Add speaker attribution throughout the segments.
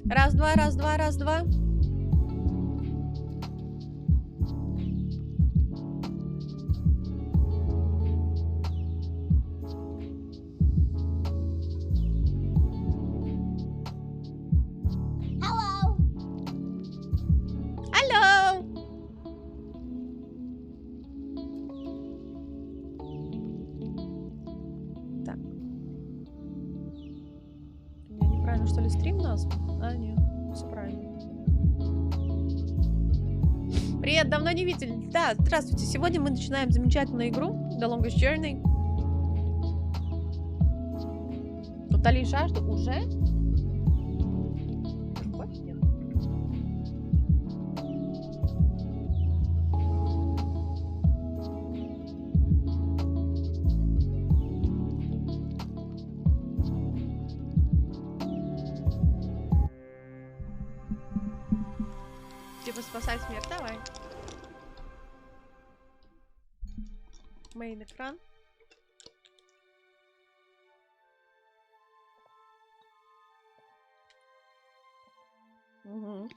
Speaker 1: Раз-два, раз-два, раз-два. Алло! Так. Я неправильно, что ли, стрим назвал? А, нет, все правильно. Привет, давно не видели. Да, здравствуйте. Сегодня мы начинаем замечательную игру The Longest Journey. Утоли жажду уже? Кофе нет? Типа спасать мир, давай. Мейн экран. Угу.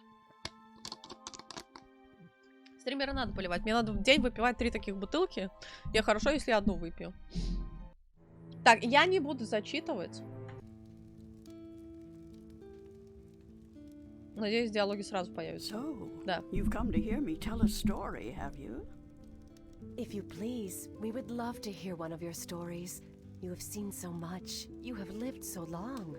Speaker 1: Стримера надо поливать. Мне надо в день выпивать 3 таких бутылки. Я хорошо, если одну выпью. Так, я не буду зачитывать. Надеюсь, диалоги сразу появятся. Да.
Speaker 2: You've come to hear me tell a story, have you?
Speaker 3: If you please, we would love to hear one of your stories. You have seen so much. You have lived so long.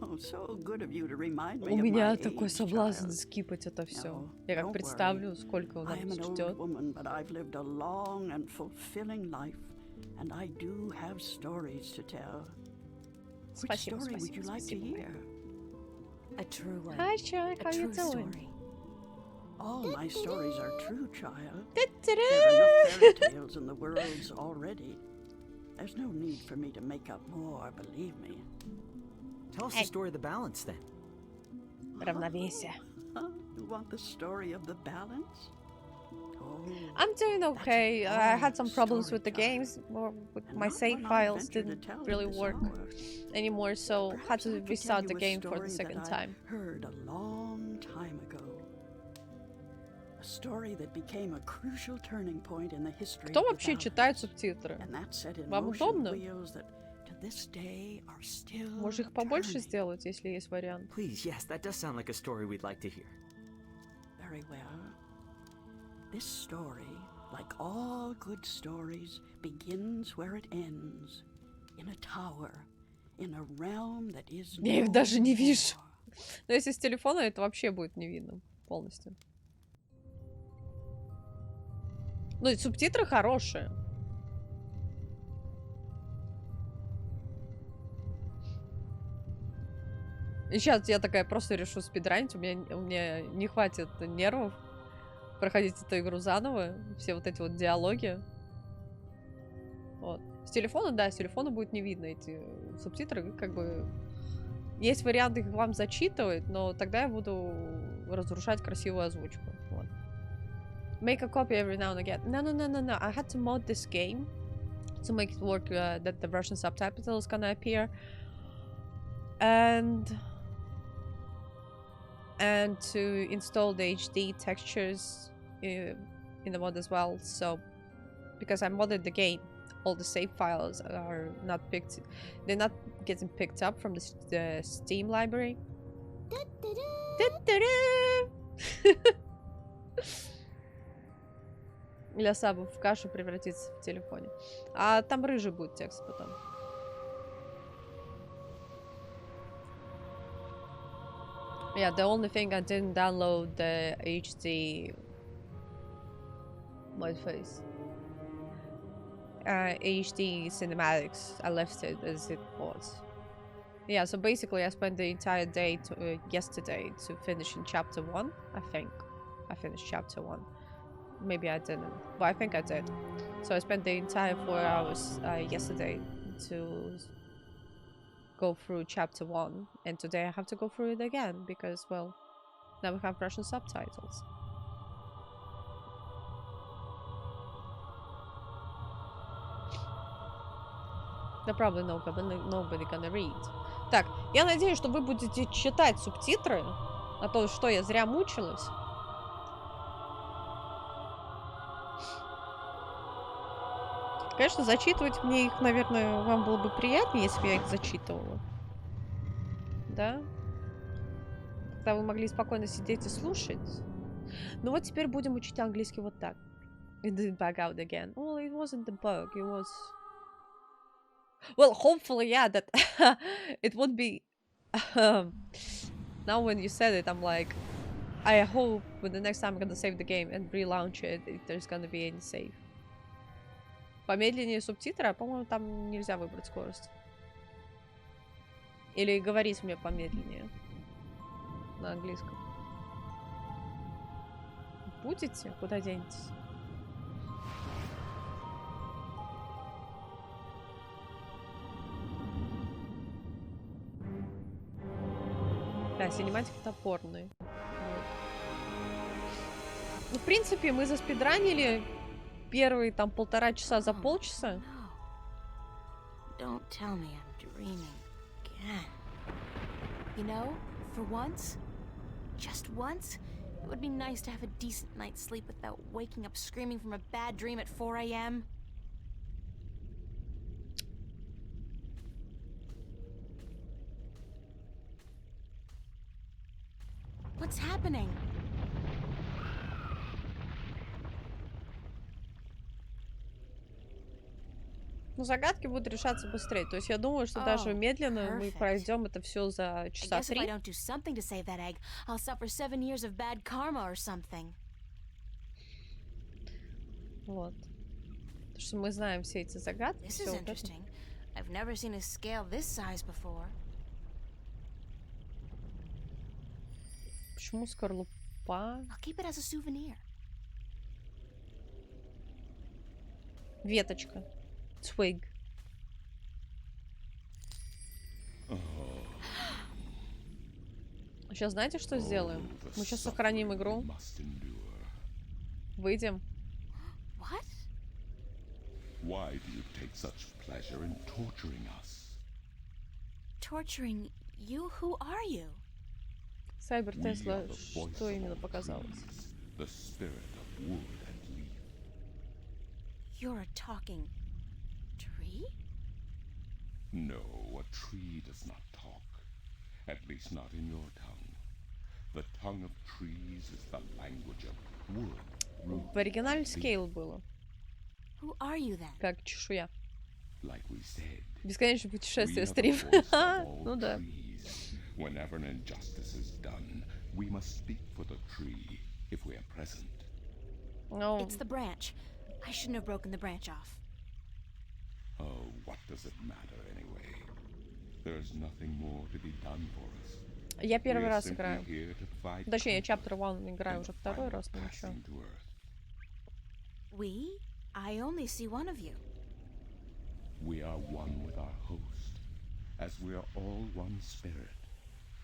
Speaker 2: Oh, so good of you to remind me
Speaker 1: У
Speaker 2: of
Speaker 1: меня
Speaker 2: my
Speaker 1: такой
Speaker 2: age,
Speaker 1: соблазн
Speaker 2: child.
Speaker 1: скипать это все.
Speaker 2: No,
Speaker 1: Я как
Speaker 2: don't
Speaker 1: представлю,
Speaker 2: worry.
Speaker 1: сколько у нас
Speaker 2: I am an old
Speaker 1: ждет.
Speaker 2: woman, but I've lived a long and fulfilling life, and I do have stories to tell. Which
Speaker 1: Спасибо,
Speaker 2: story would you
Speaker 1: спасибо,
Speaker 2: like to
Speaker 1: спасибо.
Speaker 2: hear?
Speaker 3: A true one.
Speaker 1: Hi, Chuck.
Speaker 3: A
Speaker 1: How you
Speaker 3: true
Speaker 1: doing?
Speaker 3: story.
Speaker 2: All my stories are true, child.
Speaker 1: Та-та-да!
Speaker 2: There are enough fairy tales in the worlds already. There's no need for me to make up more, believe me.
Speaker 4: Tell us the story of the balance, then.
Speaker 1: Равновесие.
Speaker 2: Huh? You want the story of the balance? Oh,
Speaker 1: I'm doing
Speaker 2: that's
Speaker 1: okay.
Speaker 2: a
Speaker 1: I
Speaker 2: long
Speaker 1: had some problems
Speaker 2: story,
Speaker 1: with the
Speaker 2: child.
Speaker 1: games. Or with
Speaker 2: And
Speaker 1: my
Speaker 2: not
Speaker 1: save
Speaker 2: one I
Speaker 1: files
Speaker 2: venture to
Speaker 1: didn't
Speaker 2: tell
Speaker 1: really
Speaker 2: at this
Speaker 1: work
Speaker 2: hour.
Speaker 1: anymore, so had
Speaker 2: Perhaps I
Speaker 1: to
Speaker 2: could
Speaker 1: restart
Speaker 2: tell
Speaker 1: the
Speaker 2: you a
Speaker 1: game for the
Speaker 2: story
Speaker 1: second
Speaker 2: that
Speaker 1: time.
Speaker 2: I heard a long time ago. A story that became a crucial turning point in the history
Speaker 1: Кто
Speaker 2: of the
Speaker 1: вообще
Speaker 2: balance.
Speaker 1: читает субтитры?
Speaker 2: And that set in
Speaker 1: Вам
Speaker 2: motion
Speaker 1: удобно?
Speaker 2: wheels that to this day are still
Speaker 1: Может их побольше
Speaker 2: turning.
Speaker 1: сделать, если есть вариант?
Speaker 4: Please, yes, that does sound like a story we'd like to hear.
Speaker 2: Very well. This story, like all good stories, begins where it ends. In a tower. In a realm that is
Speaker 1: Я их
Speaker 2: no
Speaker 1: даже не вижу.
Speaker 2: more.
Speaker 1: Но если с телефона, это вообще будет не видно полностью. Ну и субтитры хорошие. И сейчас я такая просто решу спидранить. У меня не хватит нервов проходить эту игру заново. Все вот эти вот диалоги. Вот. С телефона, да, с телефона будет не видно эти субтитры. Как бы есть вариант их вам зачитывать, но тогда я буду разрушать красивую озвучку. Вот. Make a copy every now and again. No. I had to mod this game to make it work that the Russian subtitle is gonna appear. And to install the HD textures in the mod as well. So, because I modded the game, all the save files are not picked. They're not getting picked up from the Steam library. Для сабов в кашу превратится в телефоне. А там рыжий будет текст потом. Yeah, the only thing I didn't download the HD face. HD cinematics. I left it as it was. Yeah, so basically I spent the entire day yesterday to finish in chapter 1. I think I finished chapter 1. Maybe I didn't, but I think I did. So I spent the entire 4 hours yesterday to go through chapter 1, and today I have to go through it again because, well, now we have Russian subtitles. Да, probably nobody gonna read. Так, я надеюсь, что вы будете читать субтитры, а то, что я зря мучилась. Конечно, зачитывать мне их, наверное, вам было бы приятнее, если бы я их зачитывала. Да? Тогда вы могли спокойно сидеть и слушать. Ну вот теперь будем учить английский вот так. It didn't bug out again. Well, it wasn't the bug, it was... Well, hopefully, yeah, that it would be... Now when you said it, I'm like... I hope when the next time I'm gonna save the game and relaunch it, if there's gonna be any save. Помедленнее субтитры, а по-моему, там нельзя выбрать скорость. Или говорить мне помедленнее. На английском. Будете? Куда денетесь? Да, синематик топорный. Вот. Ну, в принципе, мы заспидранили первые там 1,5 часа за полчаса.
Speaker 5: Don't tell me I'm dreaming again.
Speaker 3: You know, for once, just once, it would be nice to have a decent night's sleep without waking up screaming from a bad dream at 4 a.m. What's happening?
Speaker 1: Ну, загадки будут решаться быстрее. То есть я думаю, что даже
Speaker 3: Oh,
Speaker 1: медленно мы
Speaker 3: perfect.
Speaker 1: пройдем это все за
Speaker 3: I
Speaker 1: часа
Speaker 3: guess if I
Speaker 1: 3.
Speaker 3: don't do something to save that egg, I'll suffer 7 years of bad karma or something.
Speaker 1: Вот. Потому что мы знаем все эти загадки.
Speaker 3: This
Speaker 1: Всё
Speaker 3: is
Speaker 1: вот это.
Speaker 3: interesting. I've never seen a scale this size before.
Speaker 1: Почему скорлупа?
Speaker 3: I'll keep it as a souvenir.
Speaker 1: Веточка. Twig. Сейчас знаете, что сделаем? Мы сейчас сохраним игру. Выйдем.
Speaker 3: What?
Speaker 6: Why do you take such pleasure in torturing us?
Speaker 3: Torturing you? Who are you?
Speaker 1: Сайбер
Speaker 6: We
Speaker 1: Тесла,
Speaker 6: are the voice
Speaker 1: что
Speaker 6: of
Speaker 1: именно
Speaker 6: all
Speaker 1: показалось?
Speaker 6: trees, the spirit of wood and leaf.
Speaker 3: You're a talking tree?
Speaker 6: No, a tree does not talk. At least not in your tongue. The tongue of trees is the language of wood, root,
Speaker 1: В оригинале
Speaker 6: and leaf.
Speaker 1: скейл было,
Speaker 3: Who are you then?
Speaker 1: как чешуя.
Speaker 6: Like we said,
Speaker 1: Бесконечное
Speaker 6: we
Speaker 1: путешествие
Speaker 6: are the
Speaker 1: стрим.
Speaker 6: voice of all
Speaker 1: Ну да.
Speaker 6: trees. Whenever an injustice is done, we must speak for the tree if we are present.
Speaker 1: Ну,
Speaker 3: It's the branch. I shouldn't have broken the branch off.
Speaker 6: Oh, what does it matter anyway? There's nothing more to be done for us.
Speaker 1: я
Speaker 6: We
Speaker 1: первый
Speaker 6: are
Speaker 1: раз
Speaker 6: simply
Speaker 1: играю.
Speaker 6: here to provide
Speaker 1: Точнее, я
Speaker 6: comfort
Speaker 1: Chapter 1 играю
Speaker 6: and
Speaker 1: уже
Speaker 6: the
Speaker 1: второй
Speaker 6: final
Speaker 1: раз, но ничего.
Speaker 6: passing to earth.
Speaker 3: We? I only see one of you.
Speaker 6: We are one with our host, as we are all one spirit,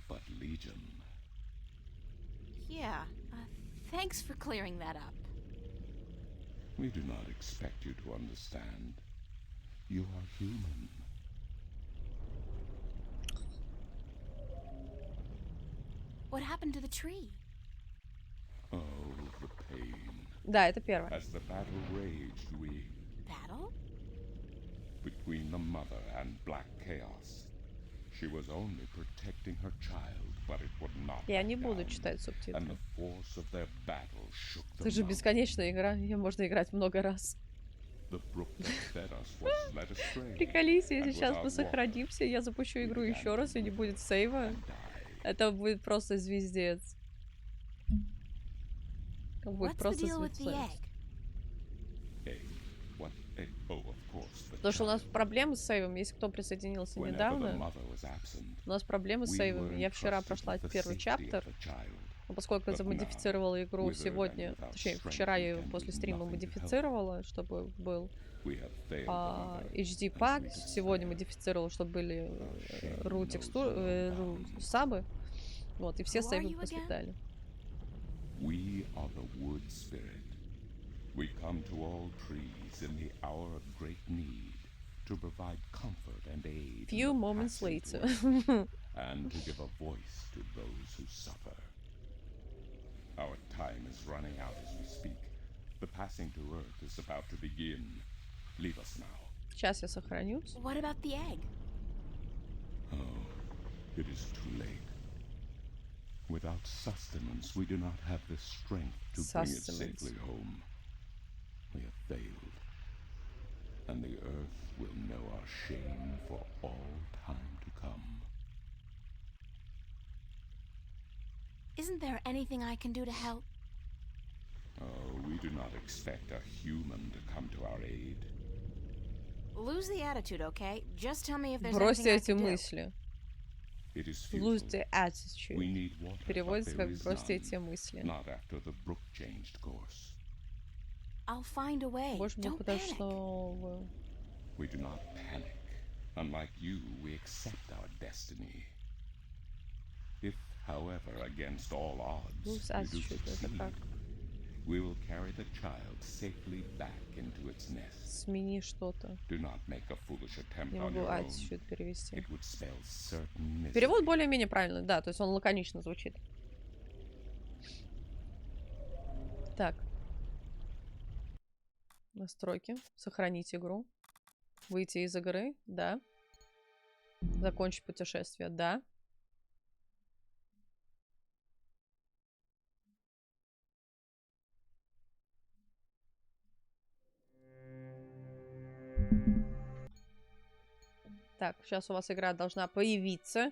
Speaker 6: but legion.
Speaker 3: Yeah. Thanks for clearing that up.
Speaker 6: We do not expect you to understand. You are human.
Speaker 3: What happened to the tree?
Speaker 6: Oh, the pain.
Speaker 1: Да, это первое.
Speaker 6: As the battle raged, we,
Speaker 3: Battle?
Speaker 6: between the mother and Black Chaos. She was only protecting her child, but it would not
Speaker 1: Я
Speaker 6: back
Speaker 1: не буду
Speaker 6: down,
Speaker 1: читать
Speaker 6: and
Speaker 1: субтитры.
Speaker 6: the force of their battle shook the
Speaker 1: Это же
Speaker 6: mountain.
Speaker 1: бесконечная игра, ее можно играть много раз.
Speaker 6: The brook that fed us was led astray,
Speaker 1: Приколись, если
Speaker 6: and
Speaker 1: сейчас мы
Speaker 6: without water
Speaker 1: сохранимся, я запущу игру еще раз, и не будет сейва.
Speaker 6: and died.
Speaker 1: Это будет просто звездец. Это будет
Speaker 3: What's the
Speaker 1: просто
Speaker 3: deal with the
Speaker 1: звездец.
Speaker 3: egg?
Speaker 6: Egg. What egg? Oh, of course, the
Speaker 1: Потому что у нас
Speaker 6: child.
Speaker 1: проблемы с сейвом, если кто присоединился
Speaker 6: Whenever the
Speaker 1: недавно,
Speaker 6: mother was absent,
Speaker 1: у нас проблемы с
Speaker 6: we
Speaker 1: сейвами.
Speaker 6: were
Speaker 1: Я вчера
Speaker 6: entrusted
Speaker 1: прошла
Speaker 6: with the
Speaker 1: первый
Speaker 6: safety
Speaker 1: чаптер,
Speaker 6: of the child.
Speaker 1: но поскольку я
Speaker 6: But
Speaker 1: замодифицировала игру
Speaker 6: withered and
Speaker 1: сегодня,
Speaker 6: without
Speaker 1: точнее,
Speaker 6: strength,
Speaker 1: вчера
Speaker 6: we
Speaker 1: я ее
Speaker 6: can
Speaker 1: после
Speaker 6: do
Speaker 1: стрима
Speaker 6: nothing to help.
Speaker 1: модифицировала, чтобы был
Speaker 6: We have failed the mother,
Speaker 1: HD
Speaker 6: and
Speaker 1: пак,
Speaker 6: we
Speaker 1: сегодня
Speaker 6: despair.
Speaker 1: модифицировала, чтобы были
Speaker 6: She
Speaker 1: ру
Speaker 6: knows
Speaker 1: текстур,
Speaker 6: no
Speaker 1: ру
Speaker 6: bounds.
Speaker 1: сабы, вот, и все
Speaker 3: Who are
Speaker 1: сейвы
Speaker 3: you
Speaker 1: после
Speaker 3: again?
Speaker 1: дали.
Speaker 6: We are the wood spirit. We come to all trees in the hour of great need to provide comfort and aid
Speaker 1: Few
Speaker 6: in the
Speaker 1: moments
Speaker 6: passing
Speaker 1: later.
Speaker 6: to Earth, and to give a voice to those who suffer. Our time is running out as we speak. The passing to Earth is about to begin. Leave us now.
Speaker 1: Сейчас я сохранюсь.
Speaker 3: What about the egg?
Speaker 6: Oh, it is too late. Without sustenance, we do not have the strength to bring it
Speaker 1: Sustenance.
Speaker 6: safely home. We have failed, and the Earth will know our shame for all time to come.
Speaker 3: Isn't there anything I can do to help?
Speaker 6: Oh, we do not expect a human to come to our aid.
Speaker 3: Lose the attitude, okay? Just tell me if there's
Speaker 1: Бросьте
Speaker 3: anything I
Speaker 1: эти
Speaker 3: can do.
Speaker 1: мысли.
Speaker 6: It is
Speaker 1: Lose
Speaker 6: futile.
Speaker 1: the attitude.
Speaker 6: We need water, but
Speaker 1: Переводится
Speaker 6: there
Speaker 1: как
Speaker 6: is
Speaker 1: бросьте
Speaker 6: none.
Speaker 1: эти мысли.
Speaker 6: Not after the brook changed course.
Speaker 3: I'll find a way.
Speaker 1: Боже мой,
Speaker 3: Don't
Speaker 1: куда
Speaker 3: panic.
Speaker 1: что вы?
Speaker 6: We do not panic. Unlike you, we accept our destiny. If, however, against all odds,
Speaker 1: Lose
Speaker 6: you do
Speaker 1: attitude, это
Speaker 6: succeed,
Speaker 1: как?
Speaker 6: we will carry the child safely back into its nest.
Speaker 1: Смени что-то.
Speaker 6: Do not make a foolish attempt
Speaker 1: Не
Speaker 6: on
Speaker 1: могу
Speaker 6: your own.
Speaker 1: attitude перевести.
Speaker 6: It would spell certain misery.
Speaker 1: Перевод более-менее правильный, да, то есть он лаконично звучит. Так. Настройки. Сохранить игру. Выйти из игры. Да. Закончить путешествие. Да. Так, сейчас у вас игра должна появиться.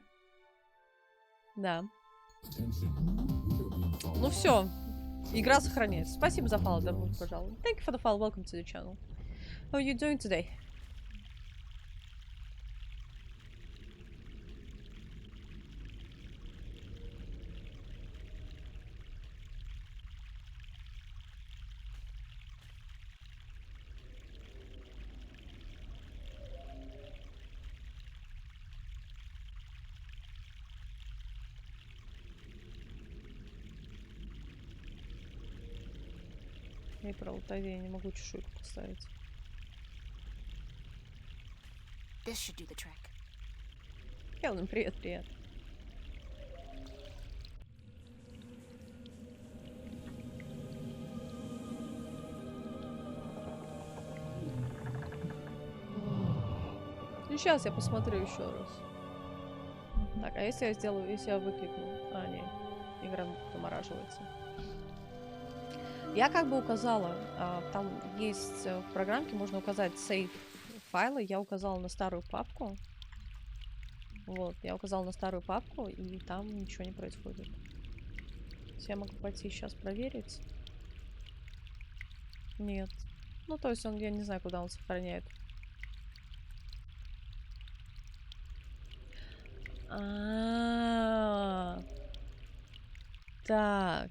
Speaker 1: Да. Ну все. Игра сохраняется. Спасибо за фоллоу, добро пожаловать. Thank you for the follow. Welcome to the channel. How are you doing today? April, отойди, я не могу чешуйку поставить.
Speaker 3: This should do the trick.
Speaker 1: Хелен, привет, привет. Ну, сейчас я посмотрю еще раз. Так, а если я сделаю, если я выкрикну? А, нет, игра замораживается. Я как бы указала, там есть в программке, можно указать save файлы. Я указала на старую папку. Вот, я указала на старую папку, и там ничего не происходит. Я могу пойти сейчас проверить. Нет. Ну, то есть он, я не знаю, куда он сохраняет. Так.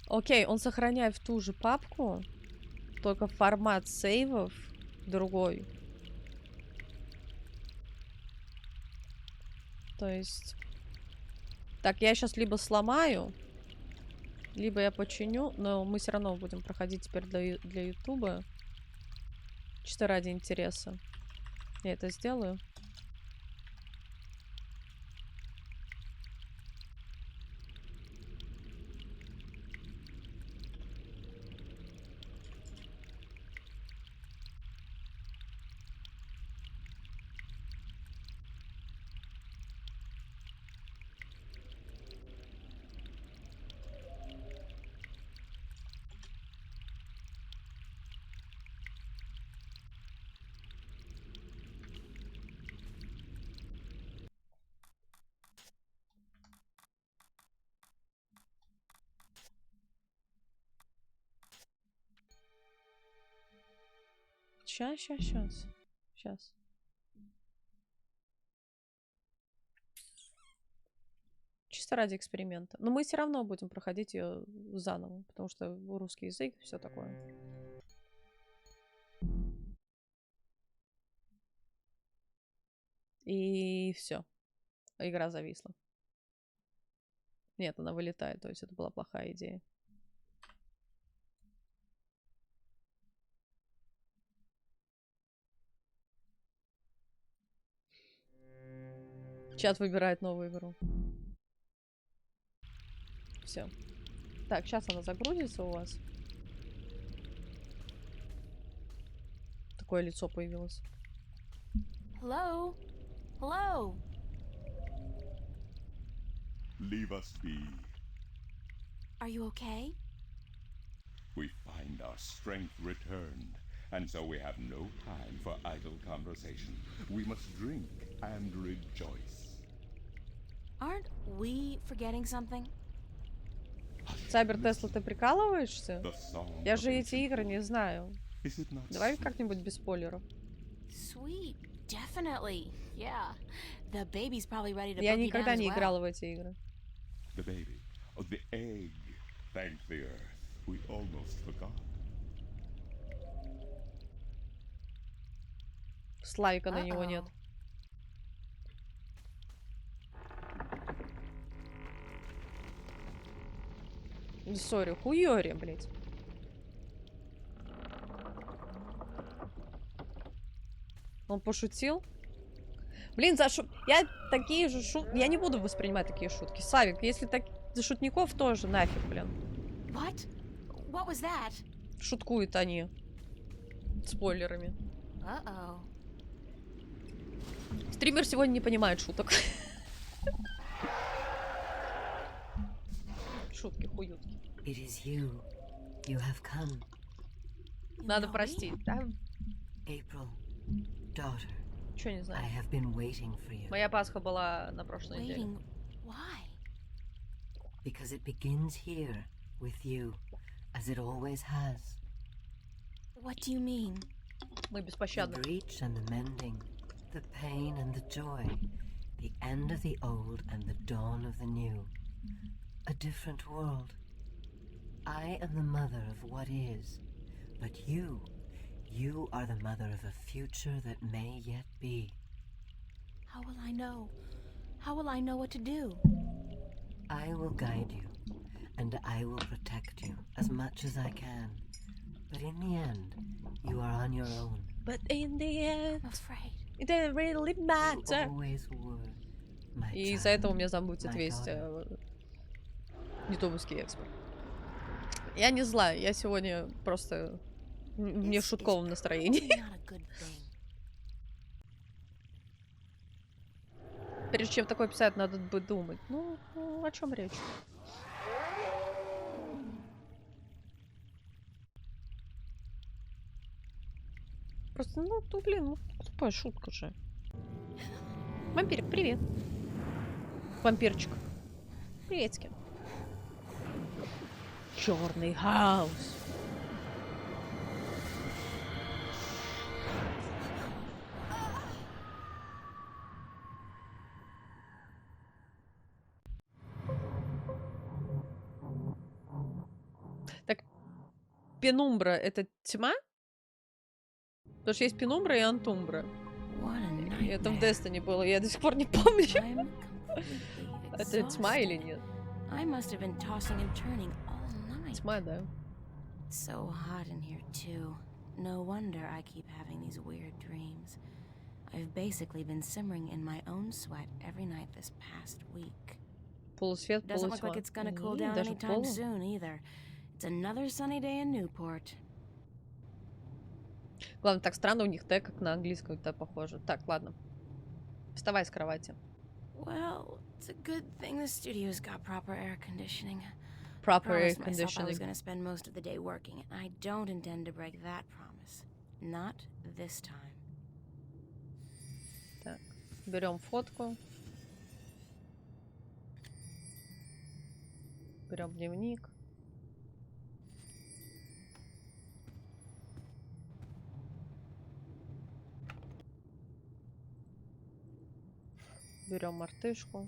Speaker 1: Окей, он сохраняет в ту же папку, только формат сейвов другой. То есть... Так, я сейчас либо сломаю, либо я починю, но мы все равно будем проходить теперь для Ютуба. Чисто ради интереса. Я это сделаю. Сейчас. Чисто ради эксперимента. Но мы все равно будем проходить ее заново, потому что русский язык, все такое. И все. Игра зависла. Нет, она вылетает, то есть это была плохая идея. Чат выбирает новую игру. Все. Так, сейчас она загрузится у вас. Такое лицо появилось.
Speaker 3: Hello? Hello?
Speaker 6: Leave us be.
Speaker 3: Are you okay?
Speaker 6: We find our strength returned, and so we have no time for idle conversation. We must drink and rejoice.
Speaker 3: Aren't we forgetting something?
Speaker 1: Сайбер Тесла, ты прикалываешься?
Speaker 6: The song
Speaker 1: Я
Speaker 6: of
Speaker 1: же эти
Speaker 6: ancient
Speaker 1: игры не
Speaker 6: folk.
Speaker 1: знаю.
Speaker 6: Is it not
Speaker 1: Давай
Speaker 6: sweet?
Speaker 1: как-нибудь без спойлеров.
Speaker 3: Sweet, definitely. Yeah. The baby's probably ready to
Speaker 1: Я
Speaker 3: boogie down
Speaker 1: никогда
Speaker 3: as
Speaker 1: не
Speaker 3: well.
Speaker 1: играла в эти игры.
Speaker 6: The baby. Oh, the egg. Thank the earth. We almost forgot.
Speaker 1: Славика на него нет. Сори, хуёри, блядь. Он пошутил? Блин, я такие же шутки... Я не буду воспринимать такие шутки. Савик, если так... За шутников тоже нафиг, блин.
Speaker 3: What? What was that?
Speaker 1: Шуткуют они. Спойлерами.
Speaker 3: Uh-oh.
Speaker 1: Стример сегодня не понимает шуток. Шутки, хуютки.
Speaker 7: It is you. You have come.
Speaker 1: Надо простить, да?
Speaker 7: April, daughter,
Speaker 1: Чё не
Speaker 7: I
Speaker 1: знаю.
Speaker 7: have been waiting for you.
Speaker 1: Моя Пасха была на прошлой неделе.
Speaker 3: Waiting. Why?
Speaker 7: Because it begins here, with you, as it always has.
Speaker 3: What do you mean?
Speaker 1: Мы
Speaker 7: The
Speaker 1: беспощадны.
Speaker 7: breach and the mending, the pain and the joy, the end of the old and the dawn of the new. A different world. I am the mother of what is, but you are the mother of a future that may yet be.
Speaker 3: How will I know? How will I know what to do?
Speaker 7: I will guide you, and I will protect you as much as I can. But in the end, you are on your own.
Speaker 1: But in the end,
Speaker 3: I'm afraid.
Speaker 1: it didn't really
Speaker 7: You
Speaker 1: matter.
Speaker 7: always were, my
Speaker 1: И из-за
Speaker 7: child,
Speaker 1: этого у меня забудет
Speaker 7: my
Speaker 1: весь
Speaker 7: daughter.
Speaker 1: ютубовский экспорт. Я не злая, я сегодня просто не в
Speaker 3: This is
Speaker 1: шутковом настроении.
Speaker 3: probably not a good thing.
Speaker 1: Прежде чем такое писать, надо бы думать. Ну, о чем речь? Просто, блин, тупая шутка же. Вампирик, привет. Вампирчик. Приветики. Черный хаос. Так, пенумбра — это тьма? Потому что есть пенумбра и антумбра.
Speaker 3: What a
Speaker 1: И это в
Speaker 3: nightmare.
Speaker 1: Destiny было, я до сих пор не помню.
Speaker 3: I'm completely
Speaker 1: Это тьма или
Speaker 3: exhausted.
Speaker 1: нет?
Speaker 3: I must have been tossing and turning all night.
Speaker 1: Тьма, да.
Speaker 3: It's so hot in here too. No wonder I keep having these weird dreams. I've basically been simmering in my own sweat every night this past week.
Speaker 1: Полусвет,
Speaker 3: Doesn't look
Speaker 1: полутьма.
Speaker 3: like it's gonna cool
Speaker 1: Не,
Speaker 3: down
Speaker 1: даже
Speaker 3: anytime
Speaker 1: полу.
Speaker 3: soon either. It's another sunny day in Newport.
Speaker 1: Главное, так странно, у них Т как на английском это похоже. Так, ладно. Вставай с кровати.
Speaker 3: Well, it's a good thing the studio's got proper air conditioning.
Speaker 1: Proper air
Speaker 3: Promised myself I was
Speaker 1: conditioning.
Speaker 3: gonna spend most of the day working, and I don't intend to break that promise. Not this time.
Speaker 1: Так, берем фотку. Берем дневник. Берем мартышку.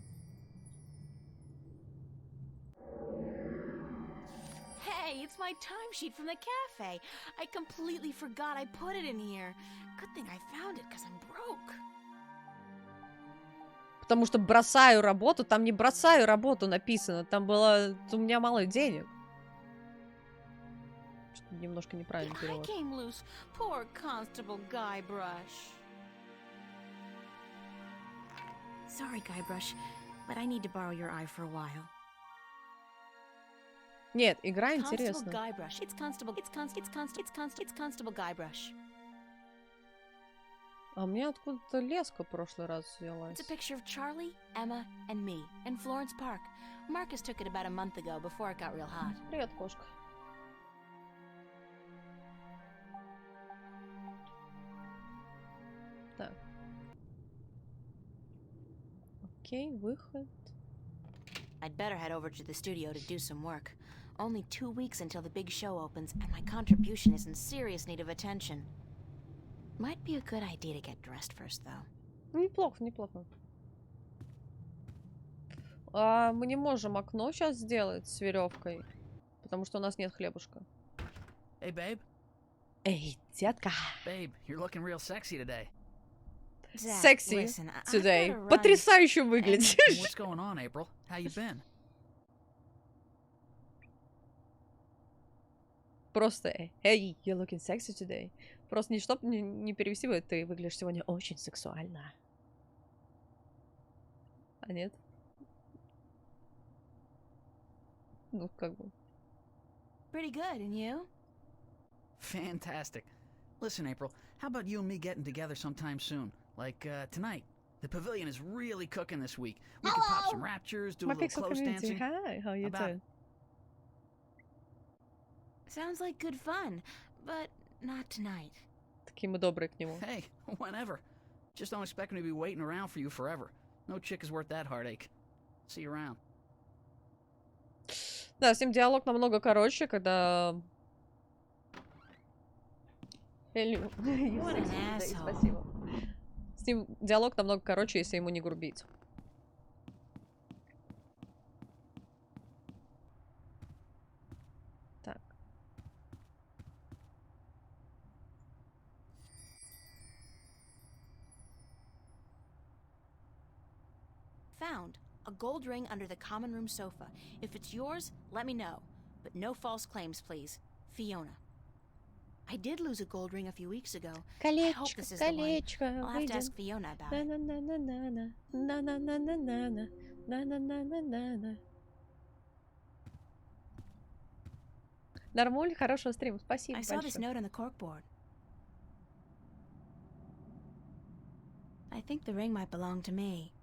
Speaker 3: Hey, it's my timesheet from the cafe. I completely forgot I put it in here. Good thing I found it, because I'm broke.
Speaker 1: Потому что бросаю работу. Там не бросаю работу написано. Там было... У меня мало денег. Что-то немножко неправильный
Speaker 3: I
Speaker 1: перевод.
Speaker 3: came loose. Poor Constable Guybrush. Sorry, Guybrush, but I need to borrow your eye for a while.
Speaker 1: Нет, игра
Speaker 3: Constable
Speaker 1: интересна.
Speaker 3: Guybrush. It's Constable Guybrush.
Speaker 1: А у меня откуда-то леска в прошлый раз взялась.
Speaker 3: It's a picture of Charlie, Emma, and me in Florence Park. Marcus took it about a month ago before it got real hot.
Speaker 1: Привет, кошка. Так. Окей, выход.
Speaker 3: I'd better head over to the studio to do some work. Only 2 weeks until the big show opens, and my contribution is in serious need of attention. Might be a good idea to get dressed first, though.
Speaker 1: Неплохо, неплохо. Мы не можем окно сейчас сделать с веревкой, потому что у нас нет хлебушка.
Speaker 8: Hey, babe.
Speaker 1: Эй, детка.
Speaker 8: Babe, you're looking real sexy today.
Speaker 3: Zach,
Speaker 1: Секси
Speaker 3: listen, I've
Speaker 1: today.
Speaker 3: gotta run.
Speaker 1: Потрясающе выглядишь.
Speaker 8: What's going on, April? How you been?
Speaker 1: Просто, hey, you're looking sexy today. Просто не чтоб не перевести бы, ты выглядишь сегодня очень сексуально. А нет? Ну, как бы.
Speaker 3: Pretty good, and you?
Speaker 8: Fantastic. Listen, April, how about you and me getting together sometime soon? Like, tonight. The pavilion is really cooking this week. We could pop some raptures, do a
Speaker 1: My
Speaker 8: little
Speaker 1: pixel
Speaker 8: close
Speaker 1: community.
Speaker 8: dancing.
Speaker 1: Hi, how you
Speaker 8: About
Speaker 1: doing?
Speaker 3: Sounds like good fun, but not tonight.
Speaker 1: Такие мы добрые к нему.
Speaker 8: Hey, whenever. Just don't expect me to be waiting around for you forever. No chick is worth that heartache. See you around.
Speaker 1: Да, с ним диалог намного короче, когда... Hello.
Speaker 3: What an asshole.
Speaker 1: Спасибо. С ним диалог намного короче, если ему не грубить. Так.
Speaker 3: Found a gold ring under the common room sofa. If it's yours, let me know. But no false claims, please. Fiona. I did lose a gold ring a few weeks ago. I hope this is the one. I'll have to ask Fiona about it.
Speaker 1: Нормуль, хорошего стрима. Спасибо
Speaker 3: I saw this
Speaker 1: большое.
Speaker 3: note on the corkboard. I think the ring might belong to me.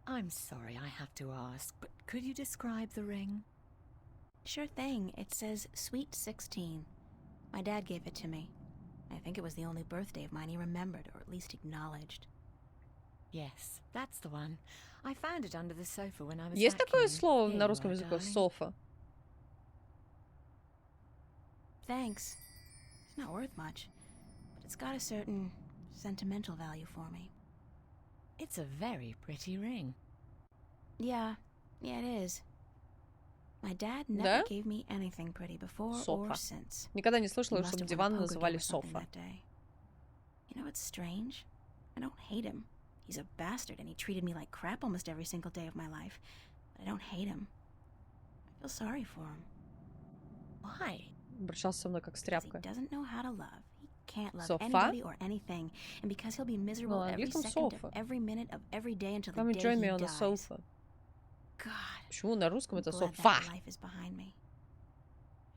Speaker 9: I'm sorry I have to ask, but could you describe the ring?
Speaker 3: Sure thing. It says Sweet 16. My dad gave it to me. I think it was the only birthday of mine he remembered, or at least acknowledged.
Speaker 9: Yes, that's the one. I found it under the sofa when I was
Speaker 1: Есть такое
Speaker 9: vacuuming.
Speaker 1: слово
Speaker 9: Here
Speaker 1: на
Speaker 9: you
Speaker 1: русском
Speaker 9: are,
Speaker 1: языке?
Speaker 9: darling.
Speaker 1: Софа.
Speaker 3: Thanks. It's not worth much, but it's got a certain sentimental value for me.
Speaker 9: It's a very pretty ring.
Speaker 3: Yeah, it is. My dad never
Speaker 1: Да?
Speaker 3: gave me anything pretty before
Speaker 1: Софа.
Speaker 3: or since.
Speaker 1: Никогда не
Speaker 3: He
Speaker 1: слышала,
Speaker 3: must
Speaker 1: чтобы
Speaker 3: have won a
Speaker 1: диван
Speaker 3: poker
Speaker 1: называли
Speaker 3: game or something
Speaker 1: софа.
Speaker 3: that day. You know what's strange? I don't hate him. He's a bastard and he treated me like crap almost every single day of my life. But I don't hate him. I feel sorry for him.
Speaker 9: Why?
Speaker 1: Обращался со мной как с
Speaker 3: Because he
Speaker 1: тряпкой.
Speaker 3: doesn't know how to love. He can't love
Speaker 1: Софа?
Speaker 3: anybody or anything. And because he'll be miserable
Speaker 1: на
Speaker 3: every
Speaker 1: английском
Speaker 3: second
Speaker 1: софа.
Speaker 3: of every minute of every day until the
Speaker 1: Come
Speaker 3: day
Speaker 1: join me
Speaker 3: he
Speaker 1: on the
Speaker 3: dies.
Speaker 1: sofa.
Speaker 3: God,
Speaker 1: Почему на русском
Speaker 3: I'm
Speaker 1: это
Speaker 3: glad
Speaker 1: софа?
Speaker 3: that life is behind me.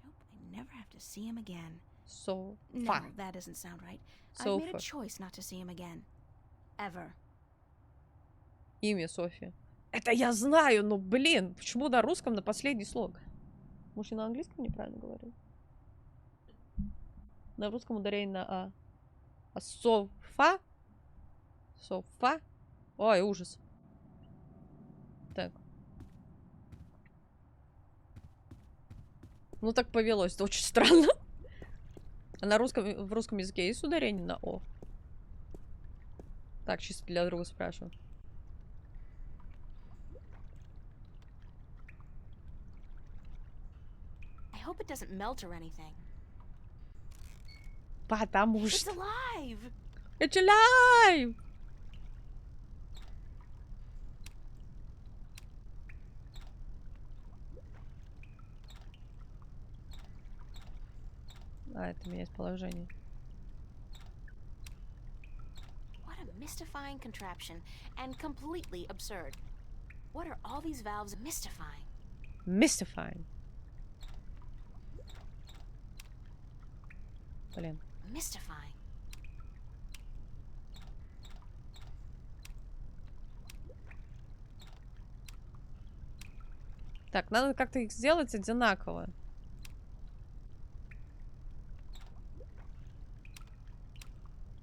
Speaker 3: I hope I never have to see him again.
Speaker 1: Софа.
Speaker 3: No, that doesn't sound right. I've made a
Speaker 1: Софа.
Speaker 3: choice not to see him again. Ever.
Speaker 1: Имя Софья. Это я знаю, но, блин, почему на русском на последний слог? Может, я на английском неправильно говорю? На русском ударение на А. А софа? Софа? Ой, ужас. Так. Ну, так повелось. Это очень странно. А на русском, в русском языке есть ударение на О? Так, чисто для друга спрашиваю.
Speaker 3: I hope it doesn't melt or anything.
Speaker 1: Потому
Speaker 3: It's
Speaker 1: что...
Speaker 3: alive!
Speaker 1: It's alive! А, это меняет положение.
Speaker 3: What a mystifying contraption and completely absurd. What are all these valves mystifying?
Speaker 1: Mystifying. Блин.
Speaker 3: Mystifying.
Speaker 1: Так, надо как-то их сделать одинаково.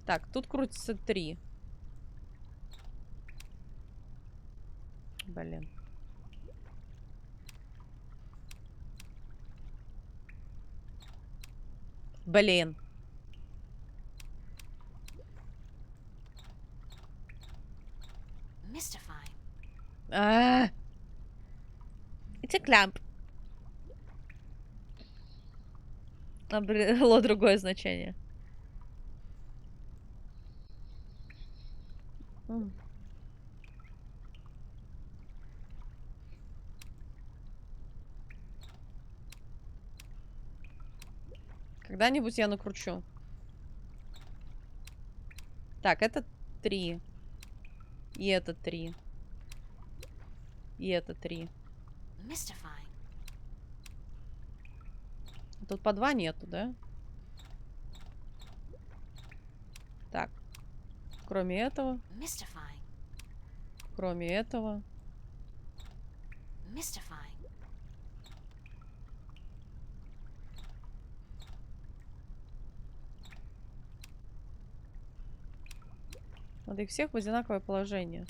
Speaker 1: Так, тут крутится 3. Блин. Блин.
Speaker 3: Mystifying.
Speaker 1: It's a clamp. Обрело другое значение. Когда-нибудь я накручу. Так, это 3. И это 3. И это 3.
Speaker 3: Mystifying.
Speaker 1: Тут по 2 нету, да? Так. Кроме этого.
Speaker 3: Mystifying.
Speaker 1: Кроме этого.
Speaker 3: Mystifying.
Speaker 1: Надо их всех в одинаковое положение.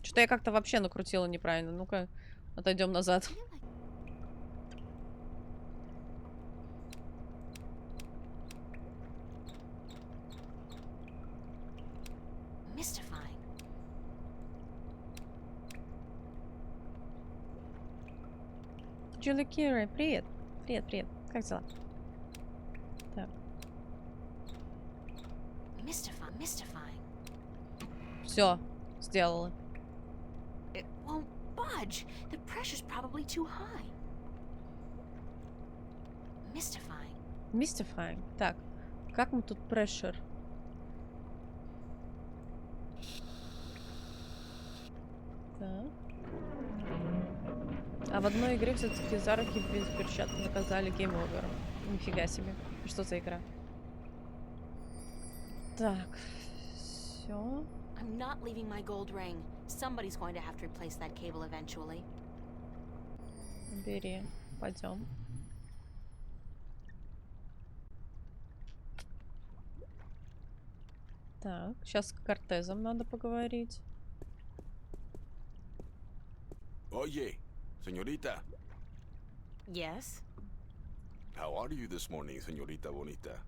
Speaker 1: Что-то я как-то вообще накрутила неправильно. Ну-ка, отойдем назад.
Speaker 3: Mystifying.
Speaker 1: Джули Кира, привет. Привет, привет. Как дела? Так.
Speaker 3: Mystifying.
Speaker 1: Все, сделала.
Speaker 3: It won't budge. The pressure's probably too high. Mystifying.
Speaker 1: Mystifying. Так, как мы тут pressure? Так. А в одной игре все-таки за руки без перчаток наказали Game Over. Нифига себе. Что за игра? Так, все.
Speaker 3: I'm not leaving my gold ring. Somebody's going to have to replace that cable eventually.
Speaker 1: Бери. Пойдем. Так, сейчас с Кортезом надо поговорить.
Speaker 10: Oye, señorita.
Speaker 3: Yes?
Speaker 10: How are you this morning, señorita bonita?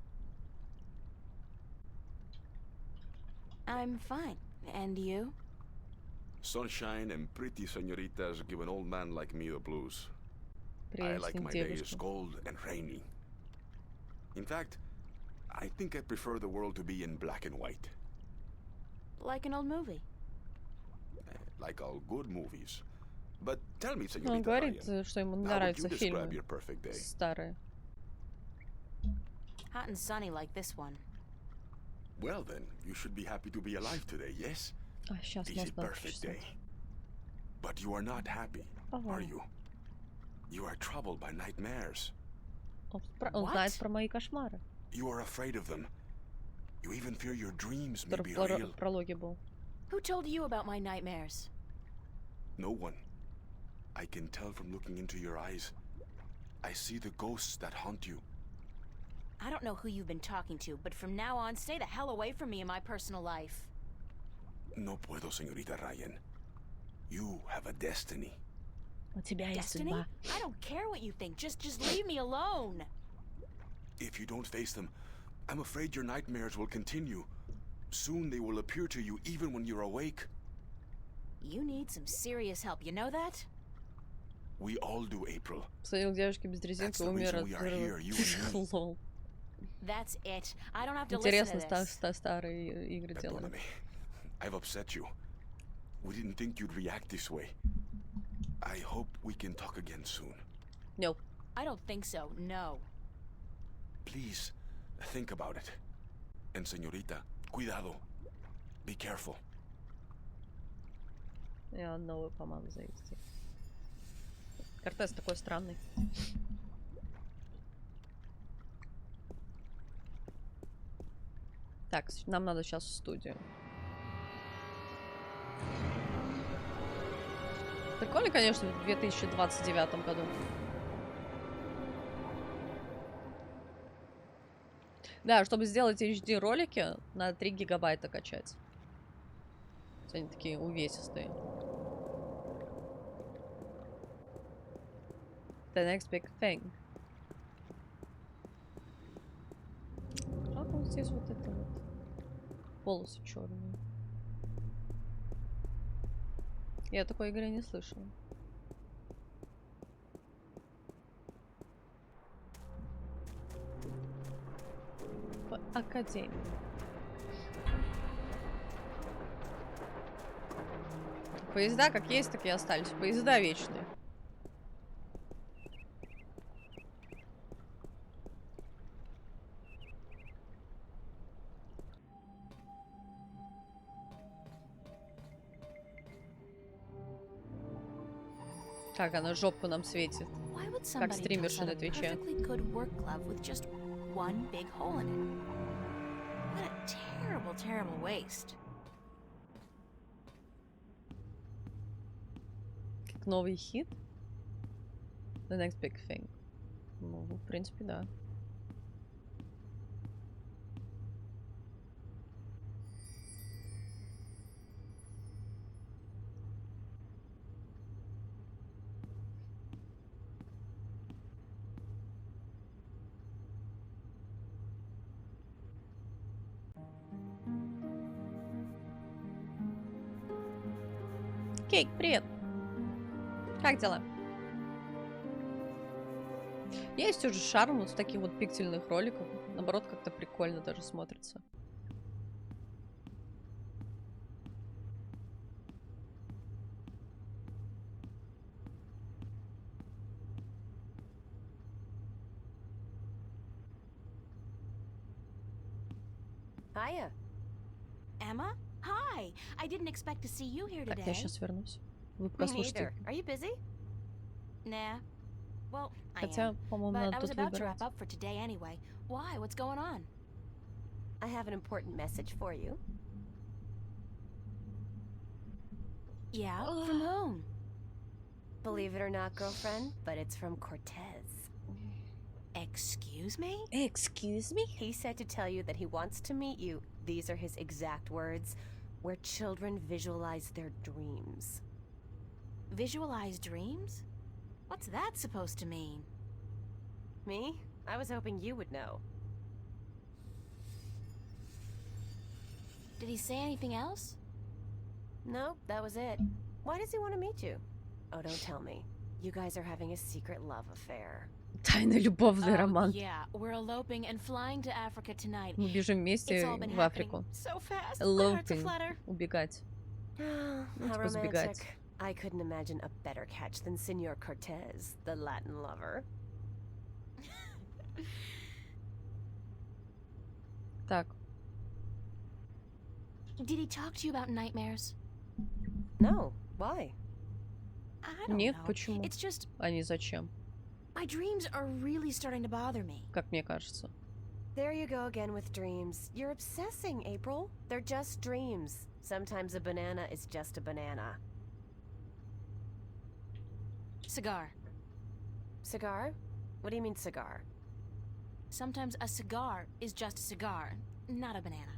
Speaker 3: I'm fine. And you?
Speaker 10: Sunshine and pretty señoritas give an old man like me the blues. I
Speaker 1: Прелестная
Speaker 10: like my days
Speaker 1: девушка.
Speaker 10: cold and rainy. In fact, I think I prefer the world to be in black and white.
Speaker 3: Like an old movie.
Speaker 10: Like all good movies. But tell me,
Speaker 1: Он
Speaker 10: señorita
Speaker 1: говорит,
Speaker 10: Ryan,
Speaker 1: что ему
Speaker 10: how would
Speaker 1: нравятся
Speaker 10: you describe
Speaker 1: фильмы
Speaker 10: your perfect day?
Speaker 1: старые.
Speaker 3: Hot and sunny like this one.
Speaker 10: Well then, you should be happy to be alive today, yes?
Speaker 1: А, сейчас
Speaker 10: It's a
Speaker 1: нос надо
Speaker 10: perfect
Speaker 1: почесать.
Speaker 10: day. But you are not happy, are you? You are troubled by nightmares.
Speaker 1: Он знает про мои кошмары.
Speaker 10: You are afraid of them. You even fear your dreams may
Speaker 1: Который
Speaker 10: be real.
Speaker 1: в прологе был.
Speaker 3: Who told you about my nightmares?
Speaker 10: No one. I can tell from looking into your eyes. I see the ghosts that haunt you.
Speaker 3: I don't know who you've been talking to, but from now on, stay the hell away from me in my personal life.
Speaker 10: No puedo, señorita Ryan. You have a destiny.
Speaker 1: У тебя есть
Speaker 3: Destiny?
Speaker 1: судьба.
Speaker 3: I don't care what you think. Just leave me alone.
Speaker 10: If you don't face them, I'm afraid your nightmares will continue. Soon they will appear to you even when you're awake.
Speaker 3: You need some serious help, you know that?
Speaker 10: We all do, April.
Speaker 1: Посмотрел девушки без резинки, умер от взрыва. Лол.
Speaker 3: That's it. I don't have to listen
Speaker 1: Интересно,
Speaker 3: to this.
Speaker 1: старые игры делали.
Speaker 10: Perdóname. I've upset you. We didn't think you'd react this way. I hope we can talk again soon.
Speaker 1: No.
Speaker 3: I don't think so, no.
Speaker 10: Please, think about it. And señorita, cuidado. Be careful.
Speaker 1: Я новую помаду завести. Кортес такой странный. Так, нам надо сейчас в студию. Прикольно, конечно, в 2029 году. Да, чтобы сделать HD ролики, надо 3 гигабайта качать. Они такие увесистые. The next big thing. Как вот здесь вот это вот полосы черные. Я такой игры не слышала. В академии. Поезда как есть, так и остались. Поезда вечные. Как она жопу нам светит. Как стримерши на Твиче. Как новый хит? The next big thing. Ну, в принципе, да. Кейк, привет! Как дела? Есть уже шарм вот в таких вот пиксельных роликах. Наоборот, как-то прикольно даже смотрится.
Speaker 3: Hiya. Emma? Hi. I didn't expect to see you here today.
Speaker 1: Так, я сейчас вернусь. Вы
Speaker 3: Me
Speaker 1: послушайте.
Speaker 3: neither. Are you busy? Nah. Well, I
Speaker 1: Хотя,
Speaker 3: am.
Speaker 1: по-моему,
Speaker 3: But
Speaker 1: надо
Speaker 3: I was
Speaker 1: тут
Speaker 3: about to
Speaker 1: выбирать.
Speaker 3: wrap up for today anyway. Why? What's going on?
Speaker 11: I have an important message for you.
Speaker 3: Yeah? From whom?
Speaker 11: Believe it or not, girlfriend, but it's from Cortez.
Speaker 3: Excuse me?
Speaker 1: Excuse me?
Speaker 11: He said to tell you that he wants to meet you. These are his exact words. Where children visualize their dreams.
Speaker 3: Visualize dreams? What's that supposed to mean?
Speaker 11: Me? I was hoping you would know.
Speaker 3: Did he say anything else?
Speaker 11: No, that was it. Why does he want to meet you? Oh, don't tell me. You guys are having a secret love affair.
Speaker 1: Тайный любовный роман.
Speaker 3: Yeah, we're eloping and flying to Africa tonight.
Speaker 1: Мы бежим вместе в Африку.
Speaker 3: So fast.
Speaker 1: Eloping. Убегать.
Speaker 11: How
Speaker 1: типа сбегать.
Speaker 11: romantic. I couldn't imagine a better catch than Senor Cortez, the Latin lover.
Speaker 1: Так.
Speaker 3: Did he talk to you about nightmares?
Speaker 11: No. Why?
Speaker 3: I don't
Speaker 1: Нет,
Speaker 3: know.
Speaker 1: почему?
Speaker 3: It's just
Speaker 1: А не зачем?
Speaker 3: my dreams are really starting to bother me.
Speaker 1: Как мне кажется.
Speaker 11: There you go again with dreams. You're obsessing, April. They're just dreams. Sometimes a banana is just a banana.
Speaker 3: Cigar.
Speaker 11: Cigar? What do you mean cigar?
Speaker 3: Sometimes a cigar is just a cigar, not a banana.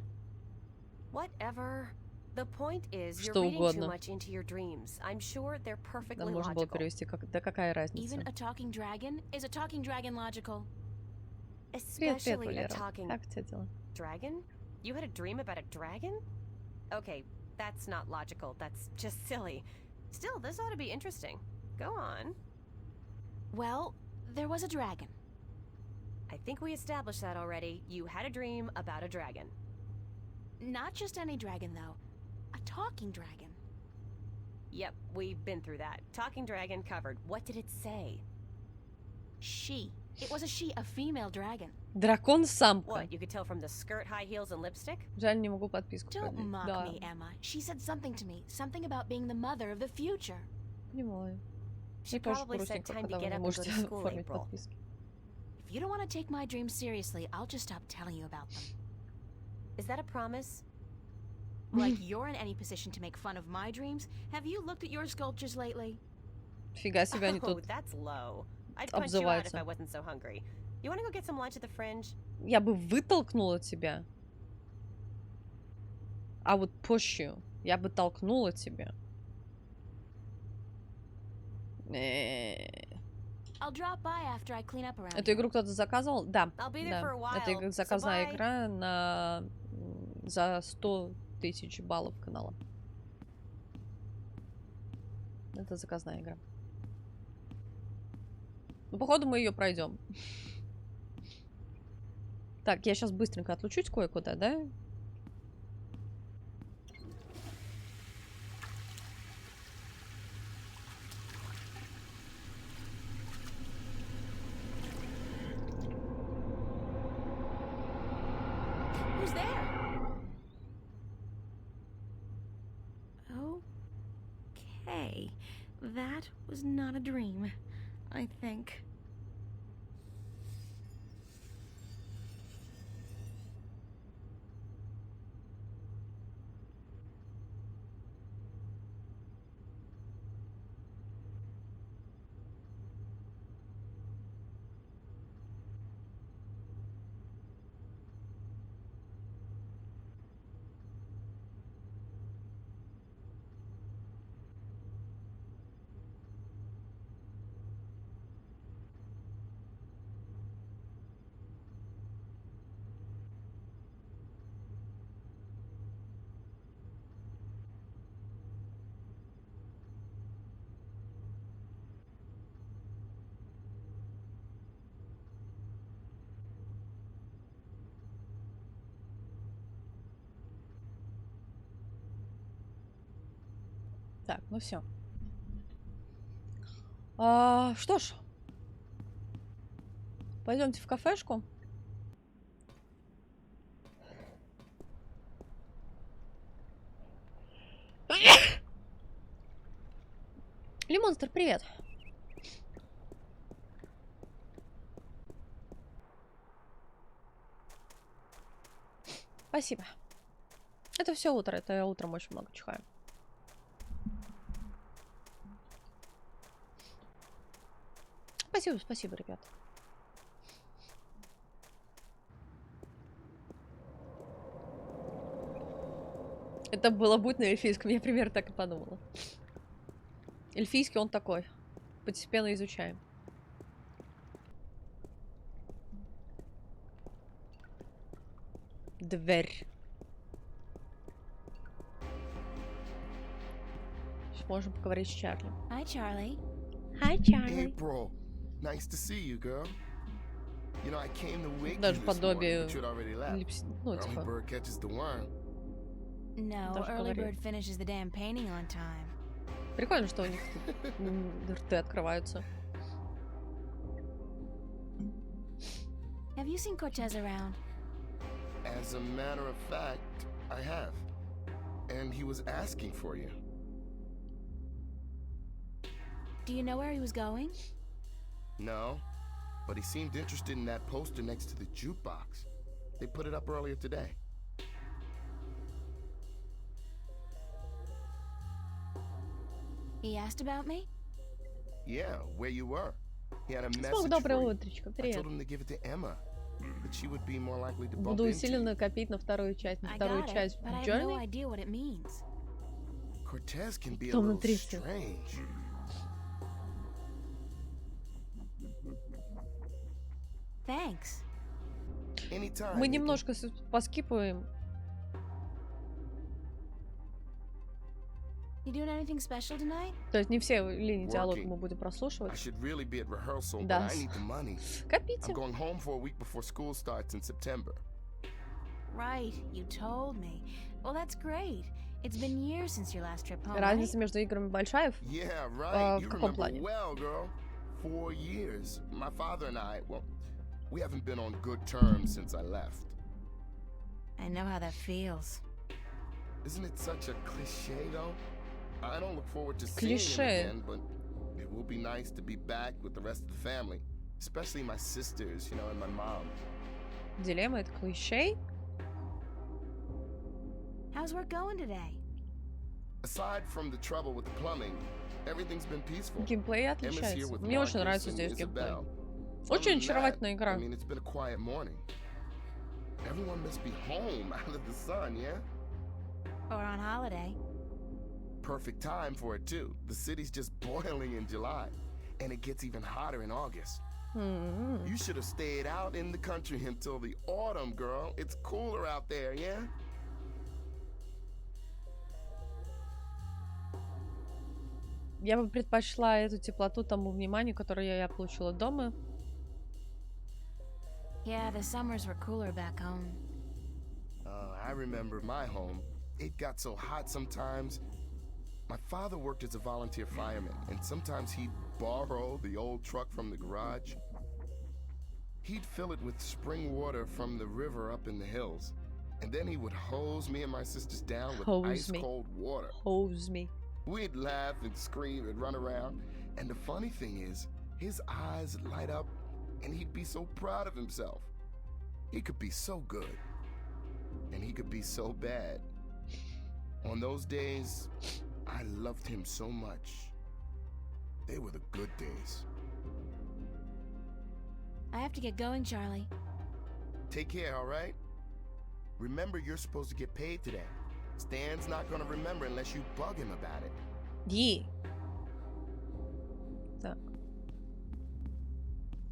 Speaker 11: Whatever. The point is, you're
Speaker 1: Что
Speaker 11: reading
Speaker 1: угодно.
Speaker 11: too much into your dreams. I'm sure they're
Speaker 1: Да,
Speaker 11: perfectly
Speaker 1: можно было
Speaker 11: logical.
Speaker 1: перевести как... Да какая разница?
Speaker 3: Even a talking dragon? Is a talking dragon logical?
Speaker 1: Привет, привет,
Speaker 11: Especially a
Speaker 1: Валера.
Speaker 11: talking
Speaker 1: Как у тебя дела?
Speaker 11: dragon? You had a dream about a dragon? Okay, that's not logical. That's just silly. Still, this ought to be interesting. Go on.
Speaker 3: Well, there was a dragon.
Speaker 11: I think we established that already. You had a dream about a dragon.
Speaker 3: Not just any dragon, though. A talking dragon.
Speaker 11: Yep, we've been through that. Talking dragon covered. What did it say?
Speaker 3: She It was a female dragon.
Speaker 1: Дракон-самка.
Speaker 11: What, you could tell from the skirt, high heels, and lipstick?
Speaker 1: Жаль, не могу подписку
Speaker 3: Don't
Speaker 1: продлить.
Speaker 3: mock
Speaker 1: Да,
Speaker 3: me, Emma. She said something to me. Something about being the mother of the future.
Speaker 1: понимаю.
Speaker 11: She
Speaker 1: Мне тоже
Speaker 11: probably said
Speaker 1: грустненько,
Speaker 11: time to
Speaker 1: когда вы
Speaker 11: get
Speaker 1: не
Speaker 11: up and go
Speaker 1: можете
Speaker 11: to school,
Speaker 1: оформить
Speaker 11: April.
Speaker 1: подписки.
Speaker 3: If you don't want to take my dreams seriously, I'll just stop telling you about them.
Speaker 11: Is that a promise?
Speaker 3: Like you're in any position to make fun of my dreams? Have you looked at your sculptures lately?
Speaker 1: Фига себе, они
Speaker 11: Oh,
Speaker 1: тут
Speaker 11: that's low. I'd punch you out if
Speaker 1: обзываются.
Speaker 11: I wasn't so hungry. You want to go get some lunch at the Fringe?
Speaker 1: Я бы вытолкнула тебя. I would push you. Я бы толкнула тебя.
Speaker 3: I'll drop by after I clean up around
Speaker 1: Эту
Speaker 3: here.
Speaker 1: игру кто-то заказывал? Да.
Speaker 11: I'll be there
Speaker 1: Да.
Speaker 11: for a while,
Speaker 1: Это
Speaker 11: so
Speaker 1: заказная
Speaker 11: bye.
Speaker 1: игра на... за 100 000 баллов канала. Это заказная игра. Ну, походу, мы ее пройдем. Так, я сейчас быстренько отлучусь кое-куда, да?
Speaker 3: Who's there? Okay. That was not a dream, I think.
Speaker 1: Так, ну все. Что ж, пойдемте в кафешку. Лимонстер, привет. Спасибо. Это все утро, это я утром очень много чихаю. Спасибо, спасибо, ребят. Это было будет на эльфийском, я примерно так и подумала. Эльфийский он такой. Постепенно изучаем. Дверь. Сейчас можем поговорить с Чарли.
Speaker 3: Hi, Charlie.
Speaker 1: Hi, Charlie.
Speaker 12: April, nice to see you, girl. You know, I came to wake you
Speaker 1: Даже
Speaker 12: this morning,
Speaker 1: подобие
Speaker 12: but you'd already left.
Speaker 1: ну,
Speaker 12: Early
Speaker 1: типа.
Speaker 12: bird catches the worm.
Speaker 3: No,
Speaker 1: Даже
Speaker 3: early
Speaker 1: говорит.
Speaker 3: bird finishes the damn painting on time.
Speaker 1: Прикольно, что у них тут рты открываются.
Speaker 3: Have you seen Cortez around?
Speaker 12: As a matter of fact, I have. And he was asking for you.
Speaker 3: Do you know where he was going?
Speaker 12: No, but he seemed interested in that poster next to the jukebox. They put it up earlier today.
Speaker 3: He asked about me?
Speaker 12: Yeah, where you were. He had a
Speaker 1: Снова
Speaker 12: message
Speaker 1: доброе
Speaker 12: for you.
Speaker 1: утречко,
Speaker 12: I
Speaker 1: привет.
Speaker 12: told him to give it to Emma, but she would be more likely to bump
Speaker 1: Буду
Speaker 12: into
Speaker 1: усиленно
Speaker 12: you.
Speaker 1: копить на вторую часть,
Speaker 3: I got it, but I have no
Speaker 1: Journey.
Speaker 3: idea what it means.
Speaker 12: Cortez can be a
Speaker 1: Кто
Speaker 12: little
Speaker 1: внутри всё?
Speaker 12: strange.
Speaker 3: Thanks.
Speaker 12: Anytime.
Speaker 1: Мы
Speaker 12: April.
Speaker 1: немножко поскипываем.
Speaker 3: You doing anything special tonight?
Speaker 1: То есть не все линии диалога
Speaker 12: Working.
Speaker 1: мы будем
Speaker 12: I
Speaker 1: прослушивать.
Speaker 12: should really be at rehearsal,
Speaker 1: Да.
Speaker 12: but I need the money.
Speaker 1: Копите.
Speaker 12: I'm going home for a week before school starts in September.
Speaker 3: Right, you told me. Well, that's great. It's been years since your last trip home, right?
Speaker 1: Разница между играми большая.
Speaker 12: Yeah, right.
Speaker 1: В
Speaker 12: You
Speaker 1: каком
Speaker 12: remember
Speaker 1: плане?
Speaker 12: well, girl. 4 years. My father and I, well, we haven't been on good terms since I left.
Speaker 3: I know how that feels.
Speaker 12: Isn't it such a cliche, though? I don't look forward to seeing him again, but it will be nice to be back with the rest of the family. Especially my sisters, you know, and my mom.
Speaker 1: Дилемма — это клише.
Speaker 3: How's work going today?
Speaker 12: Aside from the trouble with the plumbing, everything's been peaceful.
Speaker 1: Геймплей отличается. Мне очень нравится здесь геймплей. Очень очаровательная игра.
Speaker 12: I mean, it's been a quiet morning. Everyone must be home out of the sun, yeah?
Speaker 3: Or on holiday.
Speaker 12: Perfect time for it, too. The city's just boiling in July, and it gets even hotter in August. You should have stayed out in the country until the autumn, girl. It's cooler out there, yeah?
Speaker 1: Я бы предпочла эту теплоту тому вниманию, которое я получила дома.
Speaker 3: Yeah, the summers were cooler back home.
Speaker 12: I remember my home. It got so hot sometimes. My father worked as a volunteer fireman, and sometimes he'd borrow the old truck from the garage. He'd fill it with spring water from the river up in the hills, and then he would hose me and my sisters down with ice-cold water.
Speaker 1: Hose me.
Speaker 12: We'd laugh and scream and run around, and the funny thing is, his eyes light up, and he'd be so proud of himself. He could be so good, and he could be so bad. On those days, I loved him so much. They were the good days.
Speaker 3: I have to get going, Charlie.
Speaker 12: Take care, all right? Remember, you're supposed to get paid today. Stan's not gonna remember unless you bug him about it.
Speaker 1: Ди. Так.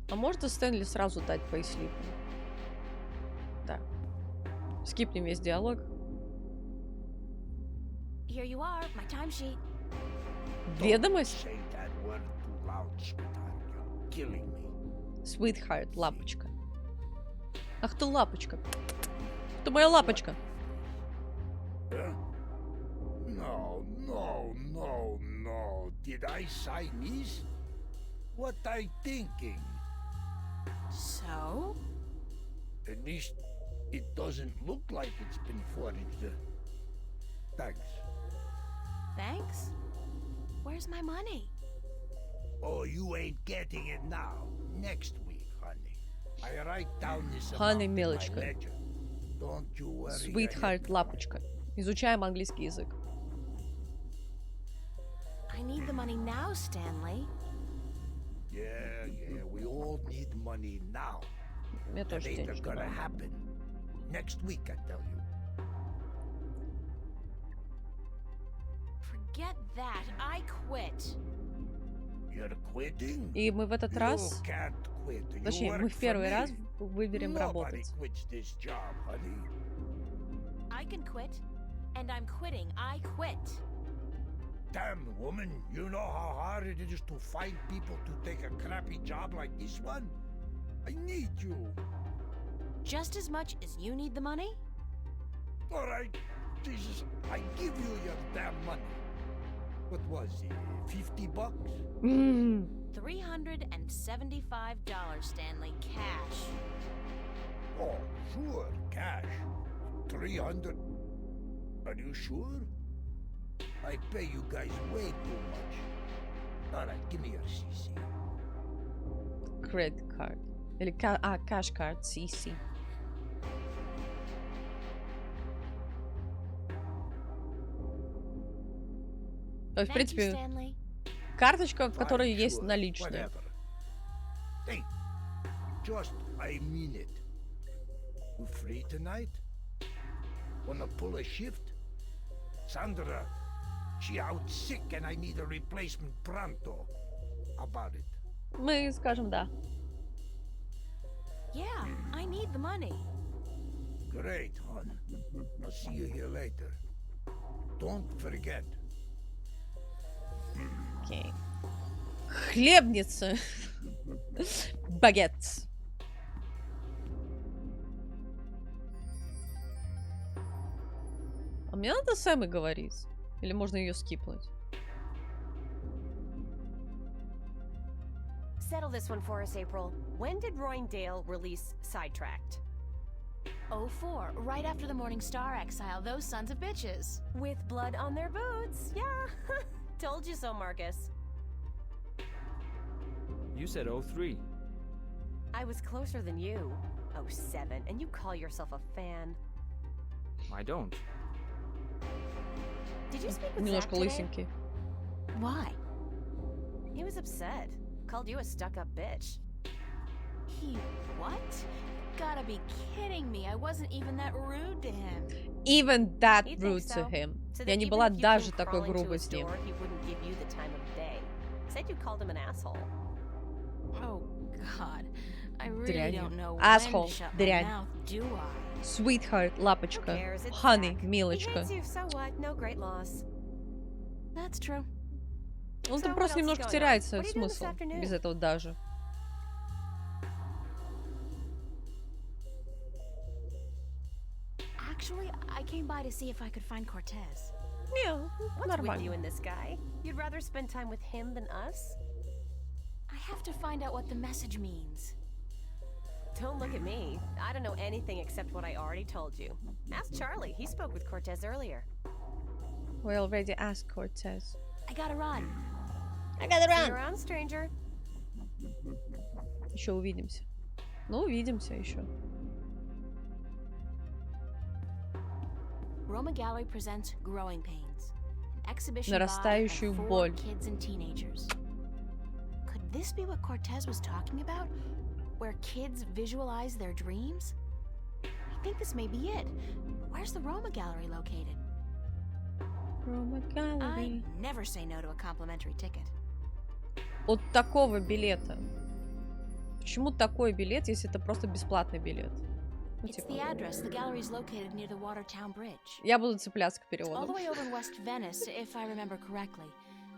Speaker 1: А можно Стэнли сразу дать пейслип? Да. Скипнем весь диалог.
Speaker 3: Here you are, my timesheet.
Speaker 1: Ведомость?
Speaker 13: Say that word too loud, sweetheart. You're killing me.
Speaker 1: Sweetheart, лапочка. Ах ты лапочка. Ты моя лапочка.
Speaker 13: No. Did I sign this? What I thinking?
Speaker 3: So?
Speaker 13: At least it doesn't look like it's been forged. Thanks.
Speaker 3: Thanks? Where's my money?
Speaker 13: Oh, you ain't getting it now. Next week, honey. I write down this
Speaker 1: Honey,
Speaker 13: amount in my
Speaker 1: милочка.
Speaker 13: ledger. Don't you worry.
Speaker 1: Sweetheart, лапочка. Изучаем английский язык.
Speaker 3: I need the money now, Stanley.
Speaker 13: Yeah, we all need money now.
Speaker 1: Мне
Speaker 13: That
Speaker 1: тоже
Speaker 13: ain't
Speaker 1: денежка
Speaker 13: gonna
Speaker 1: надо.
Speaker 13: happen. Next week, I tell you.
Speaker 3: Forget that. I quit.
Speaker 13: You're quitting?
Speaker 1: И мы в этот
Speaker 13: You
Speaker 1: раз,
Speaker 13: can't quit. You
Speaker 1: точнее, мы
Speaker 13: work
Speaker 1: в
Speaker 13: for
Speaker 1: первый
Speaker 13: me.
Speaker 1: раз выберем
Speaker 13: Nobody
Speaker 1: работать.
Speaker 13: quits this job, honey.
Speaker 3: I can quit. And I'm quitting. I quit.
Speaker 13: Damn, woman, you know how hard it is to find people to take a crappy job like this one? I need you.
Speaker 3: Just as much as you need the money?
Speaker 13: All right, Jesus, I give you your damn money. What was it, 50 bucks?
Speaker 3: $375, Stanley, cash.
Speaker 13: Oh, sure, cash. 300. Are you sure? I pay you guys way too much. All right, give me your CC.
Speaker 1: Credit card. Или cash card, CC. То есть, в принципе, карточка, в которой есть наличные.
Speaker 13: Hey, just I mean it. You free tonight? Wanna pull a shift? Sandra, she out sick and I need a replacement pronto. How about it?
Speaker 1: Мы скажем да.
Speaker 3: Yeah, I need the money.
Speaker 13: Great, hon. I'll see you here later. Don't forget.
Speaker 1: Окей. Хлебница. Багет. А мне надо с Эммой говорить? Или можно ее скипнуть?
Speaker 11: Settle this one for us, April. When did Royndale release Sidetracked?
Speaker 3: 04, right after the Morning Star exile, those sons of bitches.
Speaker 11: With blood on their boots, yeah. Told you so, Marcus.
Speaker 14: You said 03.
Speaker 11: I was closer than you. 07, and you call yourself a fan.
Speaker 14: I don't.
Speaker 11: Did you speak with
Speaker 1: Немножко
Speaker 11: Zach today?
Speaker 1: лысенький.
Speaker 3: Why?
Speaker 11: He was upset. Called you a stuck-up bitch.
Speaker 3: He what? Gotta be kidding me. I wasn't even that rude to him.
Speaker 1: Even that
Speaker 11: He
Speaker 1: rude
Speaker 11: thinks
Speaker 1: to
Speaker 11: so.
Speaker 1: him.
Speaker 11: So
Speaker 1: Я
Speaker 11: that
Speaker 1: не
Speaker 11: even
Speaker 1: была
Speaker 11: if you
Speaker 1: даже
Speaker 11: came
Speaker 1: такой
Speaker 11: crawling to
Speaker 1: грубой
Speaker 11: his
Speaker 1: с ним.
Speaker 11: door, he wouldn't give you the time of day. Said you called him an asshole.
Speaker 3: Oh God. I really
Speaker 1: Дрянью.
Speaker 3: don't know when
Speaker 1: Asshole.
Speaker 3: to shut my
Speaker 1: Дрянь.
Speaker 3: mouth, do I?
Speaker 1: Sweetheart,
Speaker 11: Who
Speaker 1: лапочка.
Speaker 11: cares? It's
Speaker 1: Honey,
Speaker 11: Zach. He
Speaker 1: милочка.
Speaker 11: hates you, so what? No great loss.
Speaker 3: That's true.
Speaker 1: Он
Speaker 11: So
Speaker 1: там
Speaker 11: what
Speaker 1: просто
Speaker 11: else is
Speaker 1: немножко
Speaker 11: going on?
Speaker 1: теряет
Speaker 11: What
Speaker 1: свой
Speaker 11: are you doing this
Speaker 1: смысл.
Speaker 11: afternoon?
Speaker 1: Без этого даже.
Speaker 3: Actually, I came by to see if I could find Cortez.
Speaker 1: Не,
Speaker 11: What's with you
Speaker 1: нормально.
Speaker 11: and this guy? You'd rather spend time with him than us?
Speaker 3: I have to find out what the message means.
Speaker 11: Don't look at me. I don't know anything except what I already told you. Ask Charlie. He spoke with Cortez earlier.
Speaker 1: We already asked Cortez.
Speaker 3: I gotta run.
Speaker 1: I gotta
Speaker 11: See you
Speaker 1: run.
Speaker 11: around, stranger.
Speaker 1: Еще увидимся. Ну, увидимся еще.
Speaker 3: Roma Gallery presents Growing Pains, an exhibition by
Speaker 1: Нарастающую
Speaker 3: and for
Speaker 1: боль.
Speaker 3: kids and teenagers. Could this be what Cortez was talking about? Where kids visualize their dreams? I think this may be it. Where's the Roma Gallery located?
Speaker 1: Roma
Speaker 3: I
Speaker 1: Gallery.
Speaker 3: never say no to a complimentary ticket.
Speaker 1: От такого билета. Почему такой билет, если это просто бесплатный билет? Ну,
Speaker 3: It's
Speaker 1: типа,
Speaker 3: the address. The gallery is located near the Watertown Bridge.
Speaker 1: я буду цепляться к
Speaker 3: All the
Speaker 1: переводу.
Speaker 3: way over in West Venice, if I remember correctly.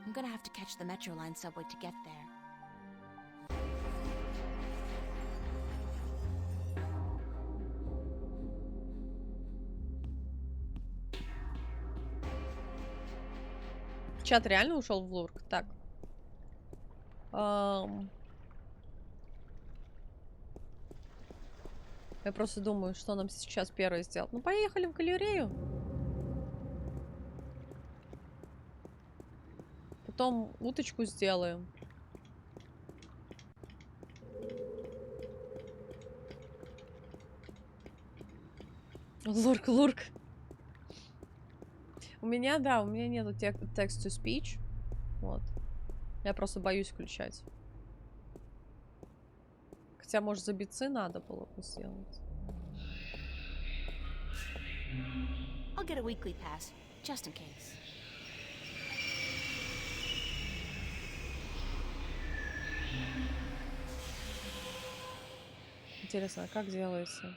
Speaker 3: I'm gonna have to catch the Metro Line subway to get there.
Speaker 1: Чат реально ушел в лурк? Так. Я просто думаю, что нам сейчас первое сделать. Ну, поехали в галерею. Потом уточку сделаем. Лурк, лурк. У меня, да, у меня нету text-to-speech. Вот. Я просто боюсь включать. Хотя, может, за бицы надо было бы сделать.
Speaker 3: I'll get a weekly pass, just in case.
Speaker 1: Интересно, а как делается?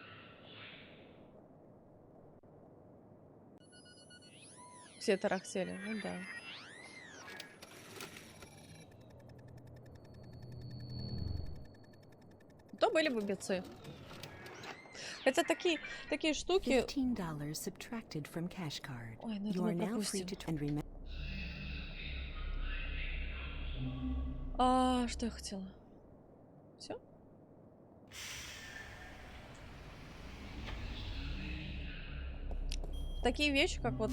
Speaker 1: Все тарахтели, ну да. То были бы бицы. Хотя такие штуки...
Speaker 9: $15 subtracted from cash card.
Speaker 1: Ой, ну это
Speaker 9: You
Speaker 1: мы
Speaker 9: are now free
Speaker 1: пропустим.
Speaker 9: to and remember.
Speaker 1: Что я хотела? Все? Такие вещи, как вот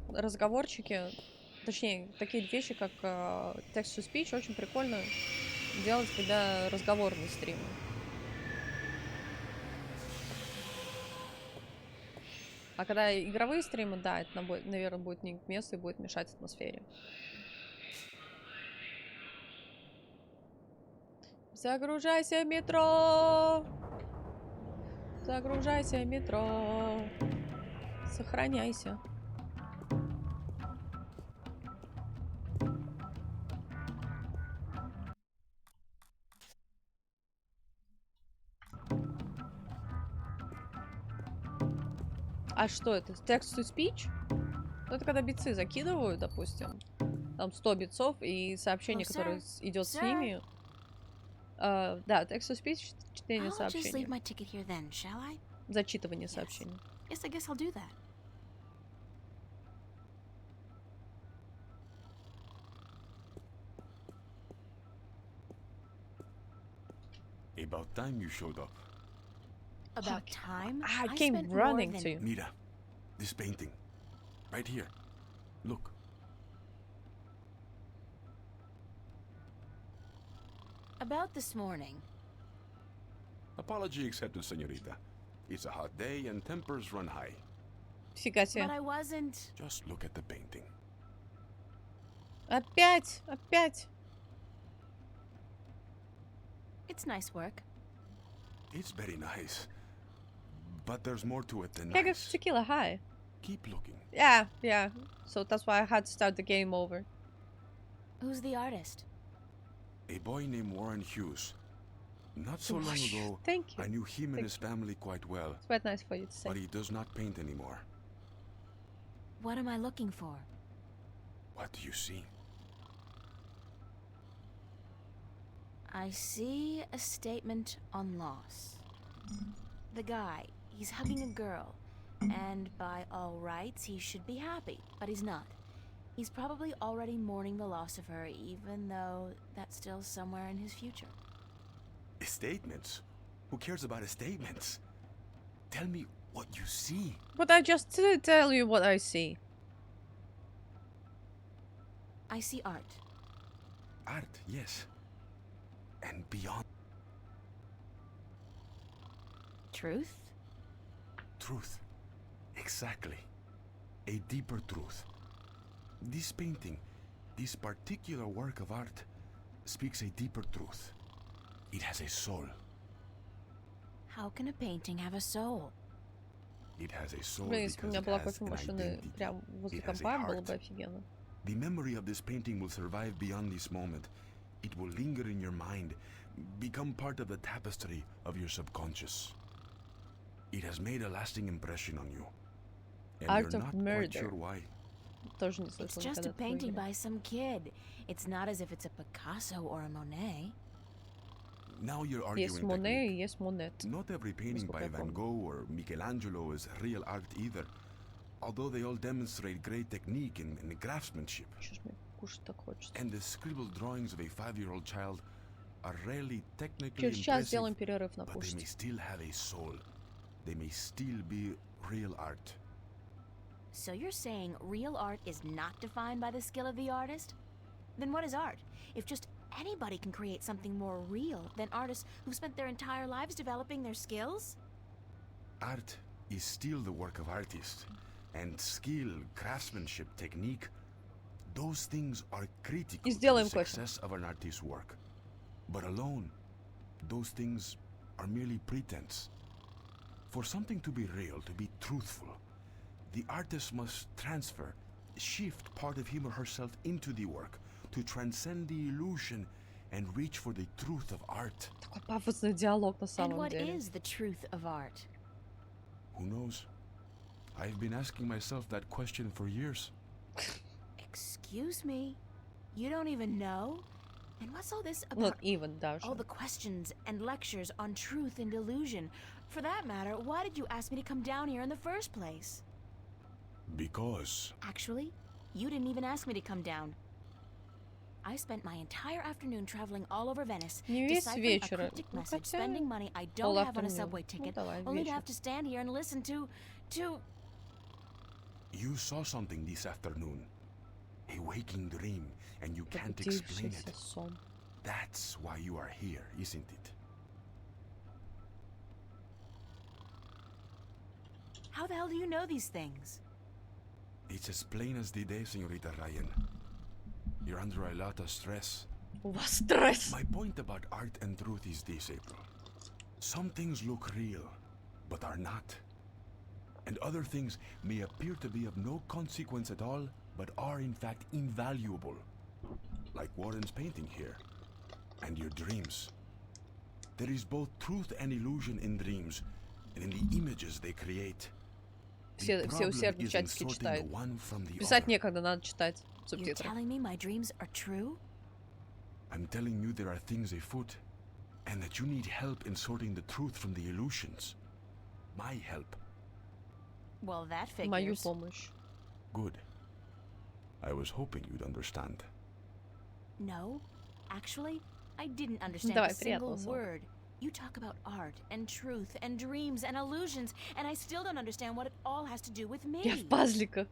Speaker 1: разговорчики, точнее, такие вещи, как text-to-speech, очень прикольно делать, когда разговорные стримы. А когда игровые стримы, да, это, наверное, будет не к месту и будет мешать атмосфере. Загружайся в метро! Загружайся в метро! Сохраняйся. А что это? Text-to-speech? Ну, это когда бицы закидывают, допустим. Там 100 битцов и сообщение, которое идет с ними. Да, text-to-speech — чтение сообщения. Зачитывание сообщений.
Speaker 3: Yes, I guess I'll do that.
Speaker 10: time you showed up.
Speaker 3: About time?
Speaker 1: I
Speaker 3: I
Speaker 1: came
Speaker 3: spent more
Speaker 1: running
Speaker 3: than-
Speaker 1: to you.
Speaker 10: Mira, this painting. Right here. Look.
Speaker 3: About this morning.
Speaker 10: Apology accepted, señorita. It's a hot day and tempers run high.
Speaker 1: Фига себе.
Speaker 3: But I wasn't.
Speaker 10: Just look at the painting.
Speaker 1: Опять.
Speaker 3: It's nice work.
Speaker 10: It's very nice. But there's more to it than
Speaker 1: Keg of
Speaker 10: nice.
Speaker 1: tequila, hi.
Speaker 10: Keep looking.
Speaker 1: Yeah. So that's why I had to start the game over.
Speaker 3: Who's the artist?
Speaker 10: A boy named Warren Hughes. Not so long ago,
Speaker 1: Thank you.
Speaker 10: I knew him and his family quite well.
Speaker 1: It's quite nice for you to say.
Speaker 10: But he does not paint anymore.
Speaker 3: What am I looking for?
Speaker 10: What do you see?
Speaker 3: I see a statement on loss. The guy, he's hugging a girl, and by all rights, he should be happy, but he's not. He's probably already mourning the loss of her, even though that's still somewhere in his future.
Speaker 10: Statements? Who cares about statements? Tell me what you see.
Speaker 1: But I just did tell you what I see.
Speaker 3: I see art.
Speaker 10: Art, yes. And beyond.
Speaker 3: Truth?
Speaker 10: Truth. Exactly. A deeper truth. This painting, this particular work of art, speaks a deeper truth. It has a soul.
Speaker 3: How can a painting have a soul?
Speaker 10: It has a soul
Speaker 1: Блин, если бы у
Speaker 10: because
Speaker 1: меня
Speaker 10: it
Speaker 1: была
Speaker 10: has an
Speaker 1: кофемашина
Speaker 10: identity.
Speaker 1: прям возле
Speaker 10: It has a
Speaker 1: компа, было
Speaker 10: heart.
Speaker 1: бы офигенно.
Speaker 10: The memory of this painting will survive beyond this moment. It will linger in your mind, become part of the tapestry of your subconscious. It has made a lasting impression on you. And
Speaker 1: Art
Speaker 10: you're
Speaker 1: of
Speaker 10: not
Speaker 1: Murder.
Speaker 10: quite sure why.
Speaker 1: Тоже не
Speaker 3: It's
Speaker 1: слышала
Speaker 3: just
Speaker 1: никогда
Speaker 3: a
Speaker 1: такого
Speaker 3: painting
Speaker 1: имени.
Speaker 3: by some kid. It's not as if it's a Picasso or a Monet.
Speaker 10: Now you're
Speaker 1: Есть
Speaker 10: arguing
Speaker 1: Моне
Speaker 10: technique.
Speaker 1: и есть Монет.
Speaker 10: Not every painting by
Speaker 1: Насколько я
Speaker 10: Van
Speaker 1: помню.
Speaker 10: Gogh or Michelangelo is real art either, although they all demonstrate great technique and craftsmanship.
Speaker 1: Чё ж мне кушать так хочется?
Speaker 10: And the scribbled drawings of a 5-year-old child are rarely technically
Speaker 1: Через час сделаем
Speaker 10: impressive,
Speaker 1: перерыв на
Speaker 10: but they may
Speaker 1: кушать.
Speaker 10: still have a soul. They may still be real art.
Speaker 3: So you're saying real art is not defined by the skill of the artist? Then what is art? If just anybody can create something more real than artists who've spent their entire lives developing their skills?
Speaker 10: Art is still the work of artists, and skill, craftsmanship, technique, those things are critical to the
Speaker 1: сделаем кофе.
Speaker 10: success of an artist's work. But alone, those things are merely pretense. For something to be real, to be truthful, the artist must transfer, shift part of him or herself into the work, to transcend the illusion and reach for the truth of art.
Speaker 1: Такой пафосный диалог на
Speaker 3: And
Speaker 1: самом
Speaker 3: what
Speaker 1: деле.
Speaker 3: is the truth of art?
Speaker 10: Who knows? I've been asking myself that question for years.
Speaker 3: Excuse me? You don't even know? And what's all this
Speaker 1: Not
Speaker 3: about
Speaker 1: even даже.
Speaker 3: all the questions and lectures on truth and illusion? For that matter, why did you ask me to come down here in the first place?
Speaker 10: Because
Speaker 3: Actually, you didn't even ask me to come down. I spent my entire afternoon traveling all over Venice,
Speaker 1: Не весь
Speaker 3: deciphering a
Speaker 1: вечер.
Speaker 3: cryptic
Speaker 1: Ну,
Speaker 3: message,
Speaker 1: хотя
Speaker 3: spending money I don't have on a
Speaker 1: afternoon.
Speaker 3: subway
Speaker 1: Ну,
Speaker 3: ticket,
Speaker 1: давай,
Speaker 3: only to
Speaker 1: вечер.
Speaker 3: have to stand here and listen to...
Speaker 10: you saw something this afternoon. A waking dream, and you can't explain
Speaker 1: Пробудившийся
Speaker 10: it.
Speaker 1: сон.
Speaker 10: That's why you are here, isn't it?
Speaker 3: How the hell do you know these things?
Speaker 10: It's as plain as the day, Senorita Ryan. You're under a lot of stress.
Speaker 1: У вас стресс.
Speaker 10: My point about art and truth is this, April. Some things look real, but are not. And other things may appear to be of no consequence at all, but are in fact invaluable. Like Warren's painting here. And your dreams. There is both truth and illusion in dreams, and in the images they create.
Speaker 1: Все усердно чатики читают. Писать некогда, надо читать
Speaker 3: You're
Speaker 1: субтитры.
Speaker 3: telling me my dreams are true?
Speaker 10: I'm telling you there are things afoot, and that you need help in sorting the truth from the illusions. My help.
Speaker 3: Well, that
Speaker 1: Мою
Speaker 3: figures.
Speaker 1: помощь.
Speaker 10: Good. I was hoping you'd understand.
Speaker 3: No, actually, I didn't understand
Speaker 1: Давай,
Speaker 3: a single
Speaker 1: приятного сон.
Speaker 3: word You talk about art and truth and dreams and illusions, and I still don't understand what it all has to do with me.
Speaker 1: Я в пазликах.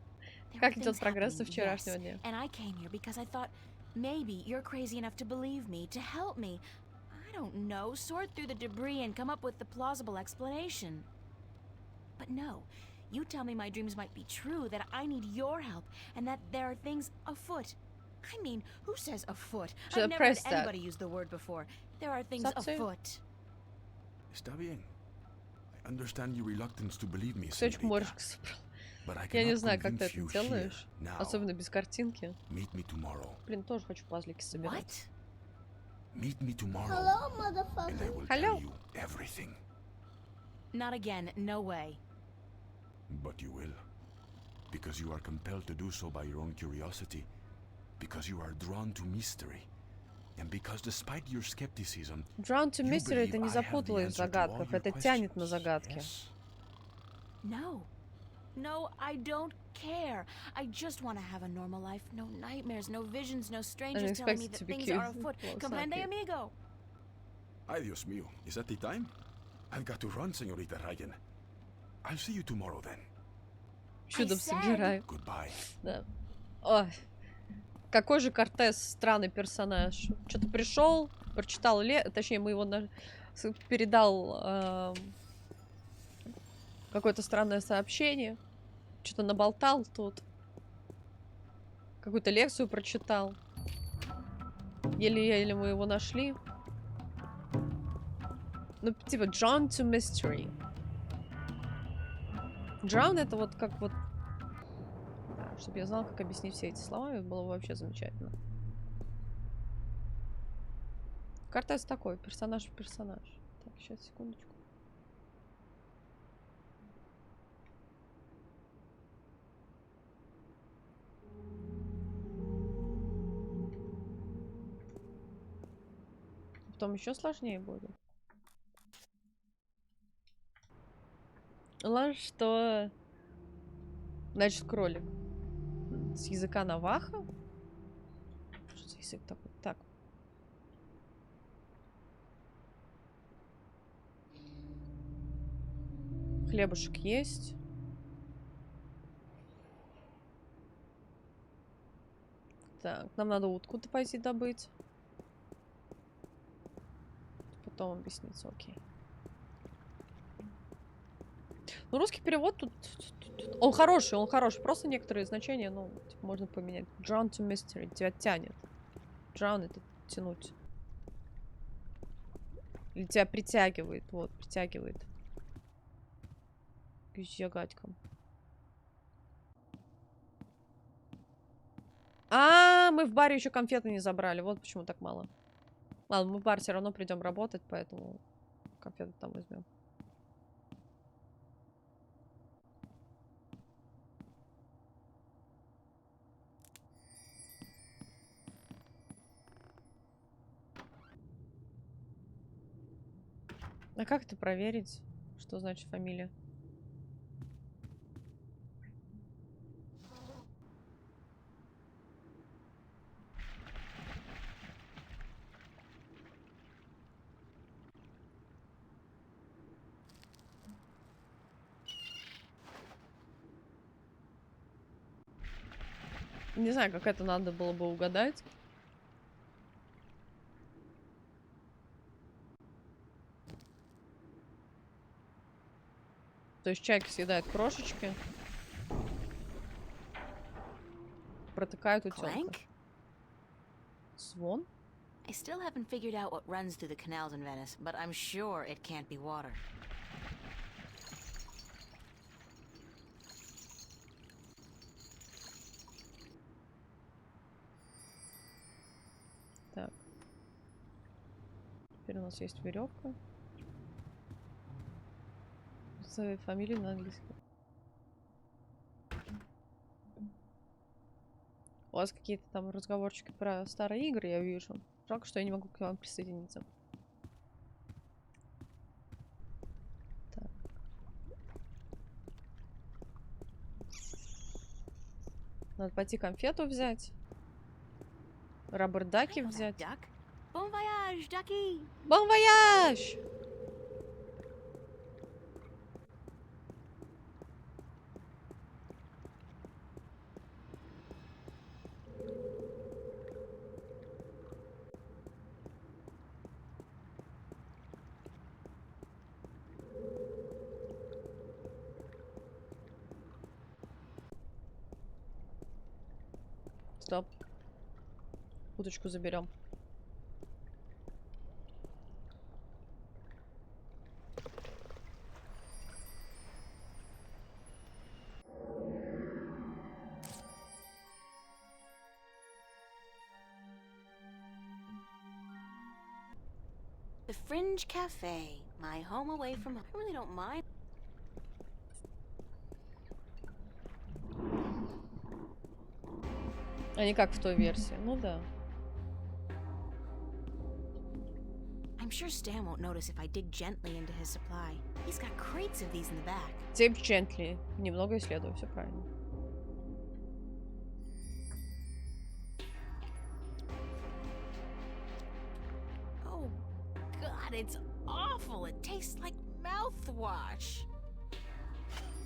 Speaker 3: There
Speaker 1: Как
Speaker 3: are
Speaker 1: идет
Speaker 3: things
Speaker 1: прогресс со
Speaker 3: happening,
Speaker 1: вчерашнего
Speaker 3: yes,
Speaker 1: дня?
Speaker 3: and I came here because I thought maybe you're crazy enough to believe me, to help me. I don't know, sort through the debris and come up with the plausible explanation. But no, you tell me my dreams might be true, that I need your help, and that there are things afoot. I mean, who says afoot?
Speaker 1: Should I
Speaker 3: I've never heard
Speaker 1: press that?
Speaker 3: anybody use the word before. There are things
Speaker 1: Stop saying-
Speaker 3: afoot.
Speaker 10: Está bien. I understand your reluctance to believe me,
Speaker 1: Кусочек
Speaker 10: señorita.
Speaker 1: моржика собрал.
Speaker 10: But I
Speaker 1: Я не
Speaker 10: cannot
Speaker 1: знаю, как ты
Speaker 10: convince
Speaker 1: это
Speaker 10: you
Speaker 1: делаешь.
Speaker 10: here, now.
Speaker 1: Особенно без картинки.
Speaker 10: Meet me tomorrow.
Speaker 1: Блин, тоже хочу пазлики собирать.
Speaker 10: Meet me tomorrow.
Speaker 3: Hello,
Speaker 10: And I
Speaker 3: motherfucker.
Speaker 10: will
Speaker 1: Hello.
Speaker 10: tell you everything.
Speaker 3: Not again, no way.
Speaker 10: But you will. Because you are compelled to do so by your own curiosity. Because you are drawn to mystery. And because despite your skepticism,
Speaker 1: Drown to
Speaker 10: you
Speaker 1: mystery — это
Speaker 10: believe
Speaker 1: не
Speaker 10: I have the
Speaker 1: запуталось в
Speaker 10: answer to all
Speaker 1: загадках,
Speaker 10: your
Speaker 1: это тянет на
Speaker 10: questions.
Speaker 1: загадки.
Speaker 10: Yes.
Speaker 3: No. No, I don't care. I just want to have a normal life. No nightmares, no visions, no strangers telling me
Speaker 1: expected
Speaker 3: that
Speaker 1: to be
Speaker 3: things
Speaker 1: cute.
Speaker 3: are afoot.
Speaker 1: Well, it's not
Speaker 3: Comprende,
Speaker 1: cute.
Speaker 3: amigo?
Speaker 10: Ay, Dios mío. Is that the time? I've got to run, señorita Ryan. I'll see you tomorrow then.
Speaker 1: Чудом собираю.
Speaker 10: Goodbye.
Speaker 1: Да. Ой. Какой же Кортес странный персонаж. Что-то пришел, прочитал, точнее, мы его передал какое-то странное сообщение. Что-то наболтал тут. Какую-то лекцию прочитал. Еле-еле мы его нашли. Ну, типа, Drawn to Mystery. Drown — это вот как вот... Да, чтобы я знала, как объяснить все эти слова, было бы вообще замечательно. Кортес такой, персонаж. Так, сейчас, секундочку. Потом еще сложнее будет. Ладно, что... Значит, кролик. С языка наваха? Что за язык такой? Так. Хлебушек есть. Так, нам надо утку-то пойти добыть. Потом объяснится, окей. Ну, русский перевод тут... Он хороший. Просто некоторые значения, ну, типа, можно поменять. Drown to mystery. Тебя тянет. Drown — это тянуть. Или тебя притягивает. Вот, притягивает. К загадкам. Мы в баре еще конфеты не забрали. Вот почему так мало. Ладно, мы в бар все равно придем работать, поэтому конфеты там возьмем. А как это проверить? Что значит фамилия? Не знаю, как это надо было бы угадать. То есть чайка съедает крошечки. Протыкают утёнка. Звон?
Speaker 3: I still haven't figured out what runs through the canals in Venice, but I'm sure it can't be water.
Speaker 1: Так. Теперь у нас есть веревка. Своей фамилии на английском. У вас какие-то там разговорчики про старые игры, я вижу. Жалко, что я не могу к вам присоединиться. Так. Надо пойти конфету взять. Раббер-даки взять.
Speaker 3: Bon voyage, ducky!
Speaker 1: Bon voyage! Стоп. Уточку заберем.
Speaker 3: The Fringe Cafe, my home away from home. I really don't mind.
Speaker 1: А не как в той версии. Ну да.
Speaker 3: I'm sure Stan won't notice if I dig gently into his supply. He's got crates of these in the back.
Speaker 1: Тип gently. Немного исследую, все правильно.
Speaker 3: Oh, God, it's awful. It tastes like mouthwash.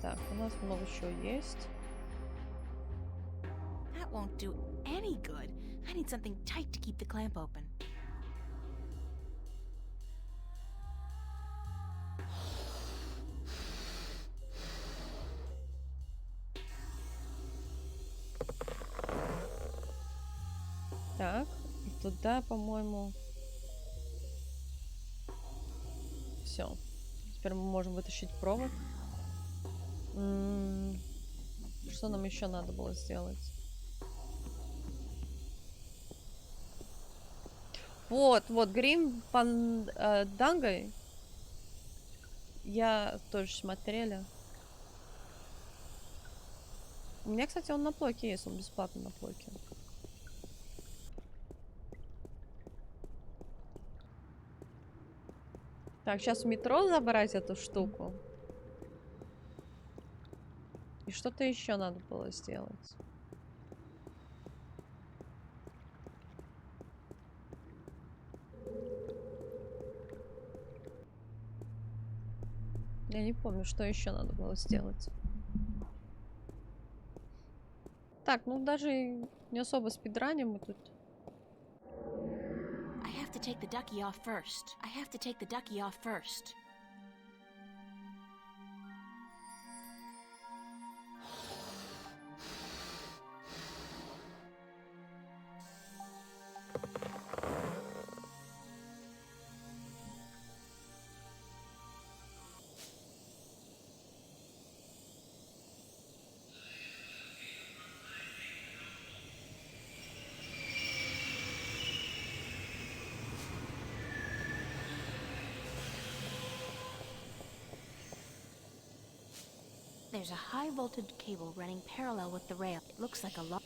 Speaker 1: Так, у нас много чего есть.
Speaker 3: That won't do any good. I need something tight to keep the clamp open.
Speaker 1: Так, и туда, по-моему... Все. Теперь мы можем вытащить провод. Что нам еще надо было сделать? Вот, Грим Пандангой. Я тоже смотрели. У меня, кстати, он на плойке есть, он бесплатно на плойке. Так, сейчас в метро забрать эту штуку. И что-то еще надо было сделать. Я не помню, что еще надо было сделать. Так, ну даже не особо спидраним мы тут.
Speaker 3: I have to take the ducky off first. I have to take the ducky off first. There's a high voltage cable running parallel with the rail. It looks like a lot.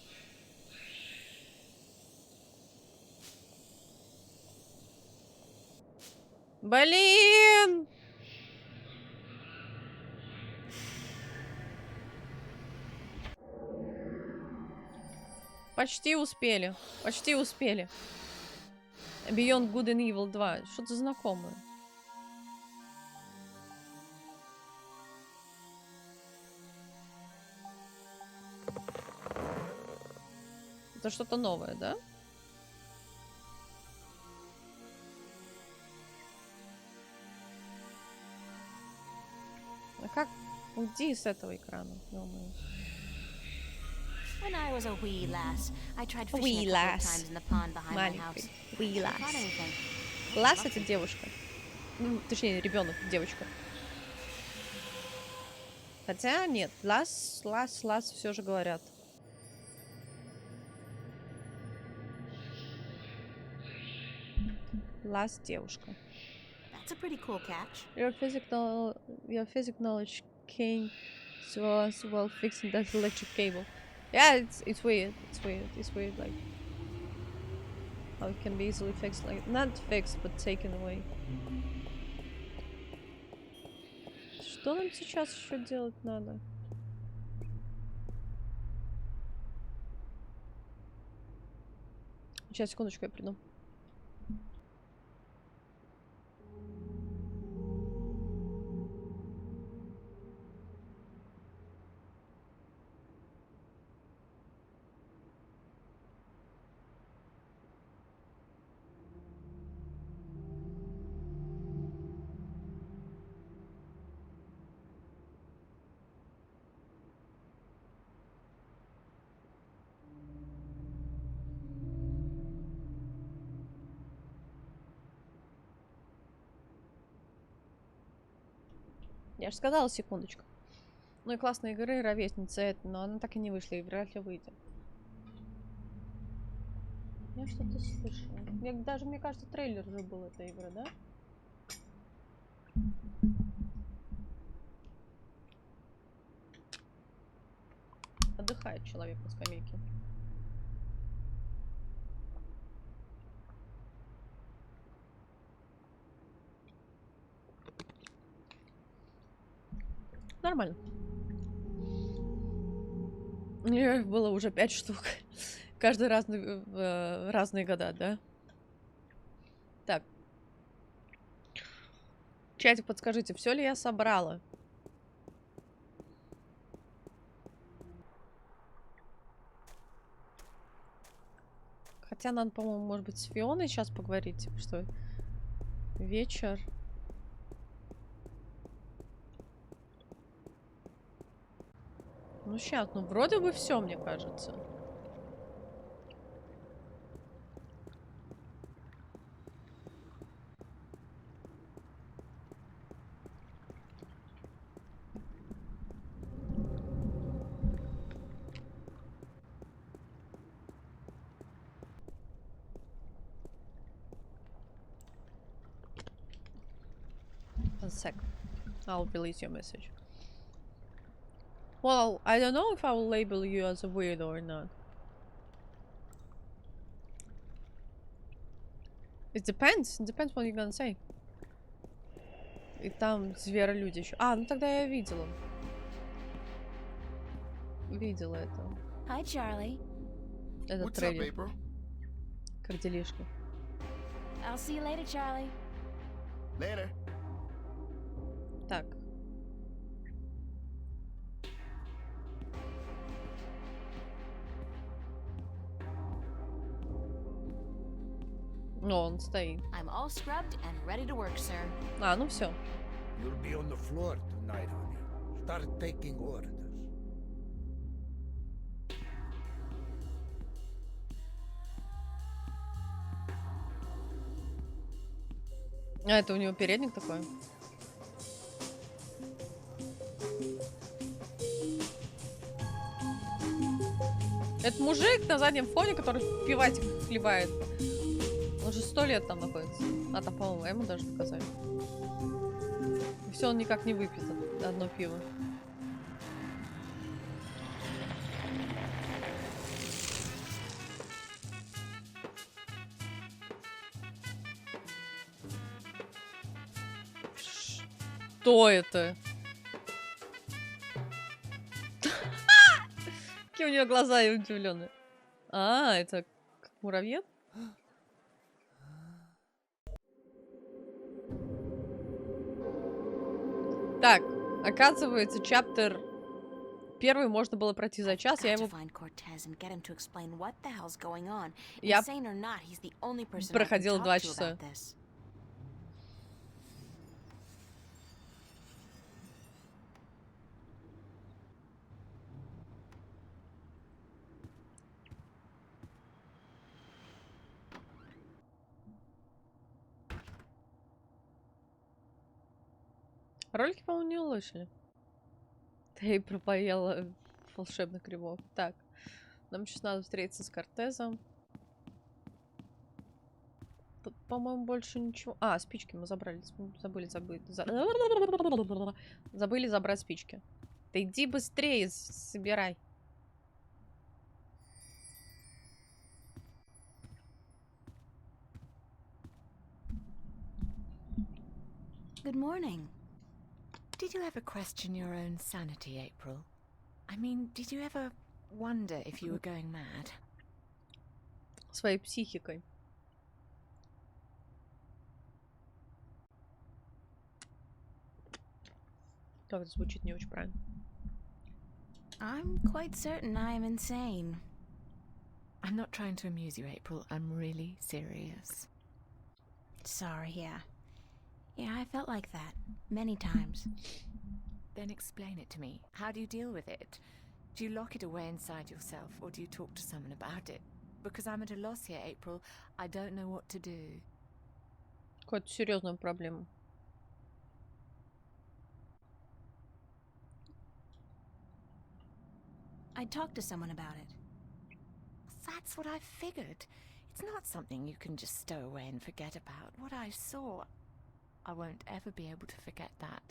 Speaker 1: Блин! Почти успели. Почти успели. Beyond Good and Evil 2. Что-то знакомое. Это что-то новое, да? А как? Уйди с этого экрана. Ё-моё.
Speaker 3: When I was a wee lass, I tried fishing a couple of times in the pond behind my house.
Speaker 1: Wee
Speaker 3: Never caught
Speaker 1: lass.
Speaker 3: anything.
Speaker 1: Лас — это девушка. Ну, точнее, ребенок, девочка. Хотя нет, лас все же говорят. Лас девушка.
Speaker 3: That's a pretty cool catch.
Speaker 1: Your physical knowledge came to us while fixing that electric cable. Yeah, it's weird. It's weird, like how it can be easily fixed, like not fixed, but taken away. Что нам сейчас еще делать надо? Сейчас, секундочку, я приду. Я же сказала, секундочку. Ну и классная игра, ровесница это, но она так и не вышла, и вряд ли выйдет. Я что-то слышала. Даже, мне кажется, трейлер уже был этой игры, да? Отдыхает человек на скамейке. Нормально. Их было уже 5 штук. Каждый разные года, да? Так. Чатик, подскажите, все ли я собрала? Хотя надо, по-моему, может быть, с Фионой сейчас поговорить, типа, что вечер. Ну, сейчас, ну, вроде бы все, мне кажется. One sec. I'll release your message. Well, I don't know if I will label you as a weirdo or not. It depends. It depends what you're gonna say. И там зверолюди еще. А, ну тогда я видела. Видела это.
Speaker 3: Hi, Charlie.
Speaker 1: Этот трейлер. Как делишки?
Speaker 3: I'll see you later, Charlie.
Speaker 12: Later.
Speaker 1: Так. Ну, он стоит.
Speaker 3: I'm all scrubbed and ready to work, sir.
Speaker 1: А, ну все.
Speaker 13: You'll be on the floor tonight, honey. Start taking orders.
Speaker 1: А, это у него передник такой? Это мужик на заднем фоне, который пиватик хлебает. Он уже 100 лет там находится. А там, по-моему, ему даже показали. И все, он никак не выпьет одно пиво. Что это? Какие у нее глаза удивленные. А, это как муравьед? Так, оказывается, чаптер 1 можно было пройти за час. Я его... Я проходила 2 часа. Ролики, по-моему, не услышали. Ты пропоела волшебный кривок. Так, нам сейчас надо встретиться с Кортезом. Тут, по-моему, больше ничего... А, спички мы забрали. Забыли забрать спички. Да иди быстрее, собирай.
Speaker 9: Good morning. Did you ever question your own sanity, April? I mean, did you ever wonder if you were going mad?
Speaker 1: Своей психикой. Так, это звучит не очень правильно.
Speaker 9: I'm quite certain I am insane. I'm not trying to amuse you, April. I'm really serious.
Speaker 3: Sorry, yeah. Yeah, I felt like that. Many times.
Speaker 9: Then explain it to me. How do you deal with it? Do you lock it away inside yourself, or do you talk to someone about it? Because I'm at a loss here, April. I don't know what to do.
Speaker 1: Какая-то серьезная проблема.
Speaker 3: I'd talk to someone about it.
Speaker 9: That's what I figured. It's not something you can just stow away and forget about. What I saw, I won't ever be able to forget that.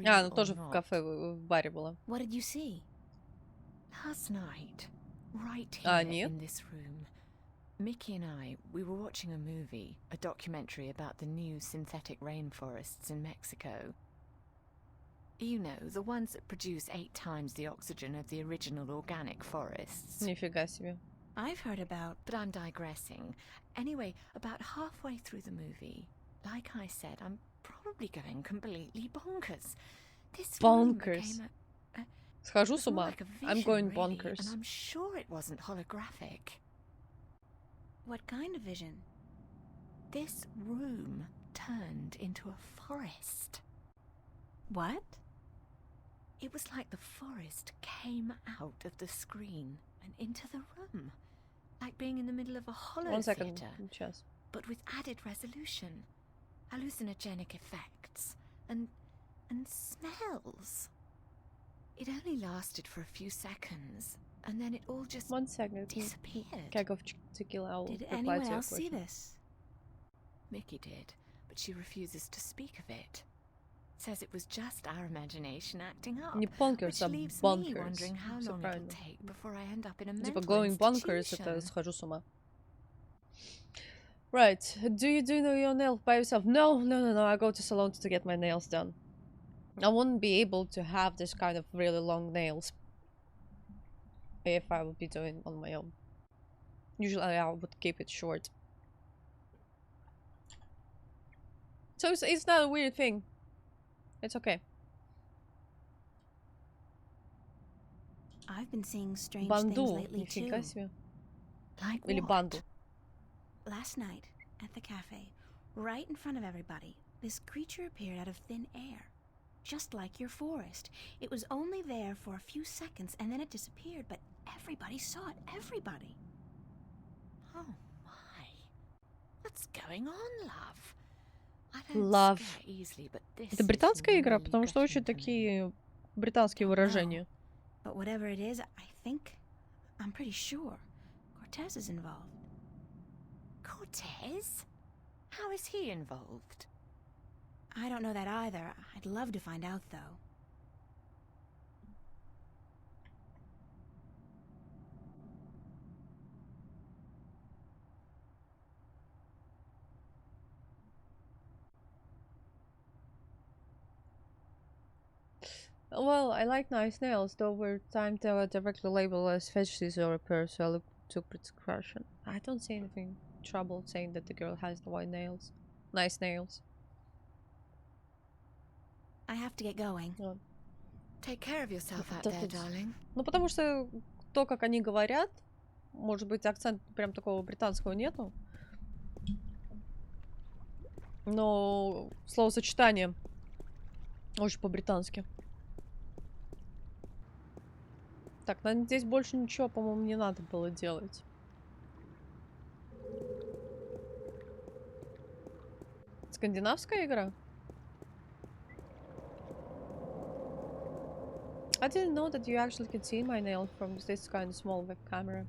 Speaker 1: А, ну тоже в кафе, в баре была.
Speaker 3: What did you see?
Speaker 9: Last night, right
Speaker 1: А,
Speaker 9: here
Speaker 1: нет?
Speaker 9: in this room, Mickey and I, we were watching a movie, a documentary about the new synthetic rainforests in Mexico. You know, the ones that produce 8 times the oxygen of the original organic forests.
Speaker 1: Нифига себе.
Speaker 3: I've heard about...
Speaker 9: But I'm digressing. Anyway, about halfway through the movie, like I said, I'm probably going completely bonkers. This
Speaker 1: Bonkers. Схожу с ума.
Speaker 9: like
Speaker 1: I'm going bonkers.
Speaker 9: And I'm sure it wasn't holographic.
Speaker 3: What kind of vision?
Speaker 9: This room turned into a forest.
Speaker 3: What?
Speaker 9: It was like the forest came out of the screen and into the room. Like being in the middle of a hollow
Speaker 1: 1 second.
Speaker 9: theatre,
Speaker 1: Сейчас.
Speaker 9: but with added resolution, hallucinogenic effects, and smells. It only lasted for a few seconds, and then it all just
Speaker 1: 1 second.
Speaker 9: disappeared.
Speaker 1: Keg of tequila.
Speaker 3: Did anyone else see this?
Speaker 9: Mickey did, but she refuses to speak of it. Says it was just our imagination acting up.
Speaker 1: Не bonkers,
Speaker 9: which
Speaker 1: а
Speaker 9: leaves me
Speaker 1: bonkers.
Speaker 9: wondering how
Speaker 1: Всё
Speaker 9: long
Speaker 1: правильно.
Speaker 9: it'll take before I end up in a
Speaker 1: Типа
Speaker 9: mental
Speaker 1: going bonkers,
Speaker 9: institution.
Speaker 1: это схожу с ума. Right. Do you do your nails by yourself? No. I go to salon to get my nails done. I wouldn't be able to have this kind of really long nails if I would be doing on my own. Usually I would keep it short. So it's not a weird thing. It's okay.
Speaker 3: I've been seeing strange
Speaker 1: Банду.
Speaker 3: things lately
Speaker 1: Нифига
Speaker 3: too.
Speaker 1: себе.
Speaker 9: Like
Speaker 1: Или
Speaker 9: what?
Speaker 1: банду.
Speaker 3: Last night, at the cafe, right in front of everybody, this creature appeared out of thin air. Just like your forest. It was only there for a few seconds and then it disappeared, but everybody saw it. Everybody.
Speaker 9: Oh my. What's going on, love? I don't
Speaker 1: Love.
Speaker 9: scare easily, but this
Speaker 1: Это
Speaker 9: is
Speaker 1: британская игра,
Speaker 9: really
Speaker 1: потому что очень
Speaker 9: getting to me.
Speaker 1: такие британские выражения.
Speaker 3: But whatever it is, I'm pretty sure Cortez is involved.
Speaker 9: Cortez? How is he involved?
Speaker 3: I don't know that either. I'd love to find out, though.
Speaker 1: Well, I like nice nails, though over time they were directly labeled as fetishes or repair, so I look to precaution. I don't see anything trouble saying that the girl has the white nails. Nice nails.
Speaker 3: I have to get going.
Speaker 1: Вот.
Speaker 9: Take care of yourself out
Speaker 1: Да
Speaker 9: there,
Speaker 1: тут-
Speaker 9: darling.
Speaker 1: Ну, потому что то, как они говорят, может быть, акцент прям такого британского нету. Но словосочетание очень по-британски. Так, наверное, здесь больше ничего, по-моему, не надо было делать. Скандинавская игра? I didn't know that you actually could see my nail from this kind of small web camera.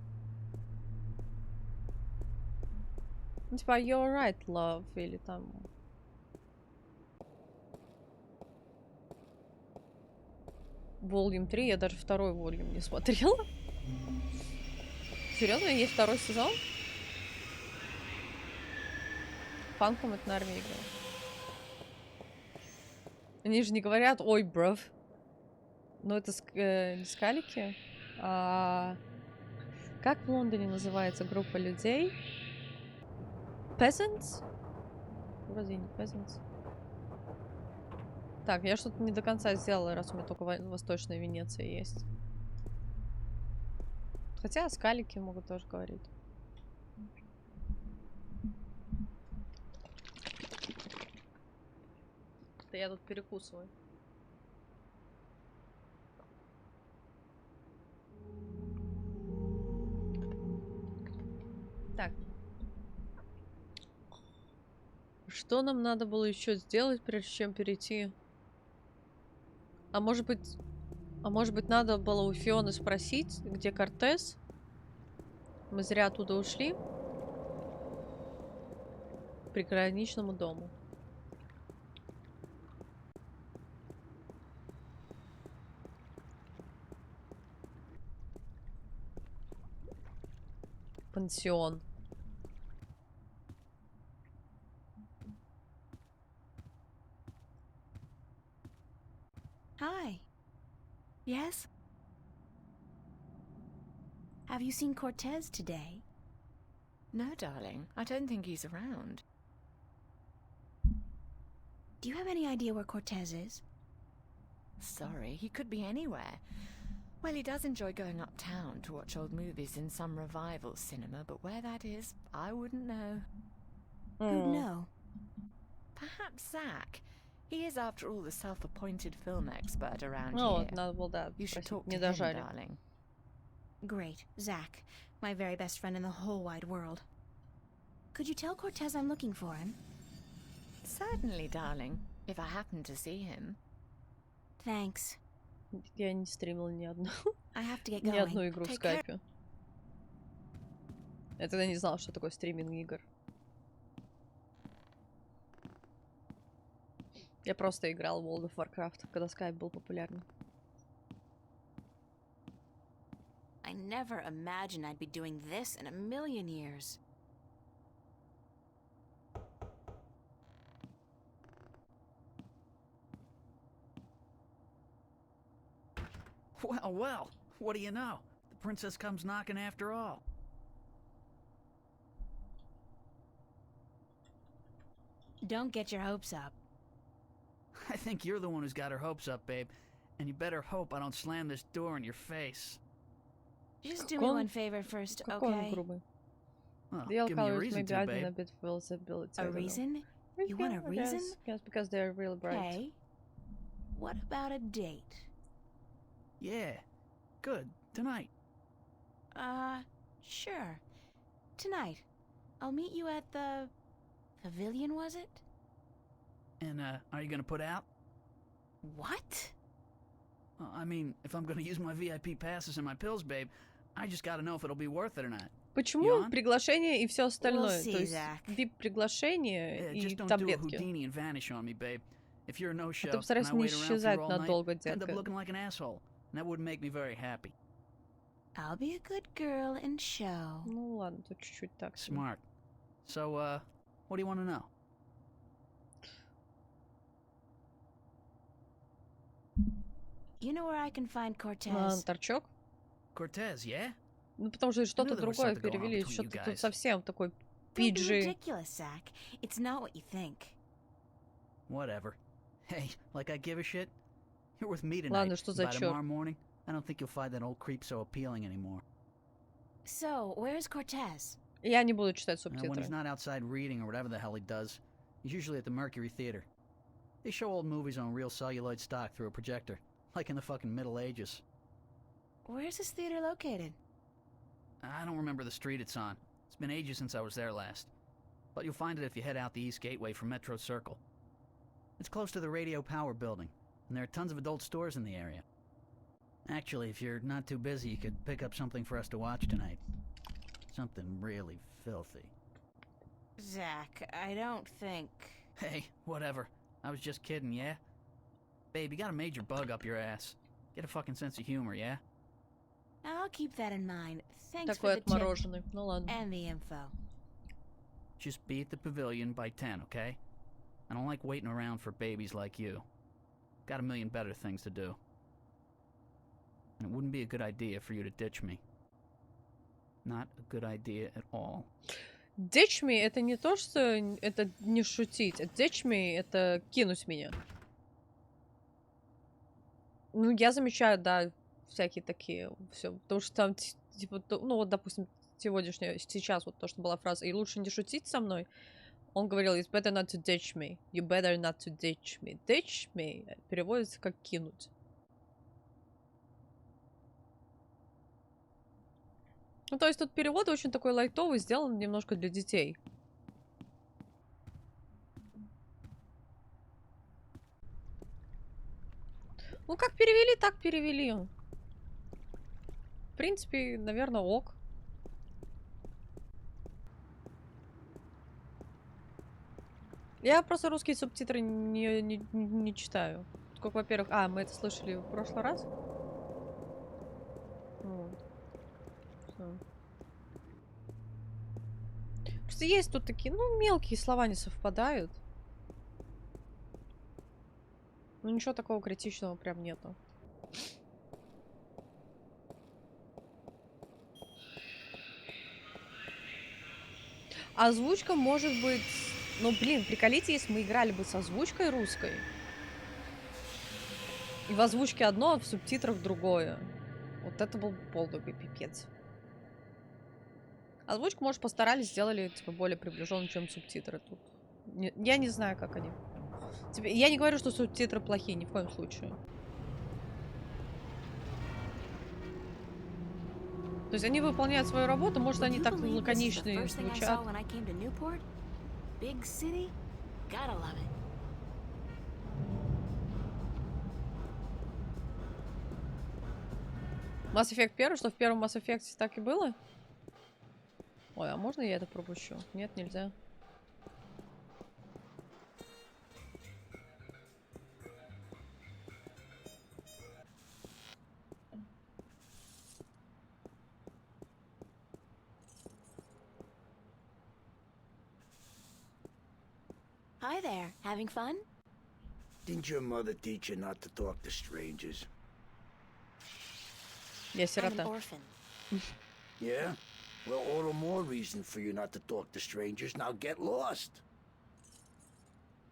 Speaker 1: Ну, типа, you're right, love, или там... Volume 3, я даже второй Volume не смотрела. Серьезно, есть второй сезон? Фанком это, наверное, игра. Они же не говорят, ой, бров. Ну, это не скалики. Как в Лондоне называется группа людей? Peasants? Вроде не peasants. Так, я что-то не до конца сделала, раз у меня только Восточная Венеция есть. Хотя скалики могут тоже говорить. Да я тут перекусываю. Так. Что нам надо было еще сделать, прежде чем перейти? А может быть, А может быть, надо было у Фионы спросить, где Кортес? Мы зря оттуда ушли. К приграничному дому. Пансион.
Speaker 3: Hi. Yes? Have you seen Cortez today?
Speaker 9: No, darling. I don't think he's around.
Speaker 3: Do you have any idea where Cortez is?
Speaker 9: Sorry, he could be anywhere. Well, he does enjoy going uptown to watch old movies in some revival cinema, but where that is, I wouldn't know.
Speaker 3: Who'd know?
Speaker 9: Perhaps Zach. He is, after all, the self-appointed film expert around
Speaker 1: Ну,
Speaker 9: here.
Speaker 1: надо было, да,
Speaker 9: You should
Speaker 1: спросить.
Speaker 9: talk to
Speaker 1: Не
Speaker 9: him,
Speaker 1: дожали.
Speaker 9: darling.
Speaker 3: Great. Zach. My very best friend in the whole wide world. Could you tell Cortez I'm looking for him?
Speaker 9: Certainly, darling. If I happen to see him.
Speaker 3: Thanks.
Speaker 1: Я не стримила ни одну.
Speaker 3: I have to get
Speaker 1: Ни
Speaker 3: going.
Speaker 1: одну игру в
Speaker 3: Take care.
Speaker 1: скайпе. Я тогда не знала, что такое стриминг игр. Я просто играл в World of Warcraft, когда скайп был популярным.
Speaker 3: I never imagined I'd be doing this in a million years.
Speaker 8: Well, well, what do you know? The princess comes knocking after all.
Speaker 3: Don't get your hopes up.
Speaker 8: I think you're the one who's got her hopes up, babe. And you better hope I don't slam this door in your face.
Speaker 3: Just do me one favor first,
Speaker 1: Какой он
Speaker 3: okay?
Speaker 1: грубый.
Speaker 8: Well,
Speaker 1: The
Speaker 8: give me a
Speaker 1: colors
Speaker 8: reason
Speaker 1: maybe
Speaker 8: to,
Speaker 1: adding a
Speaker 8: babe.
Speaker 1: bit of visibility. I
Speaker 3: A
Speaker 1: don't know.
Speaker 3: reason? You want a reason?
Speaker 1: Yes, because they're really bright.
Speaker 3: Okay. What about a date?
Speaker 8: Yeah, good. Tonight.
Speaker 3: Sure. Tonight. I'll meet you at the pavilion, was it?
Speaker 8: And, are you gonna put out?
Speaker 3: What?
Speaker 8: I mean, if I'm gonna use my VIP passes and my pills, babe, I just gotta know if it'll be worth it or not.
Speaker 1: Почему приглашение и все остальное?
Speaker 3: We'll see,
Speaker 1: То есть
Speaker 3: Zach.
Speaker 1: VIP-приглашение и
Speaker 8: Just don't do a
Speaker 1: таблетки.
Speaker 8: Houdini and vanish on me, babe. If you're a no-show,
Speaker 1: А ты
Speaker 8: and
Speaker 1: постарайся
Speaker 8: I
Speaker 1: не
Speaker 8: wait around for
Speaker 1: исчезать
Speaker 8: you all night,
Speaker 1: надолго,
Speaker 8: I end up
Speaker 1: детка.
Speaker 8: looking like an asshole. And that wouldn't make me very happy.
Speaker 3: I'll be a good girl and show.
Speaker 1: Ну ладно, тут чуть-чуть так. себе.
Speaker 8: Smart. So, what do you want to know?
Speaker 3: You know where I can find Cortez?
Speaker 1: Торчок?
Speaker 8: Cortez, yeah?
Speaker 1: Ну потому что что-то
Speaker 8: there was
Speaker 1: другое
Speaker 8: something going on
Speaker 1: перевели,
Speaker 8: between
Speaker 1: что-то
Speaker 8: you
Speaker 1: тут
Speaker 8: guys.
Speaker 1: совсем такой
Speaker 3: Don't be
Speaker 1: PG.
Speaker 3: ridiculous, Zach. It's not what you think.
Speaker 8: Whatever. Hey, like I give a shit? You're with me tonight.
Speaker 1: Ладно, что за
Speaker 8: By
Speaker 1: чёрт?
Speaker 8: tomorrow morning, I don't think you'll find that old creep so appealing anymore.
Speaker 3: So, where's Cortez?
Speaker 1: Я не буду читать
Speaker 8: When
Speaker 1: субтитры.
Speaker 8: he's not outside reading or whatever the hell he does, he's usually at the Mercury Theater. They show old movies on real celluloid stock through a projector, like in the fucking Middle Ages.
Speaker 3: Where's this theater located?
Speaker 8: I don't remember the street it's on. It's been ages since I was there last. But you'll find it if you head out the East Gateway from Metro Circle. It's close to the Radio Power building, and there are tons of adult stores in the area. Actually, if you're not too busy, you could pick up something for us to watch tonight. Something really filthy.
Speaker 3: Zach, I don't think...
Speaker 8: Hey, whatever. I was just kidding, yeah? Babe, you got a major bug up your ass. Get a fucking sense of humor, yeah?
Speaker 3: I'll keep that in mind. Thanks
Speaker 1: Такой
Speaker 3: for the tip
Speaker 1: отмороженный. Ну ладно.
Speaker 3: and the info.
Speaker 8: Just be at the pavilion by 10, okay? I don't like waiting around for babies like you. Got a million better things to do. And it wouldn't be a good idea for you to ditch me. Not a good idea at all.
Speaker 1: Ditch me — это не то, что это не шутить. Ditch me — это кинуть меня. Ну, я замечаю, да, всякие такие все. Потому что там, типа, ну вот, допустим, сейчас вот то, что была фраза «и лучше не шутить со мной», он говорил «it's better not to ditch me». You better not to ditch me. Ditch me переводится как «кинуть». Ну, то есть тут перевод очень такой лайтовый, сделан немножко для детей. Ну, как перевели, так перевели. В принципе, наверное, ок. Я просто русские субтитры не читаю. Сколько, во-первых... А, мы это слышали в прошлый раз? Вот. Всё. Просто есть тут такие, ну, мелкие слова не совпадают. Ну, ничего такого критичного прям нету. Озвучка может быть... Ну, блин, приколите, если мы играли бы с озвучкой русской. И в озвучке одно, а в субтитрах другое. Вот это был полный пипец. Озвучку, может, постарались, сделали, типа, более приближенно, чем субтитры тут. Я не знаю, как они. Типа, я не говорю, что субтитры плохие, ни в коем случае. То есть они выполняют свою работу, может, они так лаконичные звучат. Mass Effect 1, что в первом Mass Effect так и было? Ой, а можно я это пропущу? Нет, нельзя.
Speaker 3: Hi there, having fun?
Speaker 13: Didn't your mother teach you not to talk to strangers?
Speaker 1: Я
Speaker 3: I'm
Speaker 1: сирота.
Speaker 3: an orphan.
Speaker 13: Yeah? Well, all the more reason for you not to talk to strangers. Now get lost.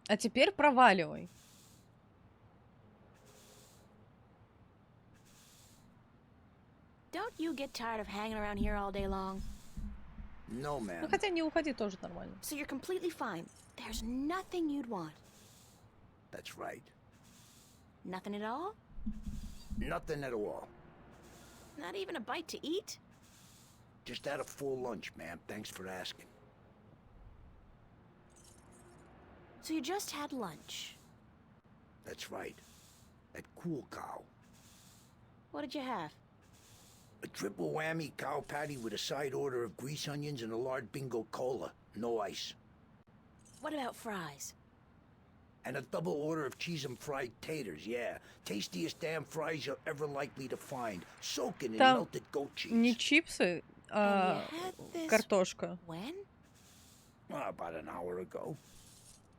Speaker 1: А теперь проваливай.
Speaker 3: Don't you get tired of hanging around here all day long?
Speaker 13: No, ma'am.
Speaker 1: Ну, хотя не уходи тоже нормально.
Speaker 3: So you're completely fine. There's nothing you'd want.
Speaker 13: That's right.
Speaker 3: Nothing at all?
Speaker 13: Nothing at all.
Speaker 3: Not even a bite to eat?
Speaker 13: Just had a full lunch, ma'am. Thanks for asking.
Speaker 3: So you just had lunch.
Speaker 13: That's right. At Cool Cow.
Speaker 3: What did you have?
Speaker 13: A triple whammy cow patty with a side order of grease onions and a large bingo cola. No ice.
Speaker 3: What about fries?
Speaker 13: And a double order of cheese and fried taters, yeah. Tastiest damn fries you're ever likely to find. Soaking in
Speaker 1: Там
Speaker 13: melted goat cheese.
Speaker 1: не чипсы, а картошка.
Speaker 3: When?
Speaker 13: About an hour ago.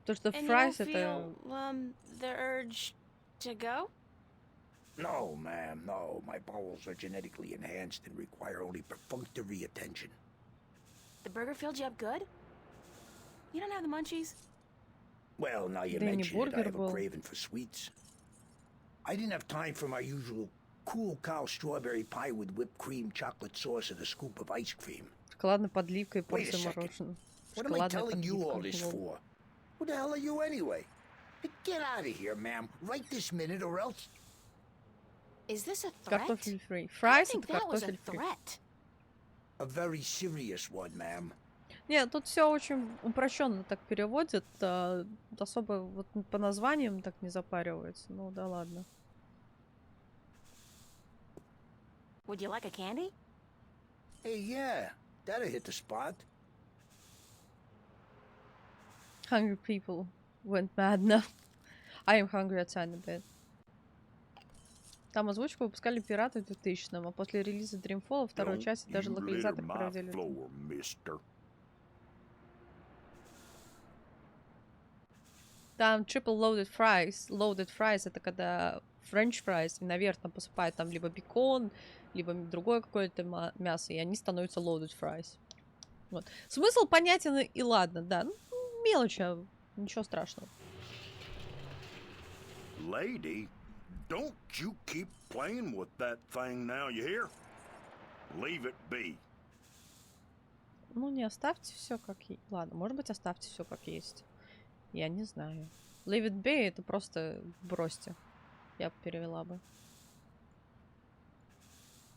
Speaker 1: То, что
Speaker 3: And
Speaker 1: fries
Speaker 3: you don't
Speaker 1: это...
Speaker 3: feel, the urge to go?
Speaker 13: No, ma'am, no. My bowels are genetically enhanced and require only perfunctory attention.
Speaker 3: The burger filled you up good? You don't have the munchies?
Speaker 13: Well, now you
Speaker 1: Да и не
Speaker 13: mention it, I
Speaker 1: бургер
Speaker 13: have a
Speaker 1: был.
Speaker 13: craving for sweets. I didn't have time for my usual Cool Cow strawberry pie with whipped cream, chocolate sauce, and a scoop of ice cream.
Speaker 1: Шоколадной подливкой
Speaker 13: Wait a
Speaker 1: порция
Speaker 13: second.
Speaker 1: мороженого.
Speaker 13: What am I telling you all this for? Who the hell are you anyway? Get out of here, ma'am. Right this minute or else...
Speaker 3: Is this a threat?
Speaker 1: Картофель фри.
Speaker 3: I
Speaker 1: Fries
Speaker 3: think
Speaker 1: это
Speaker 3: that was a
Speaker 1: картофель фри.
Speaker 3: threat.
Speaker 13: A very serious one, ma'am.
Speaker 1: Нет, тут все очень упрощенно так переводят. Особо вот по названиям так не запаривается. Ну да ладно.
Speaker 3: Would you like a candy?
Speaker 13: Hey, yeah. That'll hit the spot.
Speaker 1: Hungry people went mad now. I am hungry a tiny bit. Там озвучку выпускали пираты в 2000-м, а после релиза Dreamfall второй части даже локализатор проводили. Там triple loaded fries. Loaded fries это когда french fries, и наверх там посыпают там либо бекон, либо другое какое-то мясо, и они становятся loaded fries. Вот. Смысл понятен и ладно, да. Ну, мелочи, ничего страшного.
Speaker 15: Lady, don't you keep playing with that thing now, you hear? Leave it be.
Speaker 1: Ну, не оставьте все как есть. Ладно, может быть, оставьте все как есть. Я не знаю. Leave it be это просто бросьте. Я бы перевела бы.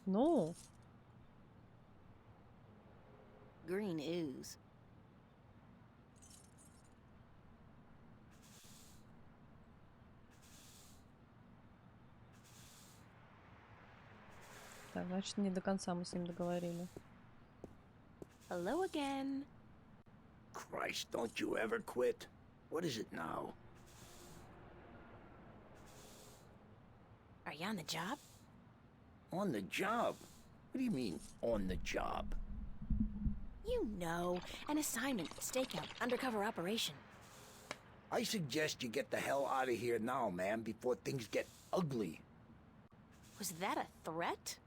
Speaker 1: Ну.
Speaker 3: Green ooze.
Speaker 1: Так, значит, не до конца мы с ним договорили.
Speaker 2: Hello again.
Speaker 13: Christ, don't you ever quit. What is it now?
Speaker 3: Are you on the job?
Speaker 13: On the job? What do you mean, on the job?
Speaker 3: You know, an assignment, stakeout, undercover operation.
Speaker 13: I suggest you get the hell out of here now, man, before things get ugly.
Speaker 3: Was that a threat?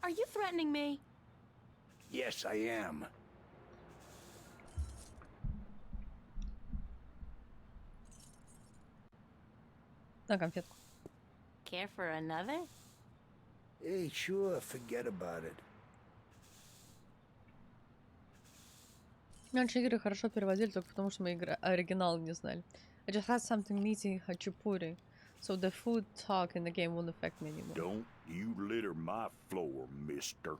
Speaker 3: Are you threatening me?
Speaker 13: Yes, I am.
Speaker 1: На конфетку.
Speaker 3: Care for another?
Speaker 13: Hey, sure, forget about it.
Speaker 1: Раньше игры хорошо переводили только потому, что мы оригинал не знали. I just had something meeting hachapuri, so the food talk in the game won't affect me anymore.
Speaker 15: Don't you litter my floor, mister.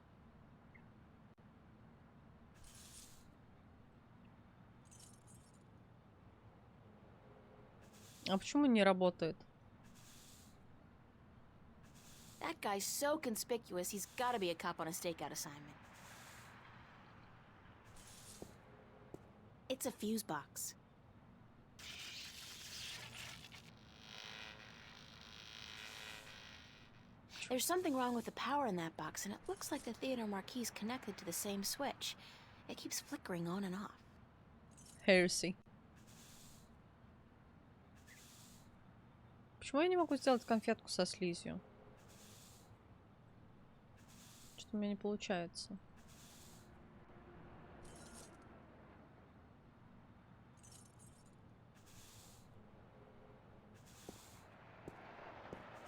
Speaker 1: А почему не работает?
Speaker 3: That guy's so conspicuous, he's gotta be a cop on a stakeout assignment. It's a fuse box. There's something wrong with the power in that box, and it looks like the theater marquee is connected to the same switch. It keeps flickering on and off.
Speaker 1: Heresy. Почему я не могу сделать конфетку со слизью? Что-то у меня не получается.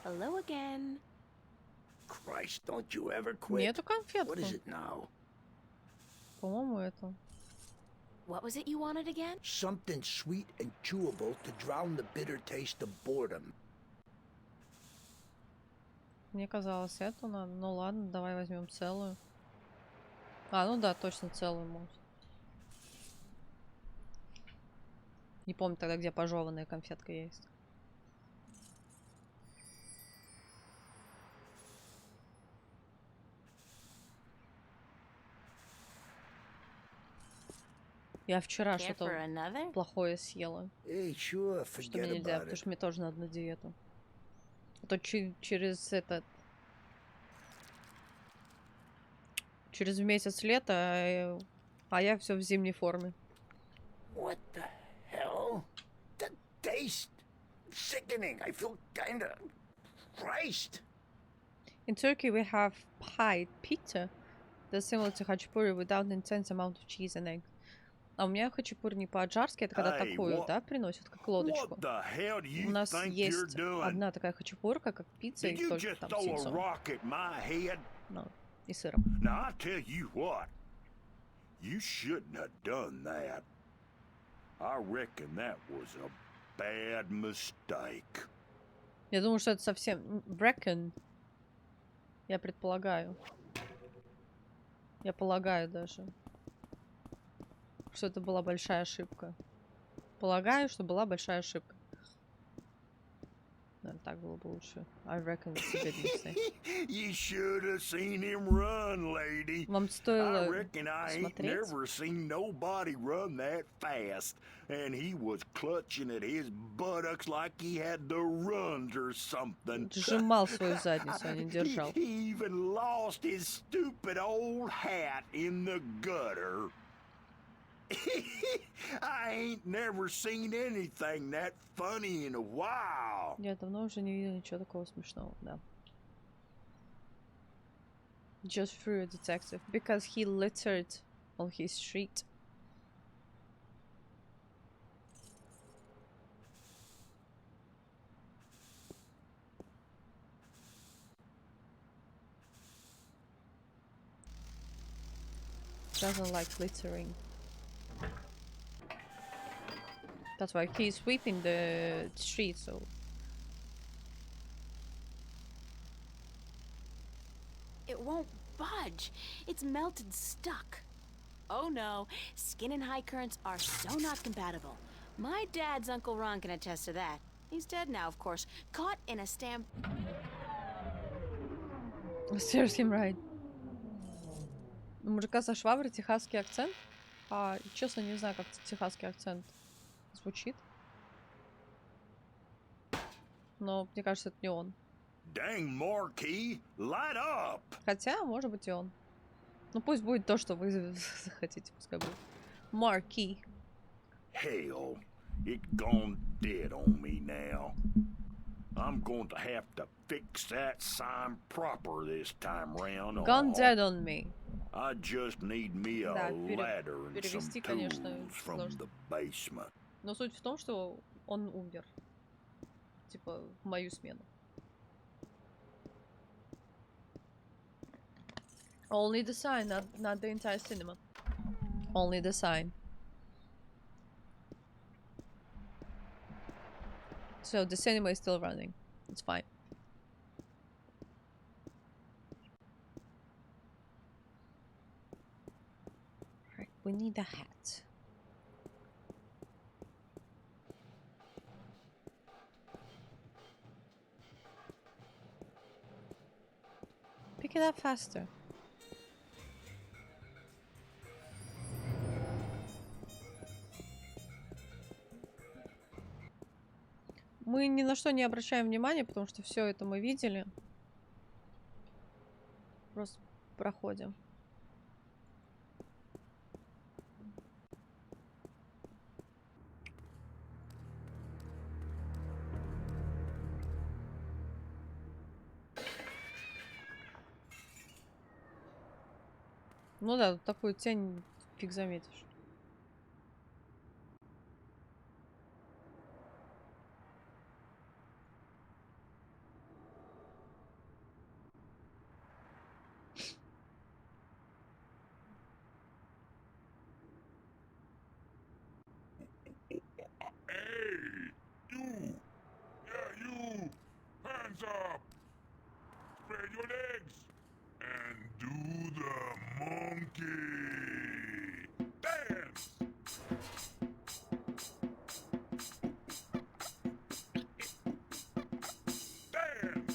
Speaker 2: Hello again.
Speaker 13: Christ, don't you ever quit.
Speaker 1: Нету конфетку.
Speaker 13: What is it now?
Speaker 1: По-моему, это.
Speaker 3: What was it you wanted again?
Speaker 13: Something sweet and chewable to drown the bitter taste of boredom.
Speaker 1: Мне казалось, эту надо. Ну ладно, давай возьмем целую. А, ну да, точно целую может. Не помню тогда, где пожеванная конфетка есть. Я вчера что-то плохое съела.
Speaker 13: Что
Speaker 1: мне нельзя, потому что мне тоже надо на диету. А то через этот... Через месяц лета, а я все в зимней форме.
Speaker 13: What the hell? The taste! Sickening! I feel kinda... Christ!
Speaker 1: In Turkey we have pie pizza that's similar to хачапури without an intense amount of cheese and egg. А у меня хачапури не по-аджарски, это когда такую, да, приносят, как лодочку. У нас есть одна такая хачапурка, как пицца, и только там с яйцом. Ну, и сыром.
Speaker 15: Now I tell you what, you shouldn't have done that. I reckon that was a bad mistake.
Speaker 1: Я думаю, что это совсем... Reckon. Я предполагаю. Я полагаю даже. Что это была большая ошибка. Полагаю, что была большая ошибка. Наверное, так было бы лучше. I reckon it's a good mistake.
Speaker 15: You should have seen him run, lady.
Speaker 1: Вам стоило
Speaker 15: I reckon I ain't
Speaker 1: смотреть.
Speaker 15: never seen nobody run that fast. And he was clutching at his buttocks like he had the runs or something.
Speaker 1: Сжимал свою задницу, а не держал.
Speaker 15: He even lost his stupid old hat in the gutter. I ain't never seen anything that funny in a while.
Speaker 1: Я давно уже не видел ничего такого смешного, да. Just threw a detective because he littered on his street. Doesn't like littering. That's why he's sweeping the street, so...
Speaker 3: It won't budge. It's melted stuck. Oh no, skin and high currents are so not compatible. My dad's Uncle Ron can attest to that. He's dead now, of course. Caught in a stamp...
Speaker 1: Serves him right. У мужика со шваброй техасский акцент. Честно, не знаю, как техасский акцент звучит. Но мне кажется, это не он.
Speaker 15: Dang, Marquis, light up!
Speaker 1: Хотя, может быть, и он. Ну пусть будет то, что вы захотите, пускай будет. Marquis.
Speaker 15: Hell, it gone dead on me now. I'm going to have to fix that sign proper this time round.
Speaker 1: Gone dead on me.
Speaker 15: I just need me a ladder and some tools from the basement.
Speaker 1: Но суть в том, что он умер. Типа, в мою смену. Only the sign, not the entire cinema. Only the sign. So the cinema is still running. It's fine. Right, we need a hat. Pick it up faster. Мы ни на что не обращаем внимания, потому что все это мы видели. Просто проходим. Ну да, такую тень фиг заметишь.
Speaker 6: Hands up! Spread your legs! And do the monkey! Dance! Dance!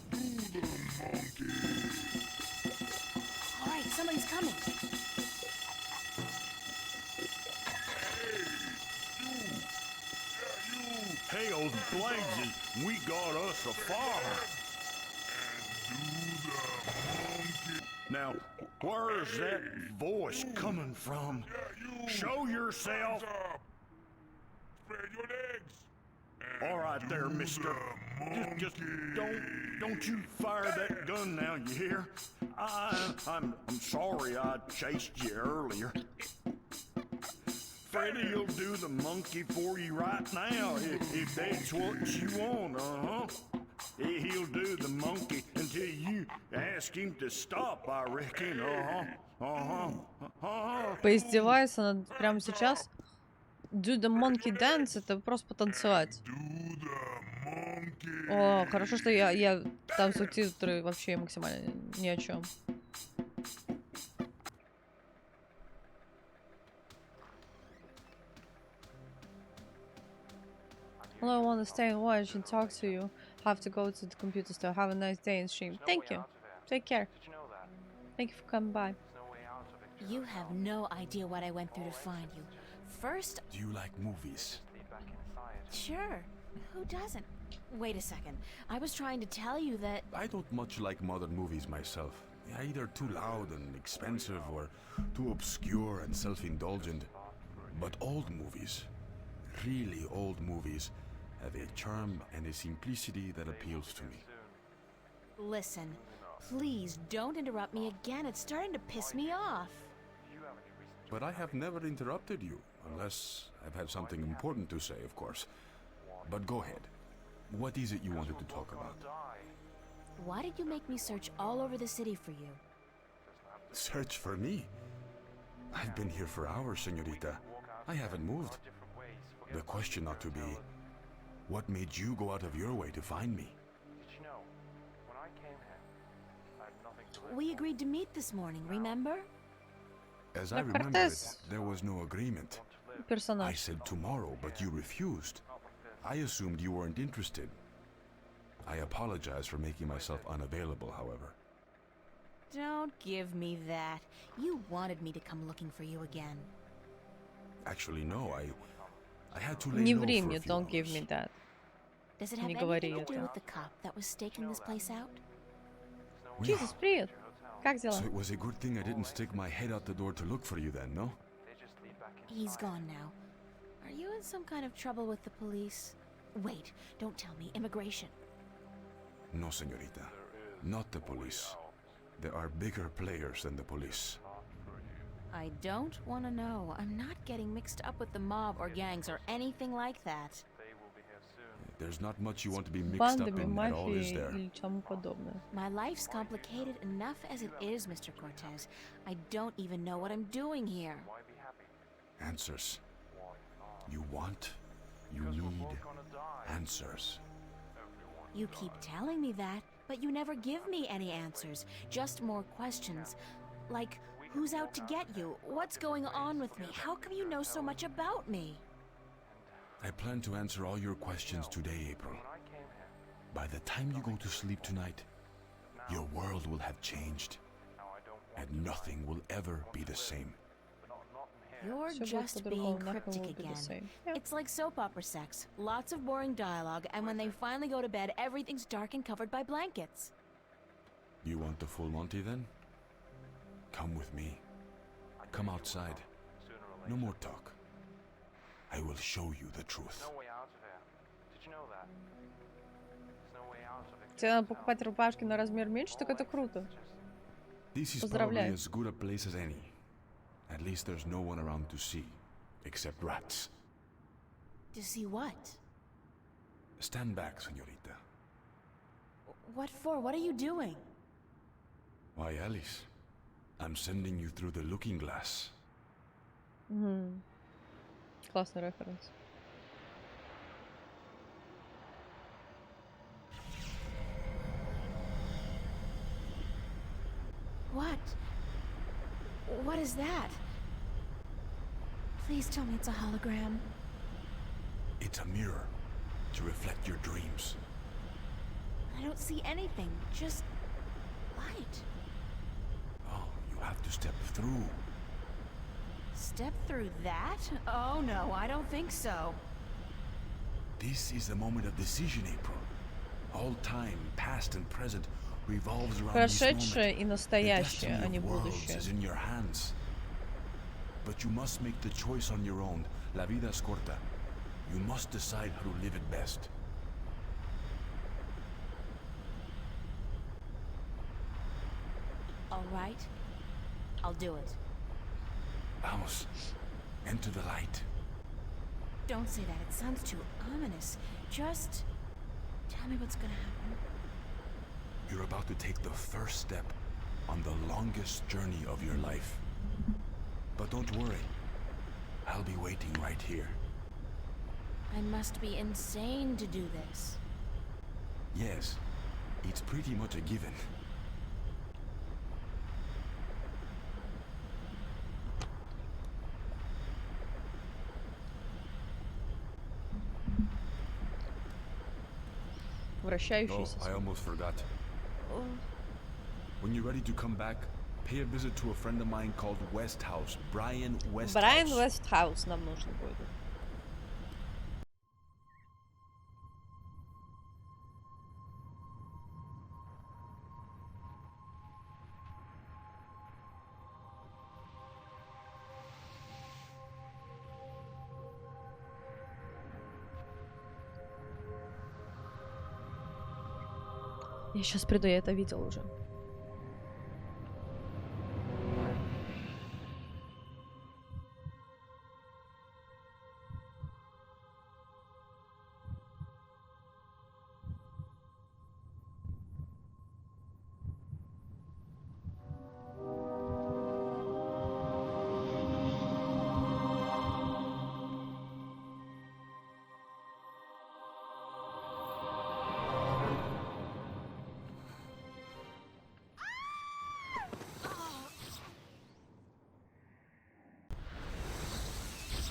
Speaker 6: Do the monkey!
Speaker 3: Alright, somebody's coming.
Speaker 15: Hell's blazes, we got us a fire. Now, where's that voice coming from? Show yourself.
Speaker 6: Spread your legs.
Speaker 15: All right there, mister. Just don't you fire that gun now, you hear? I'm sorry I chased you earlier. Freddy'll do the monkey for you right now, if that's what you want, He'll do the monkey until you ask him to stop, I reckon,
Speaker 1: Поиздевается над прямо сейчас. Do the monkey dance, это просто потанцевать. О, хорошо, что я там субтитры вообще максимально ни о чем. Hello, I want to stay and watch and talk to you. Have to go to the computer store. Have a nice day and stream. Thank you. Take care. Thank you for coming by.
Speaker 3: You have no idea what I went through to find you. First...
Speaker 10: Do you like movies?
Speaker 3: Sure. Who doesn't? Wait a second. I was trying to tell you that...
Speaker 10: I don't much like modern movies myself. They're either too loud and expensive or too obscure and self-indulgent. But old movies, really old movies, have a charm and a simplicity that appeals to me.
Speaker 3: Listen, please don't interrupt me again. It's starting to piss me off.
Speaker 10: But I have never interrupted you, unless I've had something important to say, of course. But go ahead. What is it you wanted to talk about?
Speaker 3: Why did you make me search all over the city for you?
Speaker 10: Search for me? I've been here for hours, señorita. I haven't moved. The question ought to be, what made you go out of your way to find me?
Speaker 3: We agreed to meet this morning, remember?
Speaker 10: As I remember it, there was no agreement. I said tomorrow, but you refused. I assumed you weren't interested. I apologize for making myself unavailable, however.
Speaker 3: Don't give me that. You wanted me to come looking for you again.
Speaker 10: Actually, no, I had to lay
Speaker 1: Не
Speaker 10: low
Speaker 1: ври
Speaker 10: for
Speaker 1: мне,
Speaker 10: a few
Speaker 1: don't give
Speaker 10: hours.
Speaker 1: me that.
Speaker 3: Does it have
Speaker 1: Не говори
Speaker 3: anything to do
Speaker 1: это.
Speaker 3: with the cop that was staking this place out?
Speaker 1: Jesus, привет. Как дела?
Speaker 10: So it was a good thing I didn't stick my head out the door to look for you then, no?
Speaker 3: He's gone now. Are you in some kind of trouble with the police? Wait, don't tell me. Immigration.
Speaker 10: No, señorita. Not the police. There are bigger players than the police.
Speaker 3: I don't want to know. I'm not getting mixed up with the mob or gangs or anything like that.
Speaker 10: There's not much you want to be mixed up
Speaker 1: Бандами,
Speaker 10: in at all, is
Speaker 1: мафией
Speaker 10: there?
Speaker 1: или чему подобное.
Speaker 3: My life's complicated enough as it is, Mr. Cortez. I don't even know what I'm doing here.
Speaker 10: Answers. You want, you need answers.
Speaker 3: You keep telling me that, but you never give me any answers. Just more questions. Like, who's out to get you? What's going on with me? How come you know so much about me?
Speaker 10: I plan to answer all your questions today, April. By the time you go to sleep tonight, your world will have changed, and nothing will ever be the same.
Speaker 3: You're
Speaker 1: Всё будет
Speaker 3: just being
Speaker 1: по-другому, nothing
Speaker 3: cryptic
Speaker 1: will be the
Speaker 3: again.
Speaker 1: same. Yeah.
Speaker 3: It's like soap opera sex. Lots of boring dialogue, and when they finally go to bed, everything's dark and covered by blankets.
Speaker 10: You want the full Monty then? Come with me. Come outside. No more talk. I will show you the truth.
Speaker 1: Тебе надо покупать рубашки на размер меньше, так это круто.
Speaker 10: This is probably
Speaker 1: Поздравляю.
Speaker 10: as good a place as any. At least there's no one around to see, except rats.
Speaker 3: To see what?
Speaker 10: Stand back, señorita.
Speaker 3: What for? What are you doing?
Speaker 10: Why, Alice? I'm sending you through the looking glass.
Speaker 1: Классный референс.
Speaker 3: What? What is that? Please tell me it's a hologram.
Speaker 10: It's a mirror to reflect your dreams.
Speaker 3: I don't see anything, just light.
Speaker 10: Oh, you have to step through.
Speaker 3: Step through that? Oh no, I don't think so.
Speaker 10: This is the moment of decision, April. All time, past and present, revolves around this
Speaker 1: Прошедшее
Speaker 10: moment.
Speaker 1: и
Speaker 10: The
Speaker 1: настоящее,
Speaker 10: destiny
Speaker 1: а не
Speaker 10: of worlds
Speaker 1: будущее.
Speaker 10: is in your hands. But you must make the choice on your own. La vida es corta. You must decide how to live it best.
Speaker 3: All right, I'll do it.
Speaker 10: Vamos. Enter the light.
Speaker 3: Don't say that, it sounds too ominous. Just tell me what's gonna happen.
Speaker 10: You're about to take the first step on the longest journey of your life. But don't worry. I'll be waiting right here.
Speaker 3: I must be insane to do this.
Speaker 10: Yes, it's pretty much a given. Oh,
Speaker 1: Вращающийся.
Speaker 10: I almost forgot. When you're ready to come back, pay a visit to a friend of mine called Westhouse. Brian Westhouse.
Speaker 1: Брайан Вестхаус нам нужен будет. Я сейчас приду, я это видел уже.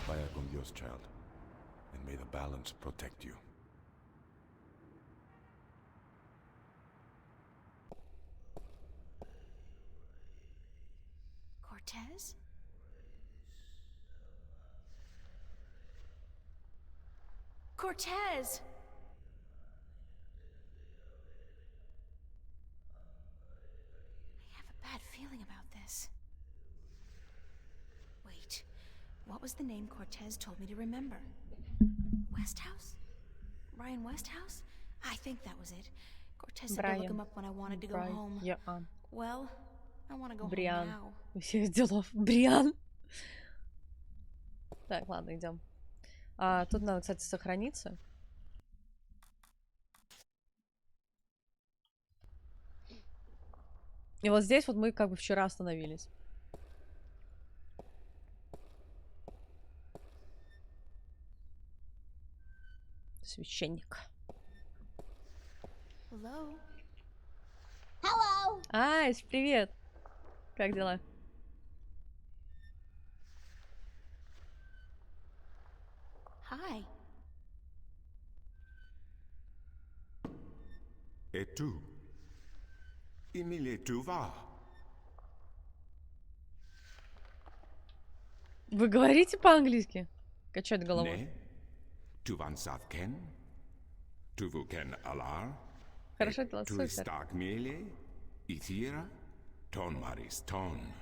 Speaker 10: Vaya con Dios, child, and may the balance protect you.
Speaker 3: Cortez? Cortez! I have a bad feeling about this. Wait, what was the name Cortez told me to remember? Westhouse? Brian Westhouse? I think that was it. Cortez said to look him up when I wanted to go home. Well, I want to go home now.
Speaker 1: У всех делов. Бриан. Так, ладно, идем. Тут надо, кстати, сохраниться. И вот здесь вот мы как бы вчера остановились. Священник.
Speaker 3: Hello.
Speaker 1: Hello. Айс, привет. Как дела?
Speaker 3: Hi.
Speaker 10: Et tu? Emile, tu vas?
Speaker 1: Вы говорите по-английски? Качает головой.
Speaker 10: Ne? Tu van savken? Tu vuken alar?
Speaker 1: Хорошо, это
Speaker 10: Tu
Speaker 1: супер.
Speaker 10: stark mele? Ithira? Ton maris ton.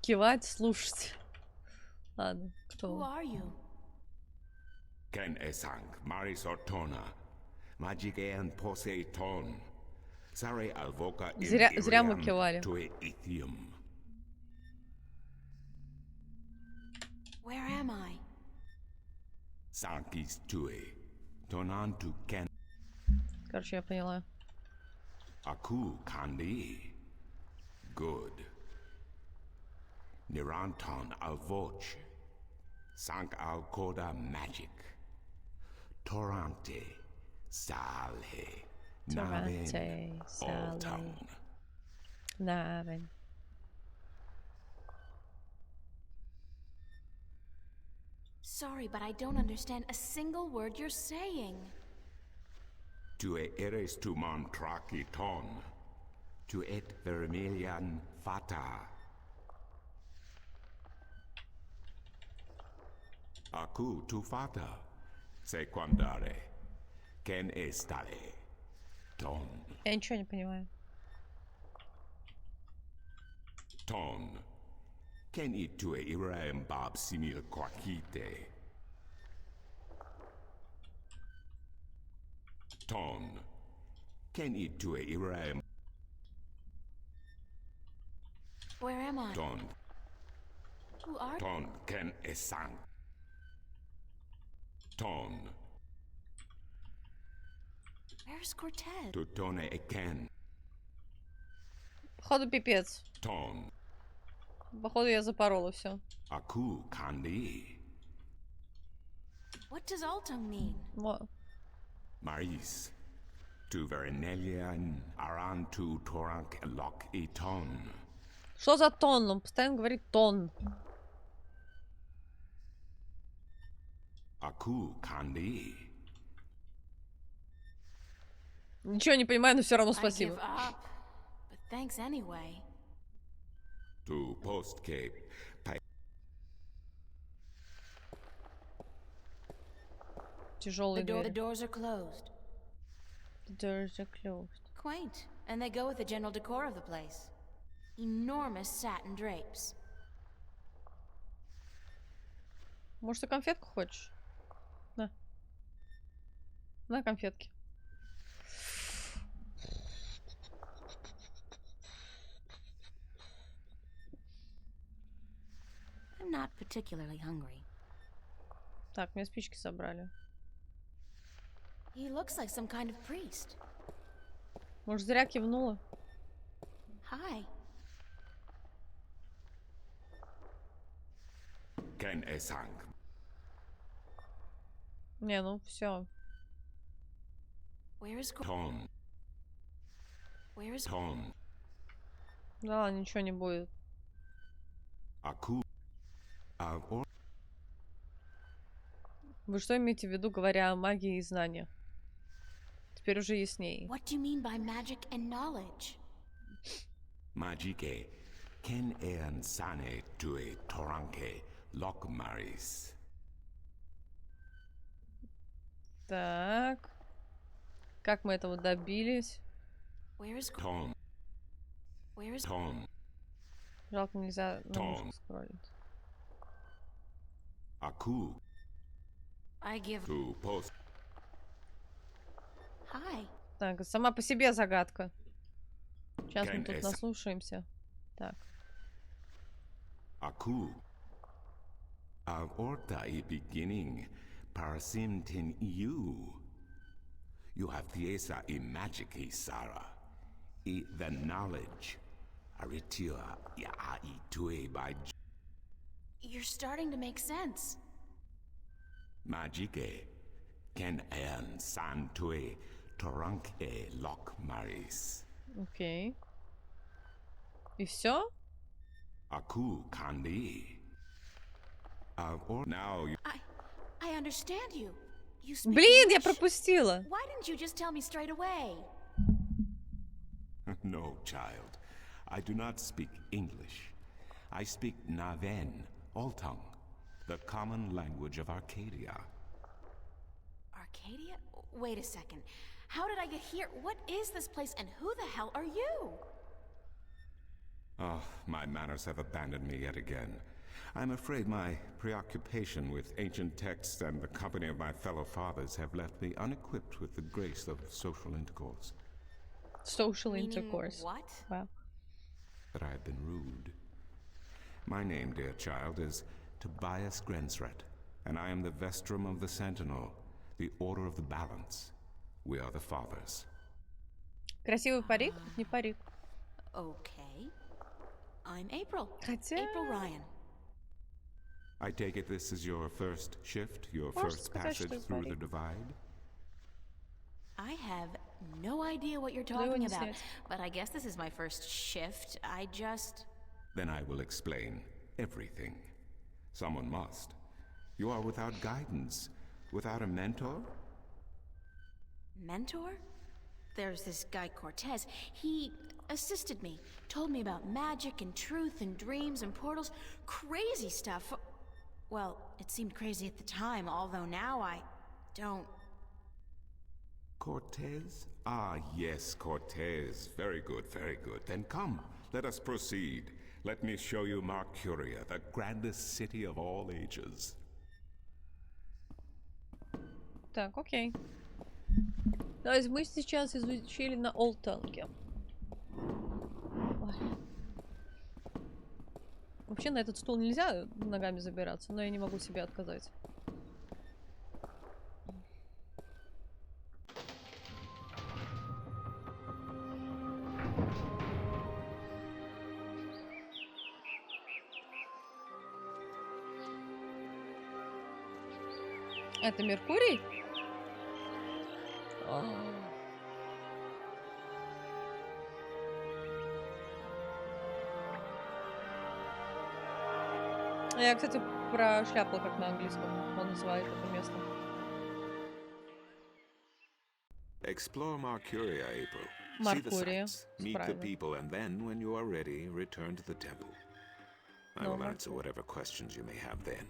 Speaker 1: Кивать, слушать. Ладно, кто?
Speaker 3: Who are you?
Speaker 10: Ken esang maris ortona. Magigean poseiton. Sare alvoca
Speaker 1: Зря мы кивали.
Speaker 10: tue ithium.
Speaker 3: Where am I?
Speaker 10: Sankis tue. Tonan tu ken.
Speaker 1: Короче, я поняла.
Speaker 10: Aku kandi. Good. Niranton alvoch. Sank al koda magic. Torante. Salhe. Naven.
Speaker 1: Torrente,
Speaker 10: All
Speaker 1: Salhe.
Speaker 10: town.
Speaker 1: Naven.
Speaker 3: Sorry, but I don't understand a single word you're saying.
Speaker 10: Tu eres tu man traki ton. Tu et vermilian fata. Aku tu fata. Sequandare. Ken estare. Ton.
Speaker 1: Я ничего не понимаю.
Speaker 10: Ton. Ken itue iraem bab simil quakite. Ton. Ken itue iraem.
Speaker 3: Where am I?
Speaker 10: Ton.
Speaker 3: Who are you?
Speaker 10: Ton ken esang. Ton.
Speaker 3: Where's Cortez?
Speaker 10: Tu tone eken.
Speaker 1: Походу пипец.
Speaker 10: Ton.
Speaker 1: Походу я запорола все.
Speaker 10: Aku kandi.
Speaker 3: What does Altung mean?
Speaker 1: Вот.
Speaker 10: Maris. Tu verinelian aran tu torank lock eton.
Speaker 1: Что за тон? Он постоянно говорит тон.
Speaker 10: Aku kandi.
Speaker 1: Ничего не понимаю, но все равно
Speaker 3: I give
Speaker 1: спасибо.
Speaker 3: up. But thanks anyway.
Speaker 10: Tu post cape.
Speaker 1: Тяжелые
Speaker 3: The
Speaker 1: двери.
Speaker 3: doors are closed.
Speaker 1: The doors are closed.
Speaker 3: Quaint. And they go with the general decor of the place. Enormous satin drapes.
Speaker 1: Может, ты конфетку хочешь? На. На конфетки.
Speaker 3: I'm not particularly hungry.
Speaker 1: Так, мне спички собрали.
Speaker 3: He looks like some kind of priest.
Speaker 1: Может, зря кивнула?
Speaker 3: Hi.
Speaker 10: Ken esang.
Speaker 1: Не, ну все.
Speaker 3: Where is
Speaker 10: Ton.
Speaker 3: Where is
Speaker 10: Ton.
Speaker 1: Да, ничего не будет.
Speaker 10: Aku. Or.
Speaker 1: Вы что имеете в виду, говоря о магии и знаниях? теперь уже ясней.
Speaker 3: What do you mean by magic and knowledge?
Speaker 6: Magike, ken ean sane tue toranke lokmaris.
Speaker 1: Так. Как мы этого добились?
Speaker 3: Where is
Speaker 6: Tom.
Speaker 3: Where is
Speaker 6: Tom.
Speaker 1: Жалко, нельзя на мышку скроллить.
Speaker 6: Aku.
Speaker 3: I give.
Speaker 6: To post.
Speaker 3: Hi.
Speaker 1: Так, сама по себе загадка. Сейчас мы
Speaker 6: Ken
Speaker 1: тут
Speaker 6: es-
Speaker 1: наслушаемся. Так.
Speaker 6: Aku. Orta I beginning. Parasim tin you. You have Thiesa I magic I Sara. I the knowledge. Aritia ya I tue by
Speaker 3: You're starting to make sense.
Speaker 6: Magike. Ken ean san tue toranke lokmaris.
Speaker 1: Окей. И все?
Speaker 6: Aku kandi. Or now you.
Speaker 3: I understand you. You speak
Speaker 1: Блин, я
Speaker 3: English.
Speaker 1: пропустила.
Speaker 3: Why didn't you just tell me straight away?
Speaker 6: No, child. I do not speak English. I speak Naven, Oltung, the common language of Arcadia.
Speaker 3: Arcadia? Wait a second. How did I get here? What is this place and who the hell are you?
Speaker 6: Oh, my manners have abandoned me yet again. I'm afraid my preoccupation with ancient texts and the company of my fellow fathers have left me unequipped with the grace of social intercourse.
Speaker 1: Social
Speaker 3: Meaning
Speaker 1: intercourse.
Speaker 3: What?
Speaker 1: Wow.
Speaker 6: That I have been rude. My name, dear child, is Tobias Grensret, and I am the Vestrum of the Sentinel, the Order of the Balance. We are the fathers.
Speaker 1: Красивый парик? Не парик.
Speaker 3: Okay. I'm April.
Speaker 1: Хотя...
Speaker 3: April Ryan.
Speaker 6: I take it this is your first shift, your
Speaker 1: Можешь
Speaker 6: first
Speaker 1: сказать,
Speaker 6: passage
Speaker 1: что я
Speaker 6: through the
Speaker 1: парик.
Speaker 6: divide?
Speaker 3: I have no idea what you're
Speaker 1: Да его
Speaker 3: talking
Speaker 1: не
Speaker 3: about,
Speaker 1: снять.
Speaker 3: but I guess this is my first shift. I just...
Speaker 6: Then I will explain everything. Someone must. You are without guidance, without a mentor?
Speaker 3: Mentor? There's this guy Cortez. He assisted me, told me about magic and truth and dreams and portals. Crazy stuff. Well, it seemed crazy at the time, although now I don't...
Speaker 6: Cortez? Ah, yes, Cortez. Very good, very good. Then come, let us proceed. Let me show you Mercuria, the grandest city of all ages.
Speaker 1: Так, окей. То есть мы сейчас изучили на Олтанге. Вообще на этот стул нельзя ногами забираться, но я не могу себе отказать. Это Меркурий? Я, кстати, прошляпала, как на английском он называет это место.
Speaker 6: Explore Mercuria, April.
Speaker 1: Mercuria,
Speaker 6: See the sights, meet the people, and then, when you are ready, return to the temple. I will answer whatever questions you may have then.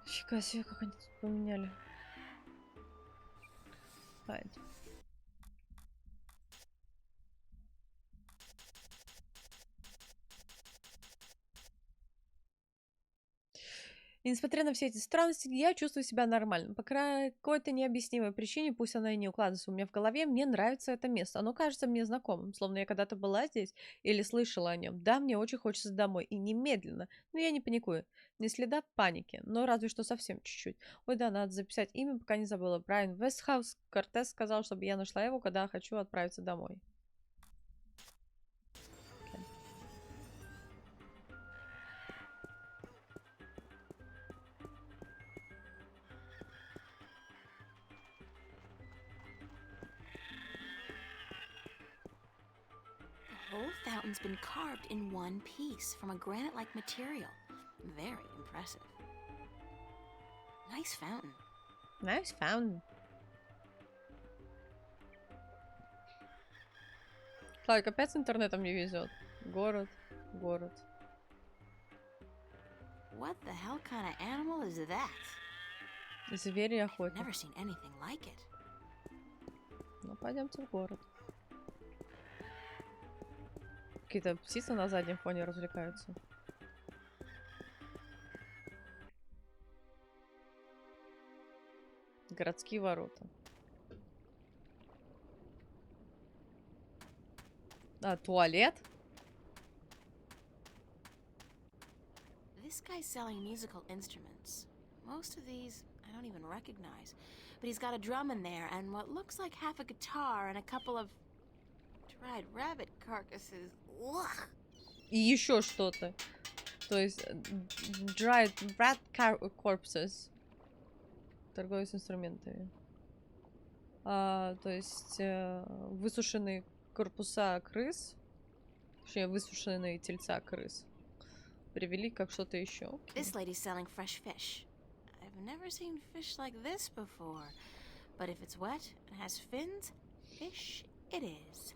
Speaker 1: Фига себе, как они тут поменяли. Хайд. И несмотря на все эти странности, я чувствую себя нормально. По какой-то необъяснимой причине, пусть она и не укладывается у меня в голове, мне нравится это место. Оно кажется мне знакомым, словно я когда-то была здесь или слышала о нем. Да, мне очень хочется домой, и немедленно. Но я не паникую. Ни следа паники, но разве что совсем чуть-чуть. Ой, да, надо записать имя, пока не забыла. Брайан Вестхаус. Кортес сказал, чтобы я нашла его, когда хочу отправиться домой.
Speaker 3: The whole fountain's been carved in one piece from a granite-like material. Very impressive. Nice fountain.
Speaker 1: Nice found. Славик, опять с интернетом не везет. Город, город.
Speaker 3: What the hell kind of animal is that?
Speaker 1: Звери и охотник.
Speaker 3: Never seen anything like it.
Speaker 1: Ну, пойдемте в город. Какие-то птицы на заднем фоне развлекаются. Городские ворота. А, туалет?
Speaker 3: This guy's selling musical instruments. Most of these I don't even recognize. But he's got a drum in there and what looks like half a guitar and a couple of dried rabbit carcasses. Ugh.
Speaker 1: И еще что-то. То есть dried rat corpses. Торговец инструментами. То есть высушенные корпуса крыс. Точнее, высушенные тельца крыс. Привели как что-то еще.
Speaker 3: This lady's selling fresh fish. I've never seen fish like this before. But if it's wet and has fins, fish it is.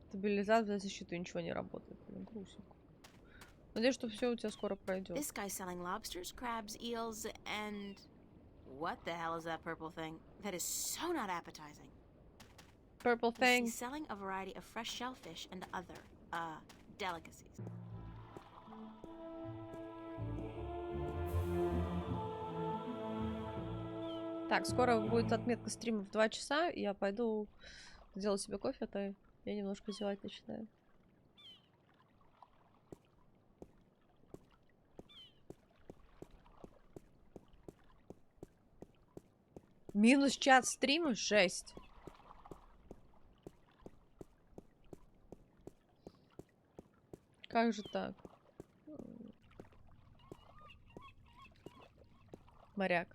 Speaker 1: Стабилизация для защиты ничего не работает. Блин, грустненько. Надеюсь, что все у тебя скоро пройдет.
Speaker 3: This guy's selling lobsters, crabs, eels, and what the hell is that purple thing? That is so not appetizing.
Speaker 1: Purple thing.
Speaker 3: He's selling a variety of fresh shellfish and other delicacies.
Speaker 1: Так, скоро будет отметка стрима в 2 часа, и я пойду сделать себе кофе, а то я немножко зевать начинаю. Минус чат стрима? Жесть. Как же так? Моряк.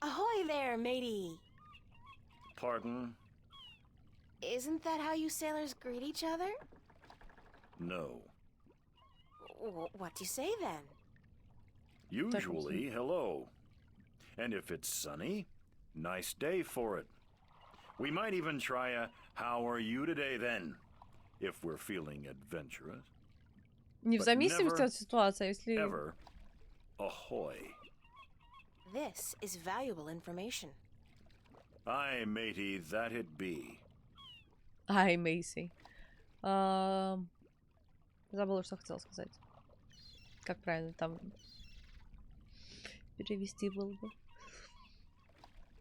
Speaker 3: Ahoy there, matey!
Speaker 15: Pardon?
Speaker 3: Isn't that how you sailors greet each other?
Speaker 15: No.
Speaker 3: What do you say then?
Speaker 15: Usually, hello. And if it's sunny, nice day for it. We might even try a how are you today then, if we're feeling adventurous.
Speaker 1: Не в зависимости от ситуации, если...
Speaker 15: Ever, ahoy.
Speaker 3: This is valuable information.
Speaker 15: Aye, matey, that it be.
Speaker 1: Ай, Мейси. Забыла, что хотела сказать. Как правильно там перевести было бы.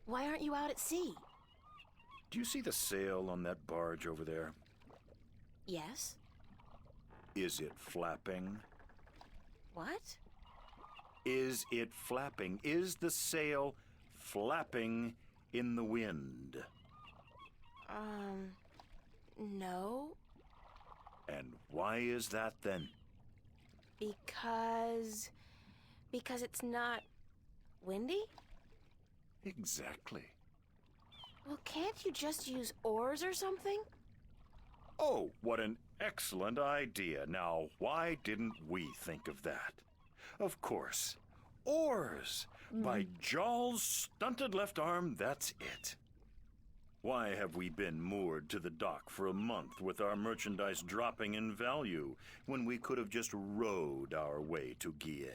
Speaker 3: Why aren't you out at sea?
Speaker 15: Do you see the sail on that barge over there?
Speaker 3: Yes.
Speaker 15: Is it flapping?
Speaker 3: What?
Speaker 15: Is it flapping? Is the sail flapping in the wind?
Speaker 3: No.
Speaker 15: And why is that then?
Speaker 3: Because it's not windy?
Speaker 15: Exactly.
Speaker 3: Well, can't you just use oars or something?
Speaker 15: Oh, what an excellent idea. Now, why didn't we think of that? Of course. Oars! By Jaw's stunted left arm, that's it. Why have we been moored to the dock for a month with our merchandise dropping in value when we could have just rowed our way to Guillen?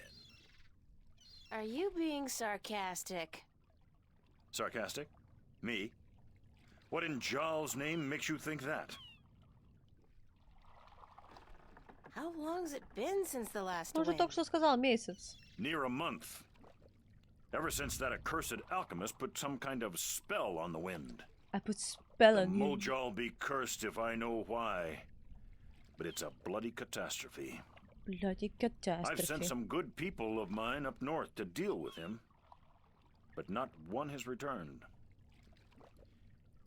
Speaker 3: Are you being sarcastic?
Speaker 15: Sarcastic? Me? What in Jaw's name makes you think that?
Speaker 3: How long's it been since the last
Speaker 1: Он же
Speaker 3: wind?
Speaker 1: только что сказал месяц.
Speaker 15: Near a month. Ever since that accursed alchemist put some kind of spell on the wind.
Speaker 1: I put spell on you.
Speaker 15: Moja'll be cursed if I know why. But it's a bloody catastrophe.
Speaker 1: Bloody catastrophe.
Speaker 15: I've sent some good people of mine up north to deal with him. But not one has returned.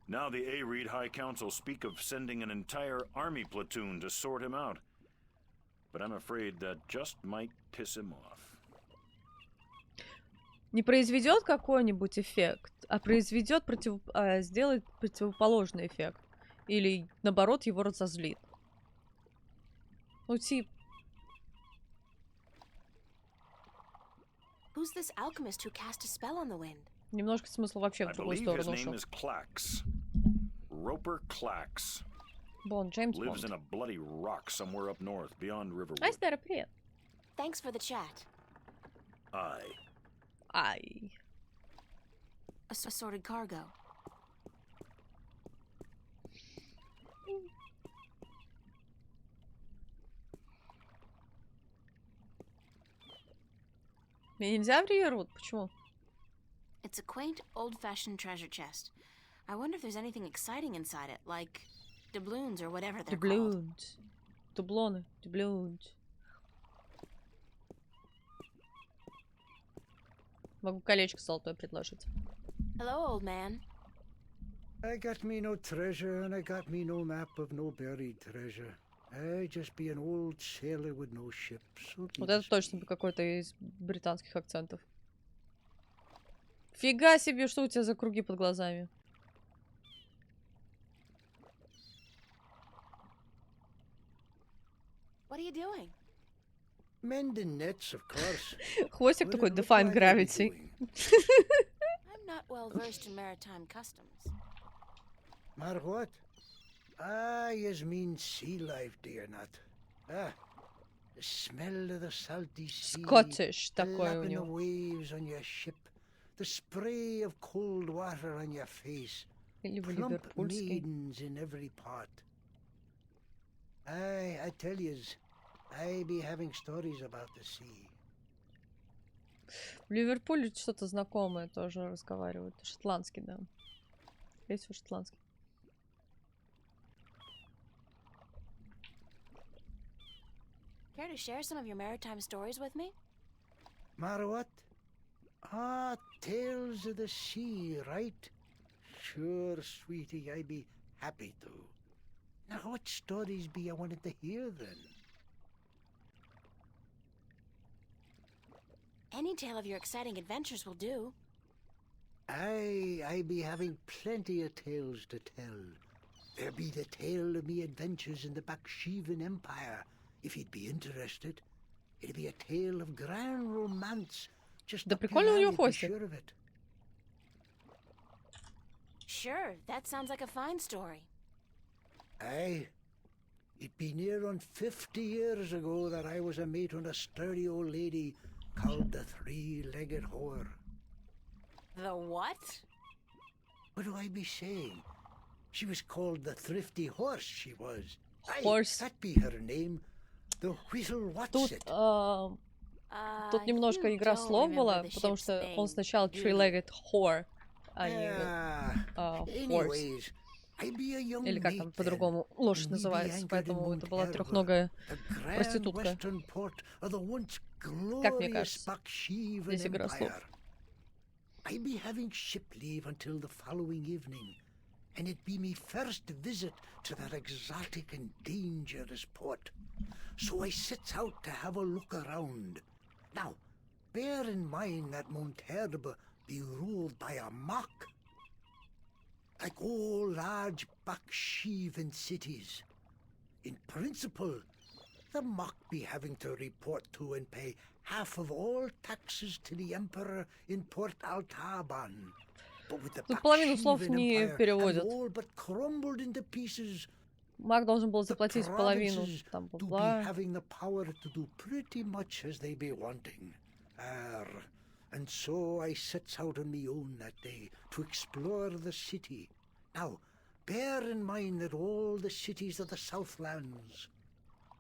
Speaker 15: Now the Areed High Council speak of sending an entire army platoon to sort him out. But I'm afraid that just might piss him off.
Speaker 1: Не произведет какой-нибудь эффект, а произведет сделает противоположный эффект. Или, наоборот, его разозлит. Ну, типа...
Speaker 3: Who's this alchemist who cast a spell on the wind?
Speaker 1: Немножко смысл вообще в
Speaker 15: I
Speaker 1: другую
Speaker 15: believe his
Speaker 1: сторону
Speaker 15: name
Speaker 1: ушел.
Speaker 15: is Clax. Roper Clax.
Speaker 1: Бонд, Джеймс
Speaker 15: Lives in
Speaker 1: Бонд.
Speaker 15: a bloody rock somewhere up north beyond Riverwood.
Speaker 1: Ай, Стара, привет.
Speaker 3: Thanks for the chat.
Speaker 15: Aye.
Speaker 1: Ай.
Speaker 3: Assorted cargo.
Speaker 1: Меня нельзя в Ривервуд? Почему?
Speaker 3: It's a quaint, old-fashioned treasure chest. I wonder if there's anything exciting inside it, like doubloons or whatever they're called.
Speaker 1: Дублюнт. Дублоны. Дублюнт. Могу колечко золотое предложить.
Speaker 3: Hello, old man.
Speaker 13: I got me no treasure, and I got me no map of no buried treasure. I just be an old sailor with no ship. So
Speaker 1: Вот это точно какой-то из британских акцентов. Фига себе, что у тебя за круги под глазами.
Speaker 3: What are you doing?
Speaker 13: Mending nets, of course.
Speaker 1: Хвостик такой, define gravity.
Speaker 3: I'm not well versed in maritime customs.
Speaker 13: Mar what? Ah, yous mean sea life, do you not? Ah, the smell of the salty sea,
Speaker 1: Scottish
Speaker 13: the
Speaker 1: такой у
Speaker 13: lapping
Speaker 1: него.
Speaker 13: of waves on your ship, the spray of cold water on your face,
Speaker 1: Либо
Speaker 13: plump
Speaker 1: ливерпульский.
Speaker 13: maidens in every part. I tell yous, I be having stories about the sea.
Speaker 1: В Ливерпуле что-то знакомое тоже разговаривают. Шотландский, да. Скорее всего, шотландский.
Speaker 3: Care to share some of your maritime stories with me?
Speaker 13: Mar what? Ah, tales of the sea, right? Sure, sweetie, I be happy to. Now, what stories be you wanted to hear then?
Speaker 3: Any tale of your exciting adventures will do.
Speaker 13: I be having plenty of tales to tell. There be the tale of me adventures in the Baksheevan Empire, if you'd be interested. It'd be a tale of grand romance. Just
Speaker 1: Да
Speaker 13: up your
Speaker 1: прикольно у него
Speaker 13: alley, be
Speaker 1: хвостик.
Speaker 13: sure of it.
Speaker 3: Sure, that sounds like a fine story.
Speaker 13: Aye. It be near on 50 years ago that I was a mate on a sturdy old lady called the Three-Legged Whore.
Speaker 3: The what?
Speaker 13: What do I be saying? She was called the Thrifty Horse, she was. Aye,
Speaker 1: Horse.
Speaker 13: that be her name. The Whittle What's
Speaker 1: Тут,
Speaker 13: it?
Speaker 1: тут немножко игра слов была, потому что он сначала three-legged whore, а не horse.
Speaker 13: Anyways, I be a young
Speaker 1: Или как там
Speaker 13: mate
Speaker 1: по-другому
Speaker 13: then,
Speaker 1: лошадь
Speaker 13: and we be
Speaker 1: называется,
Speaker 13: anchored in
Speaker 1: поэтому это была
Speaker 13: Monterey,
Speaker 1: трехногая
Speaker 13: the grand
Speaker 1: проститутка.
Speaker 13: western port of the once
Speaker 1: Как мне
Speaker 13: glorious
Speaker 1: кажется.
Speaker 13: Baksheevan
Speaker 1: Здесь игра слов.
Speaker 13: Empire. I be having ship leave until the following evening, and it be me first visit to that exotic and dangerous port. So I sets out to have a look around. Now, bear in mind that Monterbe be ruled by a mock. Like all large Baksheevan cities. In principle, the mock be having to report to and pay half of all taxes to the emperor in Port Altaban. But with the
Speaker 1: Тут половину слов
Speaker 13: Baksheevan
Speaker 1: не
Speaker 13: Empire
Speaker 1: переводят.
Speaker 13: having all but crumbled into pieces,
Speaker 1: Маг должен был
Speaker 13: the
Speaker 1: заплатить половину,
Speaker 13: provinces
Speaker 1: там,
Speaker 13: do be
Speaker 1: бла.
Speaker 13: having the power to do pretty much as they be wanting. And so I sets out on me own that day to explore the city. Now, bear in mind that all the cities of the Southlands,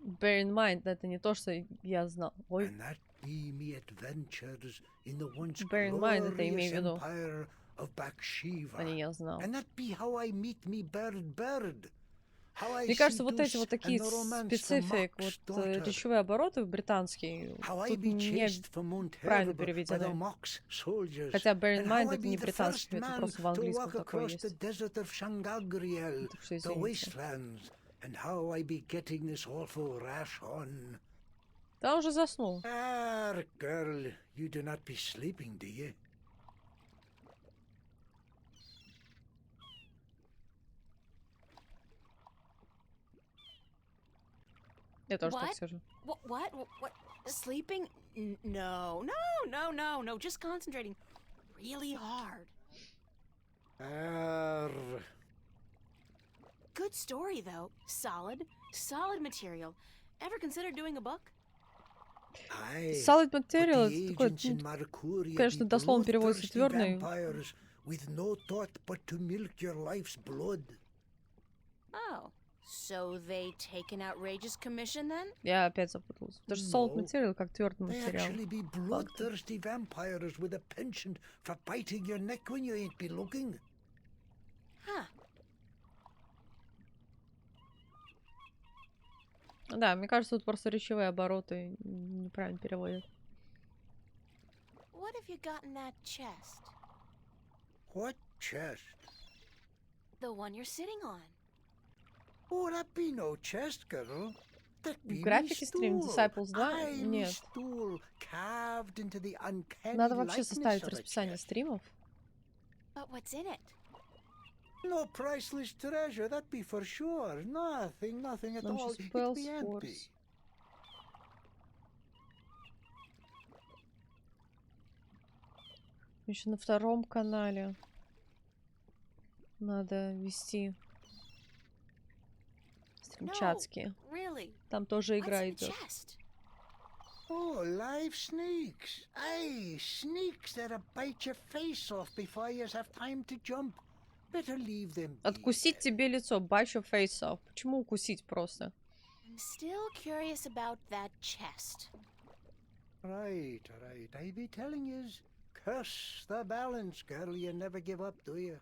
Speaker 1: Bear in mind, это не то, что я знал. Ой,
Speaker 13: and that be me adventures in the once
Speaker 1: Bear in mind, это имею
Speaker 13: glorious
Speaker 1: в виду,
Speaker 13: empire of Baksheeva.
Speaker 1: а не я знал.
Speaker 13: And that be how I meet me bird. How I
Speaker 1: Мне кажется, вот эти
Speaker 13: seduce
Speaker 1: вот такие
Speaker 13: and romance the
Speaker 1: специфик,
Speaker 13: mock's
Speaker 1: вот
Speaker 13: daughter.
Speaker 1: речевые обороты британские,
Speaker 13: How I
Speaker 1: тут
Speaker 13: be
Speaker 1: не
Speaker 13: chased from
Speaker 1: правильно
Speaker 13: Monterey by the
Speaker 1: переведены.
Speaker 13: mock's soldiers.
Speaker 1: Хотя bear in
Speaker 13: And
Speaker 1: mind
Speaker 13: how I
Speaker 1: это
Speaker 13: be
Speaker 1: не
Speaker 13: the
Speaker 1: британский,
Speaker 13: first
Speaker 1: это
Speaker 13: man
Speaker 1: просто в
Speaker 13: to
Speaker 1: английском
Speaker 13: walk
Speaker 1: такое
Speaker 13: across the
Speaker 1: есть.
Speaker 13: desert of Shangagriel,
Speaker 1: Так что
Speaker 13: the
Speaker 1: извините.
Speaker 13: wastelands, and how I be getting this awful rash on.
Speaker 1: Да, он уже заснул.
Speaker 13: Girl, you do not be sleeping, do you?
Speaker 1: Я тоже так
Speaker 3: What?
Speaker 1: сижу.
Speaker 3: What? Sleeping? No. Just concentrating really hard. Good story, though. Solid material. Ever considered doing a book?
Speaker 1: Solid material, это такой, конечно, дословно переводится твердый.
Speaker 13: With no thought but to milk your life's blood.
Speaker 3: Oh, so they take an outrageous commission then?
Speaker 1: Я опять запуталась. Потому что solid material как твердый
Speaker 13: They
Speaker 1: материал.
Speaker 13: actually be bloodthirsty vampires with a penchant for biting your neck when you ain't be looking.
Speaker 3: Huh.
Speaker 1: Да, мне кажется, тут просто речевые обороты неправильно переводят.
Speaker 3: What have you got in that chest?
Speaker 13: What chest?
Speaker 3: The one you're sitting on.
Speaker 13: Oh, that be no chest, girl. That be
Speaker 1: Графики
Speaker 13: me
Speaker 1: стрим
Speaker 13: stool.
Speaker 1: Disciples 2?
Speaker 13: Aye, me
Speaker 1: Нет.
Speaker 13: stool, carved into the uncanny
Speaker 1: Надо вообще
Speaker 13: likeness
Speaker 1: составить
Speaker 13: of a
Speaker 1: расписание
Speaker 13: chest.
Speaker 1: стримов.
Speaker 3: But what's in it?
Speaker 13: No priceless treasure, that be for sure. Nothing at
Speaker 1: Там
Speaker 13: all.
Speaker 1: еще
Speaker 13: It
Speaker 1: Spells
Speaker 13: be and
Speaker 1: Force.
Speaker 13: be.
Speaker 1: Еще на втором канале надо вести стримчатские.
Speaker 3: Really?
Speaker 1: Там тоже игра
Speaker 3: What's in the
Speaker 1: идет.
Speaker 3: chest?
Speaker 13: Oh, live snakes. Aye, snakes that'll bite your face off before you have time to jump. Better leave them be.
Speaker 1: Откусить тебе лицо, bite your face off. Почему укусить просто?
Speaker 3: I'm still curious about that chest.
Speaker 13: Right. I be telling yous, curse the balance, girl. You never give up, do you?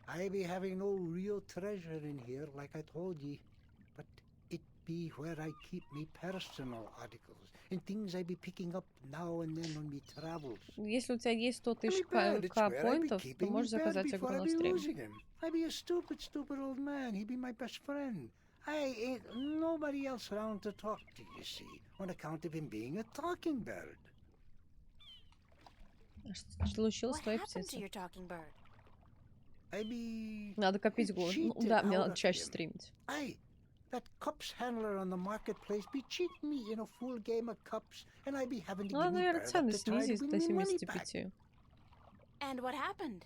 Speaker 13: I be having no real treasure in here, like I told ye, but it be where I keep me personal articles and things I be picking up now and then on me travels.
Speaker 1: Если у тебя есть 100 тысяч
Speaker 13: It's where I be
Speaker 1: поинтов, то
Speaker 13: keeping
Speaker 1: можешь
Speaker 13: me bed
Speaker 1: заказать игру
Speaker 13: before I
Speaker 1: на
Speaker 13: be
Speaker 1: стрим.
Speaker 13: losing him. I be a stupid old man. He be my best friend. I ain't nobody else around to talk to, you see, on account of him being a talking bird.
Speaker 1: Что случилось с
Speaker 3: What
Speaker 1: твоей
Speaker 3: happened to
Speaker 1: птицей?
Speaker 3: your talking bird?
Speaker 13: I be
Speaker 1: Надо копить голод. Ну
Speaker 13: cheated
Speaker 1: да, мне
Speaker 13: out
Speaker 1: надо
Speaker 13: of
Speaker 1: чаще
Speaker 13: him.
Speaker 1: стримить.
Speaker 13: Aye, that cups handler on the marketplace be cheating me in a full game of cups, and I be having to
Speaker 1: Ну,
Speaker 13: give me
Speaker 1: наверное,
Speaker 13: bird up
Speaker 1: ценность
Speaker 13: to try to
Speaker 1: снизить
Speaker 13: win
Speaker 1: до
Speaker 13: me money back.
Speaker 1: 75.
Speaker 3: And what happened?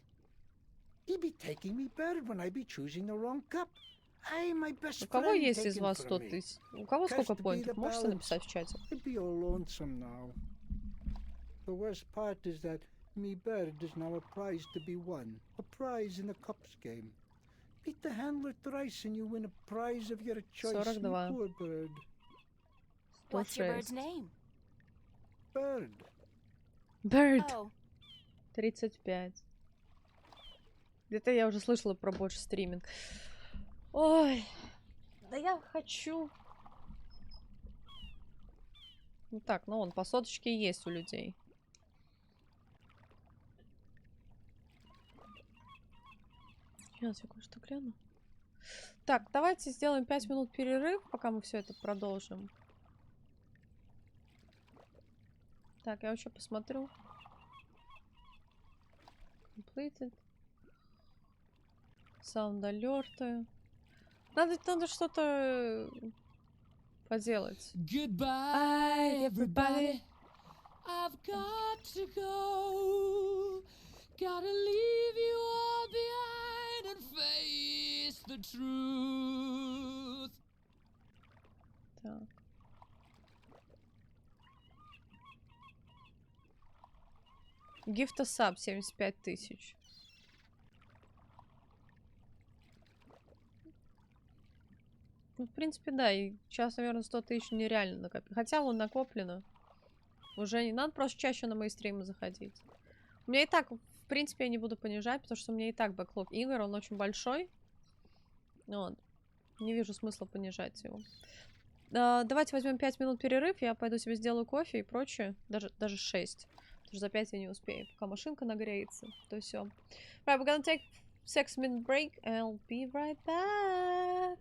Speaker 13: He be taking me bird when I be choosing the wrong cup. Aye, my best
Speaker 1: У кого
Speaker 13: friend
Speaker 1: есть из
Speaker 13: taken
Speaker 1: вас
Speaker 13: from
Speaker 1: 100
Speaker 13: me.
Speaker 1: тысяч? У кого
Speaker 13: Cursed
Speaker 1: сколько
Speaker 13: be
Speaker 1: поинтов?
Speaker 13: the
Speaker 1: Можете
Speaker 13: balance.
Speaker 1: написать в чате?
Speaker 13: I'd be all lonesome now. The worst part is that me bird is now a prize to be won. A prize in the cups game. Beat the handler thrice and you win a prize of your choice, you
Speaker 1: 42.
Speaker 13: poor bird.
Speaker 3: What's your bird's
Speaker 1: 106.
Speaker 3: name?
Speaker 13: Bird.
Speaker 1: Bird.
Speaker 3: Oh,
Speaker 1: 35. Где-то я уже слышала про больше стриминг. Ой. Да я хочу. Ну так, ну вон, по соточке есть у людей. Сейчас я кое-что гляну. Так, давайте сделаем 5 минут перерыв, пока мы все это продолжим. Так, я еще посмотрю. Completed. Sound алерты. Надо что-то поделать.
Speaker 16: Goodbye, everybody. I've got to go. Gotta leave you all behind and face the truth.
Speaker 1: Так. Gift a sub 75 тысяч. Ну, в принципе, да. И сейчас, наверное, 100 тысяч нереально накопить. Хотя вон накоплено. Уже не надо просто чаще на мои стримы заходить. У меня и так, в принципе, я не буду понижать, потому что у меня и так бэклог игр, он очень большой. Вот. Не вижу смысла понижать его. Давайте возьмем 5 минут перерыв. Я пойду себе сделаю кофе и прочее. Даже 6. Потому что за 5 я не успею. Пока машинка нагреется, то все. Right, we're gonna take 6-minute break and I'll be right back.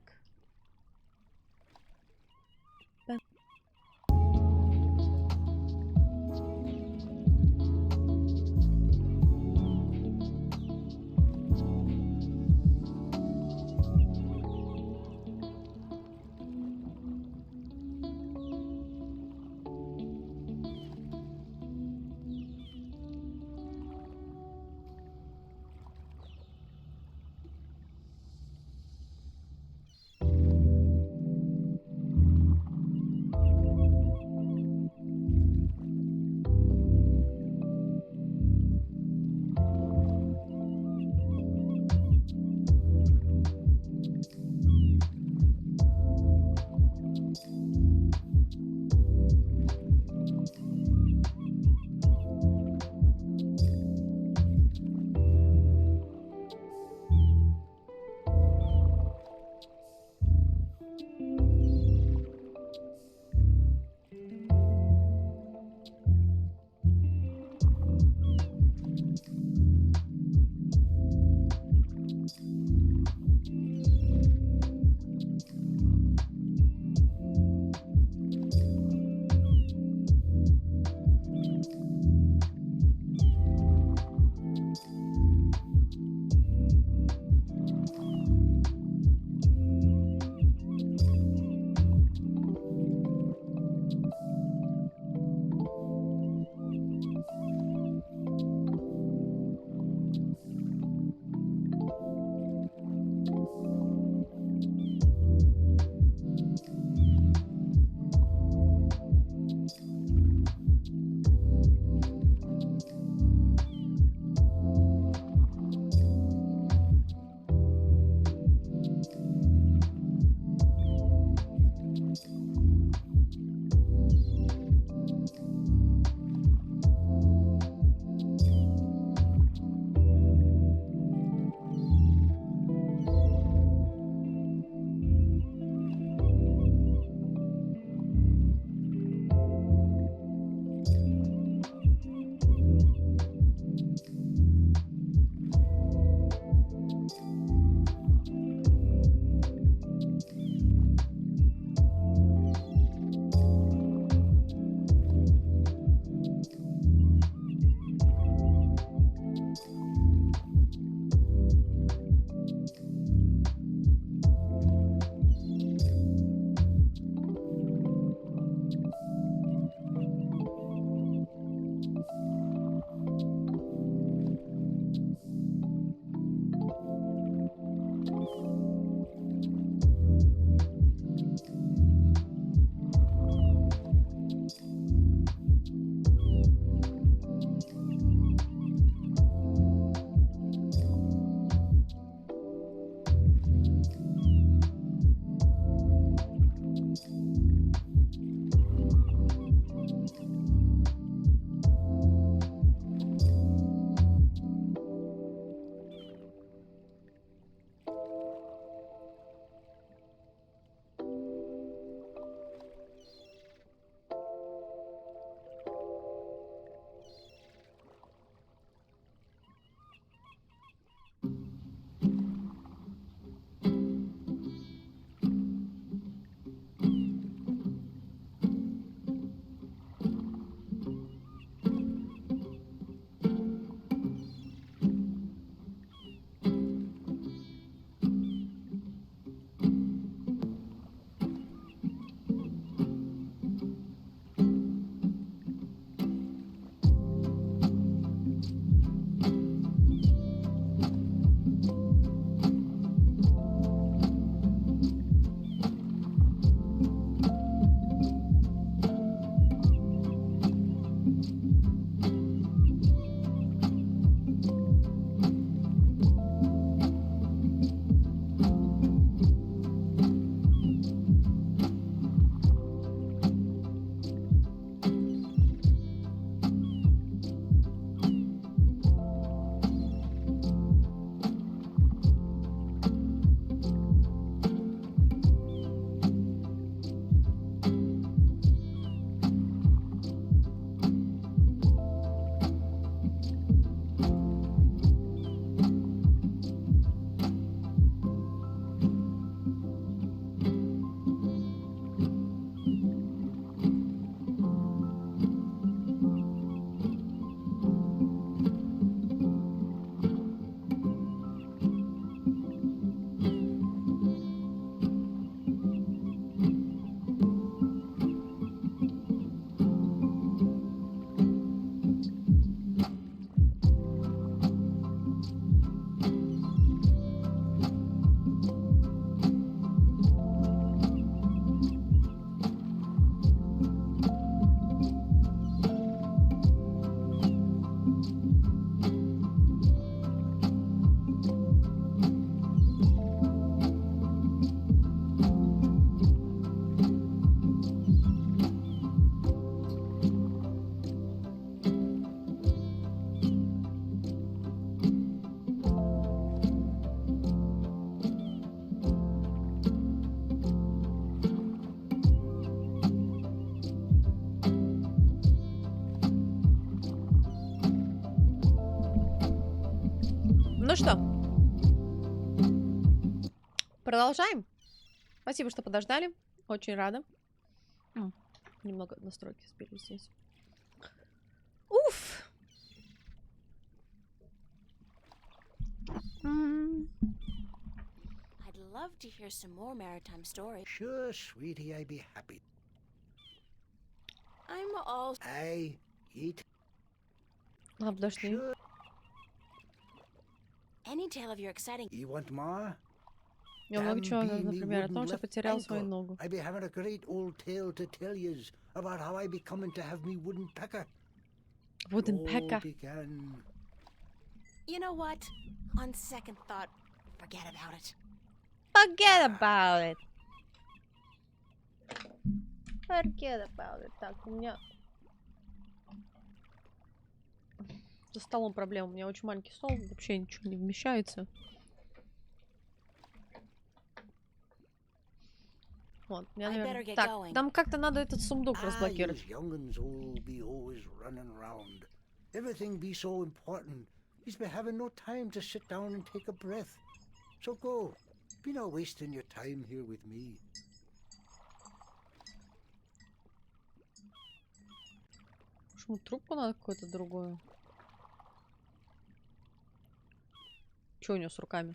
Speaker 1: Ну что? Продолжаем. Спасибо, что подождали. Очень рада. Немного настройки сбили здесь. Уф!
Speaker 3: I'd love to hear some more maritime stories.
Speaker 13: Sure, sweetie, I'd be happy.
Speaker 3: I'm all...
Speaker 13: I eat.
Speaker 1: Подожди.
Speaker 3: Any tale of your exciting...
Speaker 13: You want more?
Speaker 1: Я много чего, например, о том, что потерял свою ногу.
Speaker 13: I be having a great old tale to tell yous about how I be coming to have me wooden pecker.
Speaker 1: Wooden pecker.
Speaker 3: You know what? On second thought, forget about it.
Speaker 1: Forget about it. Forget about it. Так, у меня... За столом проблема. У меня очень маленький стол, вообще ничего не вмещается. Вот, мне, наверное... Так, нам как-то надо этот сундук разблокировать.
Speaker 13: Everything be so important. He's been having no time to sit down and take a breath. So go. Be not wasting your time here with me.
Speaker 1: Почему трубку надо какую-то другую? Что у него с руками?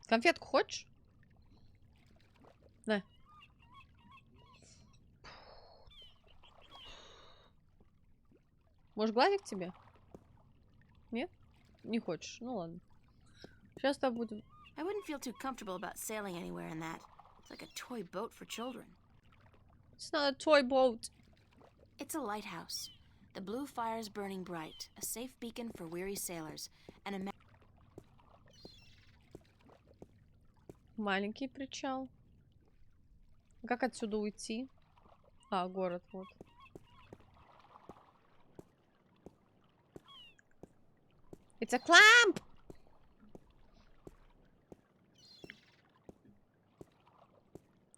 Speaker 1: Конфетку хочешь? На. Может, глазик тебе? Нет? Не хочешь? Ну ладно. Сейчас-то будем...
Speaker 3: I wouldn't feel too comfortable about sailing anywhere in that. It's like a toy boat for children.
Speaker 1: It's not a toy boat.
Speaker 3: It's a lighthouse. The blue fire's burning bright, a safe beacon for weary sailors, and a...
Speaker 1: Маленький причал. Как отсюда уйти? А, город, вот. It's a clamp!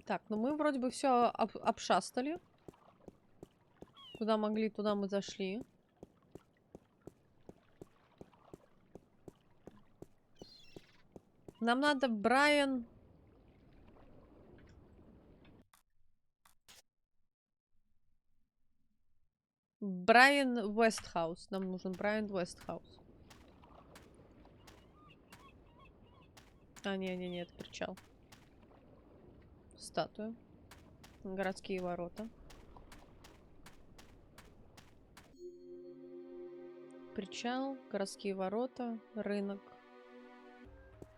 Speaker 1: Так, ну мы вроде бы все обшастали. Куда могли, туда мы зашли. Нам надо Брайан... Брайан Уэстхаус. Нам нужен Брайан Уэстхаус. А, не, это причал. Статуя. Городские ворота. Причал, городские ворота, рынок.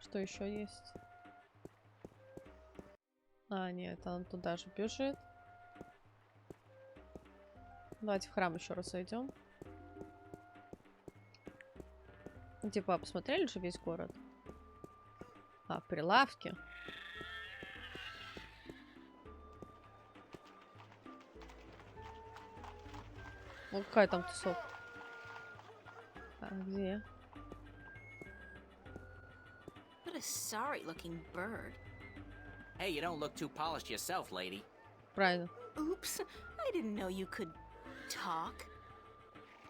Speaker 1: Что еще есть? А, нет, он туда же бежит. Давайте в храм еще раз зайдем. Типа, посмотрели же весь город? А, прилавки. Ну, какая там тусовка? А, где?
Speaker 3: What a sorry-looking bird.
Speaker 17: Hey, you don't look too polished yourself, lady.
Speaker 1: Правильно.
Speaker 3: Oops, I didn't know you could talk.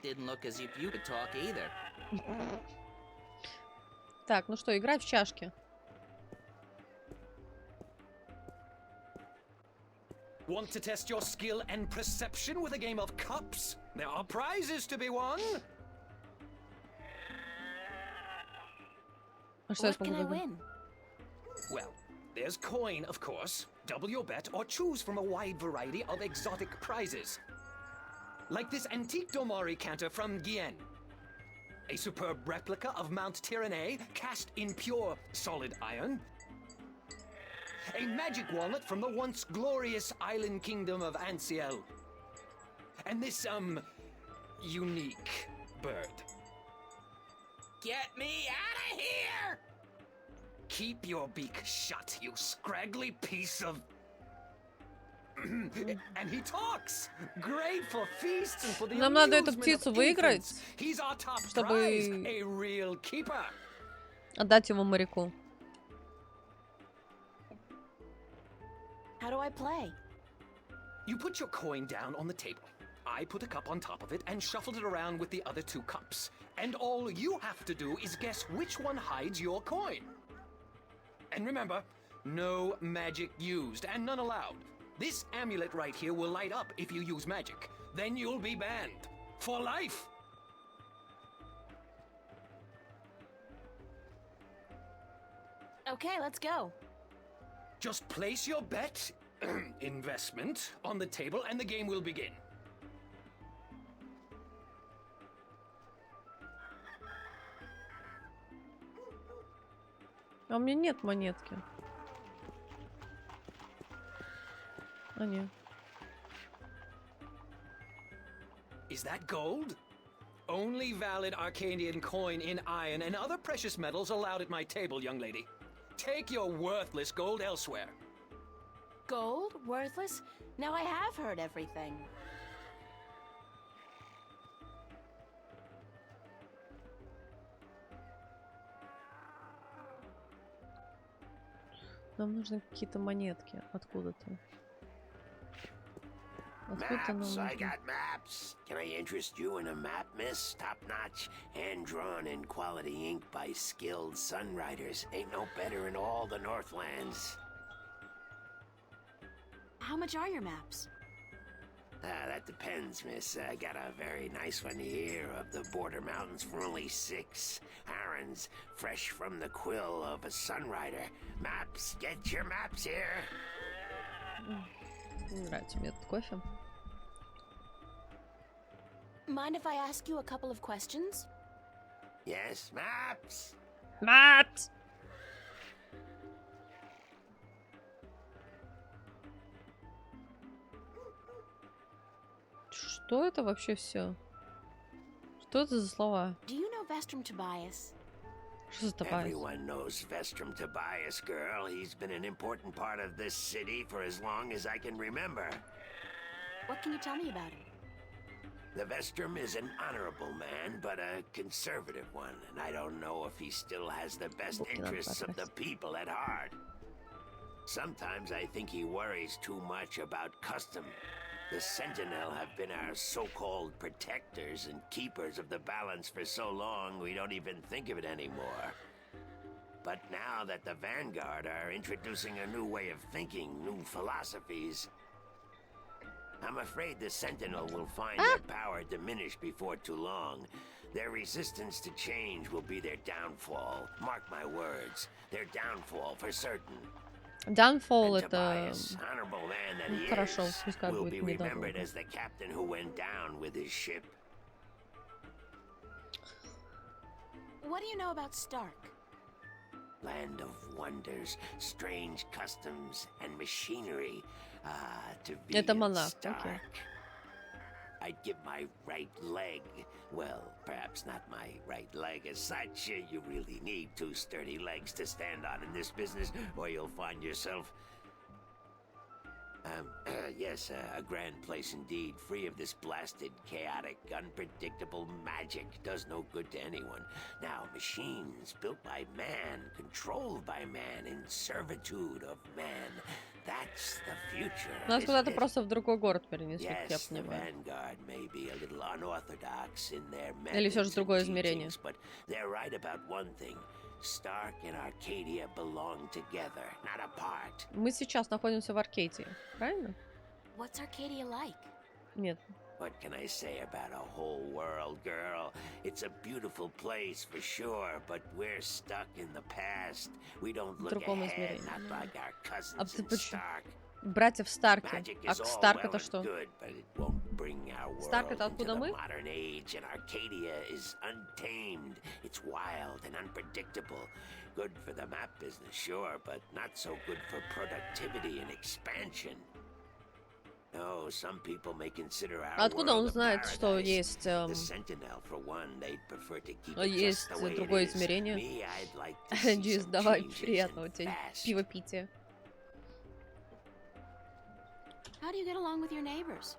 Speaker 17: Didn't look as if you could talk either.
Speaker 1: Так, ну что, играй в чашки.
Speaker 18: Want to test your skill and perception with a game of cups? There are prizes to be won.
Speaker 3: What can I win?
Speaker 18: Well, there's coin, of course. Double your bet or choose from a wide variety of exotic prizes. Like this antique Domari canter from Guyenne. A superb replica of Mount Tyranny cast in pure solid iron. A magic walnut from the once glorious island kingdom of Ansiel. And this, unique bird.
Speaker 17: Get me out of here!
Speaker 18: Keep your beak shut, you scraggly piece of... And he talks! Great for feasts and for the
Speaker 1: Нам надо эту
Speaker 18: amusement
Speaker 1: птицу
Speaker 18: of
Speaker 1: выиграть,
Speaker 18: infants. He's our top prize,
Speaker 1: чтобы
Speaker 18: a real keeper.
Speaker 1: отдать его моряку.
Speaker 3: How do I play?
Speaker 18: You put your coin down on the table. I put a cup on top of it and shuffled it around with the other two cups. And all you have to do is guess which one hides your coin. And remember, no magic used, and none allowed. This amulet right here will light up if you use magic. Then you'll be banned. For life!
Speaker 3: Okay, let's go.
Speaker 18: Just place your bet, investment, on the table and the game will begin.
Speaker 1: А у меня нет монетки. А, нет.
Speaker 18: Is that gold? Only valid Arcadian coin in iron and other precious metals allowed at my table, young lady. Take your worthless gold elsewhere.
Speaker 3: Gold? Worthless? Now I have heard everything.
Speaker 1: Нам нужны какие-то монетки откуда-то. Откуда нам
Speaker 19: Maps, I
Speaker 1: нужны?
Speaker 19: got maps. Can I interest you in a map, miss? Top-notch, hand-drawn in quality ink by skilled sunwriters. Ain't no better in all the Northlands.
Speaker 3: How much are your maps?
Speaker 19: That depends, miss. I got a very nice one here of the border mountains for only 6. Aaron's fresh from the quill of a sunwriter. Maps, get your maps here.
Speaker 1: Не нравится мне этот кофе.
Speaker 3: Mind if I ask you a couple of questions?
Speaker 19: Yes, maps.
Speaker 1: Maps! Что это вообще все? Что это за слова?
Speaker 3: Do you know Vestrum Tobias?
Speaker 1: Что за Тобайас?
Speaker 19: Everyone knows Vestrum Tobias, girl. He's been an important part of this city for as long as I can remember.
Speaker 3: What can you tell me about him?
Speaker 19: The Vestrum is an honorable man, but a conservative one, and I don't know if he still has the best interests of the people at heart. Sometimes I think he worries too much about custom. The Sentinel have been our so-called protectors and keepers of the balance for so long we don't even think of it anymore. But now that the Vanguard are introducing a new way of thinking, new philosophies, I'm afraid the Sentinel will find their power diminish before too long. Their resistance to change will be their downfall. Mark my words, their downfall for certain.
Speaker 1: Downfall это
Speaker 19: honorable man that he
Speaker 1: хорошо,
Speaker 19: is,
Speaker 1: пускай
Speaker 19: will
Speaker 1: будет
Speaker 19: be
Speaker 1: недолго.
Speaker 19: remembered as the captain who went down with his ship.
Speaker 3: What do you know about Stark?
Speaker 19: Land of wonders, strange customs, and machinery. To be
Speaker 1: Это
Speaker 19: in
Speaker 1: монах,
Speaker 19: Stark,
Speaker 1: окей.
Speaker 19: I'd give my right leg. Well, perhaps not my right leg as such. You really need 2 sturdy legs to stand on in this business, or you'll find yourself... yes, a grand place indeed, free of this blasted, chaotic, unpredictable magic. Does no good to anyone. Now, machines built by man, controlled by man, in servitude of man. That's the future.
Speaker 1: Нас
Speaker 19: isn't
Speaker 1: куда-то
Speaker 19: it?
Speaker 1: просто в другой город перенесли, как я
Speaker 19: Yes, the
Speaker 1: понимаю.
Speaker 19: Vanguard may be a little unorthodox in their
Speaker 1: Или все же
Speaker 19: methods and
Speaker 1: другое измерение.
Speaker 19: teachings, but they're right about one thing. Stark and Arcadia belong together, not apart.
Speaker 1: Мы сейчас находимся в Аркадии, правильно?
Speaker 3: What's Arcadia like?
Speaker 1: Нет.
Speaker 19: What can I say about a whole world, girl? It's a beautiful place for sure, but we're stuck in the past. We don't look
Speaker 1: другом
Speaker 19: ahead,
Speaker 1: измерении.
Speaker 19: not like our cousins
Speaker 1: А ты
Speaker 19: in
Speaker 1: почему?
Speaker 19: Stark.
Speaker 1: Братьев Старки.
Speaker 19: Magic
Speaker 1: А
Speaker 19: is all
Speaker 1: Старк
Speaker 19: well
Speaker 1: это
Speaker 19: and
Speaker 1: что?
Speaker 19: good, but it won't bring our
Speaker 1: Старк
Speaker 19: world
Speaker 1: это
Speaker 19: into
Speaker 1: откуда
Speaker 19: the
Speaker 1: мы?
Speaker 19: modern age, and Arcadia is untamed. It's wild and unpredictable. Good for the map business, sure, but not so good for productivity and expansion. No, some people may consider our
Speaker 1: Откуда он
Speaker 19: world a
Speaker 1: знает, что
Speaker 19: paradise.
Speaker 1: есть
Speaker 19: The Sentinel, for one, they'd prefer to keep it just
Speaker 1: есть
Speaker 19: the way it
Speaker 1: другое
Speaker 19: is.
Speaker 1: измерение?
Speaker 19: Me, I'd like to see
Speaker 1: Джиз,
Speaker 19: some
Speaker 1: давай,
Speaker 19: changes
Speaker 1: приятного
Speaker 19: and
Speaker 1: тебе
Speaker 19: fast.
Speaker 1: пивопития.
Speaker 3: How do you get along with your neighbors?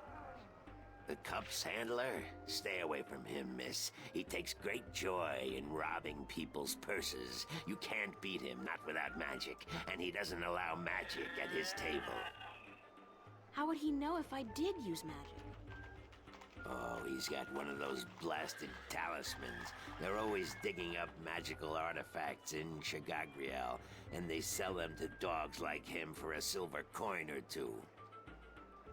Speaker 19: The Cups handler? Stay away from him, miss. He takes great joy in robbing people's purses. You can't beat him, not without magic, and he doesn't allow magic at his table.
Speaker 3: How would he know if I did use magic?
Speaker 19: Oh, he's got one of those blasted talismans. They're always digging up magical artifacts in Shagagriel, and they sell them to dogs like him for a silver coin or two.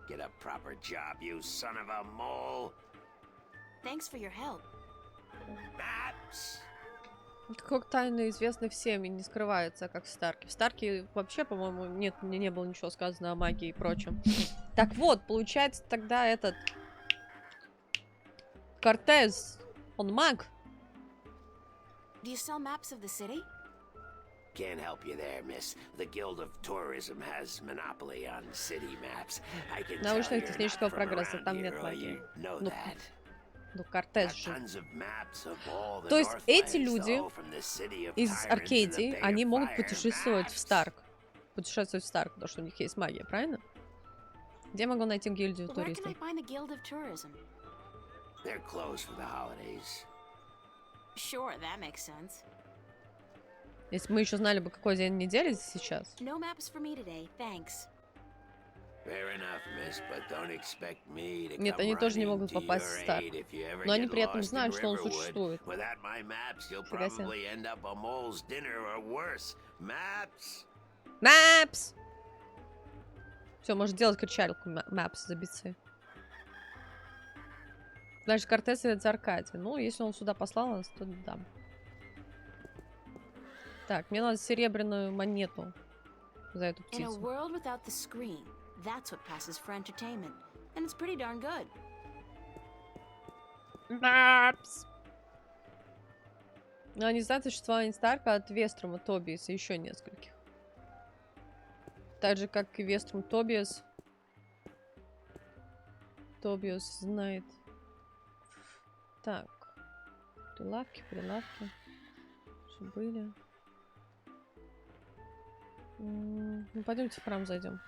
Speaker 19: Get a proper job, you son of a mole!
Speaker 3: Thanks for your help.
Speaker 19: Maps!
Speaker 1: Как тайна известна всем и не скрывается, как в Старке. В Старке вообще, по-моему, не было ничего сказано о магии и прочем. Так вот, получается тогда этот... Кортес, он маг?
Speaker 3: Do you sell maps of the city?
Speaker 19: Can't help you there, miss. The Guild of Tourism has monopoly on city maps. I can tell you're not from
Speaker 1: прогресса,
Speaker 19: around
Speaker 1: там
Speaker 19: here,
Speaker 1: нет
Speaker 19: or
Speaker 1: магии.
Speaker 19: you know that.
Speaker 1: Ну, Кортес же.
Speaker 19: Tons of maps of all the
Speaker 1: То есть эти
Speaker 19: Northlands,
Speaker 1: люди
Speaker 19: though, from the city of
Speaker 1: из
Speaker 19: Tyrants and the
Speaker 1: Аркадии,
Speaker 19: Bay
Speaker 1: они
Speaker 19: of
Speaker 1: могут
Speaker 19: Fire.
Speaker 1: путешествовать в Старк. Путешествовать в Старк, потому что у них есть магия, правильно? Где я могу найти гильдию
Speaker 3: Where can I
Speaker 1: туристов?
Speaker 3: find the Guild of Tourism?
Speaker 19: They're closed for the holidays.
Speaker 3: Sure, that makes sense.
Speaker 1: Если бы мы еще знали бы, какой день недели сейчас.
Speaker 3: No maps for me today, thanks.
Speaker 19: Fair enough, miss, but don't expect me to
Speaker 1: Нет,
Speaker 19: come
Speaker 1: они тоже не
Speaker 19: running
Speaker 1: могут
Speaker 19: to
Speaker 1: попасть в
Speaker 19: your
Speaker 1: Старк.
Speaker 19: aid if you ever
Speaker 1: Но они
Speaker 19: get
Speaker 1: при этом
Speaker 19: lost in
Speaker 1: знают, что он
Speaker 19: Riverwood.
Speaker 1: существует.
Speaker 19: Without my maps, you'll
Speaker 1: Фига себе.
Speaker 19: probably end up a mole's dinner or worse. Maps!
Speaker 1: Maps! Все, может делать кричалку Maps забиться. Значит, Кортес из Аркадии. Ну, если он сюда послал нас, то да. Так, мне надо серебряную монету за эту
Speaker 3: In a
Speaker 1: птицу.
Speaker 3: world without the screen, that's what passes for entertainment. And it's pretty darn good.
Speaker 1: Maps! Но они знают существование Старка от Веструма, Тобиаса и еще нескольких. Так же, как и Веструм Тобиас. Тобиас знает. Так. Прилавки. Что были? Ну, пойдемте в храм зайдем.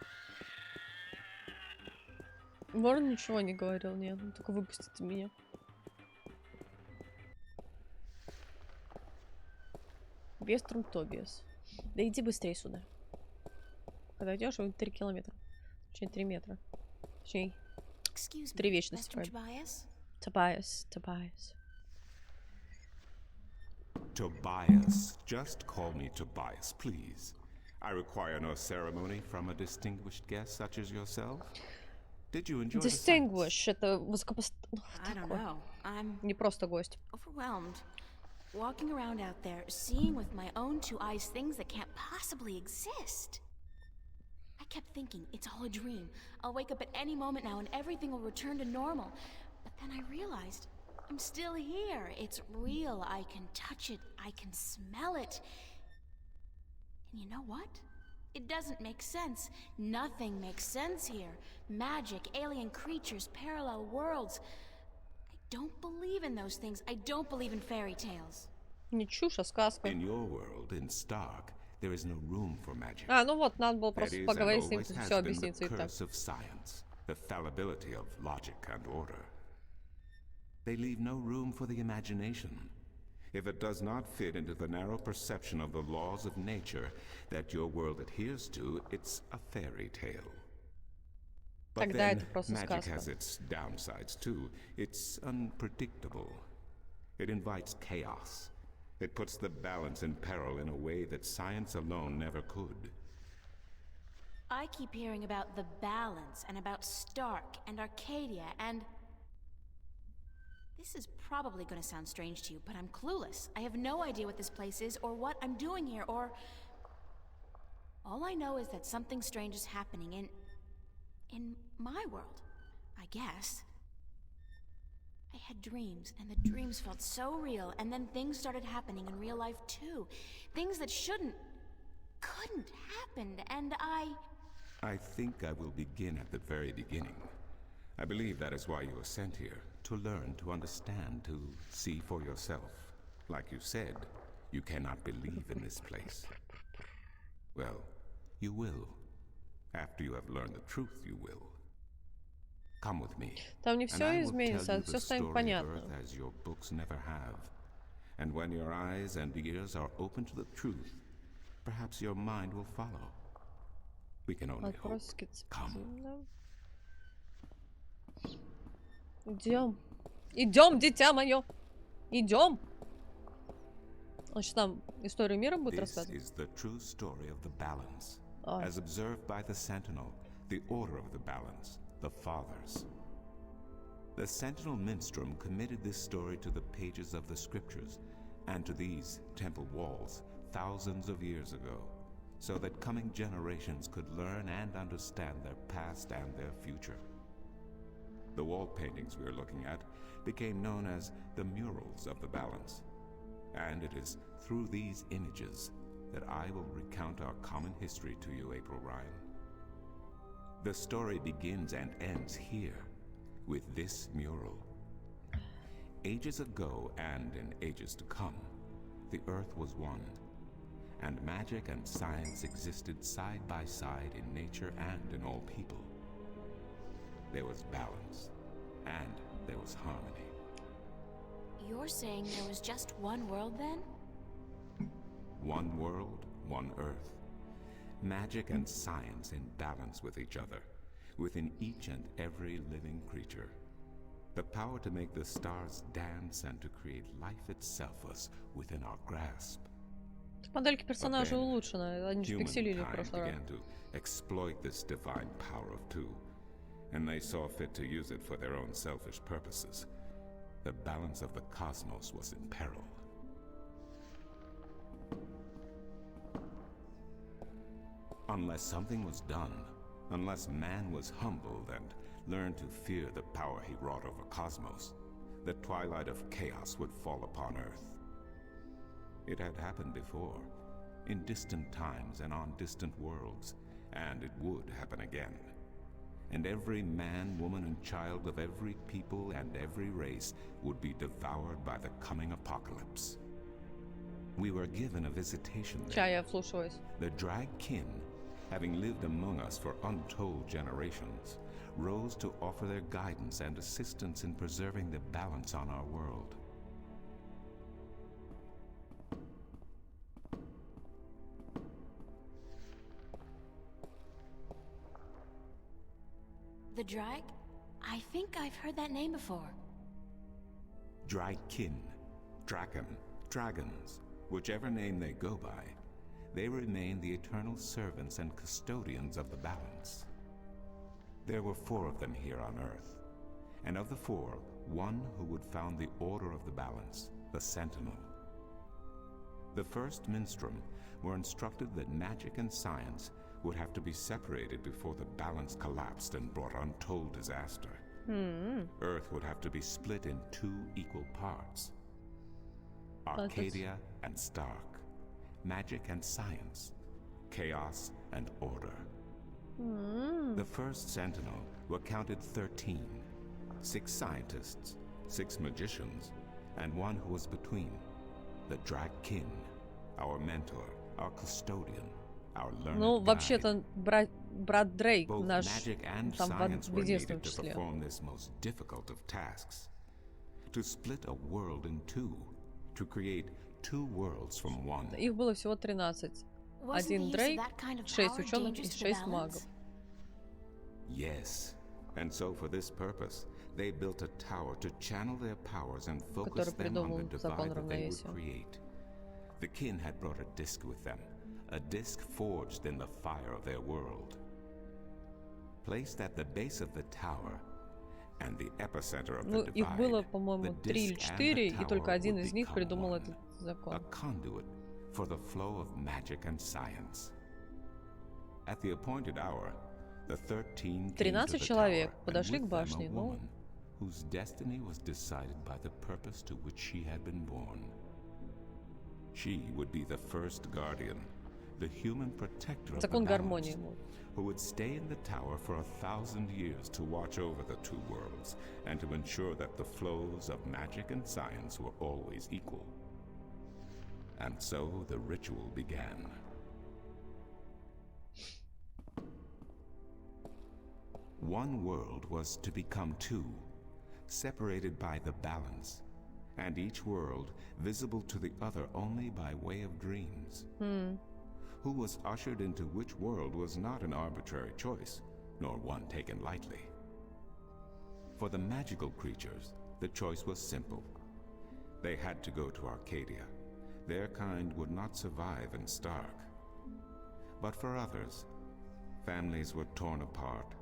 Speaker 1: Ворон ничего не говорил, нет. Только выпустите меня. Веструм Тобиас. Да иди быстрее сюда. Когда идешь, 3 километра. Точнее, 3 метра. Точнее, 3 вечности. Tobias.
Speaker 6: Tobias. Just call me Tobias, please. I require no ceremony from a distinguished guest such as yourself. Did you enjoy
Speaker 1: Distinguish. Это высокопоставленный.
Speaker 3: I don't know. I'm
Speaker 1: Не просто гость.
Speaker 3: overwhelmed. Walking around out there, seeing with my own 2 eyes things that can't possibly exist. I kept thinking, it's all a dream. I'll wake up at any moment now and everything will return to normal. But then I realized, I'm still here. It's real. I can touch it. I can smell it. And you know what? It doesn't make sense. Nothing makes sense here. Magic, alien creatures, parallel worlds. I don't believe in those things. I don't believe in fairy tales.
Speaker 1: Не чушь, а сказка.
Speaker 6: In your world, in Stark, there is no room for magic.
Speaker 1: А, ну вот, надо было
Speaker 6: That
Speaker 1: просто
Speaker 6: is,
Speaker 1: поговорить с
Speaker 6: and
Speaker 1: ним,
Speaker 6: always has
Speaker 1: все
Speaker 6: been
Speaker 1: объяснится и
Speaker 6: the
Speaker 1: так.
Speaker 6: curse of science, the fallibility of logic and order. They leave no room for the imagination. If it does not fit into the narrow perception of the laws of nature that your world adheres to, it's a fairy tale. But
Speaker 1: Тогда
Speaker 6: then,
Speaker 1: это просто
Speaker 6: magic
Speaker 1: сказка.
Speaker 6: has its downsides too. It's unpredictable. It invites chaos. It puts the balance in peril in a way that science alone never could.
Speaker 3: I keep hearing about the balance and about Stark and Arcadia and... This is probably going to sound strange to you, but I'm clueless. I have no idea what this place is or what I'm doing here or... All I know is that something strange is happening in my world, I guess. I had dreams, and the dreams felt so real, and then things started happening in real life too. Things that couldn't happen, and
Speaker 6: I think I will begin at the very beginning. I believe that is why you were sent here, to learn, to understand, to see for yourself. Like you said, you cannot believe in this place. Well, you will. After you have learned the truth, you will. Come with me.
Speaker 1: Там не
Speaker 6: and I
Speaker 1: все
Speaker 6: will
Speaker 1: изменится,
Speaker 6: tell
Speaker 1: а
Speaker 6: you
Speaker 1: все
Speaker 6: the
Speaker 1: станет
Speaker 6: story of
Speaker 1: понятно.
Speaker 6: Earth as your books never have. And when your eyes and ears are open to the truth, perhaps your mind will follow. We can only hope.
Speaker 1: Вопрос
Speaker 6: Come.
Speaker 1: Идем. Идем, дитя мое. Идем. Он сейчас нам историю мира будет рассказывать.
Speaker 20: This is the true story of the balance, as observed by the Sentinel, the Order of the Balance, the Fathers. The Sentinel Minstrum committed this story to the pages of the scriptures and to these temple walls thousands of years ago, so that coming generations could learn and understand their past and their future. The wall paintings we are looking at became known as the Murals of the Balance, and it is through these images that I will recount our common history to you, April Ryan. The story begins and ends here, with this mural. Ages ago and in ages to come, the earth was one, and magic and science existed side by side in nature and in all people. There was balance, and there was harmony.
Speaker 3: You're saying there was just one world then?
Speaker 20: One world, one earth. Magic and science in balance with each other, within each and every living creature. The power to make the stars dance and to create life itself was within our grasp.
Speaker 1: Модельки персонажей улучшены, они же пикселили в прошлый раз.
Speaker 20: Began to exploit this divine power of two, and they saw fit to use it for their own selfish purposes. The balance of the cosmos was in peril. Unless something was done, unless man was humbled and learned to fear the power he wrought over cosmos, the twilight of chaos would fall upon Earth. It had happened before, in distant times and on distant worlds, and it would happen again. And every man, woman, and child of every people and every race would be devoured by the coming apocalypse. We were given a visitation there. The drag kin, having lived among us for untold generations, rose to offer their guidance and assistance in preserving the balance on our world.
Speaker 3: The Drag? I think I've heard that name before.
Speaker 20: Dragkin, Draken, Dragons, whichever name they go by, they remain the eternal servants and custodians of the balance. There were 4 of them here on Earth, and of the 4, one who would found the Order of the Balance, the Sentinel. The first Minstrum were instructed that magic and science would have to be separated before the balance collapsed and brought untold disaster. Earth would have to be split in 2 equal parts. Arcadia and Stark, magic and science, chaos and order. The first Sentinel were counted 13, 6 scientists, 6 magicians, and one who was between, the Drag Kin, our mentor, our custodian, our learned
Speaker 1: Ну,
Speaker 20: guide.
Speaker 1: вообще-то брат Дрейк
Speaker 20: Both
Speaker 1: наш
Speaker 20: magic and
Speaker 1: там
Speaker 20: science
Speaker 1: в
Speaker 20: were
Speaker 1: единственном
Speaker 20: needed to
Speaker 1: числе.
Speaker 20: perform this most difficult of tasks. To split a world in 2, to create 2 worlds from one.
Speaker 1: Их было всего 13. Один Дрейк, 6 ученых и 6 магов.
Speaker 20: Yes, and so for this purpose, they built a tower to channel their powers and focus them on the divide that they would create. The kin had brought a disc with them, a disc forged in the fire of their world. Placed at the base of the tower and the epicenter of the
Speaker 1: Ну, их
Speaker 20: divide,
Speaker 1: было, по-моему, 3 или 4, и только один из них придумал этот
Speaker 20: a
Speaker 1: закон.
Speaker 20: conduit for the flow of magic and science. At the appointed hour, the 13 came to
Speaker 1: 13
Speaker 20: the
Speaker 1: человек
Speaker 20: tower,
Speaker 1: подошли
Speaker 20: and
Speaker 1: к
Speaker 20: with them
Speaker 1: башне,
Speaker 20: a
Speaker 1: ну,
Speaker 20: woman whose destiny was decided by the purpose to which she had been born. She would be the first guardian, the human protector of the
Speaker 1: закон
Speaker 20: balance,
Speaker 1: гармонии.
Speaker 20: who would stay in the tower for 1,000 years to watch over the 2 worlds and to ensure that the flows of magic and science were always equal. And so the ritual began. One world was to become 2, separated by the balance, and each world visible to the other only by way of dreams. Who was ushered into which world was not an arbitrary choice, nor one taken lightly. For the magical creatures, the choice was simple. They had to go to Arcadia. Their kind would not survive in Stark. But for others, families were torn apart,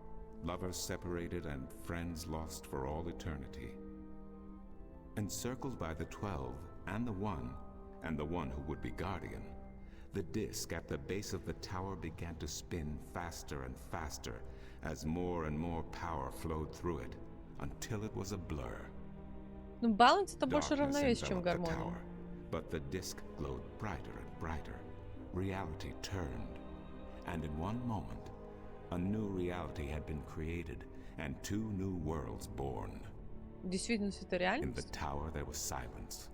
Speaker 20: lovers separated, and friends lost for all eternity. Encircled by the 12 and the One who would be Guardian, the disk at the base of the tower began to spin faster and faster as more and more power flowed through it, until it was a blur.
Speaker 1: Ну, баланс это больше
Speaker 20: Darkness
Speaker 1: равновесие, чем
Speaker 20: enveloped the
Speaker 1: гармония.
Speaker 20: tower, but the disk glowed brighter and brighter. Reality turned, and in one moment, a new reality had been created and 2 new worlds born.
Speaker 1: Действительно, это
Speaker 20: In the
Speaker 1: реальность?
Speaker 20: tower there was silence.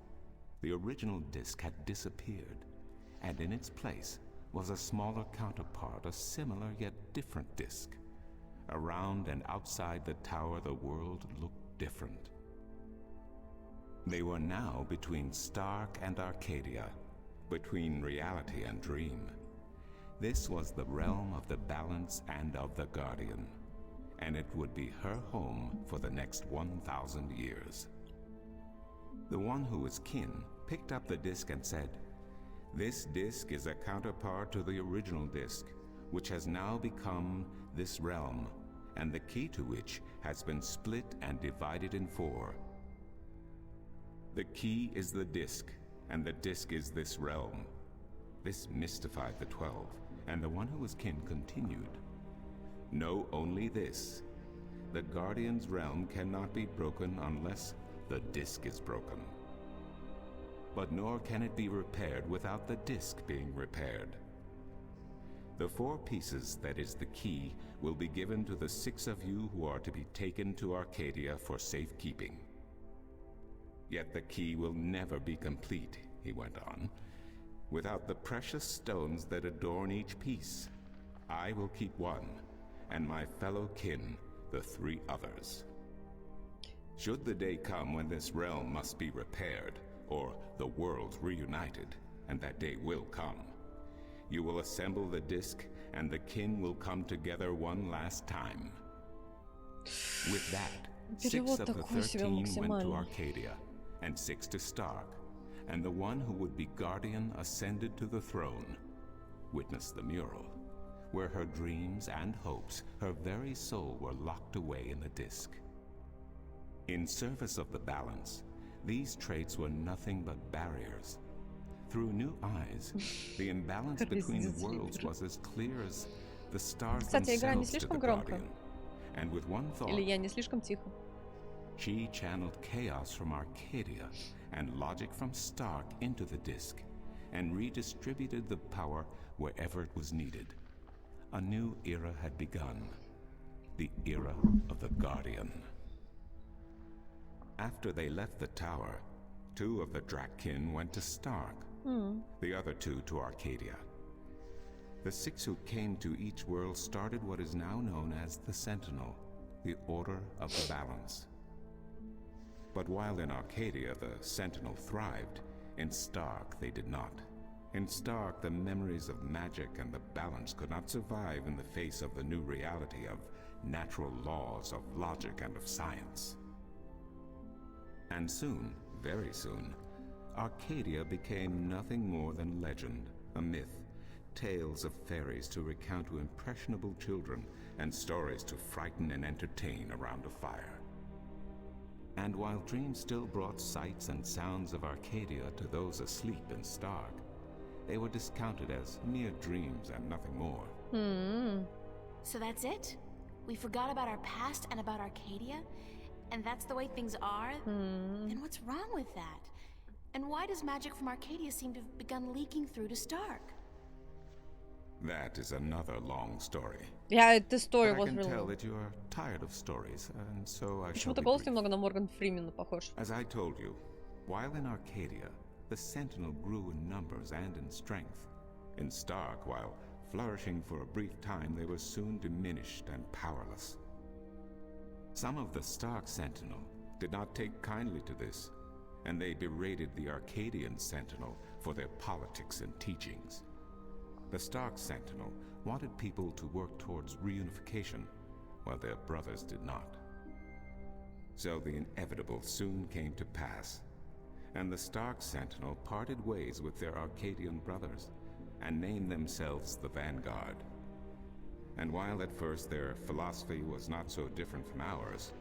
Speaker 20: The original disk had disappeared, and in its place was a smaller counterpart, a similar yet different disk. Around and outside the tower, the world looked different. They were now between Stark and Arcadia, between reality and dream. This was the realm of the Balance and of the Guardian, and it would be her home for the next 1,000 years. The one who was kin picked up the disk and said, "This disk is a counterpart to the original disk, which has now become this realm, and the key to which has been split and divided in 4. The key is the disk, and the disk is this realm." This mystified the 12, and the one who was kin continued, "Know only this. The Guardian's realm cannot be broken unless the disk is broken. But nor can it be repaired without the disk being repaired. The 4 pieces, that is the key, will be given to the 6 of you who are to be taken to Arcadia for safekeeping. Yet the key will never be complete," he went on, "without the precious stones that adorn each piece. I will keep 1, and my fellow kin the 3 others. Should the day come when this realm must be repaired, or the worlds reunited, and that day will come, you will assemble the disk, and the kin will come together one last time." With that, 6 of the 13 went to Arcadia, and 6 to Stark, and the one who would be Guardian ascended to the throne. Witness the mural, where her dreams and hopes, her very soul, were locked away in the disk. In service of the Balance, these traits were nothing but barriers. Through new eyes, the imbalance between the worlds was as clear as the stars
Speaker 1: Кстати, игра не
Speaker 20: themselves to the
Speaker 1: слишком громко?
Speaker 20: Guardian. And with one thought,
Speaker 1: Или я не слишком тихо?
Speaker 20: she channeled chaos from Arcadia and logic from Stark into the disk, and redistributed the power wherever it was needed. A new era had begun, the era of the Guardian. After they left the tower, 2 of the Drakkyn went to Stark, the other 2 to Arcadia. The 6 who came to each world started what is now known as the Sentinel, the Order of the Balance. But while in Arcadia the Sentinel thrived, in Stark they did not. In Stark, the memories of magic and the Balance could not survive in the face of the new reality of natural laws, of logic, and of science. And soon, very soon, Arcadia became nothing more than legend, a myth, tales of fairies to recount to impressionable children, and stories to frighten and entertain around a fire. And while dreams still brought sights and sounds of Arcadia to those asleep in Stark, they were discounted as mere dreams and nothing more.
Speaker 3: So that's it? We forgot about our past and about Arcadia? And that's the way things are? Then what's wrong with that? And why does magic from Arcadia seem to have begun leaking through to Stark?
Speaker 20: That is another long story.
Speaker 1: Yeah, the story
Speaker 20: But
Speaker 1: was
Speaker 20: I can
Speaker 1: really
Speaker 20: tell
Speaker 1: long.
Speaker 20: that you are tired of stories, and so I shall
Speaker 1: Почему-то
Speaker 20: be
Speaker 1: голос
Speaker 20: brief.
Speaker 1: немного на Морган Фримена похож.
Speaker 20: As I told you, while in Arcadia, the Sentinel grew in numbers and in strength. In Stark, while flourishing for a brief time, they were soon diminished and powerless. Some of the Stark Sentinel did not take kindly to this, and they berated the Arcadian Sentinel for their politics and teachings. The Stark Sentinel wanted people to work towards reunification, while their brothers did not. So the inevitable soon came to pass, and the Stark Sentinel parted ways with their Arcadian brothers and named themselves the Vanguard. And while at first their philosophy was not so different from ours,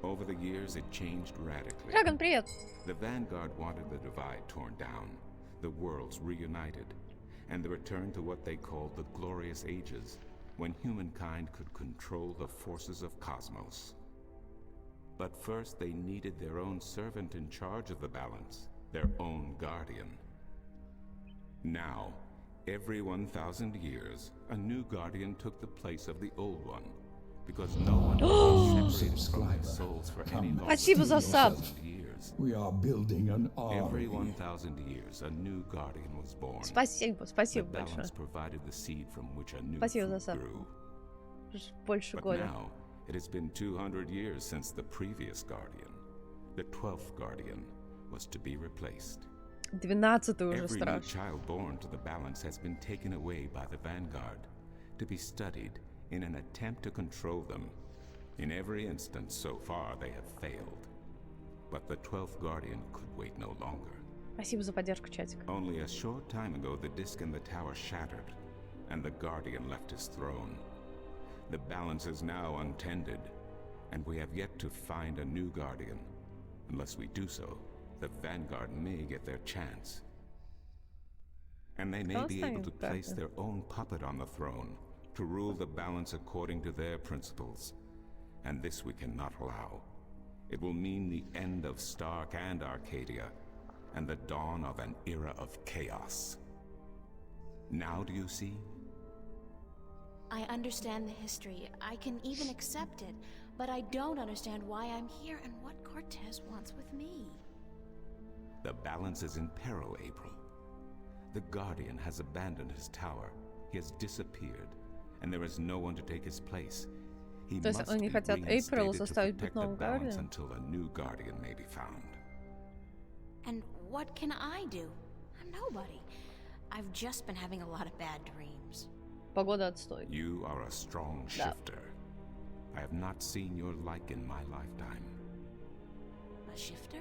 Speaker 20: over the years it changed radically.
Speaker 1: Dragon, привет!
Speaker 20: The Vanguard wanted the divide torn down, the worlds reunited, and the return to what they called the Glorious Ages, when humankind could control the forces of cosmos. But first they needed their own servant in charge of the balance, their own guardian. Now, every 1,000 years, a new guardian took the place of the old one, because no one was separated from their souls for any longer
Speaker 1: Спасибо за саб.
Speaker 20: years.
Speaker 13: We are building an
Speaker 20: Every
Speaker 13: army.
Speaker 20: 1,000 years, a new guardian was born.
Speaker 1: Спасибо, спасибо
Speaker 20: The
Speaker 1: большое.
Speaker 20: balance provided the seed from which a new
Speaker 1: Спасибо за
Speaker 20: fruit
Speaker 1: саб.
Speaker 20: grew.
Speaker 1: Больше
Speaker 20: But
Speaker 1: года.
Speaker 20: now, it has been 200 years since the previous guardian, the 12th guardian, was to be replaced.
Speaker 1: 12-й уже
Speaker 20: Every new
Speaker 1: страшно.
Speaker 20: child born to the balance has been taken away by the Vanguard to be studied in an attempt to control them. In every instance so far, they have failed. But the 12th guardian could wait no longer.
Speaker 1: Спасибо за поддержку, чатик.
Speaker 20: Only a short time ago, the disk in the tower shattered, and the guardian left his throne. The balance is now untended, and we have yet to find a new guardian. Unless we do so, the Vanguard may get their chance. And they may be able to place their own puppet on the throne to rule the balance according to their principles. And this we cannot allow. It will mean the end of Stark and Arcadia, and the dawn of an era of chaos. Now do you see?
Speaker 3: I understand the history. I can even accept it. But I don't understand why I'm here and what Cortez wants with me.
Speaker 20: The balance is in peril, April. The Guardian has abandoned his tower. He has disappeared, and there is no one to take his place. He
Speaker 1: То есть
Speaker 20: must
Speaker 1: они
Speaker 20: be
Speaker 1: хотят Эйприл
Speaker 20: reinstated to
Speaker 1: заставить
Speaker 20: protect
Speaker 1: быть
Speaker 20: the
Speaker 1: новым
Speaker 20: balance
Speaker 1: Guardian?
Speaker 20: until a new Guardian may be found.
Speaker 3: And what can I do? I'm nobody. I've just been having a lot of bad dreams.
Speaker 1: Погода отстой.
Speaker 20: You are a strong shifter. I have not seen your like in my lifetime.
Speaker 3: A shifter?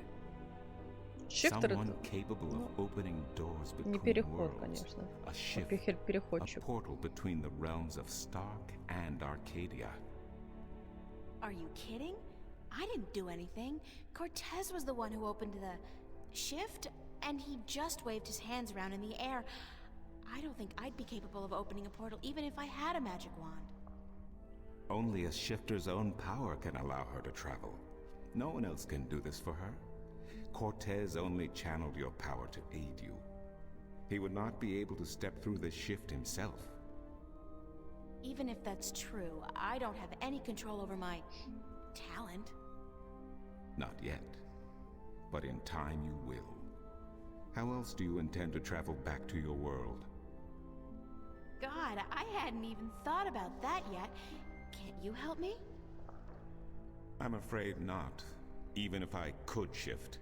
Speaker 1: Shifter
Speaker 20: Someone
Speaker 1: это
Speaker 20: capable of opening doors
Speaker 1: не
Speaker 20: between
Speaker 1: переход,
Speaker 20: worlds.
Speaker 1: конечно.
Speaker 20: A shift, a
Speaker 1: Переходчик.
Speaker 20: portal between the realms of Stark and Arcadia.
Speaker 3: Are you kidding? I didn't do anything. Cortez was the one who opened the shift, and he just waved his hands around in the air. I don't think I'd be capable of opening a portal even if I had a magic wand.
Speaker 20: Only a shifter's own power can allow her to travel. No one else can do this for her. Cortez only channeled your power to aid you. He would not be able to step through the shift himself.
Speaker 3: Even if that's true, I don't have any control over my talent.
Speaker 20: Not yet. But in time you will. How else do you intend to travel back to your world?
Speaker 3: God, I hadn't even thought about that yet. Can't you help me?
Speaker 20: I'm afraid not. Even if I could shift,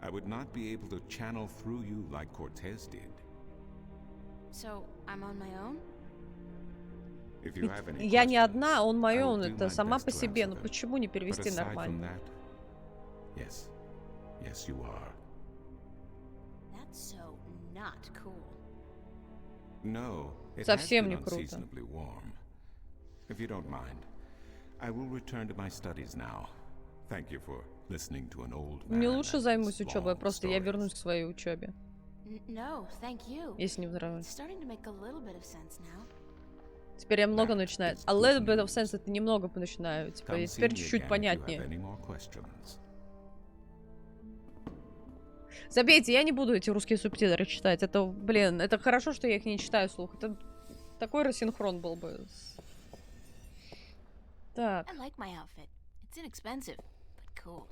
Speaker 20: I would not be able to channel through you like Cortez did.
Speaker 3: So, I'm on my own?
Speaker 20: If you have any
Speaker 1: Я не
Speaker 20: questions,
Speaker 1: одна, он мой
Speaker 20: I will
Speaker 1: он.
Speaker 20: do
Speaker 1: Это
Speaker 20: my
Speaker 1: сама
Speaker 20: best
Speaker 1: по
Speaker 20: to
Speaker 1: себе.
Speaker 20: answer
Speaker 1: Ну
Speaker 20: them.
Speaker 1: почему не
Speaker 20: But
Speaker 1: перевести
Speaker 20: aside from
Speaker 1: нормально?
Speaker 20: that, yes. Yes, you are.
Speaker 3: That's so not cool.
Speaker 20: No, it has
Speaker 1: Совсем
Speaker 20: been
Speaker 1: не круто.
Speaker 20: unseasonably warm. If you don't mind, I will return to my studies now. Thank you for listening to an old man.
Speaker 1: Не лучше займусь
Speaker 20: and
Speaker 1: учебой,
Speaker 20: long
Speaker 1: просто я
Speaker 20: stories.
Speaker 1: вернусь к своей учебе.
Speaker 3: No, thank you.
Speaker 1: Если не
Speaker 3: It's
Speaker 1: возражаешь.
Speaker 3: starting to make a little bit of sense now.
Speaker 1: Теперь я много начинаю. A little bit of sense это немного начинаю. Типа,
Speaker 20: Come
Speaker 1: и
Speaker 20: see
Speaker 1: теперь
Speaker 20: me
Speaker 1: чуть-чуть
Speaker 20: again if you have
Speaker 1: понятнее.
Speaker 20: any more questions.
Speaker 1: Забейте, я не буду эти русские субтитры читать. Это, блин, это хорошо, что я их не читаю вслух. Это такой рассинхрон был бы. Так.
Speaker 3: I like my outfit. It's inexpensive, but cool.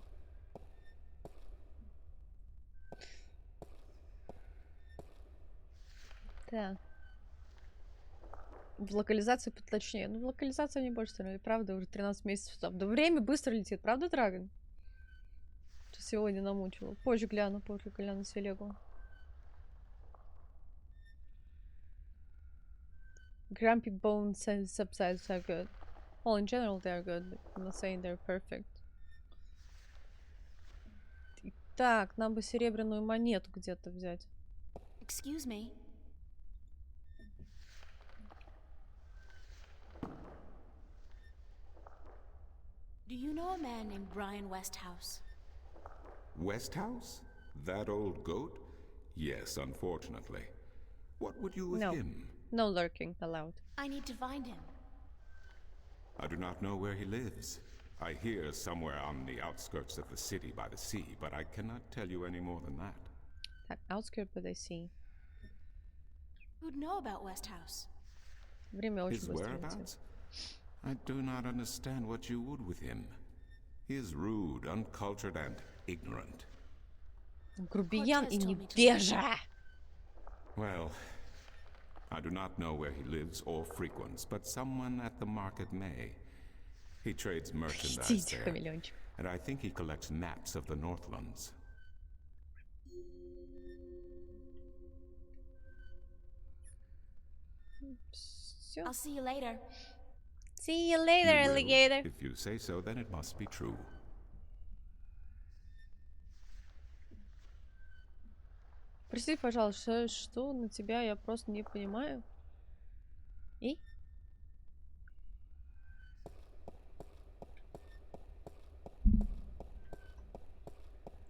Speaker 1: Так. В локализации поточнее. Ну, в локализации мне больше стали. Правда, уже 13 месяцев там. Да время быстро летит, правда, Драгон? Что сегодня намучила. Позже гляну телегу. Grumpy Bone subsides so good. Well, in general, they're good. I'm not saying they're perfect. Так, нам бы серебряную монету где-то взять.
Speaker 3: Excuse me. Do you know a man named Brian Westhouse?
Speaker 20: Westhouse? That old goat? Yes, unfortunately. What would you with him?
Speaker 1: No lurking allowed.
Speaker 3: I need to find him.
Speaker 20: I do not know where he lives. I hear somewhere on the outskirts of the city by the sea, but I cannot tell you any more than that.
Speaker 1: Так, outskirts by the sea.
Speaker 3: Who'd know about Westhouse?
Speaker 1: Время очень
Speaker 20: His
Speaker 1: быстро
Speaker 20: whereabouts? I do not understand what you would with him. He is rude, uncultured, and ignorant.
Speaker 1: Грубиян и невежа!
Speaker 20: Well, I do not know where he lives or frequents, but someone at the market may. He trades merchandise there, and I think he collects maps of the Northlands.
Speaker 3: I'll see you later.
Speaker 1: See you later,
Speaker 20: You will.
Speaker 1: alligator.
Speaker 20: If you say so, then it must be true.
Speaker 1: Прости, пожалуйста, что на тебя я просто не понимаю. И?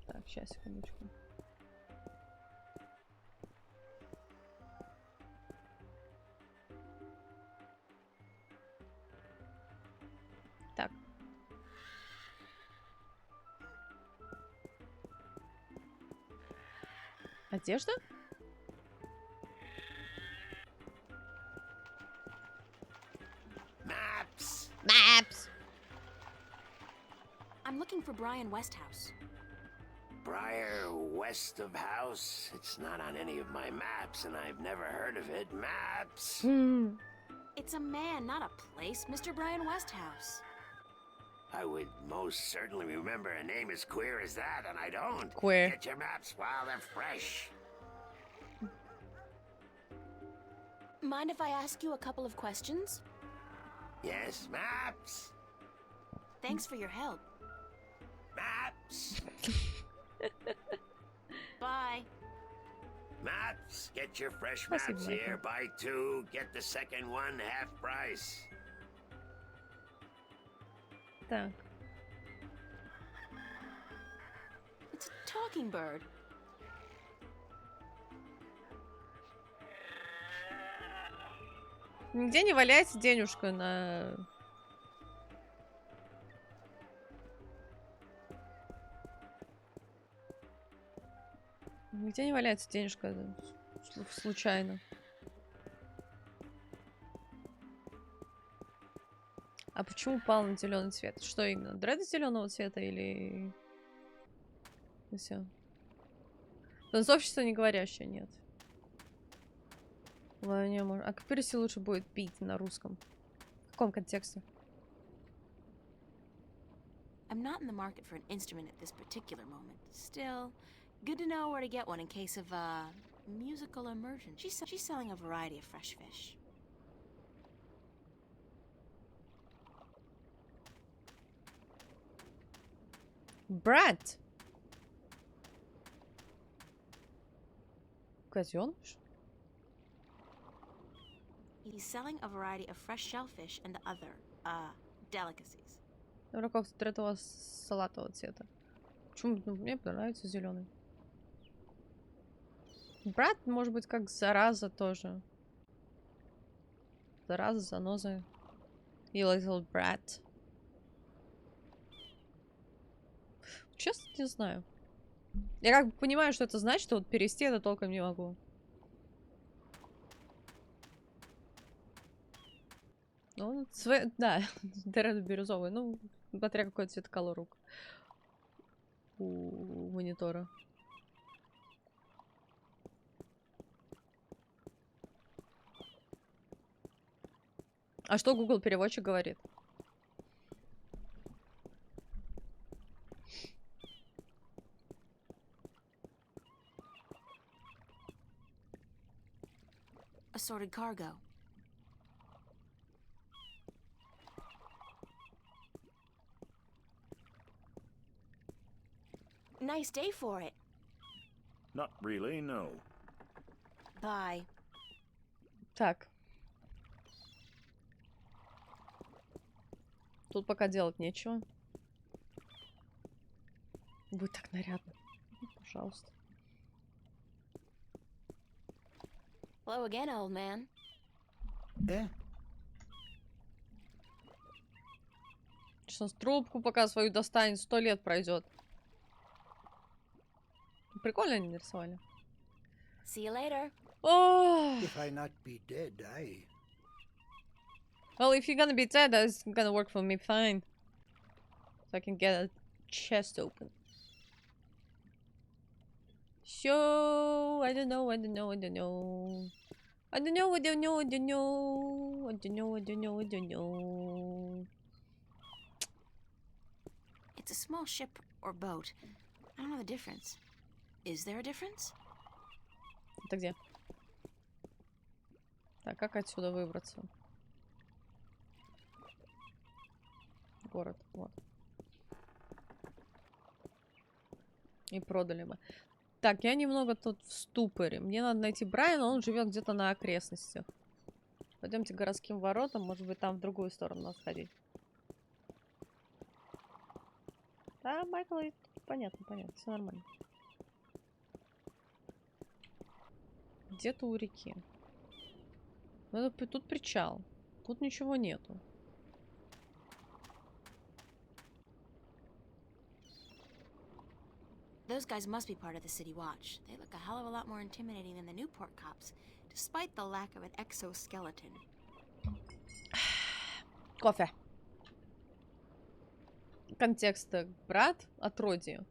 Speaker 1: Так, сейчас, секундочку. Так. Одежда?
Speaker 19: Maps!
Speaker 1: Maps!
Speaker 3: I'm looking for Brian Westhouse.
Speaker 19: Briar West of House? It's not on any of my maps, and I've never heard of it. Maps!
Speaker 3: It's a man, not a place, Mr. Brian Westhouse.
Speaker 19: I would most certainly remember a name as queer as that, and I don't.
Speaker 1: Queer.
Speaker 19: Get your maps while they're fresh.
Speaker 3: Mind if I ask you a couple of questions?
Speaker 19: Yes, maps.
Speaker 3: Thanks for your help.
Speaker 19: Maps.
Speaker 3: Bye.
Speaker 19: Maps. Get your fresh
Speaker 1: Спасибо,
Speaker 19: maps
Speaker 1: Майкл.
Speaker 19: here. Buy 2, get the second one half price.
Speaker 1: Так.
Speaker 3: It's a talking bird.
Speaker 1: Нигде не валяется денежка на... Нигде не валяется денежка случайно. А почему упал на зеленый цвет? Что именно? Дреды зеленого цвета или... Все. Танцовщица не говорящая, нет. А как перевести лучше будет пить на русском? В каком контексте?
Speaker 3: I'm not in the market for an instrument at this particular moment. Still, good to know where to get one in case of musical emergency. She's selling a variety of fresh fish.
Speaker 1: Брат! Козёныш?
Speaker 3: He's selling a variety of fresh shellfish and other, delicacies.
Speaker 1: Рукавцы третьего салатового цвета. Почему? Ну, мне нравится зеленый. Брат, может быть, как зараза тоже. Зараза, заноза. You little brat. Честно, не знаю. Я как бы понимаю, что это значит, но вот перевести это толком не могу. Ну, цвет, да, бирюзовый. Ну, смотря какой цвет колор рук у монитора. А что Google переводчик говорит?
Speaker 3: Assorted cargo. nice day for it.
Speaker 15: Not really, no.
Speaker 3: Bye.
Speaker 1: Так. Тут пока делать нечего. Будет так нарядно. Пожалуйста.
Speaker 3: Hello again, old man.
Speaker 1: Сейчас трубку пока свою достанет, 100 лет пройдет. Прикольно они нарисовали.
Speaker 3: See you later.
Speaker 1: Oh.
Speaker 13: If I not be dead, I...
Speaker 1: Well, if you're gonna be dead, that's gonna work for me fine. So I can get a chest open. So, I don't know.
Speaker 3: It's a small ship or boat. I don't know the difference. Is there a difference?
Speaker 1: Это где? Так, как отсюда выбраться? Город, вот. И продали мы. Так, я немного тут в ступоре. Мне надо найти Брайана, он живет где-то на окрестностях. Пойдемте к городским воротам, может быть, там в другую сторону надо сходить. Да, Майкл, понятно, все нормально. Где-то у реки. Ну, тут причал. Тут ничего нету.
Speaker 3: Those guys must be part of the City Watch. They look a hell of a lot more intimidating than the Newport cops, despite the lack of an exoskeleton.
Speaker 1: Кофе. Контекст. Брат, отродье.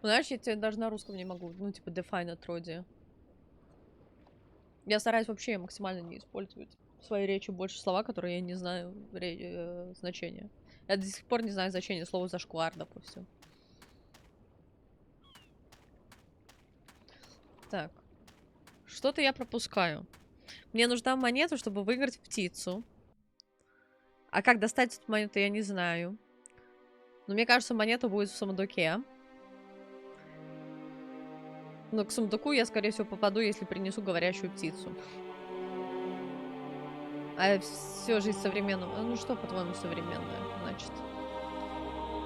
Speaker 1: Знаешь, я тебе даже на русском не могу. Ну, типа, define отродье. Я стараюсь вообще максимально не использовать в своей речи больше слова, которые я не знаю значения. Я до сих пор не знаю значения слова зашквар, допустим. Так. Что-то я пропускаю. Мне нужна монета, чтобы выиграть птицу. А как достать эту монету, я не знаю. Но мне кажется, монета будет в сундуке. Но к сундуку я, скорее всего, попаду, если принесу говорящую птицу. А все жизнь современного. Ну что, по-твоему, современное, значит?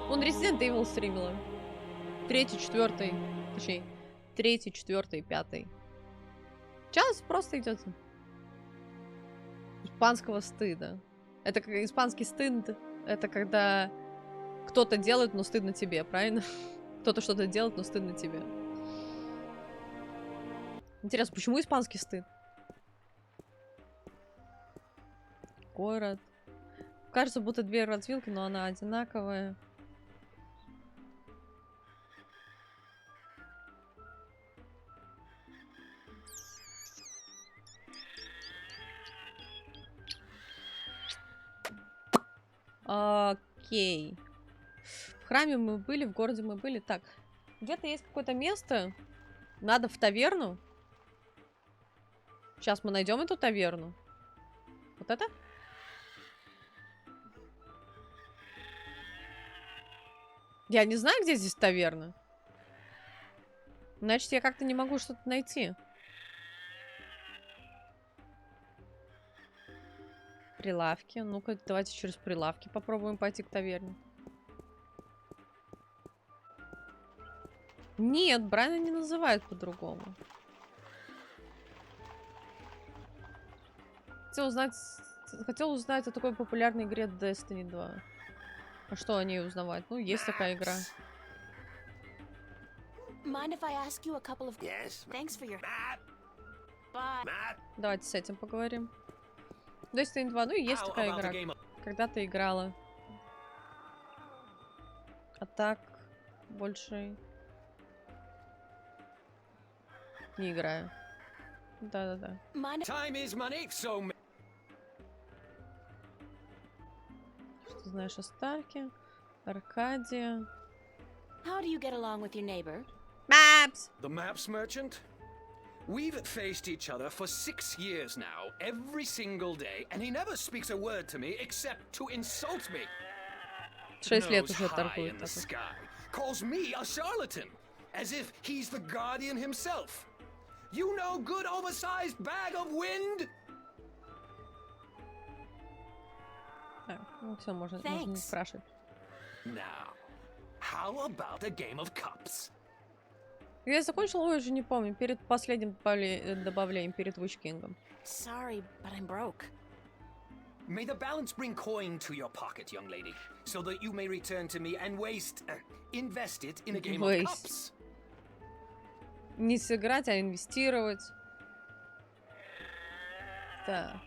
Speaker 1: Он Resident Evil стримила. 3-й, 4-й. Точнее, 3-й, 4-й, 5-й. Сейчас просто идет. Испанского стыда. Это как испанский стыд. Это когда кто-то делает, но стыдно тебе, правильно? Кто-то что-то делает, но стыдно тебе. Интересно, почему испанский стыд? Город. Кажется, будто две развилки, но она одинаковая. Окей. В храме мы были, в городе мы были. Так, где-то есть какое-то место. Надо в таверну. Сейчас мы найдем эту таверну. Вот это? Я не знаю, где здесь таверна. Значит, я как-то не могу что-то найти. Прилавки. Ну-ка, давайте через прилавки попробуем пойти к таверне. Нет, Брайана не называют по-другому. Хотел узнать о такой популярной игре Destiny 2. А что о ней узнавать? Ну, есть такая игра.
Speaker 3: Mind if I ask you a couple of...
Speaker 19: Yes.
Speaker 3: Thanks for your... Bye.
Speaker 1: Давайте с этим поговорим. Destiny 2, ну и есть такая игра. Когда-то играла. А так больше не играю. Да-да-да. Что знаешь о Старке? Аркадия.
Speaker 3: How do you get along with your neighbor?
Speaker 1: Maps!
Speaker 18: The maps merchant? We've faced each other for 6 years now, every single day, and he never speaks a word to me except to insult me.
Speaker 1: 6 лет
Speaker 18: Nose
Speaker 1: уже
Speaker 18: high
Speaker 1: торгует.
Speaker 18: in the sky, calls me a charlatan, as if he's the guardian himself. You no good oversized bag of wind?
Speaker 1: Ну, все, можно не спрашивать.
Speaker 18: Now, how about a game of cups?
Speaker 1: Я закончила, ой, уже не помню, перед последним добавлением, перед Witch King'ом.
Speaker 3: Sorry, but I'm broke.
Speaker 18: May the balance bring coin to your pocket, young lady, so that you may return to me and invest it in a game of cups.
Speaker 1: Не сыграть, а инвестировать. Так.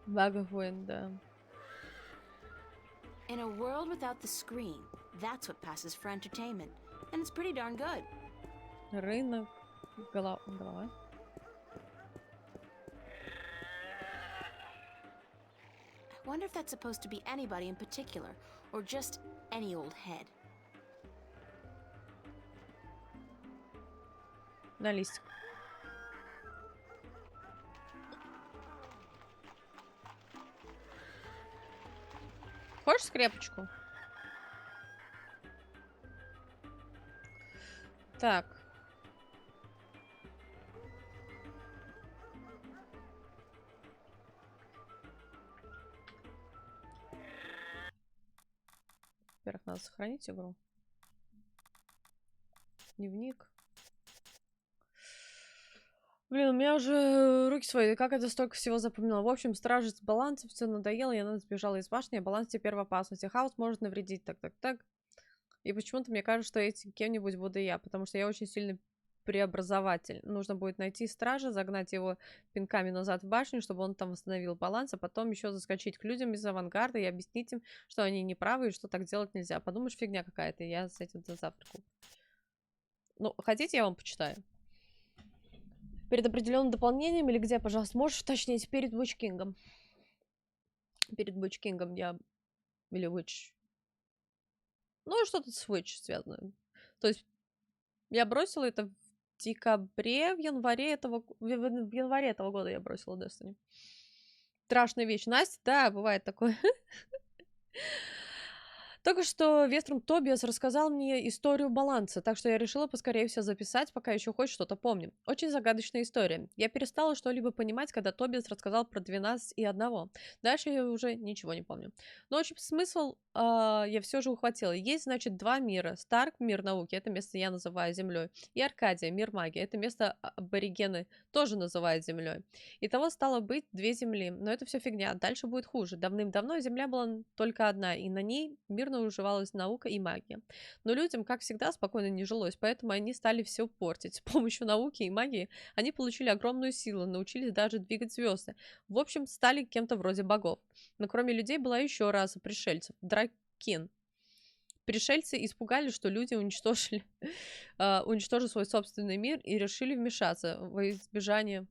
Speaker 1: Bag of Wind, да.
Speaker 3: In a world without the screen, that's what passes for entertainment. And it's pretty darn good.
Speaker 1: Рынок. Голова.
Speaker 3: I wonder if that's supposed to be anybody in particular, or just any old head.
Speaker 1: На листик. Хочешь скрепочку? Так. Во-первых, надо сохранить игру. Дневник. Блин, у меня уже руки свои, как это столько всего запомнила. В общем, стражи с балансом, все надоело, и она сбежала из башни, а баланс теперь в опасности. Хаос может навредить, так. И почему-то мне кажется, что этим кем-нибудь буду я, потому что я очень сильный преобразователь. Нужно будет найти стража, загнать его пинками назад в башню, чтобы он там восстановил баланс, а потом еще заскочить к людям из авангарда и объяснить им, что они неправы и что так делать нельзя. Подумаешь, фигня какая-то, я с этим завтракаю. Ну, хотите, я вам почитаю? Перед определенным дополнением или где, пожалуйста, можешь уточнить? Перед Witch King'ом. Перед Witch King'ом я... Или Witch... Ну, что-то с Witch связано. То есть я бросила это в декабре, в январе этого года я бросила Destiny. Страшная вещь. Настя, да, бывает такое. Только что Вестром Тобиас рассказал мне историю баланса, так что я решила поскорее все записать, пока еще хоть что-то помню. Очень загадочная история. Я перестала что-либо понимать, когда Тобиас рассказал про 12 и 1. Дальше я уже ничего не помню. Но очень смысл я все же ухватила. Есть, значит, два мира. Старк, мир науки, это место я называю землей. И Аркадия, мир магии, это место аборигены тоже называют землей. Итого стало быть 2 земли. Но это все фигня. Дальше будет хуже. Давным-давно земля была только одна, и на ней мирно уживалась наука и магия. Но людям, как всегда, спокойно не жилось, поэтому они стали все портить. С помощью науки и магии они получили огромную силу, научились даже двигать звезды. В общем, стали кем-то вроде богов. Но кроме людей была еще раса пришельцев – дракин. Пришельцы испугались, что люди уничтожили свой собственный мир и решили вмешаться во избежание.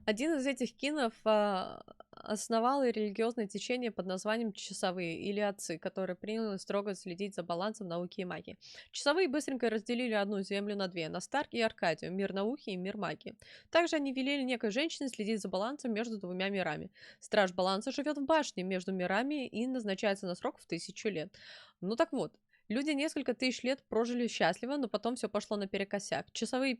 Speaker 1: Один из этих кинов основал религиозное течение под названием Часовые, или Отцы, которое приняло строго следить за балансом науки и магии. Часовые быстренько разделили одну землю на 2, на Старк и Аркадию, мир науки и мир магии. Также они велели некой женщине следить за балансом между 2 мирами. Страж баланса живет в башне между мирами и назначается на срок в 1000 лет. Ну так вот, люди несколько тысяч лет прожили счастливо, но потом все пошло наперекосяк. Часовые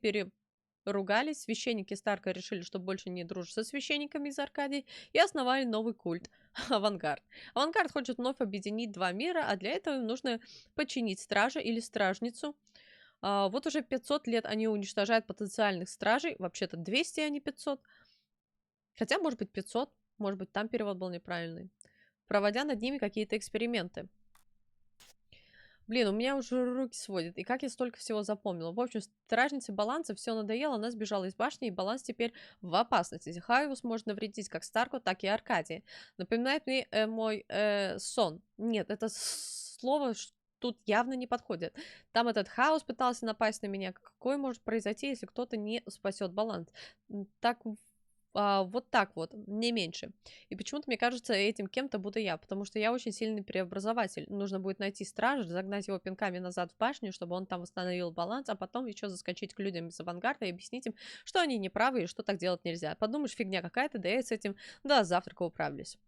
Speaker 1: ругались, священники Старка решили, что больше не дружат со священниками из Аркадии, и основали новый культ – Авангард. Авангард хочет вновь объединить 2 мира, а для этого им нужно подчинить стража или стражницу. Вот уже 500 лет они уничтожают потенциальных стражей, вообще-то 200, а не 500. Хотя, может быть, 500, может быть, там перевод был неправильный. Проводя над ними какие-то эксперименты. Блин, у меня уже руки сводят. И как я столько всего запомнила. В общем, стражнице баланса все надоело, она сбежала из башни, и баланс теперь в опасности. Хаос может навредить как Старку, так и Аркадии. Напоминает мне мой сон. Нет, это слово тут явно не подходит. Там этот хаос пытался напасть на меня. Какое может произойти, если кто-то не спасет баланс? Так Вот так вот, не меньше. И почему-то мне кажется, этим кем-то буду я, потому что я очень сильный преобразователь. Нужно будет найти стража, загнать его пинками назад в башню, чтобы он там восстановил баланс, а потом еще заскочить к людям из авангарда и объяснить им, что они неправы и что так делать нельзя. Подумаешь, фигня какая-то, да я с этим до завтрака управлюсь.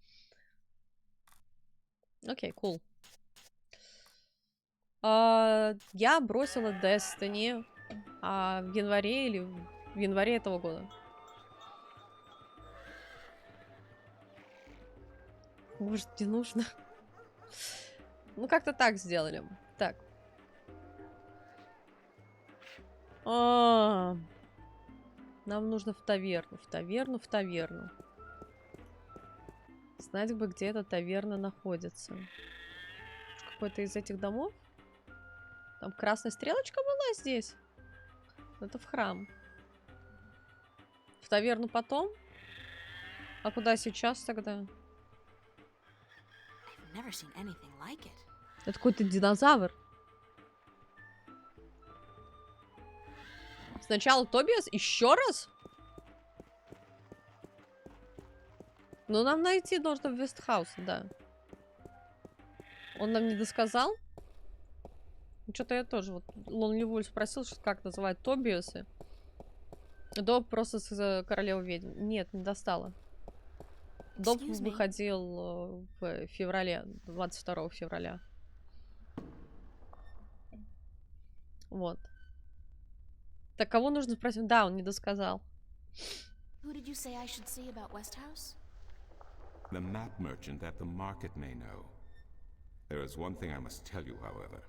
Speaker 1: Окей, кул. Я бросила Destiny в январе или в январе этого года. Может, не нужно? Ну, как-то так сделали. Так. Нам нужно в таверну. В таверну. Знать бы, где эта таверна находится. Какой-то из этих домов? Там красная стрелочка была здесь? Это в храм. В таверну потом? А куда сейчас тогда? Это какой-то динозавр. Сначала Тобиас? Еще раз? Ну, нам найти нужно в Вестхаус, да. Он нам не досказал? Что-то я тоже. Вот Лонли Вульф спросил, что как называют Тобиасы. Доб просто с королевы ведьм. Нет, не достала. Доб выходил в феврале, 22 февраля. Вот. Так, кого нужно спросить? Да, он не досказал.
Speaker 20: The map merchant at the market may know. There is one thing I must tell you, however.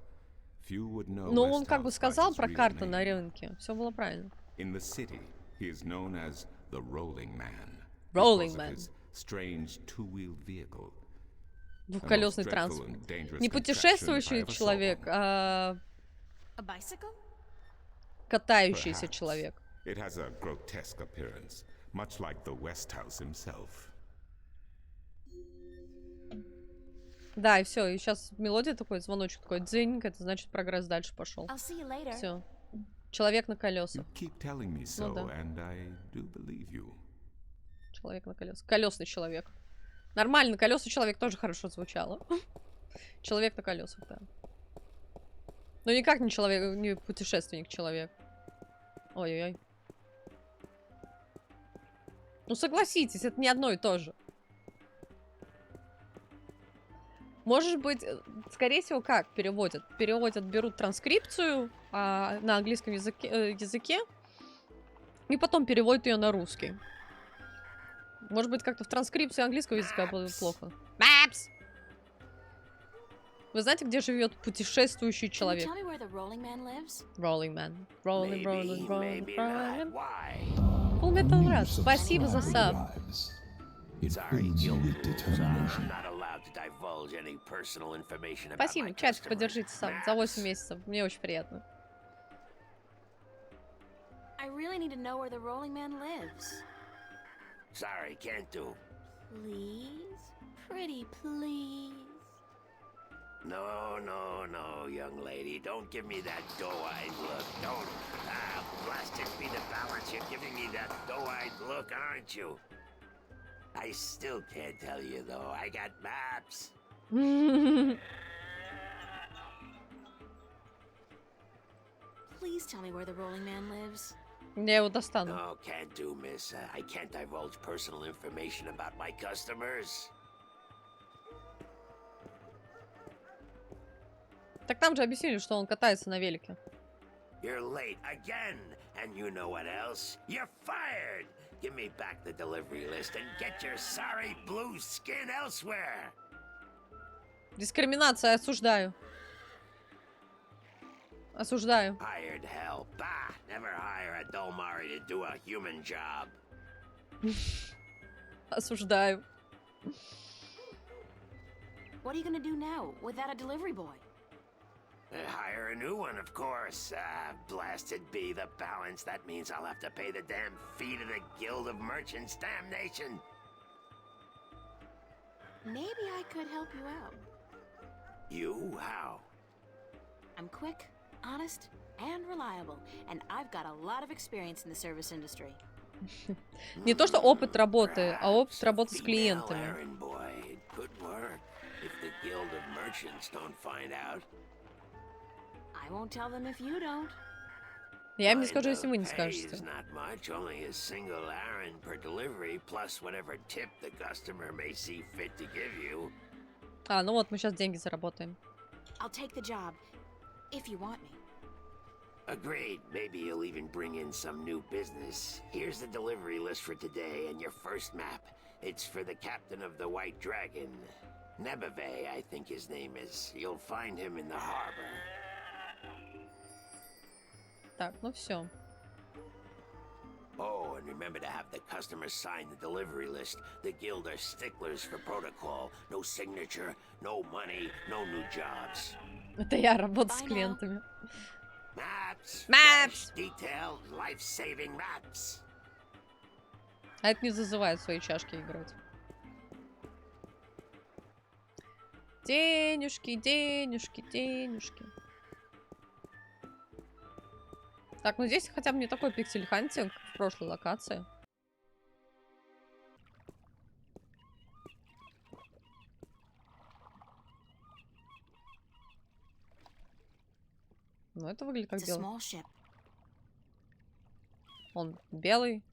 Speaker 20: Few would know.
Speaker 1: Но он как бы сказал про карту на рынке. Все было правильно.
Speaker 20: In the city, he is known as the Rolling Man.
Speaker 1: Rolling Man.
Speaker 20: Strange two-wheeled vehicle.
Speaker 1: Двухколесный транспорт. Не путешествующий человек, а катающийся человек.
Speaker 20: It has a grotesque appearance, much like the West House himself.
Speaker 1: Да, и все, и сейчас мелодия такой, звоночек такой, дзынь, это значит прогресс дальше пошел. Все. Человек на колесах. Ну да. Человек на колесах. Колесный человек. Нормально, колесный человек тоже хорошо звучало. Человек на колесах, да. Но никак не человек, не путешественник-человек. Ой-ой-ой. Ну согласитесь, это не одно и то же. Может быть, скорее всего, как переводят? Переводят, берут транскрипцию на английском языке и потом переводят ее на русский. Может быть, как-то в транскрипции английского языка было плохо. Maps! Вы знаете, где живет путешествующий человек? Rolling Man. Rolling. Full Metal Rush. Спасибо за саб. Спасибо, чатик, поддержите сам за 8 месяцев. Мне очень приятно.
Speaker 3: I really need to know where the Rolling Man lives.
Speaker 19: Sorry, can't do.
Speaker 3: Please? Pretty please?
Speaker 19: No, young lady. Don't give me that doe-eyed look. Don't. Blasted be the balance. You're giving me that doe-eyed look, aren't you? I still can't tell you, though. I got maps.
Speaker 3: Please tell me where the Rolling Man lives.
Speaker 1: Я его достану.
Speaker 19: No, can't do, miss. I can't divulge personal information about my customers.
Speaker 1: Так там же объяснили, что он катается на велике.
Speaker 19: You're late again, and you know what else? You're fired. Give me back the delivery list and get your sorry blue skin elsewhere.
Speaker 1: Дискриминация, осуждаю. Осуждаю.
Speaker 19: Hired hell. Bah, never hire a Dolmari to do a human job.
Speaker 1: Осуждаю.
Speaker 3: What are you gonna do now without a delivery boy?
Speaker 19: Hire a new one, of course. Blasted be the balance. That means I'll have to pay the damn fee to the Guild of Merchants. Damnation.
Speaker 3: Maybe I could help you out.
Speaker 19: You? How?
Speaker 3: I'm quick, honest, and reliable, and I've got a lot of experience in the service industry.
Speaker 1: Не то, что опыт работы, а опыт работы с клиентами.
Speaker 3: I won't tell them if you don't.
Speaker 1: Я им не скажу, если вы не скажете. А, ну вот, мы сейчас деньги заработаем.
Speaker 3: I'll take the job, if you want me.
Speaker 19: Agreed. Maybe you'll even bring in some new business. Here's the delivery list for today and your first map. It's for the captain of the White Dragon. Nebeve, I think his name is. You'll find him in the harbor.
Speaker 1: Так, ну все.
Speaker 19: Oh, and remember to have the customers sign the delivery list. The guild are sticklers for protocol. No signature, no money, no new jobs.
Speaker 1: Это я работаю с клиентами.
Speaker 19: Maps.
Speaker 1: Maps.
Speaker 19: Detailed, life-saving maps.
Speaker 1: А это не зазывает свои чашки играть. Денежки, денежки, денежки. Так, ну здесь хотя бы не такой пиксель-хантинг, как в прошлой локации. Ну, это выглядит как белый. Он белый,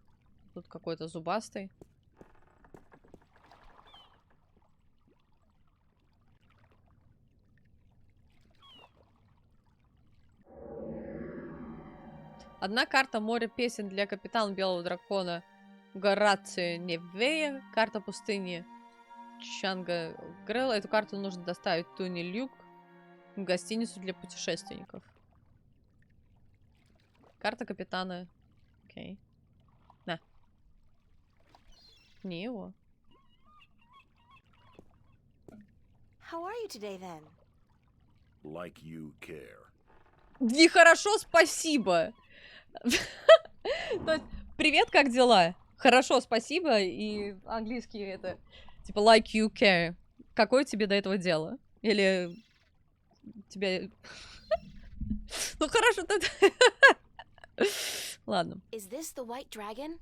Speaker 1: тут какой-то зубастый. Одна карта моря песен для капитана Белого Дракона Горация Невея. Карта пустыни Чанга Грелла. Эту карту нужно доставить в Туни Люк в гостиницу для путешественников. Карта капитана. Окей. На. Не его.
Speaker 3: How are you today, then?
Speaker 15: Like you care.
Speaker 1: Нехорошо, спасибо. То есть, привет, как дела? Хорошо, спасибо. И английский это типа like you care. Какое тебе до этого дело? Или тебе... Ну хорошо, ты... Ладно.
Speaker 3: Is this the White Dragon?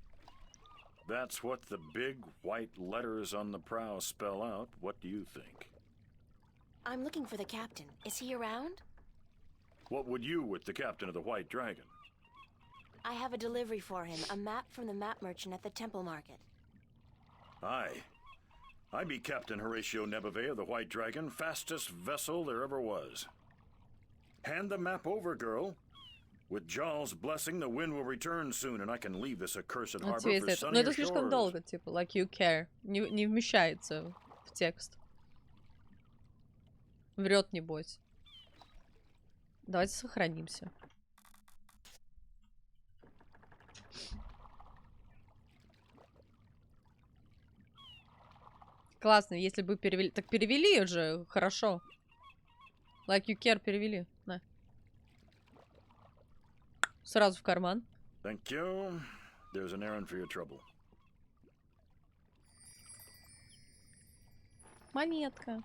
Speaker 15: That's what the big white letters on the prow spell out. What do you think?
Speaker 3: I'm looking for the captain. Is he around?
Speaker 15: What would you with the captain of the White Dragon?
Speaker 3: I have a delivery for him, a map from the map merchant at the temple market.
Speaker 15: Aye. I be Captain Horatio Nebeve of the White Dragon, fastest vessel there ever was. Hand the map over, girl. With Jaw's blessing, the wind will return soon, and I can leave this accursed harbor for sunnier shores.
Speaker 1: Но это слишком долго, типа, like you care. Не вмещается в текст. Врет, небось. Давайте сохранимся. Классно, если бы перевели... Так перевели же, хорошо. Like you care перевели. На. Сразу в карман.
Speaker 15: Thank you. There's an errand for your trouble.
Speaker 1: Монетка.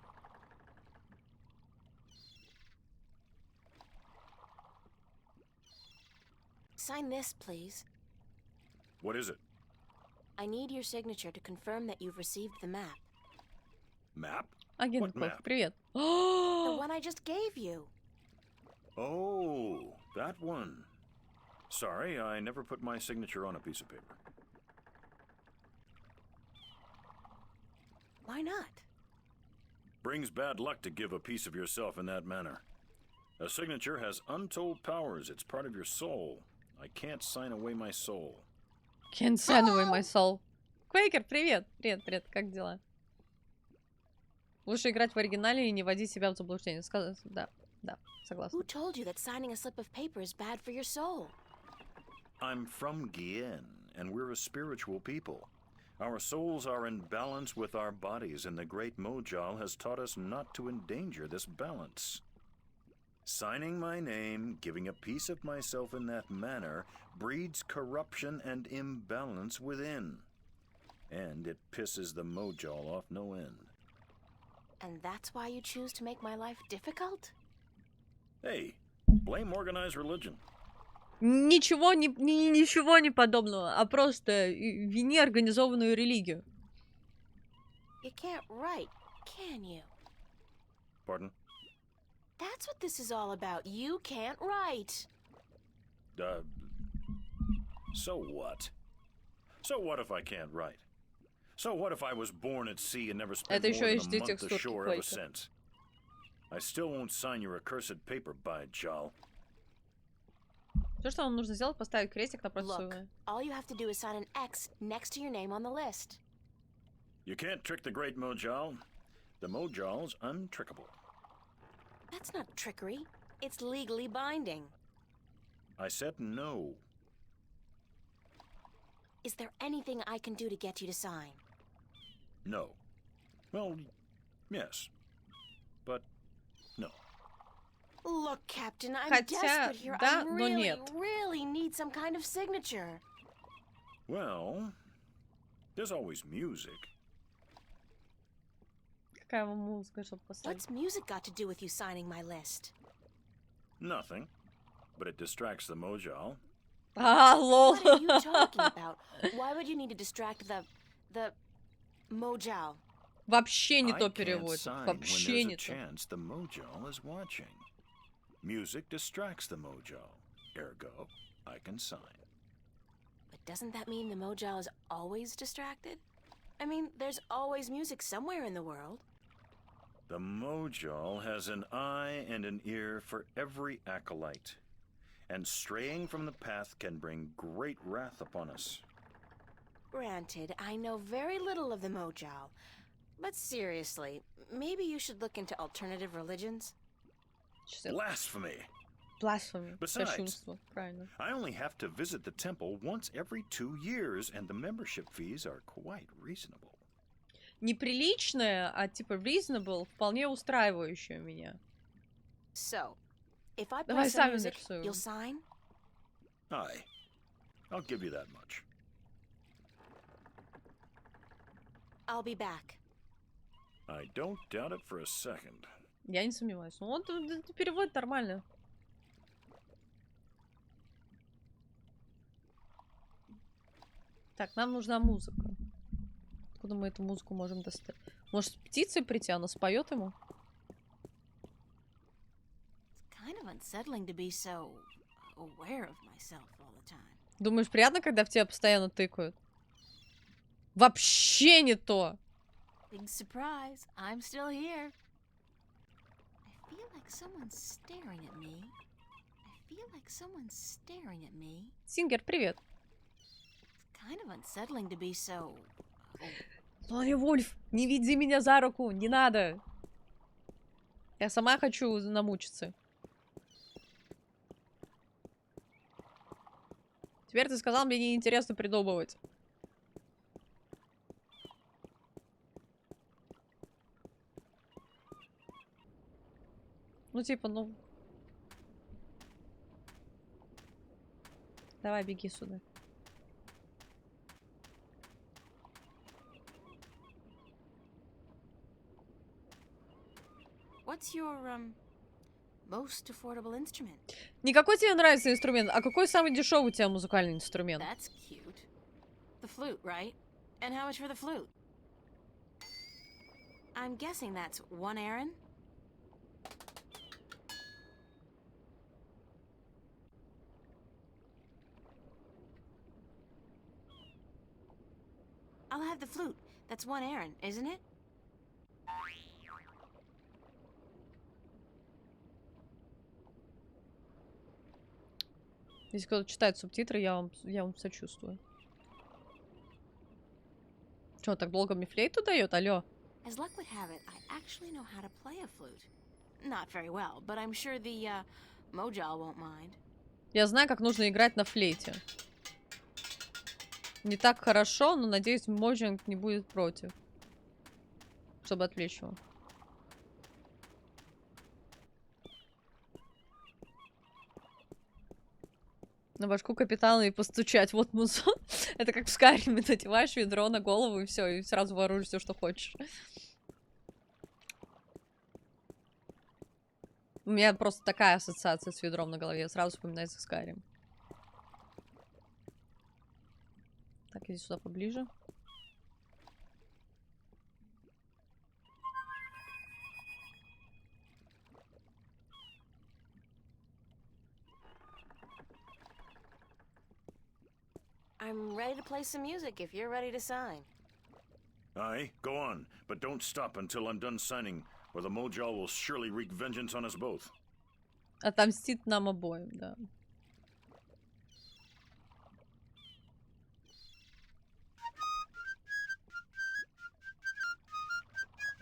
Speaker 3: Sign this, please.
Speaker 15: What is it?
Speaker 3: I need your signature to confirm that you've received the map.
Speaker 15: Map?
Speaker 1: Агент Кох, привет.
Speaker 3: The one I just gave you.
Speaker 15: Oh, that one. Sorry, I never put my signature on a piece of paper.
Speaker 3: Why not?
Speaker 15: Brings bad luck to give a piece of yourself in that manner. A signature has untold powers. It's part of your soul. I can't sign away my soul.
Speaker 1: Can't sign away my soul. Квейкер, привет. Привет, привет. Как дела? Лучше играть в оригинале и не вводить себя в заблуждение. Да, да, согласна.
Speaker 3: Who told you that signing a slip of paper is bad for your soul?
Speaker 15: I'm from Gien, and we're a spiritual people. Our souls are in balance with our bodies, and the great Mojal has taught us not to endanger this balance. Signing my name, giving a piece of myself in that manner, breeds corruption and imbalance within. And it pisses the Mojal off no end.
Speaker 3: And that's why you choose to make my life difficult?
Speaker 15: Hey, blame organized religion.
Speaker 1: Ничего не подобного, а просто вини организованную религию.
Speaker 3: You can't write, can you?
Speaker 15: Pardon?
Speaker 3: That's what this is all about. You can't write.
Speaker 15: So what? So what if I can't write? So what if I was born at sea and never spent
Speaker 1: Это
Speaker 15: more
Speaker 1: еще
Speaker 15: than
Speaker 1: HD
Speaker 15: a month
Speaker 1: текстурки
Speaker 15: ashore ever
Speaker 1: Quake.
Speaker 15: since? I still won't sign your accursed paper, by Jal.
Speaker 1: Все, что вам нужно сделать, поставить крестик напротив
Speaker 3: Look,
Speaker 1: своего.
Speaker 3: all you have to do is sign an X next to your name on the list.
Speaker 15: You can't trick the great Mojal. The Mojal's untrickable.
Speaker 3: That's not trickery. It's legally binding.
Speaker 15: I said no.
Speaker 3: Is there anything I can do to get you to sign?
Speaker 15: No. Well, yes. But no.
Speaker 3: Look, Captain, I'm
Speaker 1: Хотя,
Speaker 3: desperate here.
Speaker 1: да,
Speaker 3: I
Speaker 1: но
Speaker 3: really,
Speaker 1: нет.
Speaker 3: really need some kind of signature.
Speaker 15: Well, there's always music.
Speaker 1: Какая вам музыка, чтобы поставить?
Speaker 3: What's music got to do with you signing my list?
Speaker 15: Nothing. But it distracts the Mojal.
Speaker 1: Лол.
Speaker 3: What are you talking about? Why would you need to distract the Mojal?
Speaker 1: Вообще не
Speaker 15: I
Speaker 1: то
Speaker 15: can't
Speaker 1: перевод.
Speaker 15: sign when
Speaker 1: Вообще
Speaker 15: there's
Speaker 1: не
Speaker 15: a
Speaker 1: то.
Speaker 15: chance the Mojal is watching. Music distracts the Mojal. Ergo, I can sign.
Speaker 3: But doesn't that mean the Mojal is always distracted? I mean, there's always music somewhere in the world.
Speaker 15: The Mojal has an eye and an ear for every acolyte. And straying from the path can bring great wrath upon us.
Speaker 3: Granted, I know very little of the Mojal. But seriously, maybe you should look into alternative religions?
Speaker 15: Blasphemy!
Speaker 1: Blasphemy.
Speaker 15: Besides,
Speaker 1: Кощунство. Правильно.
Speaker 15: I only have to visit the temple once every 2 years, and the membership fees are quite reasonable.
Speaker 1: Неприличное, а типа reasonable, вполне устраивающее меня.
Speaker 3: So, if I
Speaker 1: Давай
Speaker 3: play some
Speaker 1: сами
Speaker 3: music,
Speaker 1: нарисуем.
Speaker 3: you'll sign?
Speaker 15: Aye. I'll give you that much.
Speaker 3: I'll be back.
Speaker 15: I don't doubt it for a second.
Speaker 1: Я не сомневаюсь. Ну, он переводит нормально. Так, нам нужна музыка. Откуда мы эту музыку можем достать? Может, с птицей прийти, она споет ему?
Speaker 3: Kind of unsettling to be so aware of myself all the time.
Speaker 1: Думаешь, приятно, когда в тебя постоянно тыкают? Вообще не то!
Speaker 3: Big surprise, I'm still here. I feel like someone's staring at me. I feel like someone's staring at me.
Speaker 1: Сингер, привет.
Speaker 3: It's kind of unsettling to be so...
Speaker 1: Лори Вульф, не веди меня за руку, не надо. Я сама хочу намучиться. Теперь ты сказал, мне неинтересно придумывать. Ну, типа, ну... Давай, беги сюда.
Speaker 3: What's your, most affordable instrument?
Speaker 1: Не какой тебе нравится инструмент, а какой самый дешевый у тебя музыкальный инструмент?
Speaker 3: That's cute. The flute, right? And how much for the flute? I'm guessing that's 1 Aaron? I'll have the flute. That's 1 Aaron, isn't it?
Speaker 1: Если кто-то читает субтитры, я вам сочувствую. Что, так долго мне флейту дает? Алло.
Speaker 3: As luck would have it, I actually know how to play a flute. Not very well, but I'm sure the Mojal won't mind.
Speaker 1: Я знаю, как нужно играть на флейте. Не так хорошо, но, надеюсь, Моджинг не будет против. Чтобы отвлечь его. На башку капитана и постучать. Вот музон. Это как в Скайриме. Надеваешь ведро на голову и все, и сразу вооружишь все, что хочешь. У меня просто такая ассоциация с ведром на голове. Сразу вспоминается Скайрим. Так, иди сюда поближе.
Speaker 11: I'm ready to play some music if you're ready to sign.
Speaker 15: Aye, go on, but don't stop until I'm done signing, or the Mojal will surely wreak vengeance on us both.
Speaker 1: Отомстит нам обоим, да.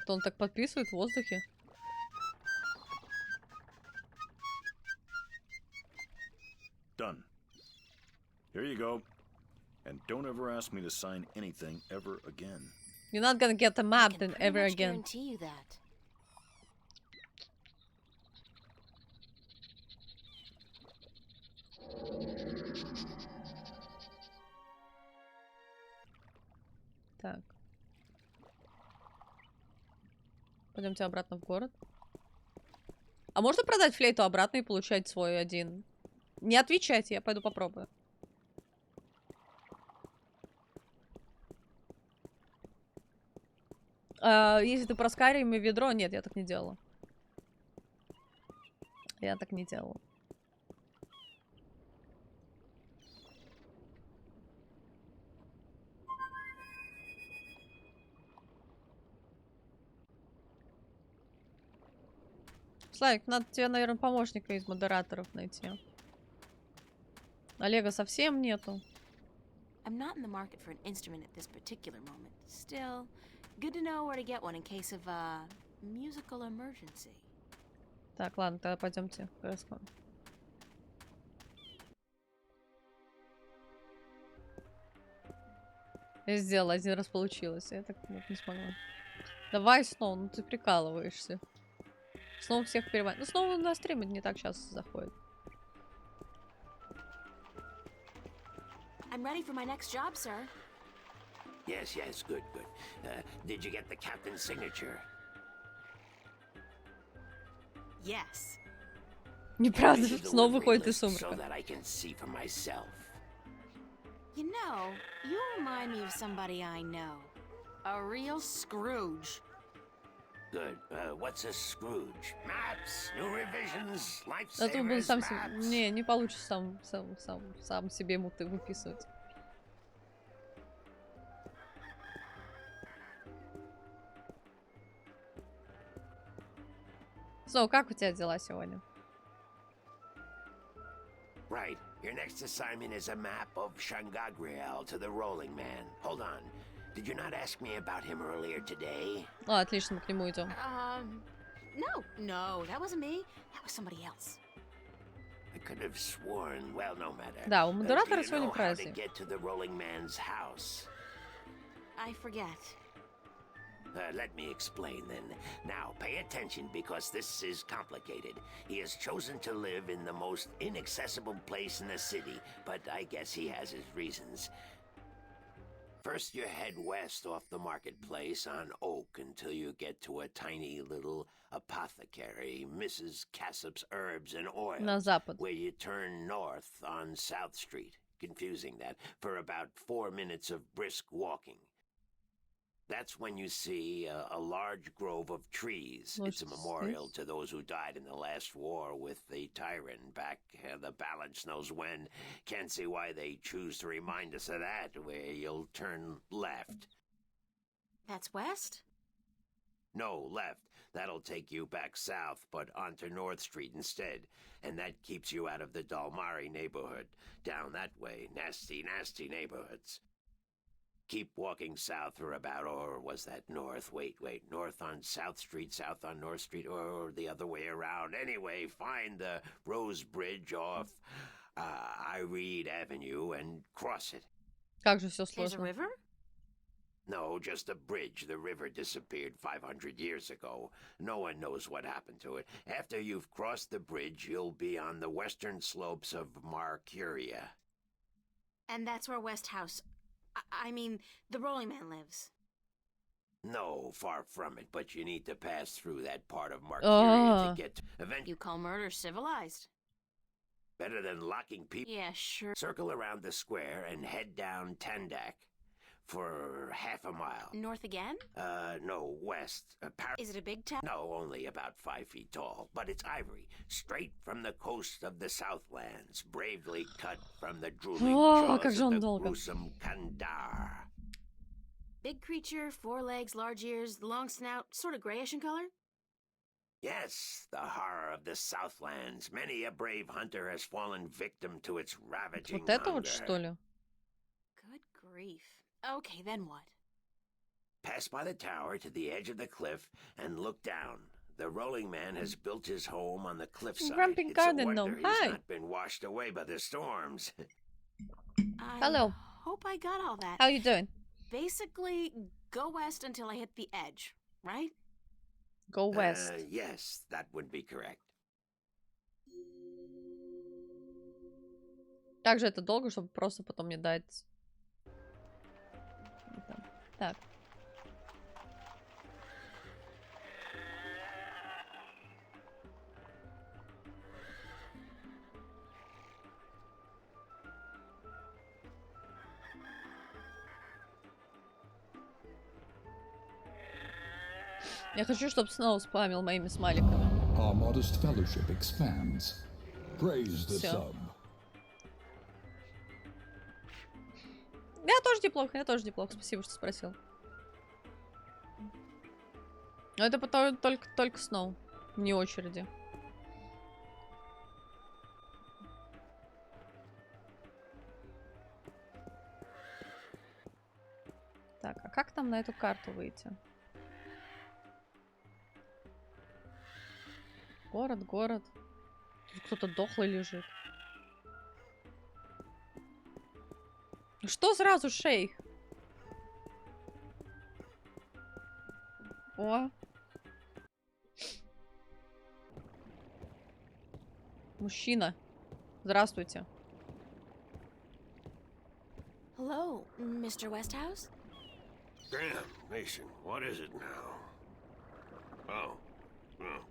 Speaker 1: То он так подписывает в воздухе.
Speaker 15: Done. Here you go. And don't ever ask me to sign anything ever again.
Speaker 1: You're not gonna get a map then ever
Speaker 3: I
Speaker 1: again.
Speaker 3: guarantee you that.
Speaker 1: Так. Пойдемте обратно в город. А можно продать флейту обратно и получать свой один? Не отвечайте, я пойду попробую. Если ты про Skyrim и ведро, нет, я так не делала. Я так не делала. Славик, надо тебе, наверное, помощника из модераторов найти. Олега совсем нету.
Speaker 3: I'm not in the market for an instrument at this particular moment. Still, good to know where to get one in case of a musical emergency.
Speaker 1: Так, ладно, тогда пойдемте. Я сделала, один раз получилось. Я так вот не смогла. Давай снова, ну ты прикалываешься. Снова всех переводить. Ну, снова на стримы не так часто заходит.
Speaker 3: I'm ready for my next job, sir.
Speaker 19: Yes, yes, good, good. Did you get the captain's signature?
Speaker 3: Yes.
Speaker 1: Неправда, снова выходит из сумрака.
Speaker 19: So that I can see for myself.
Speaker 3: You know, you remind me of somebody I know. A real Scrooge.
Speaker 19: Good. What's a Scrooge? Maps, new revisions,
Speaker 1: А то буду
Speaker 19: lifesavers,
Speaker 1: сам
Speaker 19: maps.
Speaker 1: себе... Не получится сам себе муты выписывать. So, как у тебя дела сегодня?
Speaker 19: Right. Your next assignment is a map of Shangagriel to the Rolling Man. Hold on. Did you not ask me about him earlier today?
Speaker 1: О, отлично, мы к нему идем.
Speaker 3: No, that wasn't me. That was somebody else.
Speaker 19: I could have sworn. Well, no matter.
Speaker 1: Да, у
Speaker 19: Do
Speaker 1: модератора
Speaker 19: you
Speaker 1: сегодня
Speaker 19: know how to
Speaker 1: праздник.
Speaker 19: get to the Rolling Man's house?
Speaker 3: I forget.
Speaker 19: Let me explain then. Now, pay attention because this is complicated. He has chosen to live in the most inaccessible place in the city, but I guess he has his reasons. First, you head west off the marketplace on Oak until you get to a tiny little apothecary, Mrs. Cassop's Herbs and Oils,
Speaker 1: На запад.
Speaker 19: where you turn north on South Street. Confusing that, for about 4 minutes of brisk walking. That's when you see a large grove of trees. It's a memorial to those who died in the last war with the Tyrant back the balance knows when. Can't see why they choose to remind us of that, where you'll turn left.
Speaker 3: That's west?
Speaker 19: No, left. That'll take you back south, but onto North Street instead. And that keeps you out of the Dalmari neighborhood. Down that way, nasty, nasty neighborhoods. Keep walking south for about, or was that north? Wait, north on South Street, south on North Street, or the other way around. Anyway, find the Rose Bridge off Iread Avenue and cross it.
Speaker 1: Как же все
Speaker 3: There's a
Speaker 1: сложно.
Speaker 3: river?
Speaker 19: No, just a bridge. The river disappeared 500 years ago. No one knows what happened to it. After you've crossed the bridge, you'll be on the western slopes of Marcuria.
Speaker 3: And that's where West House... I mean, the Rolling Man lives.
Speaker 19: No, far from it, but you need to pass through that part of Marcuria to get to...
Speaker 3: You call murder civilized?
Speaker 19: Better than locking people...
Speaker 3: Yeah, sure.
Speaker 19: Circle around the square and head down Tandak. for half a mile.
Speaker 3: North again?
Speaker 19: No, west.
Speaker 3: Is it a big town?
Speaker 19: No, only about 5 feet tall, but it's ivory, straight from the coast of the Southlands, bravely cut from the drooling jaws of the gruesome Kandar.
Speaker 3: Big creature, 4 legs, large ears, long snout, sort of grayish in color?
Speaker 19: Yes, the horror of the Southlands. Many a brave hunter has fallen victim to its ravaging
Speaker 1: Вот это
Speaker 19: hunger.
Speaker 1: вот что ли?
Speaker 3: Good grief. Okay, then what?
Speaker 19: Pass by the tower to the edge of the cliff and look down. The rolling man has built his home on the cliffside.
Speaker 1: Grumpy
Speaker 19: It's
Speaker 1: garden,
Speaker 19: a wonder
Speaker 1: no.
Speaker 19: he's
Speaker 1: Hi.
Speaker 19: not been washed away by the storms.
Speaker 1: Hello.
Speaker 3: Hope I got all that.
Speaker 1: How you doing?
Speaker 3: Basically, go west until I hit the edge, right?
Speaker 1: Go west.
Speaker 19: Yes, that would be correct.
Speaker 1: Как же это долго, чтобы просто потом мне дать... Так. Я хочу, чтобы снова спамил моими смайликами.
Speaker 21: Our modest fellowship expands. Praise the
Speaker 1: Всё.
Speaker 21: sub.
Speaker 1: Я тоже неплохо, спасибо, что спросил. Но это потом только Сноу, не очереди. Так, а как нам на эту карту выйти? Город. Тут кто-то дохлый лежит. Что сразу, шейх? О. Мужчина. Здравствуйте.
Speaker 3: Hello, Mr. Westhouse?
Speaker 22: Damn, Mason, what is it now? Oh, well,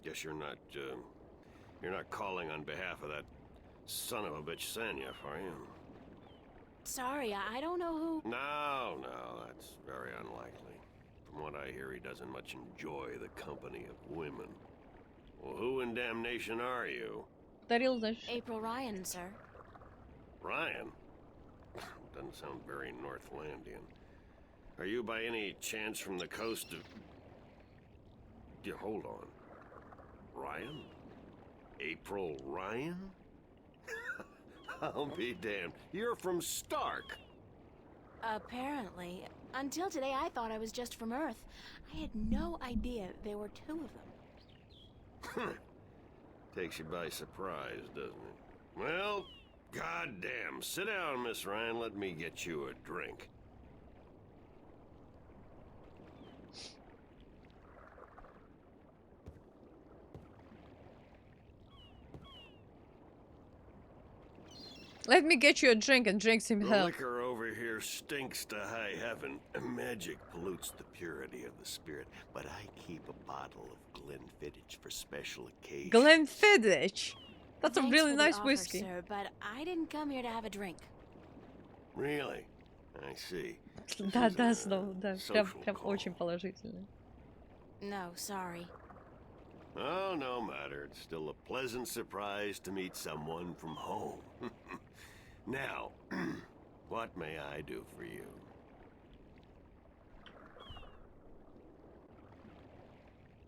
Speaker 22: guess you're not calling on behalf of that son of a bitch Sanyef, are you?
Speaker 3: Sorry, I don't know who...
Speaker 22: No, that's very unlikely. From what I hear, he doesn't much enjoy the company of women. Well, who in damnation are you?
Speaker 3: April Ryan, sir.
Speaker 22: Ryan? Doesn't sound very Northlandian. Are you by any chance from the coast of... Yeah, hold on. Ryan? April Ryan? I'll be damned. You're from Stark.
Speaker 3: Apparently. Until today, I thought I was just from Earth. I had no idea there were 2 of them.
Speaker 22: Takes you by surprise, doesn't it? Well, goddamn. Sit down, Miss Ryan. Let me get you a drink.
Speaker 1: Let me get you a drink and drinks him
Speaker 22: The
Speaker 1: hell.
Speaker 22: liquor over here stinks to high heaven. Magic pollutes the purity of the spirit, but I keep a bottle of Glenfiddich for special occasions.
Speaker 1: Glenfiddich. That's a
Speaker 3: Thanks
Speaker 1: really
Speaker 3: for the
Speaker 1: nice
Speaker 3: offer,
Speaker 1: whiskey.
Speaker 3: Sir, but I didn't come here to have a drink.
Speaker 22: Really? I see.
Speaker 1: Да, снова, да. Прям очень положительно.
Speaker 3: No, sorry.
Speaker 22: Oh, no matter. It's still a pleasant surprise to meet someone from home. Now, what may I do for you?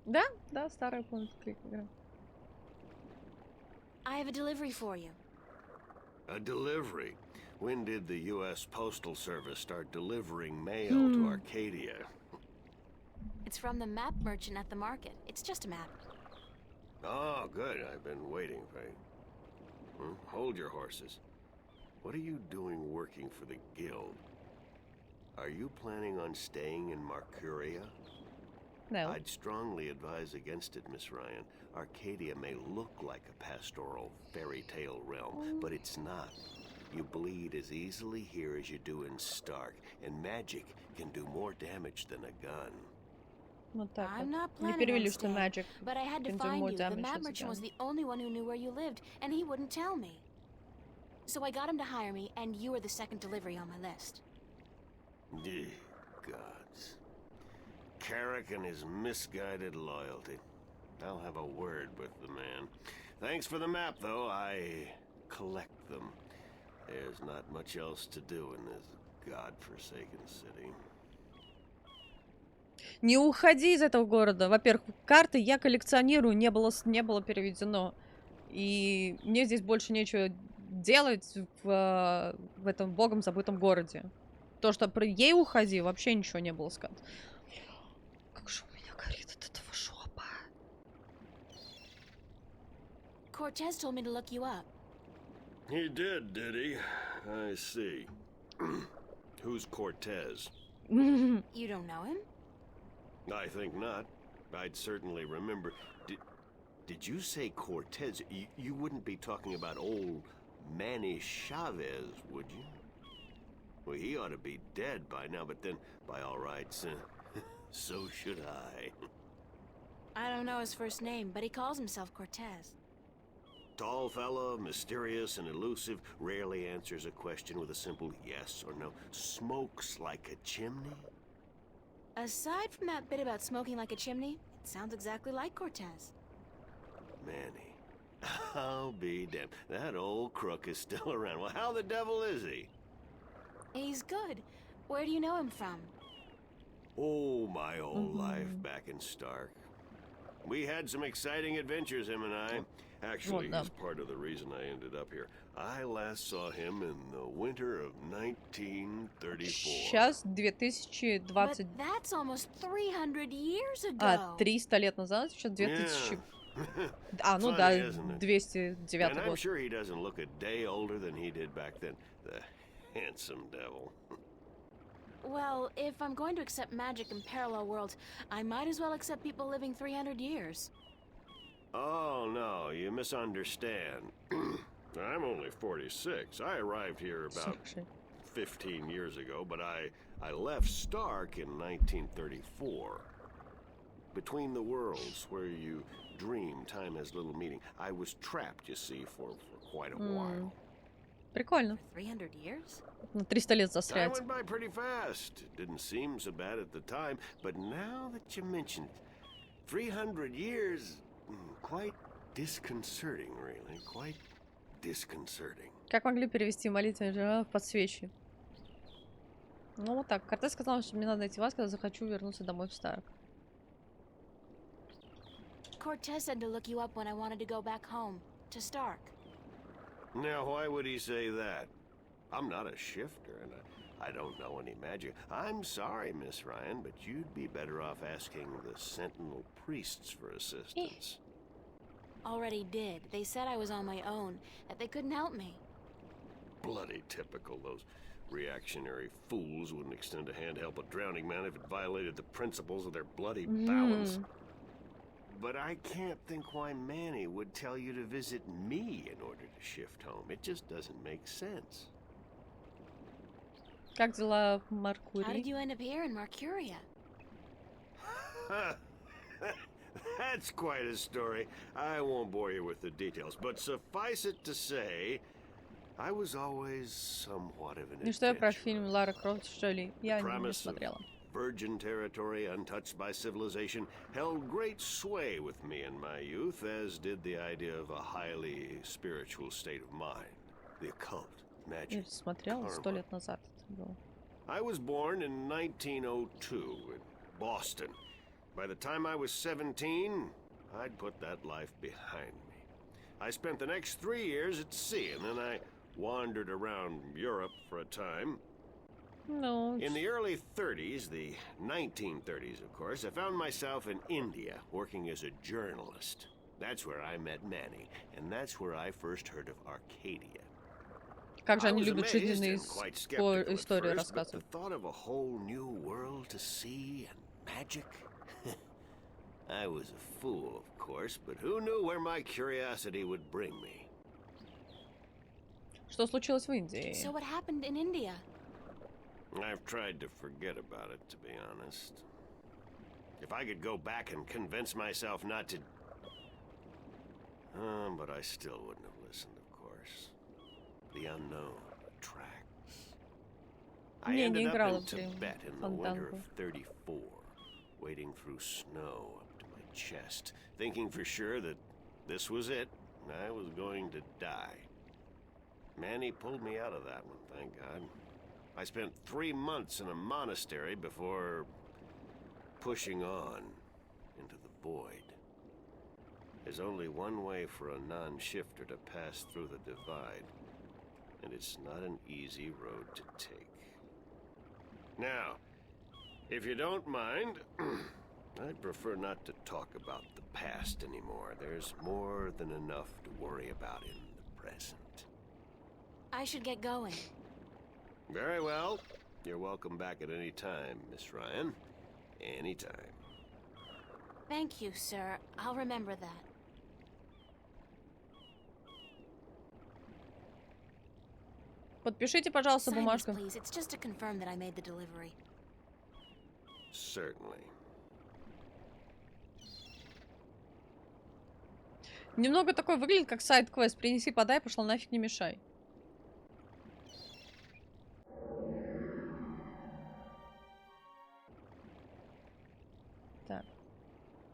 Speaker 1: Да, старая помнится игра.
Speaker 3: I have a delivery for you.
Speaker 22: A delivery? When did the U.S. Postal Service start delivering mail to Arcadia?
Speaker 3: It's from the map merchant at the market. It's just a map.
Speaker 22: Oh, good. I've been waiting for you. Hold your horses. What are you doing working for the Guild? Are you planning on staying in Marcuria?
Speaker 1: No.
Speaker 22: I'd strongly advise against it, Miss Ryan. Arcadia may look like a pastoral fairy tale realm, but it's not. You bleed as easily here as you do in Stark, and magic can do more damage than a gun.
Speaker 1: Вот так
Speaker 3: I'm not
Speaker 1: вот. Не
Speaker 3: planning
Speaker 1: перевели,
Speaker 3: on
Speaker 1: что
Speaker 3: staying,
Speaker 1: magic
Speaker 3: but I had to
Speaker 1: can do
Speaker 3: find
Speaker 1: more
Speaker 3: you. The
Speaker 1: damage
Speaker 3: map
Speaker 1: as a
Speaker 3: merchant was
Speaker 1: gun.
Speaker 3: the only one who knew where you lived, and he wouldn't tell me. So I got him to hire me, and you were the second delivery on my list.
Speaker 22: Gods. Carrick and his misguided loyalty. I'll have a word with the man. Thanks for the map, though. I collect them. There's not much else to do in this godforsaken city.
Speaker 1: Не уходи из этого города. Во-первых, карты я коллекционирую, не было переведено. И мне здесь больше нечего делать в этом богом забытом городе. То, что про ей уходи, вообще ничего не было сказано. Как же у меня горит от этого жопа.
Speaker 3: Cortez told me to look you up.
Speaker 22: He did he? I see. Who's Cortez?
Speaker 3: You don't know him?
Speaker 22: I think not. I'd certainly remember. Did you say Cortez? You wouldn't be talking about old Manny Chavez, would you? Well, he ought to be dead by now, but then, by all rights, so should I.
Speaker 3: I don't know his first name, but he calls himself Cortez.
Speaker 22: Tall fellow, mysterious and elusive, rarely answers a question with a simple yes or no. Smokes like a chimney?
Speaker 3: Aside from that bit about smoking like a chimney, it sounds exactly like Cortez.
Speaker 22: Manny. I'll be damned. That old crook is still around. Well, how the devil is he?
Speaker 3: He's good. Where do you know him from?
Speaker 22: Oh, my old life back in Stark. We had some exciting adventures, him and I. Actually, he's part of the reason I ended up here. I last saw him in the winter of 1934.
Speaker 1: Сейчас 2020...
Speaker 3: But that's almost 300 years ago.
Speaker 1: 300 лет назад, сейчас 2000... ну да, 209
Speaker 22: And I'm
Speaker 1: год.
Speaker 22: sure he doesn't look a day older than he did back then. The handsome devil.
Speaker 3: Well, if I'm going to accept magic in parallel worlds, I might as well accept people living 300 years.
Speaker 22: Oh, no, you misunderstand. I'm only 46. I arrived here about 15 years ago, but I left Stark in 1934. Between the worlds, where you dream time has little meaning, I was trapped, you see, for quite a while.
Speaker 1: Прикольно.
Speaker 3: 300 years?
Speaker 1: На 300 лет
Speaker 22: Time
Speaker 1: застрять.
Speaker 22: went by pretty fast. It didn't seem so bad at the time, but now that you mention it, 300 years, quite disconcerting, really. Quite disconcerting.
Speaker 1: Как могли перевести молитвенный журнал под свечи? Ну вот так. Кортес сказал, что мне надо найти вас, когда захочу вернуться домой в Старк.
Speaker 3: Cortez said to look you up when I wanted to go back home, to Stark.
Speaker 22: Now, why would he say that? I'm not a shifter, and I don't know any magic. I'm sorry, Miss Ryan, but you'd be better off asking the Sentinel priests for assistance.
Speaker 3: Already did. They said I was on my own, that they couldn't help me.
Speaker 22: Bloody typical. Those reactionary fools wouldn't extend a hand to help a drowning man if it violated the principles of their bloody balance. But I can't think why Manny would tell you to visit me in order to shift home. It just doesn't make sense.
Speaker 1: Как дела в
Speaker 3: How did
Speaker 1: Меркурии?
Speaker 3: you end up here in Mercuria?
Speaker 22: That's quite a story. I won't bore you with the details, but suffice it to say, I was always somewhat of an
Speaker 1: Ну что я про
Speaker 22: adventurer.
Speaker 1: фильм Лара Крофт, что ли? Я не
Speaker 22: Premise of
Speaker 1: смотрела.
Speaker 22: virgin territory untouched by civilization held great sway with me in my youth, as did the idea of a highly spiritual state of mind. The occult,
Speaker 1: Я
Speaker 22: magic,
Speaker 1: смотрела 100
Speaker 22: karma.
Speaker 1: лет назад. Это было.
Speaker 22: I was born in 1902 in Boston. By the time I was 17, I'd put that life behind me. I spent the next 3 years at sea, and then I wandered around Europe for a time.
Speaker 1: Ну,
Speaker 22: In the early 30s, the 1930s, of course, I found myself in India working as a journalist. That's where I met Manny, and that's where I first heard of Arcadia.
Speaker 1: как же
Speaker 22: I
Speaker 1: они
Speaker 22: was
Speaker 1: любят
Speaker 22: amazed
Speaker 1: жизненные
Speaker 22: and quite skeptical at
Speaker 1: истории
Speaker 22: first, but the
Speaker 1: рассказывать.
Speaker 22: thought of a whole new world to see and magic. I was a fool, of course, but who knew where my curiosity would bring me?
Speaker 1: Что случилось в Индии?
Speaker 3: So what happened in India?
Speaker 22: I've tried to forget about it, to be honest. If I could go back and convince myself not to... but I still wouldn't have listened, of course. The unknown attracts. I
Speaker 1: Не
Speaker 22: ended up
Speaker 1: играла
Speaker 22: in
Speaker 1: в
Speaker 22: Tibet in the winter
Speaker 1: фонтанку.
Speaker 22: of 34, wading through snow up to my chest, thinking for sure that this was it, and I was going to die. Manny pulled me out of that one, thank God. I spent 3 months in a monastery before pushing on into the void. There's only one way for a non-shifter to pass through the divide, and it's not an easy road to take. Now, if you don't mind, I'd prefer not to talk about the past anymore. There's more than enough to worry about in the present.
Speaker 3: I should get going.
Speaker 22: Very well. You're welcome back at any time, Miss Ryan. Anytime.
Speaker 3: Thank you, sir. I'll remember that.
Speaker 1: Подпишите, пожалуйста,
Speaker 3: Sign this,
Speaker 1: бумажку.
Speaker 3: please. It's just to confirm that I made the delivery.
Speaker 22: Certainly.
Speaker 1: Немного такой выглядит, как сайд-квест. Принеси, подай, пошла нафиг, не мешай. Так.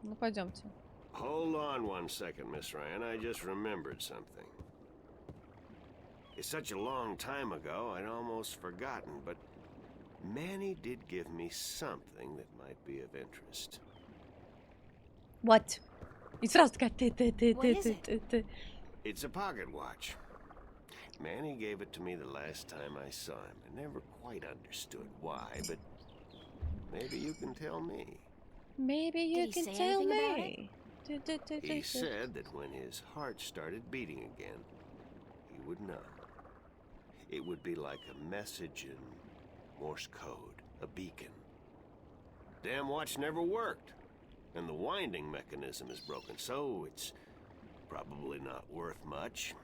Speaker 1: Ну, пойдемте.
Speaker 22: Hold on 1 second, Miss Ryan. I just remembered something. It's such a long time ago, I'd almost forgotten, but Manny did give me something that might be of interest.
Speaker 1: What? И сразу такая ты.
Speaker 22: It's a pocket watch. Manny gave it to me the last time I saw him. I never quite understood why, but maybe you can tell me.
Speaker 1: Maybe you can tell me.
Speaker 22: He said that when his heart started beating again, he would know. It would be like a message in Morse code, a beacon. Damn watch never worked, and the winding mechanism is broken, so it's probably not worth much.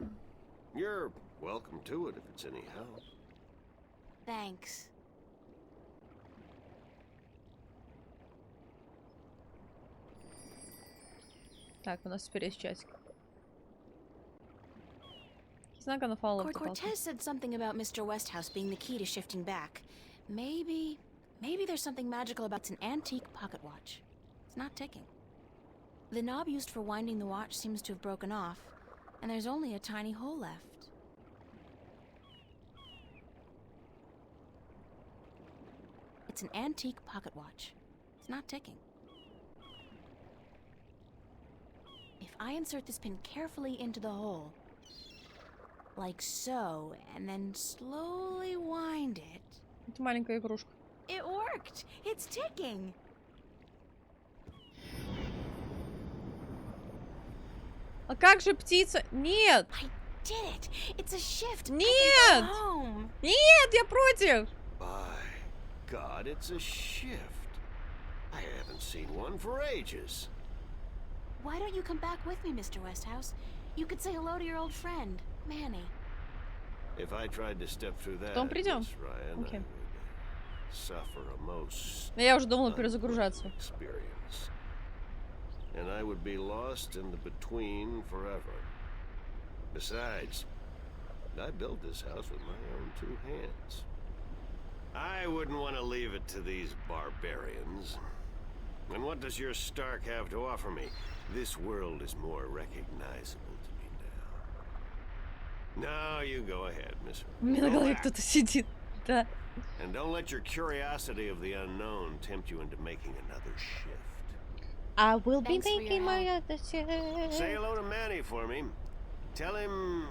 Speaker 22: You're welcome to it if it's any help.
Speaker 3: Thanks.
Speaker 1: Так, у нас теперь есть часик. He's not gonna follow the
Speaker 3: Cortez said something about Mr. Westhouse being the key to shifting back. Maybe there's something magical about an antique pocket watch. It's not ticking. The knob used for winding the watch seems to have broken off, and there's only a tiny hole left. It's an antique pocket watch. It's not ticking. If I insert this pin carefully into the hole, like so, and then slowly wind it...
Speaker 1: Это маленькая игрушка.
Speaker 3: It worked! It's ticking!
Speaker 1: А как же птица? Нет!
Speaker 3: I did it! It's a shift!
Speaker 1: Нет!
Speaker 3: Home.
Speaker 1: Нет, я против!
Speaker 22: By God, it's a shift. I haven't seen one for ages.
Speaker 3: Why don't you come back with me, Mr. Westhouse? You could say hello to your old friend, Manny.
Speaker 22: If I tried to step through that,
Speaker 1: Потом придем.
Speaker 22: Miss Ryan,
Speaker 1: Okay.
Speaker 22: I would suffer a most
Speaker 1: Я уже думала перезагружаться.
Speaker 22: experience. And I would be lost in the between forever. Besides, I built this house with my own 2 hands. I wouldn't want to leave it to these barbarians. And what does your Stark have to offer me? This world is more recognizable to me now. Now you go ahead, Miss.
Speaker 1: У меня на голове кто-то сидит. Да.
Speaker 22: And don't let your curiosity of the unknown tempt you into making another shift.
Speaker 1: I will be
Speaker 3: Thanks for your
Speaker 1: making my
Speaker 3: help.
Speaker 1: other shift.
Speaker 22: Say hello to Manny for me. Tell him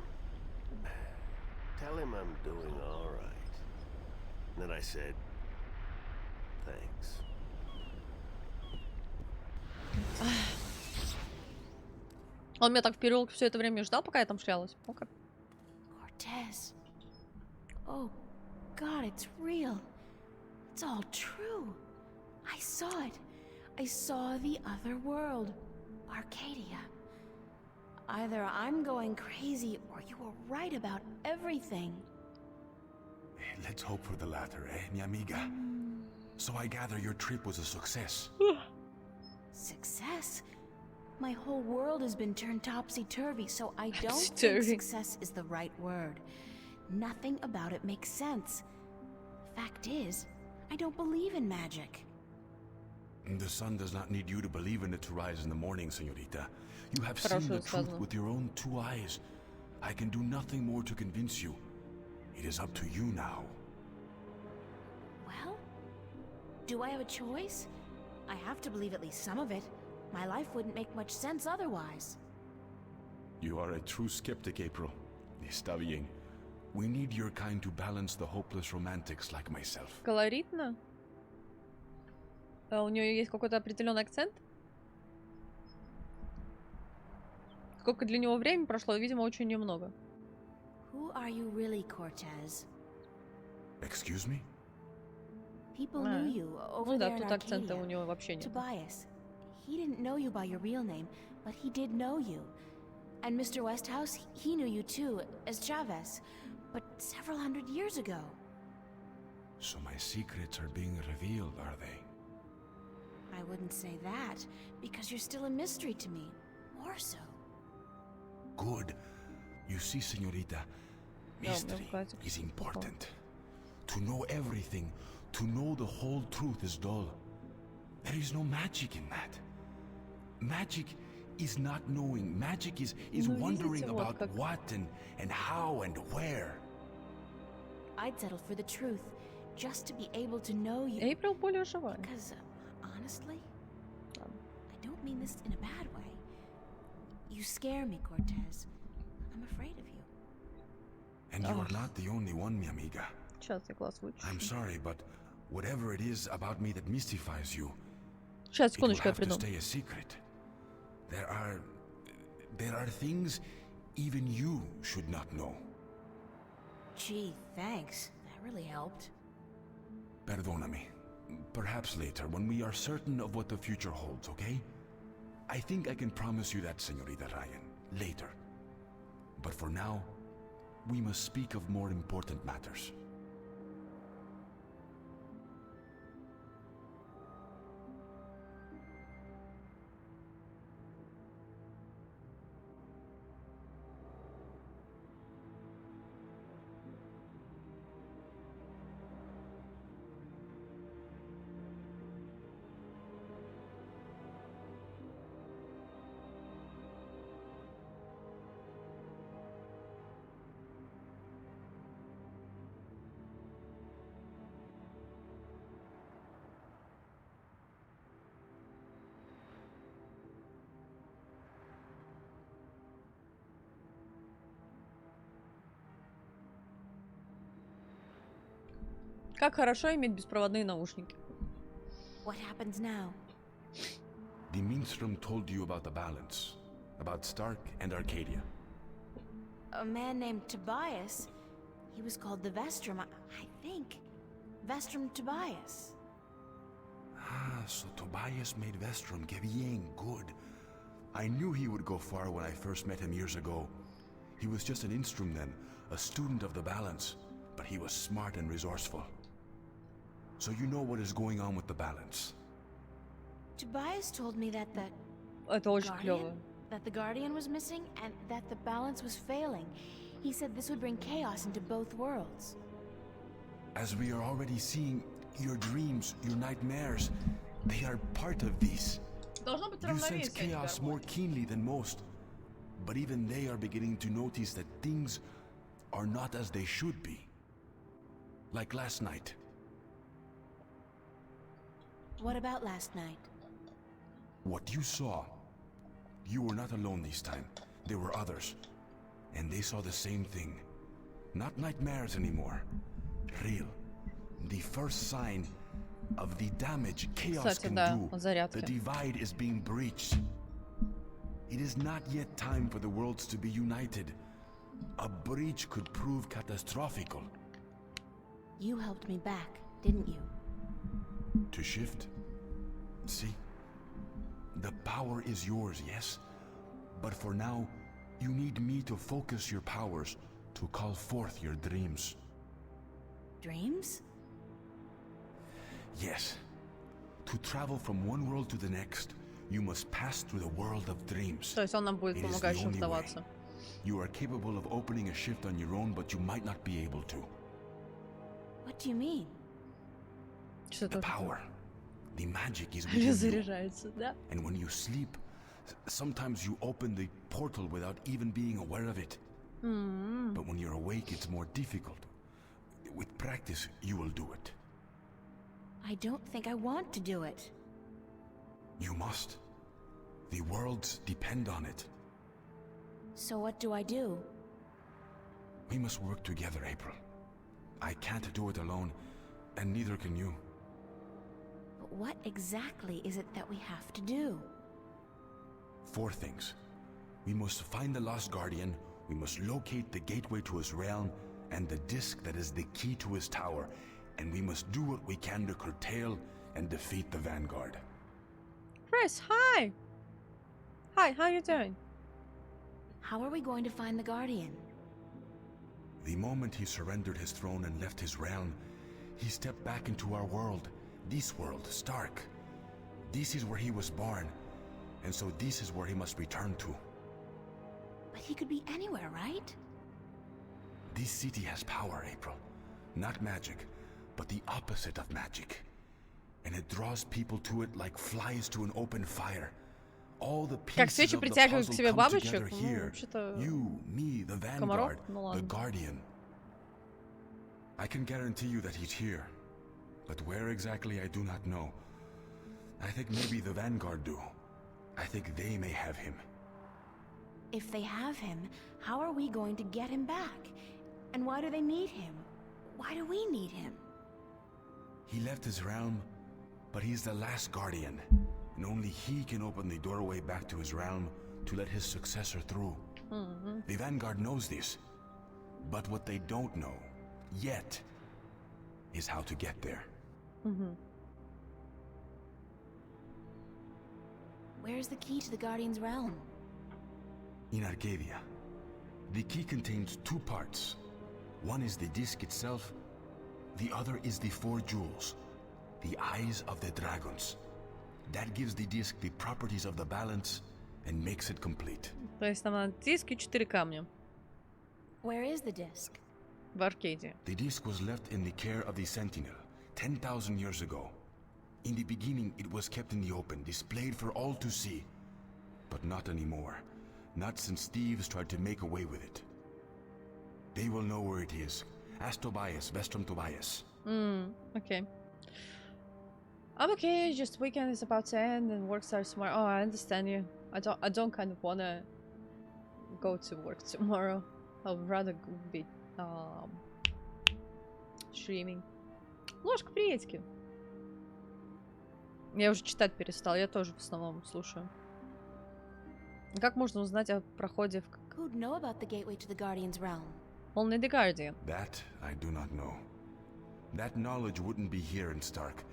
Speaker 22: I'm doing all right. And then I said, thanks.
Speaker 1: Он меня так в переулке все это время ждал, пока я там шлялась. Ну как?
Speaker 3: Cortez. Oh, God, it's real. It's all true. I saw it. I saw the other world. Arcadia. Either I'm going crazy or you were right about everything.
Speaker 10: Let's hope for the latter, mi amiga? So I gather your trip was a success.
Speaker 3: Success? My whole world has been turned topsy-turvy, so I don't
Speaker 1: Topsy-turvy.
Speaker 3: think success is the right word. Nothing about it makes sense. Fact is, I don't believe in magic.
Speaker 10: The sun does not need you to believe in it to rise in the morning, señorita. You have seen the truth with your own 2 eyes. I can do nothing more to convince you. It is up to you now.
Speaker 3: Well, do I have a choice? I have to believe at least some of it. My life wouldn't make much sense otherwise.
Speaker 10: You are a true skeptic, April. Está bien. We need your kind to balance the hopeless romantics like myself.
Speaker 1: Колоритно. У нее есть какой-то определенный акцент? Сколько для него времени прошло? Видимо, очень немного.
Speaker 3: Who are you really, Cortez?
Speaker 10: Excuse me?
Speaker 3: People knew you over
Speaker 1: Ну да,
Speaker 3: there in
Speaker 1: тут акцента
Speaker 3: Arcadia.
Speaker 1: у него вообще нет.
Speaker 3: Tobias. He didn't know you by your real name, but he did know you. And Mr. Westhouse, he knew you too, as Chavez, but several hundred years ago.
Speaker 10: So my secrets are being revealed, are they?
Speaker 3: I wouldn't say that, because you're still a mystery to me. More so.
Speaker 10: Good. You see, señorita, mystery is important. To know everything, to know the whole truth is dull. There is no magic in that. Magic is not knowing. Magic is wondering about what and how and where.
Speaker 3: I'd settle for the truth, just to be able to know you.
Speaker 1: April более живая.
Speaker 3: Because, honestly, I don't mean this in a bad way. You scare me, Cortez. I'm afraid of you.
Speaker 10: And you are not the only one, mi amiga.
Speaker 1: Сейчас я глаз выключу.
Speaker 10: I'm sorry, but whatever it is about me that mystifies you,
Speaker 1: Сейчас,
Speaker 10: it will
Speaker 1: секундочку, я
Speaker 10: have to
Speaker 1: приду.
Speaker 10: stay a secret. There are things even you should not know.
Speaker 3: Gee, thanks. That really helped.
Speaker 10: Perdóname. Perhaps later, when we are certain of what the future holds, okay? I think I can promise you that, Señorita Ryan. Later. But for now, we must speak of more important matters.
Speaker 1: Как хорошо иметь беспроводные наушники.
Speaker 3: What happens now?
Speaker 10: The minstrel told you about the balance, about Stark and Arcadia.
Speaker 3: A man named Tobias. He was called the Vestrum, I think. Vestrum Tobias.
Speaker 10: Ah, so Tobias made Vestrum. Que bien, good. I knew he would go far when I first met him years ago. He was just an instrument then, a student of the balance, but he was smart and resourceful. So you know what is going on with the balance.
Speaker 3: Tobias told me that
Speaker 1: Это очень клево.
Speaker 3: that the Guardian was missing and that the balance was failing. He said this would bring chaos into both worlds.
Speaker 10: As we are already seeing, your dreams, your nightmares, they are part of these.
Speaker 1: Должно быть
Speaker 10: You sense
Speaker 1: равновесие.
Speaker 10: chaos more keenly than most. But even they are beginning to notice that things are not as they should be. Like last night.
Speaker 3: What about last night?
Speaker 10: What you saw, you were not alone this time. There were others. And they saw the same thing. Not nightmares anymore. Real. The first sign of the damage chaos
Speaker 1: Кстати,
Speaker 10: can
Speaker 1: да,
Speaker 10: do.
Speaker 1: о зарядке.
Speaker 10: The divide is being breached. It is not yet time for the worlds to be united. A breach could prove catastrophical.
Speaker 3: You helped me back, didn't you?
Speaker 10: To shift? See? The power is yours, yes? But for now, you need me to focus your powers to call forth your dreams.
Speaker 3: Dreams?
Speaker 10: Yes. To travel from one world to the next, you must pass through the world of dreams.
Speaker 1: То есть он нам будет
Speaker 10: It is the
Speaker 1: помогать
Speaker 10: only way.
Speaker 1: создаваться.
Speaker 10: You are capable of opening a shift on your own, but you might not be able to.
Speaker 3: What do you mean?
Speaker 10: The power, the magic is
Speaker 1: Или
Speaker 10: within you.
Speaker 1: заряжается, да?
Speaker 10: And when you sleep, sometimes you open the portal without even being aware of it. But when you're awake, it's more difficult. With practice, you will do it.
Speaker 3: I don't think I want to do it.
Speaker 10: You must. The worlds depend on it.
Speaker 3: So what do I do?
Speaker 10: We must work together, April. I can't do it alone, and neither can you.
Speaker 3: But what exactly is it that we have to do?
Speaker 10: 4 things. We must find the lost guardian, we must locate the gateway to his realm, and the disc that is the key to his tower, and we must do what we can to curtail and defeat the Vanguard.
Speaker 1: Chris, hi! Hi, how you doing?
Speaker 3: How are we going to find the Guardian?
Speaker 10: The moment he surrendered his throne and left his realm, he stepped back into our world. This world, Stark. This is where he was born, and so this is where he must return to.
Speaker 3: But he could be anywhere, right?
Speaker 10: This city has power, April. Not magic, but the opposite of magic. And it draws people to it like flies to an open fire. All the
Speaker 1: Как
Speaker 10: pieces
Speaker 1: свечи
Speaker 10: of the
Speaker 1: притягивают к
Speaker 10: puzzle
Speaker 1: себе
Speaker 10: come
Speaker 1: бабочек?
Speaker 10: together
Speaker 1: Ну,
Speaker 10: here.
Speaker 1: вообще-то...
Speaker 10: You, me, the
Speaker 1: Комаров?
Speaker 10: Vanguard,
Speaker 1: Ну
Speaker 10: the
Speaker 1: ладно.
Speaker 10: Guardian. I can guarantee you that he's here. But where exactly, I do not know. I think maybe the Vanguard do. I think they may have him.
Speaker 3: If they have him, how are we going to get him back? And why do they need him? Why do we need him?
Speaker 10: He left his realm, but he's the last Guardian. And only he can open the doorway back to his realm to let his successor through. The Vanguard knows this. But what they don't know, yet, is how to get there.
Speaker 3: Where's the key to the Guardian's realm?
Speaker 10: In Arcadia. The key contains 2 parts. One is the disc itself, the other is the 4 jewels, the eyes of the dragons. That gives the disc the properties of the balance and makes it complete.
Speaker 1: То есть нам надо диск и 4 камня.
Speaker 3: Where is the disc?
Speaker 1: В Аркадии.
Speaker 10: The disc was left in the care of the Sentinel 10,000 years ago. In the beginning, it was kept in the open, displayed for all to see. But not anymore. Not since thieves tried to make away with it. They will know where it is. Ask Tobias, Vestrum Tobias.
Speaker 1: Okay. I'm okay, just weekend is about to end and work starts tomorrow. Oh, I understand you. I don't kind of wanna go to work tomorrow. I would rather be streaming. Ложка приветики. Я уже читать перестал, я тоже в основном слушаю. Как можно узнать о проходе в...
Speaker 3: Who'd know about the gateway to the Guardian's realm?
Speaker 1: Only the Guardian.
Speaker 10: That I do not know. That knowledge wouldn't be here in Stark.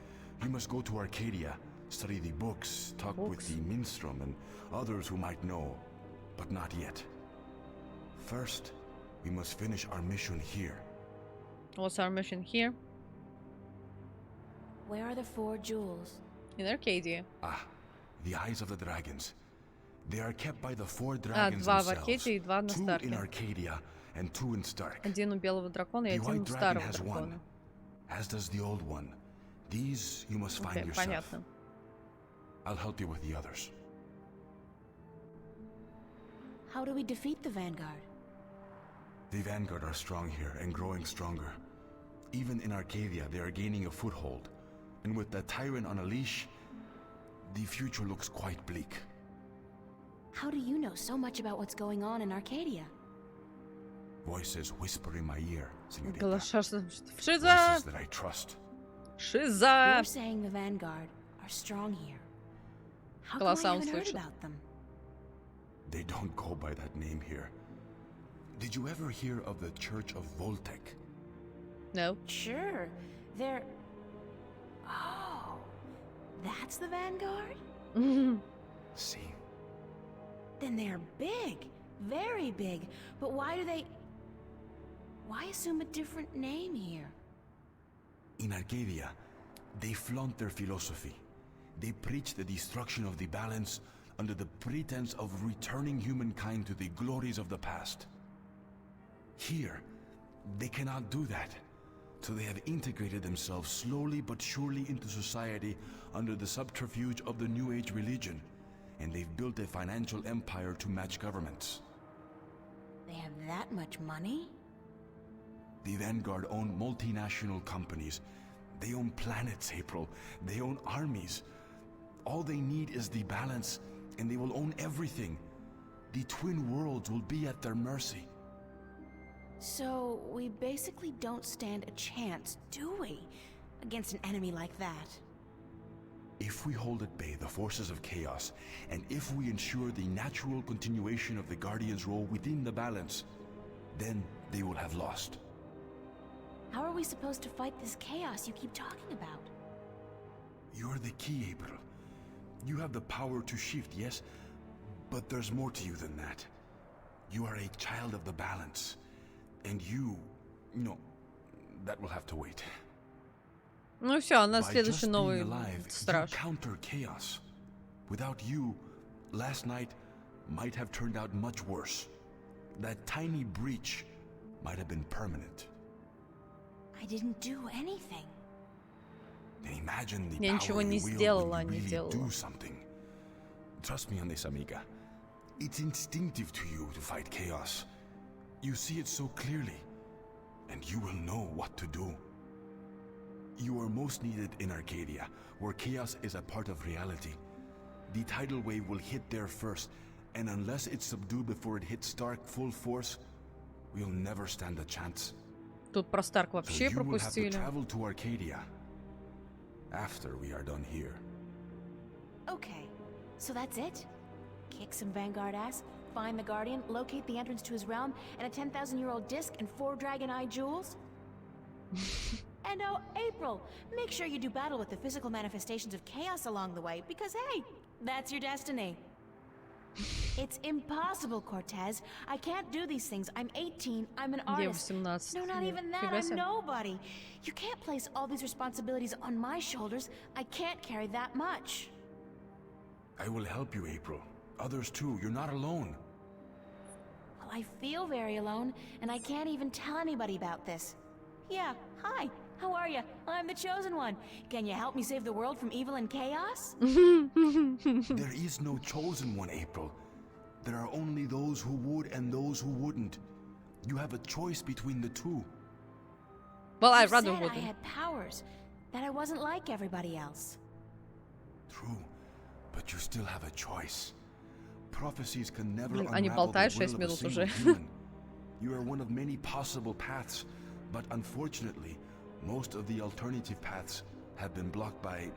Speaker 10: You must go to Arcadia, study the books, talk with the minstrel and others who might know, but not yet. First, we must finish our mission here.
Speaker 1: What's our mission here?
Speaker 3: Where are the 4 jewels?
Speaker 1: In Arcadia.
Speaker 10: Ah, the eyes of the dragons. They are kept by the 4 dragons
Speaker 1: 2 в
Speaker 10: themselves.
Speaker 1: Аркадии и 2 на
Speaker 10: 2
Speaker 1: Старке.
Speaker 10: in Arcadia and 2 in Stark.
Speaker 1: Один у белого дракона и
Speaker 10: The
Speaker 1: один
Speaker 10: white
Speaker 1: у
Speaker 10: dragon
Speaker 1: старого
Speaker 10: has
Speaker 1: дракона.
Speaker 10: one, as does the old one. These you must find yourself.
Speaker 1: Понятно.
Speaker 10: I'll help you with the others.
Speaker 3: How do we defeat the Vanguard?
Speaker 10: The Vanguard are strong here and growing stronger. Even in Arcadia, they are gaining a foothold. And with the tyrant on a leash, the future looks quite bleak.
Speaker 3: How do you know so much about what's going on in Arcadia?
Speaker 10: Voices whisper in my ear, señorita.
Speaker 1: Голоса...
Speaker 10: Voices that I trust.
Speaker 1: Шиза!
Speaker 3: You're saying the Vanguard are strong here. How come I haven't heard about them?
Speaker 10: They don't go by that name here. Did you ever hear of the Church of Voltec?
Speaker 1: No.
Speaker 3: Sure. They're... Oh, that's the Vanguard?
Speaker 10: See.
Speaker 3: Then they're big. Very big. But why do they... Why assume a different name here?
Speaker 10: In Arcadia, they flaunt their philosophy. They preach the destruction of the balance under the pretense of returning humankind to the glories of the past. Here, they cannot do that. So they have integrated themselves slowly but surely into society under the subterfuge of the New Age religion. And they've built a financial empire to match governments.
Speaker 3: They have that much money?
Speaker 10: The Vanguard own multinational companies. They own planets, April. They own armies. All they need is the balance, and they will own everything. The twin worlds will be at their mercy.
Speaker 3: So, we basically don't stand a chance, do we? Against an enemy like that.
Speaker 10: If we hold at bay the forces of chaos, and if we ensure the natural continuation of the Guardian's role within the balance, then they will have lost.
Speaker 3: How are we supposed to fight this chaos you keep talking about?
Speaker 10: You're the key, April. You have the power to shift, yes? But there's more to you than that. You are a child of the balance. And you know, that will have to wait.
Speaker 1: Ну все, у нас
Speaker 10: By
Speaker 1: следующий
Speaker 10: just
Speaker 1: новый
Speaker 10: being alive,
Speaker 1: страж.
Speaker 10: you counter chaos. Without you, last night might have turned out much worse. That tiny breach might have been permanent.
Speaker 3: I didn't do anything.
Speaker 10: And imagine the
Speaker 1: Я ничего
Speaker 10: power
Speaker 1: не
Speaker 10: you wield
Speaker 1: сделала,
Speaker 10: when
Speaker 1: не
Speaker 10: you really
Speaker 1: делала.
Speaker 10: do something. Trust me on this, amiga. It's instinctive to you to fight chaos. You see it so clearly, and you will know what to do. You are most needed in Arcadia, where chaos is a part of reality. The tidal wave will hit there first, and unless it's subdued before it hits Stark full force, we'll never stand a chance.
Speaker 1: Тут про Старк вообще
Speaker 10: So you will have to
Speaker 1: пропустили.
Speaker 10: travel to Arcadia after we are done here.
Speaker 3: Okay, so that's it? Kick some Vanguard ass, find the Guardian, locate the entrance to his realm, and a 10,000-year-old disc and 4 Dragon-Eye jewels? And oh, April, make sure you do battle with the physical manifestations of chaos along the way, because hey, that's your destiny. It's impossible, Cortez. I can't do these things. I'm 18, I'm an
Speaker 1: Где
Speaker 3: artist.
Speaker 1: 18
Speaker 3: No, not
Speaker 1: лет?
Speaker 3: even that,
Speaker 1: Фига
Speaker 3: I'm
Speaker 1: себе.
Speaker 3: nobody. You can't place all these responsibilities on my shoulders. I can't carry that much.
Speaker 10: I will help you, April. Others too. You're not alone.
Speaker 3: Well, I feel very alone, and I can't even tell anybody about this. Yeah, hi. How are you? I'm the chosen one. Can you help me save the world from evil and chaos?
Speaker 10: There is no chosen one, April. There are only those who would and those who wouldn't. You have a choice between the two.
Speaker 1: Well,
Speaker 3: You
Speaker 1: I'd rather
Speaker 3: said I
Speaker 1: wouldn't.
Speaker 3: had powers, that I wasn't like everybody else.
Speaker 10: True, but you still have a choice. Prophecies can never
Speaker 1: Блин, они
Speaker 10: unravel the
Speaker 1: болтают
Speaker 10: will
Speaker 1: 6
Speaker 10: of a
Speaker 1: минут
Speaker 10: single
Speaker 1: уже.
Speaker 10: human. You are one of many possible paths, but unfortunately, most of the alternative paths have been blocked by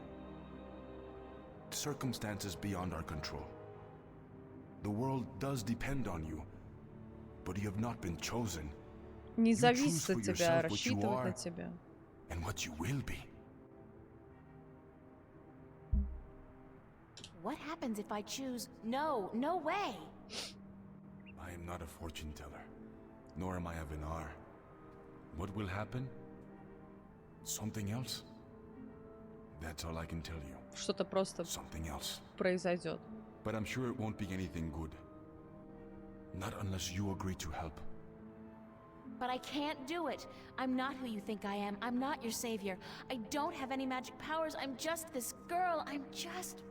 Speaker 10: circumstances beyond our control. The world does depend on you, but you have not been chosen.
Speaker 1: Не
Speaker 10: You choose
Speaker 1: зависит
Speaker 10: for
Speaker 1: от тебя,
Speaker 10: yourself what you
Speaker 1: рассчитывать
Speaker 10: are
Speaker 1: на тебя.
Speaker 10: and what you will be.
Speaker 3: What happens if I choose no, no way?
Speaker 10: I am not a fortune teller, nor am I a Vinar. What will happen? Something else? That's all I can tell you.
Speaker 1: Что-то просто
Speaker 10: Something else.
Speaker 1: произойдет.
Speaker 10: But I'm sure it won't be anything good. Not unless you agree to help.
Speaker 3: But I can't do it. I'm not who you think I am. I'm not your savior. I don't have any magic powers. I'm just this girl. I'm just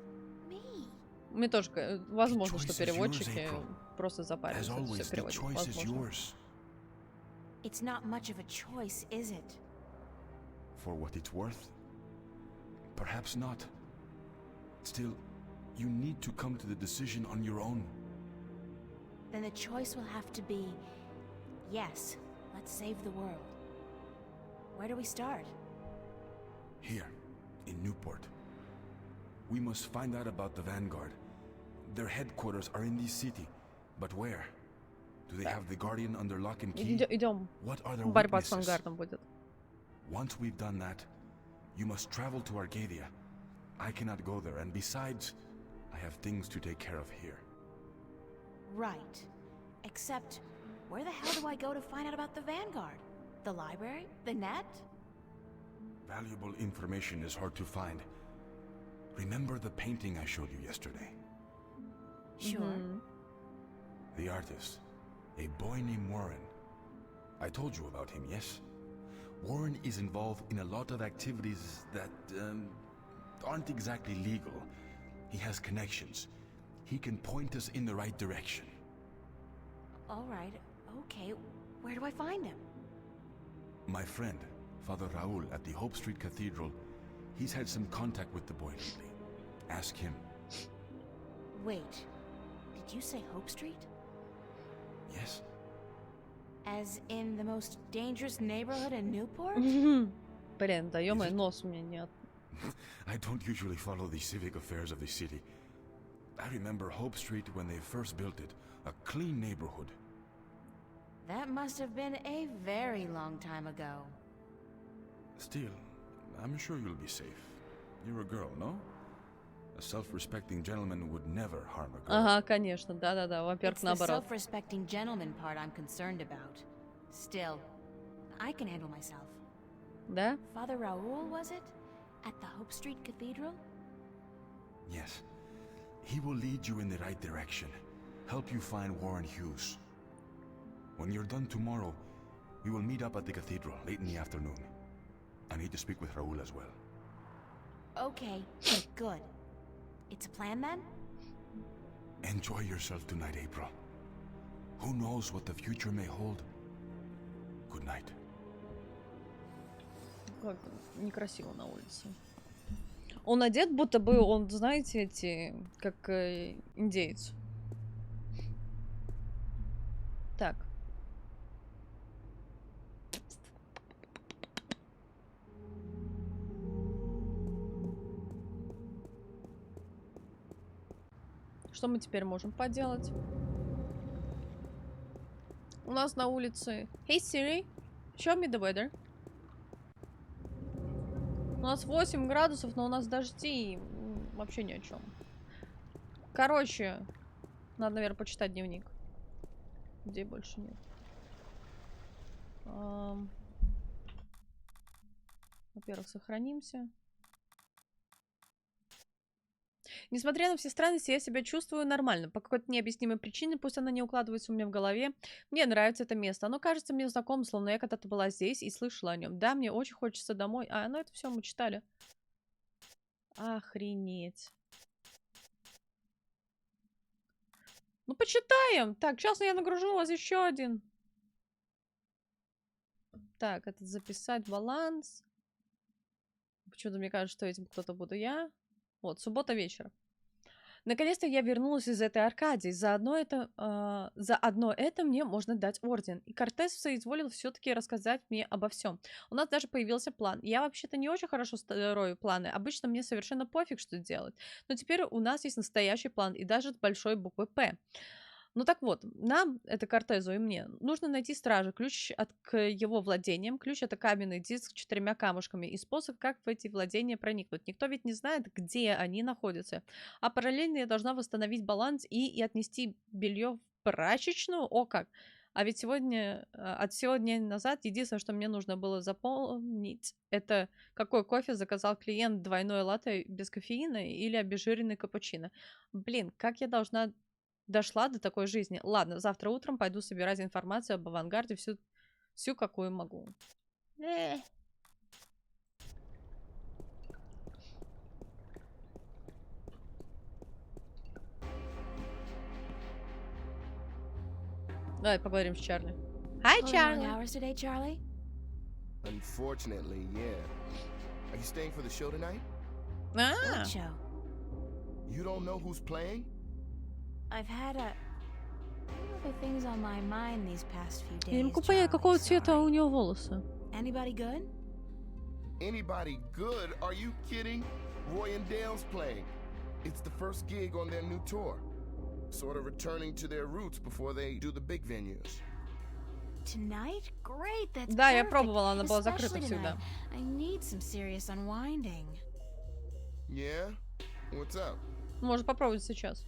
Speaker 3: me.
Speaker 1: Мне тоже, возможно, что
Speaker 10: choice is yours,
Speaker 1: переводчики
Speaker 10: April.
Speaker 1: просто
Speaker 10: As
Speaker 1: запариваются, все
Speaker 10: always, the
Speaker 1: переводят.
Speaker 10: choice is
Speaker 1: Возможно.
Speaker 10: yours.
Speaker 3: It's not much of a choice, is it?
Speaker 10: For what it's worth? Perhaps not. Still, you need to come to the decision on your own.
Speaker 3: Then the choice will have to be, yes, let's save the world. Where do we start?
Speaker 10: Here, in Newport. We must find out about the Vanguard. Their headquarters are in this city. But where? Do they have the Guardian under lock and key?
Speaker 1: Идем.
Speaker 10: What are their
Speaker 1: Борьба с
Speaker 10: weaknesses?
Speaker 1: Вангардом будет.
Speaker 10: Once we've done that, you must travel to Arcadia. I cannot go there, and besides, I have things to take care of here.
Speaker 3: Right. Except, where the hell do I go to find out about the Vanguard? The library? The net?
Speaker 10: Valuable information is hard to find. Remember the painting I showed you yesterday?
Speaker 3: Sure.
Speaker 10: The artist, a boy named Warren. I told you about him, yes? Warren is involved in a lot of activities that aren't exactly legal. He has connections. He can point us in the right direction.
Speaker 3: All right, okay. Where do I find him?
Speaker 10: My friend, Father Raul at the Hope Street Cathedral, he's had some contact with the boy lately. Ask him.
Speaker 3: Wait, did you say Hope Street?
Speaker 10: Yes?
Speaker 3: As in the most dangerous neighborhood in Newport?
Speaker 1: Блин, да ё-моё, нос у меня нет.
Speaker 10: I don't usually follow the civic affairs of the city. I remember Hope Street when they first built it, a clean neighborhood.
Speaker 3: That must have been a very long time ago.
Speaker 10: Still, I'm sure you'll be safe. You're a girl, no? A self-respecting gentleman would never harm a girl.
Speaker 1: Ага, конечно, да-да-да, во-первых,
Speaker 3: It's the
Speaker 1: наоборот.
Speaker 3: self-respecting gentleman part I'm concerned about. Still, I can handle myself.
Speaker 1: Да?
Speaker 3: Father Raul, was it? At the Hope Street Cathedral?
Speaker 10: Yes. He will lead you in the right direction. Help you find Warren Hughes. When you're done tomorrow, we will meet up at the cathedral late in the afternoon. I need to speak with Raul as well.
Speaker 3: Okay, good. It's a plan then?
Speaker 10: Enjoy yourself tonight, April. Who knows what the future may hold? Good night.
Speaker 1: Как некрасиво на улице. Он одет, будто бы он, знаете, эти, как индеец. Так. Что мы теперь можем поделать? У нас на улице... Hey Siri, show me the weather. У нас 8 градусов, но у нас дожди и вообще ни о чем. Короче, надо, наверное, почитать дневник. Где больше нет. Во-первых, сохранимся. Несмотря на все странности, я себя чувствую нормально. По какой-то необъяснимой причине, пусть она не укладывается у меня в голове, мне нравится это место. Оно кажется мне знакомым, словно я когда-то была здесь и слышала о нем. Да, мне очень хочется домой. А, ну это все мы читали. Охренеть. Ну, почитаем. Так, сейчас я нагружу у вас еще один. Так, это записать баланс. Почему-то мне кажется, что этим кто-то буду я. Вот, суббота вечер. Наконец-то я вернулась из этой Аркадии. За одно это мне можно дать орден. И Кортес соизволил все-таки рассказать мне обо всем. У нас даже появился план. Я вообще-то не очень хорошо строю планы. Обычно мне совершенно пофиг, что делать. Но теперь у нас есть настоящий план. И даже с большой буквы «П». Ну так вот, нам, это Кортезу и мне, нужно найти стража, ключ к его владениям. Ключ — это каменный диск с 4 камушками и способ, как в эти владения проникнуть. Никто ведь не знает, где они находятся. А параллельно я должна восстановить баланс и отнести белье в прачечную. О как! А ведь сегодня, от всего дня назад, единственное, что мне нужно было запомнить, это какой кофе заказал клиент: двойное латте без кофеина или обезжиренный капучино. Блин, как я дошла до такой жизни. Ладно, завтра утром пойду собирать информацию об авангарде, всю какую могу. Давай поговорим с Чарли. Hi, Charlie.
Speaker 3: Hours today, Charlie?
Speaker 12: Unfortunately, yeah. Are you staying for the show tonight?
Speaker 3: What show?
Speaker 12: You don't know who's playing?
Speaker 3: I've had other things on my mind these past few days.
Speaker 1: Я не могу понять, какого цвета у него волосы.
Speaker 3: Anybody good?
Speaker 12: Anybody good? Are you kidding? Roy and Dale's playing. It's the first gig on their new tour. Sort of returning to their roots before they do the big venues.
Speaker 3: Tonight? Great, that's
Speaker 1: Да, я
Speaker 3: perfect.
Speaker 1: пробовала, она была закрыта
Speaker 3: Especially
Speaker 1: всегда.
Speaker 3: tonight. I need some serious unwinding.
Speaker 12: Yeah? What's up?
Speaker 1: Может попробовать сейчас.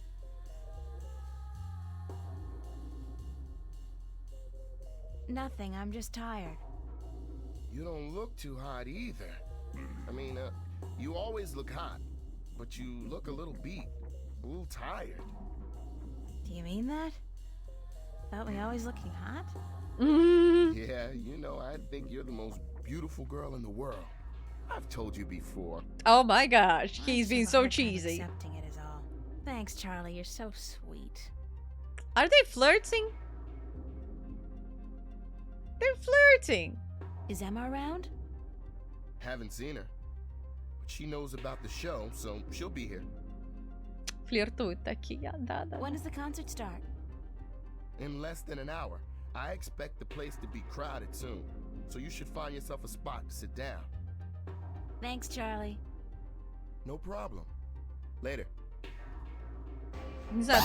Speaker 3: Nothing, I'm just tired.
Speaker 12: You don't look too hot either. I mean, you always look hot, but you look a little beat, a little tired.
Speaker 3: Do you mean that? About me always looking hot?
Speaker 12: Yeah, you know, I think you're the most beautiful girl in the world. I've told you before.
Speaker 1: Oh my gosh, he's being so
Speaker 3: I'm
Speaker 1: cheesy.
Speaker 3: accepting it is all. Thanks, Charlie. You're so sweet.
Speaker 1: Are they flirting? They're flirting.
Speaker 3: Is Emma around?
Speaker 12: Haven't seen her. But she knows about the show, so she'll be here.
Speaker 1: Флиртуют такие, да.
Speaker 3: When does the concert start?
Speaker 12: In less than an hour. I expect the place to be crowded soon. So you should find yourself a spot to sit down.
Speaker 3: Thanks, Charlie.
Speaker 12: No problem. Later.
Speaker 1: Не знаю.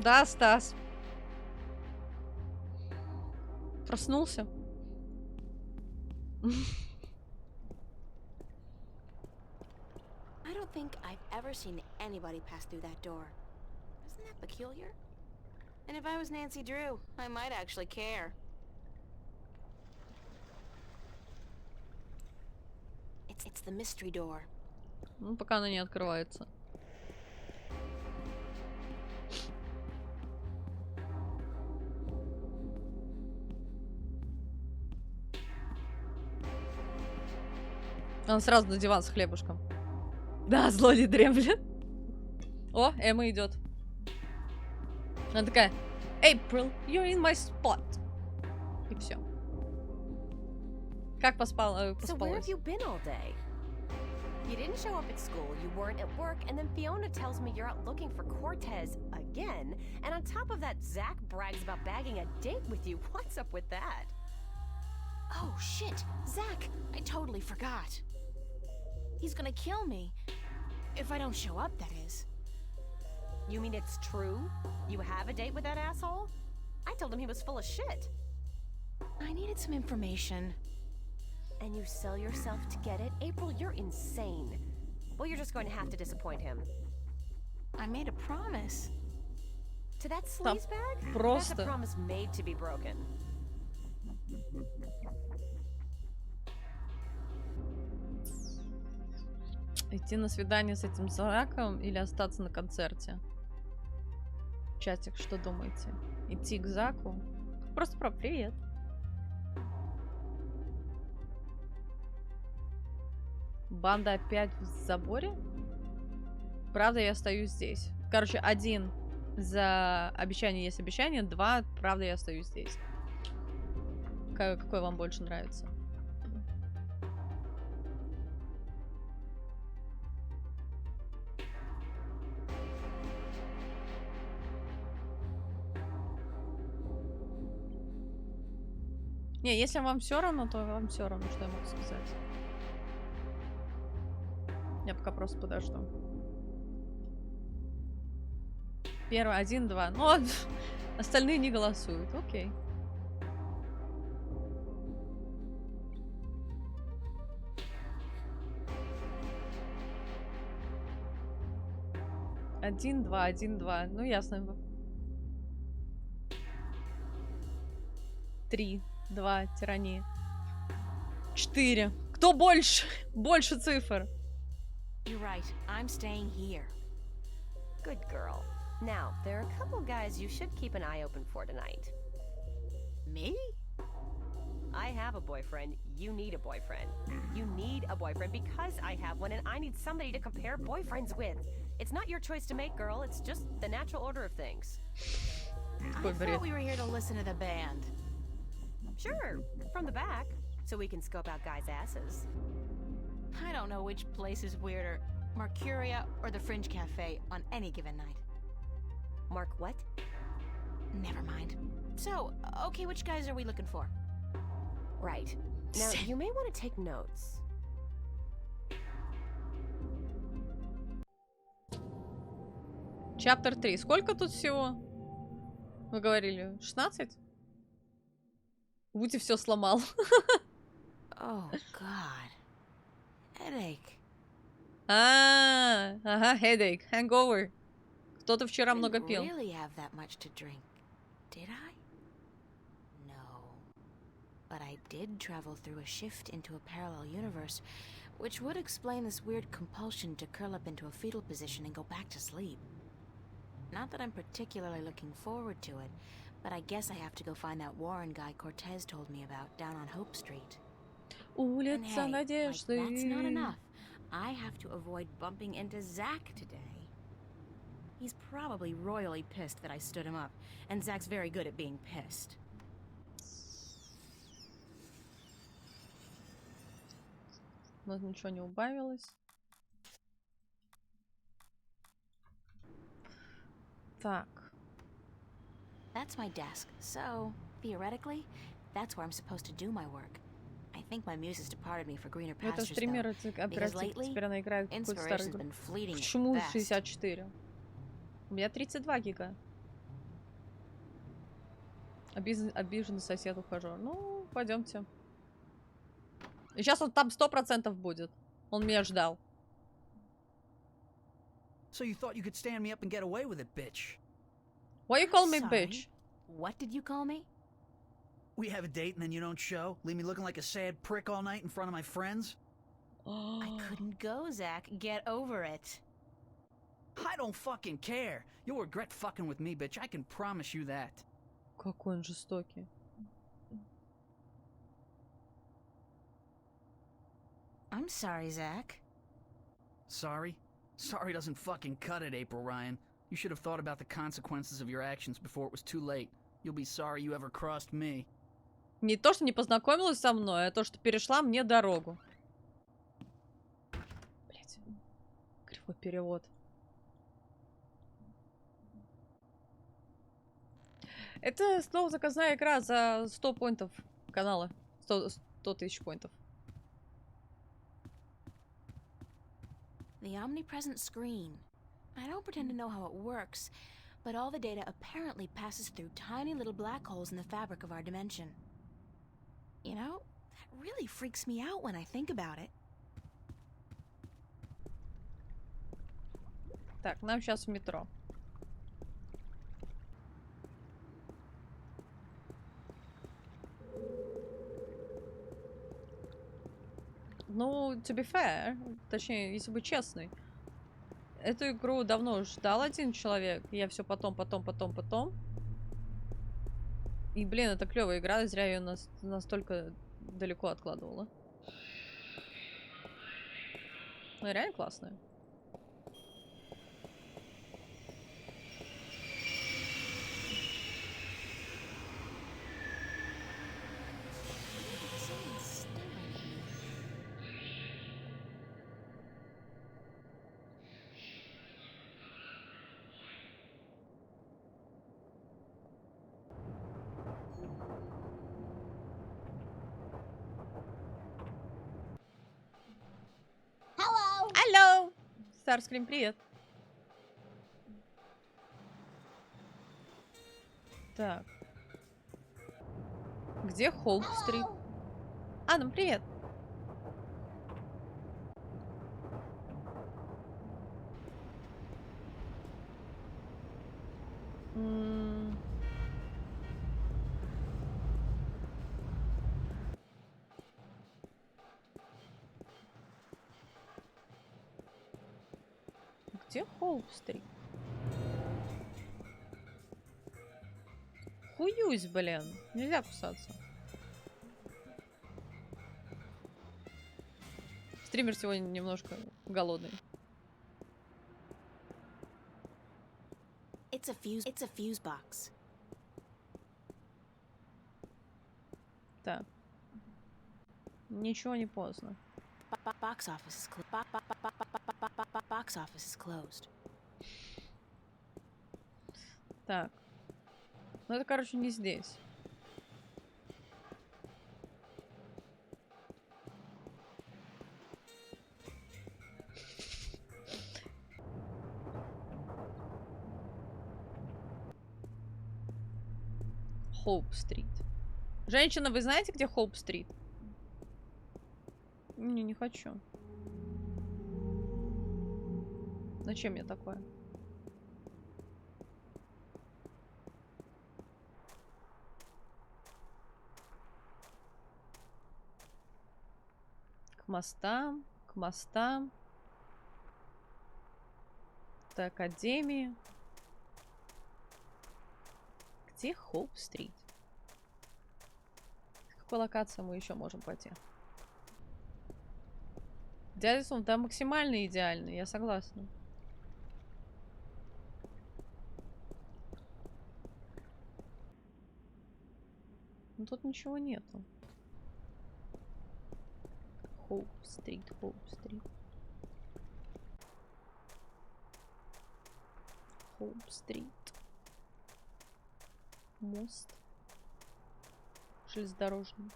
Speaker 1: Да, Стас. Проснулся?
Speaker 3: I don't think I've ever seen anybody pass through that door. Isn't that peculiar? And if I was Nancy Drew, I might actually care. It's the mystery door.
Speaker 1: Ну, пока она не открывается. Он сразу на диван с хлебушком. Да, зло не дремлет. О, Эмма идет. Она такая: April, you're in my spot. И все. Как поспалась?
Speaker 11: So where have you been all day? You didn't show up at school, you weren't at work, and then Fiona tells me you're out looking for Cortez again. And on top of that, Zach brags about bagging a date with you. What's up with that?
Speaker 3: Oh, shit! Zach! I totally forgot. He's gonna kill me. If I don't show up, that is.
Speaker 11: You mean it's true? You have a date with that asshole? I told him he was full of shit.
Speaker 3: I needed some information.
Speaker 11: And you sell yourself to get it? April, you're insane. Well, you're just going to have to disappoint him.
Speaker 3: I made a promise.
Speaker 11: To that sleazebag? That's a
Speaker 1: Просто.
Speaker 11: promise made to be broken.
Speaker 1: Идти на свидание с этим Заком или остаться на концерте? Чатик, что думаете? Идти к Заку? Просто про привет. Банда опять в заборе? Правда, я остаюсь здесь. Короче, 1 за обещание есть обещание, 2, правда, я остаюсь здесь. Какой вам больше нравится? Не, если вам все равно, то вам все равно, что я могу сказать. Я пока просто подожду. Первый, 1, 2. Ну, остальные не голосуют. Окей. Один, два, 1, 2. Ну, ясно. 3, 2, тирания. 4. Кто больше? Больше цифр.
Speaker 3: You're right. I'm staying here.
Speaker 11: Good girl. Now, there are a couple guys you should keep an eye open for tonight.
Speaker 3: Me?
Speaker 11: I have a boyfriend. You need a boyfriend. You need a boyfriend because I have one, and I need somebody to compare boyfriends with. It's not your choice to make, girl. It's just the natural order of things.
Speaker 3: I thought we were here to listen to the band.
Speaker 11: Sure, from the back, so we can scope out guys' asses.
Speaker 3: I don't know which place is weirder, Mercuria or the Fringe Cafe on any given night.
Speaker 11: Mark what?
Speaker 3: Never mind. So, okay, which guys are we looking for?
Speaker 11: Right. Now, you may want to take notes.
Speaker 1: Chapter 3. Сколько тут всего? Вы говорили, 16? Вути все сломал.
Speaker 3: Oh, God. Headache.
Speaker 1: Ага, headache, hangover. Кто-то вчера много пил.
Speaker 3: Didn't really have that much to drink, did I? No. But I did travel through a shift into a parallel universe, which would explain this weird compulsion to curl up into a fetal position and go back to sleep. Not that I'm particularly looking forward to it, but I guess I have to go find that Warren guy Cortez told me about down on Hope Street.
Speaker 1: Улица
Speaker 3: And hey,
Speaker 1: Надежды.
Speaker 3: like, that's not enough. I have to avoid bumping into Zach today. He's probably royally pissed that I stood him up, and Zach's very good at being pissed.
Speaker 1: У нас ничего не убавилось. Так.
Speaker 3: That's my desk, so theoretically, that's where I'm supposed to do my work. I think my muse has departed me for greener
Speaker 1: Это
Speaker 3: pastures,
Speaker 1: стример,
Speaker 3: though,
Speaker 1: это
Speaker 3: because
Speaker 1: оперативник.
Speaker 3: lately,
Speaker 1: Теперь она играет в какую-то старую
Speaker 3: inspiration's
Speaker 1: игру.
Speaker 3: been fleeting at
Speaker 1: Почему
Speaker 3: best.
Speaker 1: 64? У меня 32 гига. Обиженный сосед ухажер. Ну, пойдемте. И сейчас он там 100% будет. Он меня ждал.
Speaker 8: So you thought you could stand me up and get away with it, bitch?
Speaker 1: Why you call me
Speaker 3: Sorry.
Speaker 1: bitch?
Speaker 3: What did you call me?
Speaker 8: We have a date and then you don't show? Leave me looking like a sad prick all night in front of my friends?
Speaker 3: I couldn't go, Zach. Get over it.
Speaker 8: I don't fucking care. You'll regret fucking with me, bitch. I can promise you that.
Speaker 1: Какой он жестокий.
Speaker 3: I'm sorry, Zach.
Speaker 8: Sorry? Sorry doesn't fucking cut it, April Ryan. You should have thought about the consequences of your actions before it was too late. You'll be sorry you ever crossed me.
Speaker 1: Не то, что не познакомилась со мной, а то, что перешла мне дорогу. Блять. Кривой перевод. Это снова заказная игра за 100 поинтов канала. 100 тысяч поинтов.
Speaker 3: The omnipresent screen. I don't pretend to know how it works, but all the data apparently passes through tiny little black holes in the fabric of our dimension. You know, that really freaks me out when I think about it.
Speaker 1: Так, нам сейчас в метро. Ну, to be fair, точнее, если быть честной, эту игру давно ждал один человек. Я все потом. И, блин, это клевая игра, зря ее настолько далеко откладывала. Ну, реально классная. Алло! Старскрим, привет. Так. Где Хоуп-стрит? Адам, привет. Где Хоуп-стрит? Хуюсь, блин. Нельзя кусаться. Стример сегодня немножко голодный.
Speaker 3: It's a fuse box.
Speaker 1: Так. Ничего не поздно.
Speaker 3: Box office is closed.
Speaker 1: Так. Ну, это, короче, не здесь. Хоуп-стрит. Женщина, вы знаете, где Хоуп-стрит? Не хочу. Зачем мне такое? К мостам, к мостам. До академии. Где Хоуп-стрит? С какой локации мы еще можем пойти? Идеализм, да, максимально идеальный, я согласна. Но тут ничего нету. Хоуп-стрит, Хоуп-стрит. Хоуп-стрит. Мост. Железнодорожный.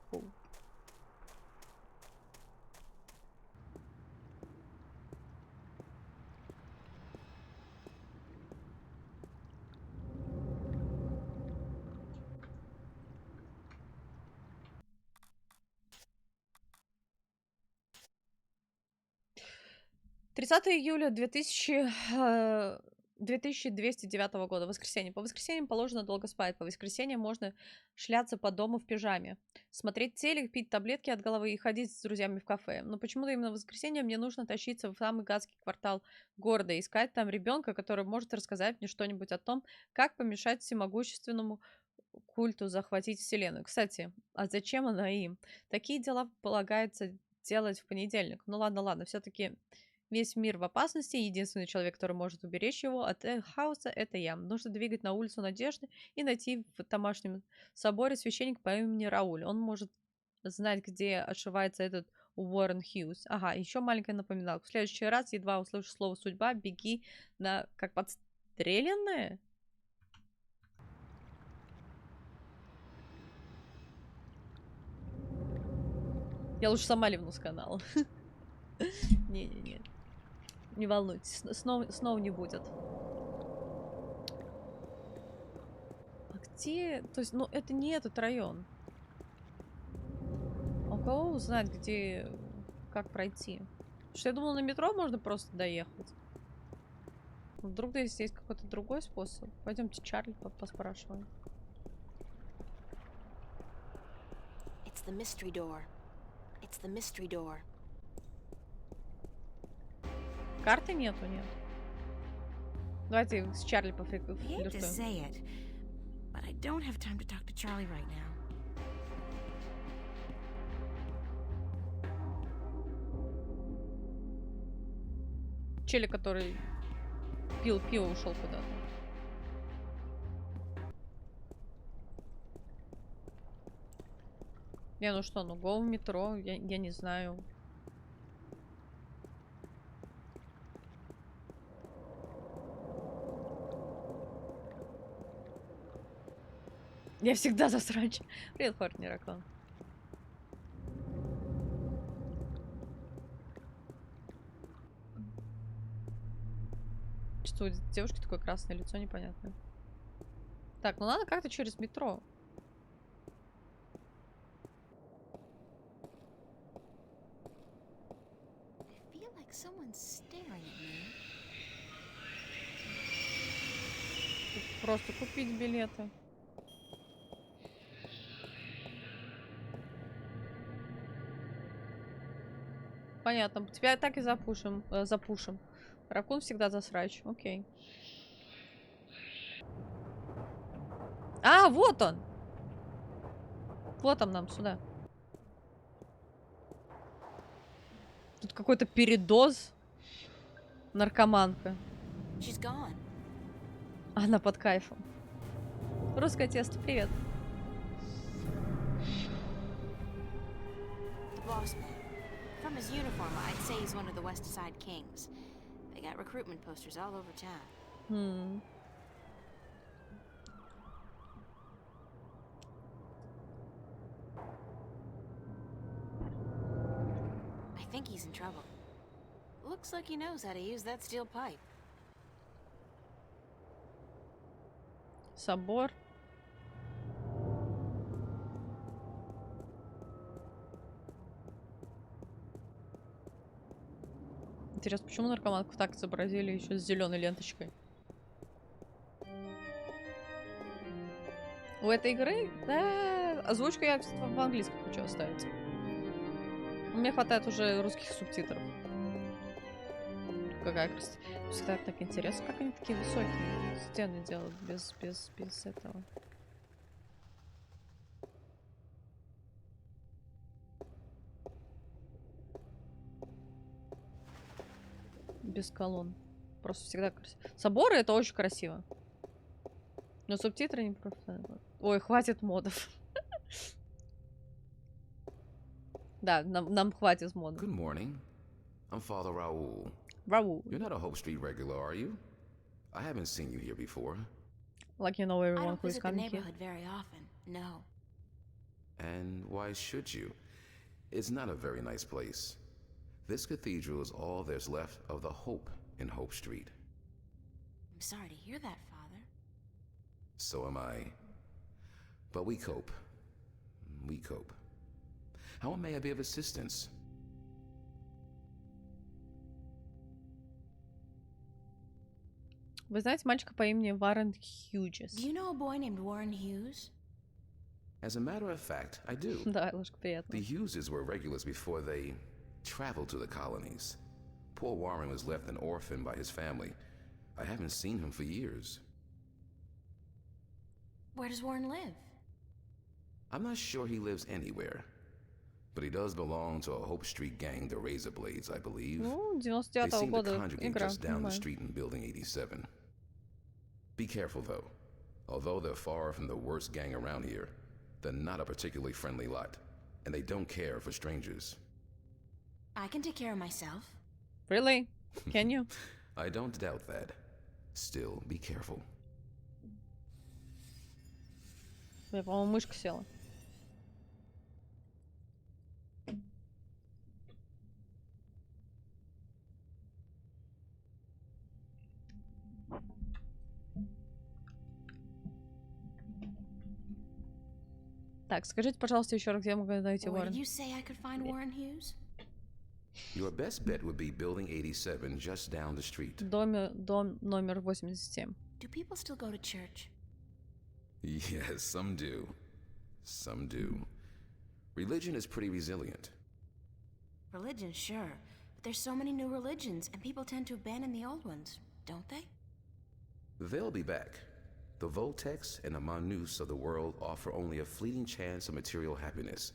Speaker 1: Хоуп. июля 2209 года, воскресенье. По воскресеньям положено долго спать. По воскресеньям можно шляться по дому в пижаме, смотреть телек, пить таблетки от головы и ходить с друзьями в кафе. Но почему-то именно в воскресенье мне нужно тащиться в самый гадский квартал города и искать там ребенка, который может рассказать мне что-нибудь о том, как помешать всемогущественному культу захватить вселенную. Кстати, а зачем она им? Такие дела полагается делать в понедельник. Ну ладно, все-таки весь мир в опасности, единственный человек, который может уберечь его от хаоса, это я. Нужно двигать на улицу Надежды и найти в тамошнем соборе священника по имени Рауль. Он может знать, где ошивается этот Уоррен Хьюз. Ага, еще маленькая напоминалка. В следующий раз, едва услышишь слово «судьба», беги на... как подстреленная? Я лучше сама ливну с канала. Не-не-не. Не волнуйтесь, снова не будет. А где... То есть, ну, это не этот район. А у кого узнать, где... Как пройти? Потому что я думала, на метро можно просто доехать. Вдруг здесь есть какой-то другой способ. Пойдемте Чарли поспрашиваем.
Speaker 3: It's the mystery door. It's the mystery door.
Speaker 1: Карты нету, нет. Давайте с Чарли пофлиртуем.
Speaker 3: I hate to say it, but I don't have time to talk to Charlie right now.
Speaker 1: Челик, который пил пиво, ушел куда-то. Не, ну что, ну го в метро, я не знаю. Я всегда засранч. Привет, Хортни Раклан. Что у девушки такое красное лицо непонятное. Так, ну надо как-то через метро. Просто купить билеты. Понятно. Тебя так и запушим. Ракун всегда засрач. Окей. А, вот он! Вот он нам сюда. Тут какой-то передоз. Наркоманка. Она под кайфом. Русское тесто, привет.
Speaker 3: From his uniform, I'd say he's one of the West Side Kings. They got recruitment posters all over town. I think he's in trouble. Looks like he knows how to use that steel pipe.
Speaker 1: Собор. Интересно, почему наркоманку так изобразили еще с зеленой ленточкой? У этой игры, да, озвучку я в английском хочу оставить. Мне хватает уже русских субтитров. Какая красота. Всегда так интересно, как они такие высокие стены делают без этого. Без колонн. Просто всегда красиво. Соборы — это очень красиво. Но субтитры не просто... Ой, хватит модов. Да, нам хватит модов.
Speaker 4: Good morning. I'm Father Raoul.
Speaker 1: Raoul.
Speaker 4: You're not a Hope Street regular, are you? I haven't seen you here before.
Speaker 1: Like you know
Speaker 3: I
Speaker 1: everyone
Speaker 3: don't
Speaker 1: who is
Speaker 3: visit the
Speaker 1: coming here.
Speaker 3: neighborhood very often, no.
Speaker 4: And why should you? It's not a very nice place. This cathedral is all there's left of the hope in Hope Street.
Speaker 3: I'm sorry to hear that, Father.
Speaker 4: So am I. But we cope. We cope. How may I be of assistance?
Speaker 1: Вы знаете мальчика по имени Warren Hughes?
Speaker 3: Do you know a boy named Warren Hughes?
Speaker 4: As a matter of fact, I do.
Speaker 1: Да, ложка приятно.
Speaker 4: The Hugheses were regulars before they traveled to the colonies. Poor Warren was left an orphan by his family. I haven't seen him for years.
Speaker 3: Where does Warren live?
Speaker 4: I'm not sure he lives anywhere. But he does belong to a Hope Street gang, the Razor Blades, I believe.
Speaker 1: Ну,
Speaker 4: They
Speaker 1: 99-го
Speaker 4: seem to
Speaker 1: года
Speaker 4: congregate
Speaker 1: игра,
Speaker 4: just down the
Speaker 1: понимаю.
Speaker 4: street in Building 87. Be careful, though. Although they're far from the worst gang around here, they're not a particularly friendly lot, and they don't care for strangers.
Speaker 3: I can take care of myself.
Speaker 1: Really? Can you?
Speaker 4: I don't doubt that. Still, be careful.
Speaker 1: Я, по-моему, мышка села. Так, скажите, пожалуйста, еще раз, где я могу найти
Speaker 3: Where
Speaker 1: Уоррен?
Speaker 3: did you say I could find Warren Hughes?
Speaker 4: Your best bet would be Building 87, just down the street.
Speaker 1: Дом номер 87.
Speaker 3: Do people still go to church?
Speaker 4: Yes, some do. Some do. Religion is pretty resilient.
Speaker 3: Religion, sure. But there's so many new religions, and people tend to abandon the old ones, don't they?
Speaker 4: They'll be back. The Voltex and the Manus of the world offer only a fleeting chance of material happiness.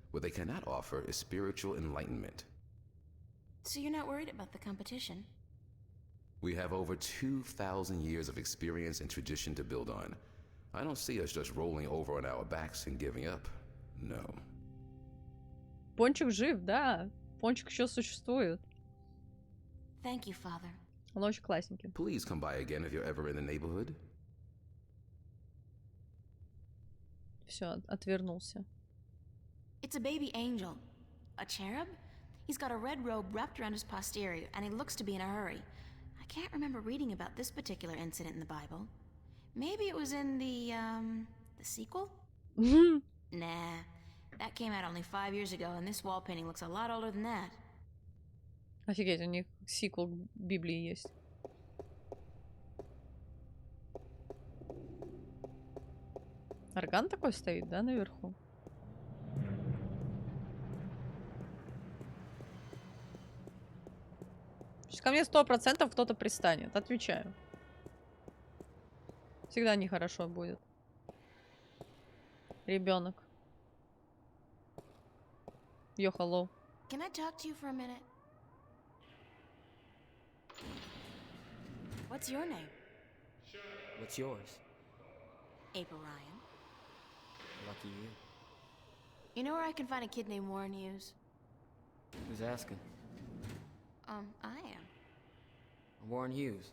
Speaker 4: What they cannot offer is spiritual enlightenment.
Speaker 3: So you're not worried about the competition?
Speaker 4: We have over 2,000 years of experience and tradition to build on. I don't see us just rolling over on our backs and giving up. No.
Speaker 1: Пончик жив, да. Пончик еще существует.
Speaker 3: Thank you, Father.
Speaker 1: Он очень классненький.
Speaker 4: Please come by again if you're ever in the neighborhood.
Speaker 1: Все, отвернулся.
Speaker 3: It's a baby angel. A cherub? He's got a red robe wrapped around his posterior, and he looks to be in a hurry. I can't remember reading about this particular incident in the Bible. Maybe it was in the sequel? Nah. That came out only 5 years ago, and this wall painting looks a lot older than that.
Speaker 1: Офигеть, у них сиквел к Библии есть. Орган такой стоит, да, наверху? Сейчас ко мне 100% кто-то пристанет, отвечаю. Всегда нехорошо будет. Ребенок. Yo, hello.
Speaker 3: Can I talk to you for a minute? What's your name?
Speaker 14: What's yours?
Speaker 3: April Ryan.
Speaker 14: Lucky you.
Speaker 3: You know where I can find a kid named Warren Hughes?
Speaker 14: Who's asking?
Speaker 3: I am.
Speaker 14: Warren Hughes.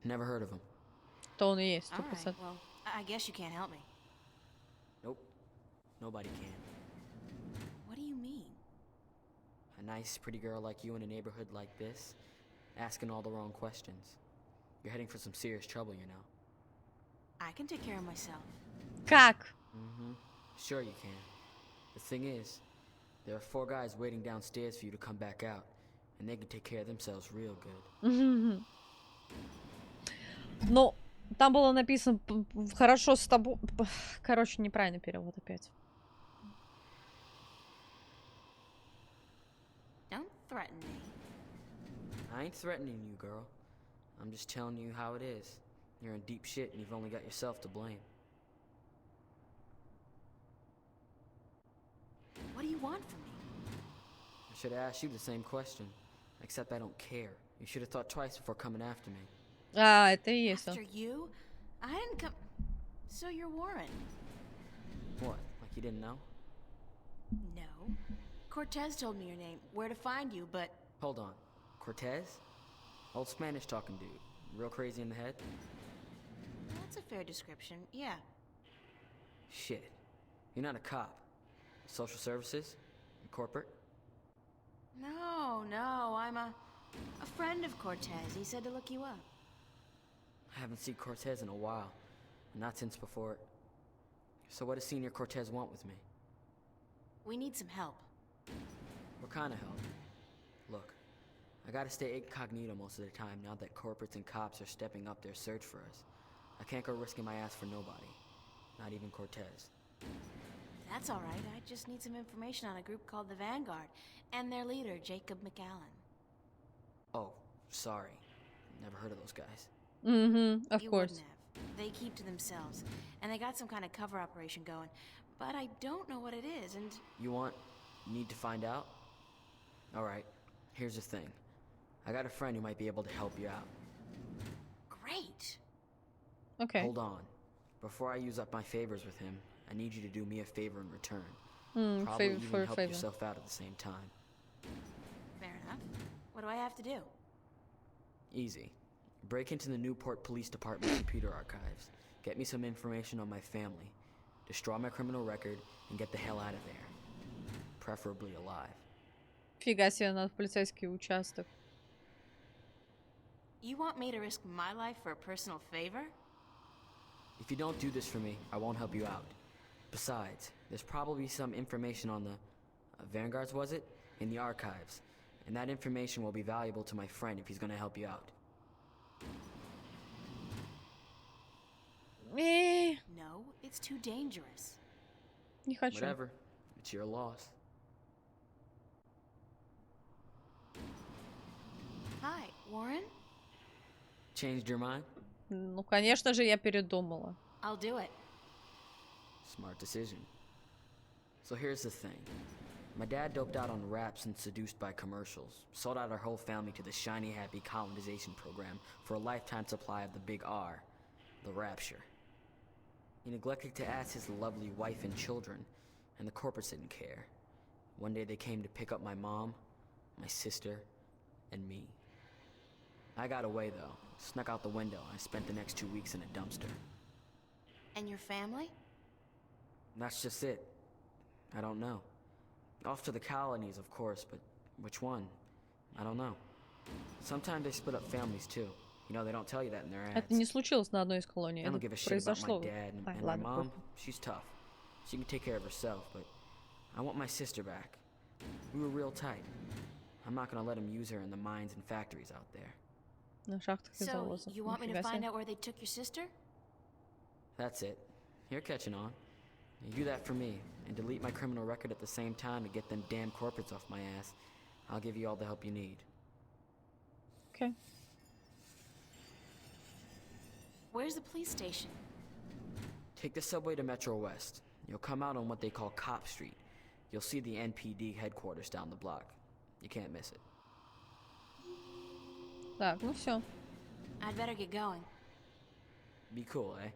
Speaker 14: Never heard of him.
Speaker 1: То он и есть,
Speaker 3: All
Speaker 1: 100%.
Speaker 3: right, well, I guess you can't help me.
Speaker 14: Nope. Nobody can.
Speaker 3: What do you mean?
Speaker 14: A nice, pretty girl like you in a neighborhood like this, asking all the wrong questions. You're heading for some serious trouble, you know.
Speaker 3: I can take care of myself.
Speaker 1: Как?
Speaker 14: Mm-hmm. Sure you can. The thing is, there are 4 guys waiting downstairs for you to come back out, and they can take care of themselves real good.
Speaker 1: Ну, там было написано «хорошо с тобой». Короче, неправильный перевод опять.
Speaker 3: Don't threaten me.
Speaker 14: I ain't threatening you, girl. I'm just telling you how it is. You're in deep shit and you've only got yourself to blame.
Speaker 3: What do you want from me?
Speaker 14: I should have asked you the same question. Except I don't care. You should have thought twice before coming after me.
Speaker 1: А, это и есть он.
Speaker 3: After you? I didn't come... So you're Warren?
Speaker 14: What, like you didn't know?
Speaker 3: No. Cortez told me your name, where to find you, but...
Speaker 14: Hold on. Cortez? Old Spanish talking dude. Real crazy in the head?
Speaker 3: That's a fair description, yeah.
Speaker 14: Shit. You're not a cop. Social services? Corporate?
Speaker 3: No, I'm a friend of Cortez. He said to look you up.
Speaker 14: I haven't seen Cortez in a while. Not since before. So what does Senior Cortez want with me?
Speaker 3: We need some help.
Speaker 14: What kind of help? Look, I gotta stay incognito most of the time now that corporates and cops are stepping up their search for us. I can't go risking my ass for nobody. Not even Cortez.
Speaker 3: That's all right. I just need some information on a group called the Vanguard and their leader, Jacob McAllen.
Speaker 14: Oh, sorry. Never heard of those guys.
Speaker 1: Mm-hmm, of
Speaker 3: You
Speaker 1: course.
Speaker 3: wouldn't have. They keep to themselves, and they got some kind of cover operation going, but I don't know what it is, and...
Speaker 14: You need to find out? Alright, here's the thing. I got a friend who might be able to help you out.
Speaker 3: Great!
Speaker 1: Okay.
Speaker 14: Hold on. Before I use up my favors with him, I need you to do me a favor in return. Probably
Speaker 1: favor
Speaker 14: even
Speaker 1: for a
Speaker 14: help
Speaker 1: favor.
Speaker 14: yourself out at the same time.
Speaker 3: Fair enough. What do I have to do?
Speaker 14: Easy. Break into the Newport Police Department computer archives. Get me some information on my family. Destroy my criminal record and get the hell out of there. Preferably alive.
Speaker 1: Фига себе, надо в полицейский участок.
Speaker 3: You want me to risk my life for a personal favor?
Speaker 14: If you don't do this for me, I won't help you out. Besides, there's probably some information on the... Vanguards, was it? In the archives. And that information will be valuable to my friend if he's gonna help you out.
Speaker 3: No, it's too dangerous.
Speaker 1: Не хочу.
Speaker 14: Whatever. It's your loss.
Speaker 3: Hi, Warren?
Speaker 14: Changed your mind?
Speaker 1: Ну, конечно же, я передумала.
Speaker 3: I'll do it.
Speaker 14: Smart decision. So here's the thing. My dad doped out on raps and seduced by commercials. Sold out our whole family to the shiny happy colonization program for a lifetime supply of the big R. The rapture. He neglected to ask his lovely wife and children, and the corporates didn't care. One day they came to pick up my mom, my sister, and me. I got away though. Snuck out the window. I spent the next 2 weeks in a dumpster.
Speaker 3: And your family?
Speaker 14: That's just it. I don't know. Off to the colonies, of course, but which one? I don't know. Sometimes they split up families too. You know, they don't tell you that in their ads.
Speaker 1: Это не случилось на одной из колоний.
Speaker 14: I don't
Speaker 1: Это
Speaker 14: give a shit about my
Speaker 1: произошло.
Speaker 14: dad and,
Speaker 1: Ай,
Speaker 14: and my
Speaker 1: ладно,
Speaker 14: mom.
Speaker 1: похуй.
Speaker 14: She's tough. She can take care of herself, but I want my sister back. We were real tight. I'm not gonna let him use her in the mines and factories out there.
Speaker 1: На шахтах и
Speaker 3: So,
Speaker 1: завозах.
Speaker 3: you want me to
Speaker 1: Нифига
Speaker 3: find
Speaker 1: себе.
Speaker 3: out where they took your sister?
Speaker 14: That's it. You're catching on. You do that for me, and delete my criminal record at the same time to get them damn corporates off my ass. I'll give you all the help you need.
Speaker 1: Okay.
Speaker 3: Where's the police station?
Speaker 14: Take the subway to Metro West. You'll come out on what they call Cop Street. You'll see the NPD headquarters down the block. You can't miss it.
Speaker 1: Так, ну все.
Speaker 3: I'd better get going.
Speaker 14: Be cool, eh?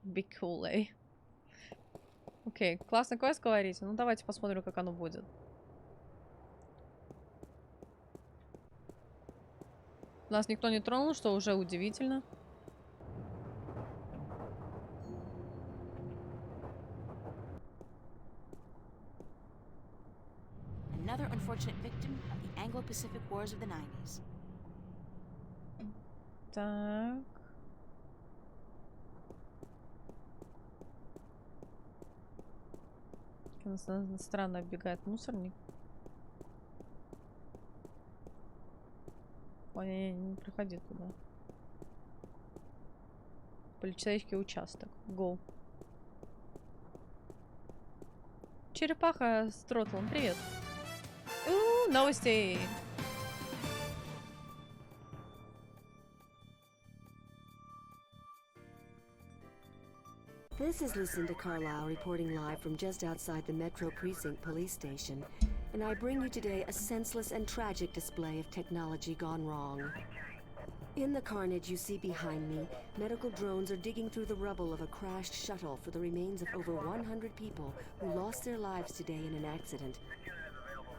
Speaker 1: Be cool, eh? Окей, классный квест, говорите. Ну давайте посмотрим, как оно будет. Нас никто не тронул, что уже удивительно.
Speaker 3: Another unfortunate victim of the Anglo-Pacific Wars of the 90s.
Speaker 1: Так. Странно оббегает мусорник. Ой, не проходи туда. Полицейский участок. Go. Черепаха с тротлом. Привет. Новости.
Speaker 5: This is Lucinda Carlisle reporting live from just outside the Metro Precinct Police Station, and I bring you today a senseless and tragic display of technology gone wrong. In the carnage you see behind me, medical drones are digging through the rubble of a crashed shuttle for the remains of over 100 people who lost their lives today in an accident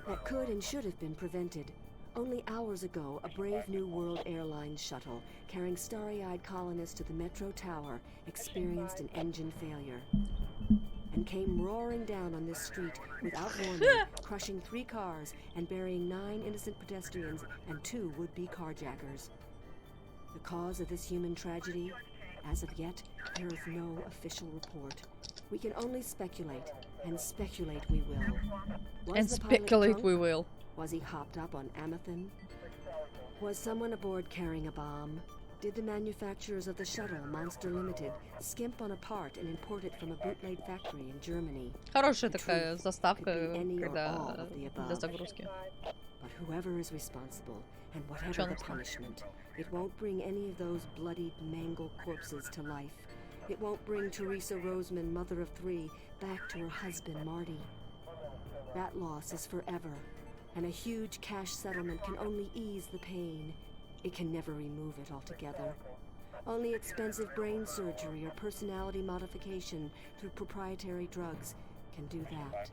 Speaker 5: that could and should have been prevented. Only hours ago, a brave New World Airlines shuttle carrying starry-eyed colonists to the Metro Tower experienced an engine failure and came roaring down on this street without warning, crushing 3 cars and burying 9 innocent pedestrians and 2 would-be carjackers. The cause of this human tragedy? As of yet, there is no official report. We can only speculate, and speculate we will.
Speaker 1: And speculate we will.
Speaker 5: Was he hopped up on Amethyst? Was someone aboard carrying a bomb? Did the manufacturers of the shuttle, Monster Limited, skimp on a part and import it from a bootleg factory in Germany?
Speaker 1: Хорошая такая заставка, когда для загрузки.
Speaker 5: But whoever is responsible, and whatever the punishment, it won't bring any of those bloodied, mangled corpses to life. It won't bring Teresa Roseman, mother of 3, back to her husband, Marty. That loss is forever, and a huge cash settlement can only ease the pain. It can never remove it altogether. Only expensive brain surgery or personality modification through proprietary drugs can do that.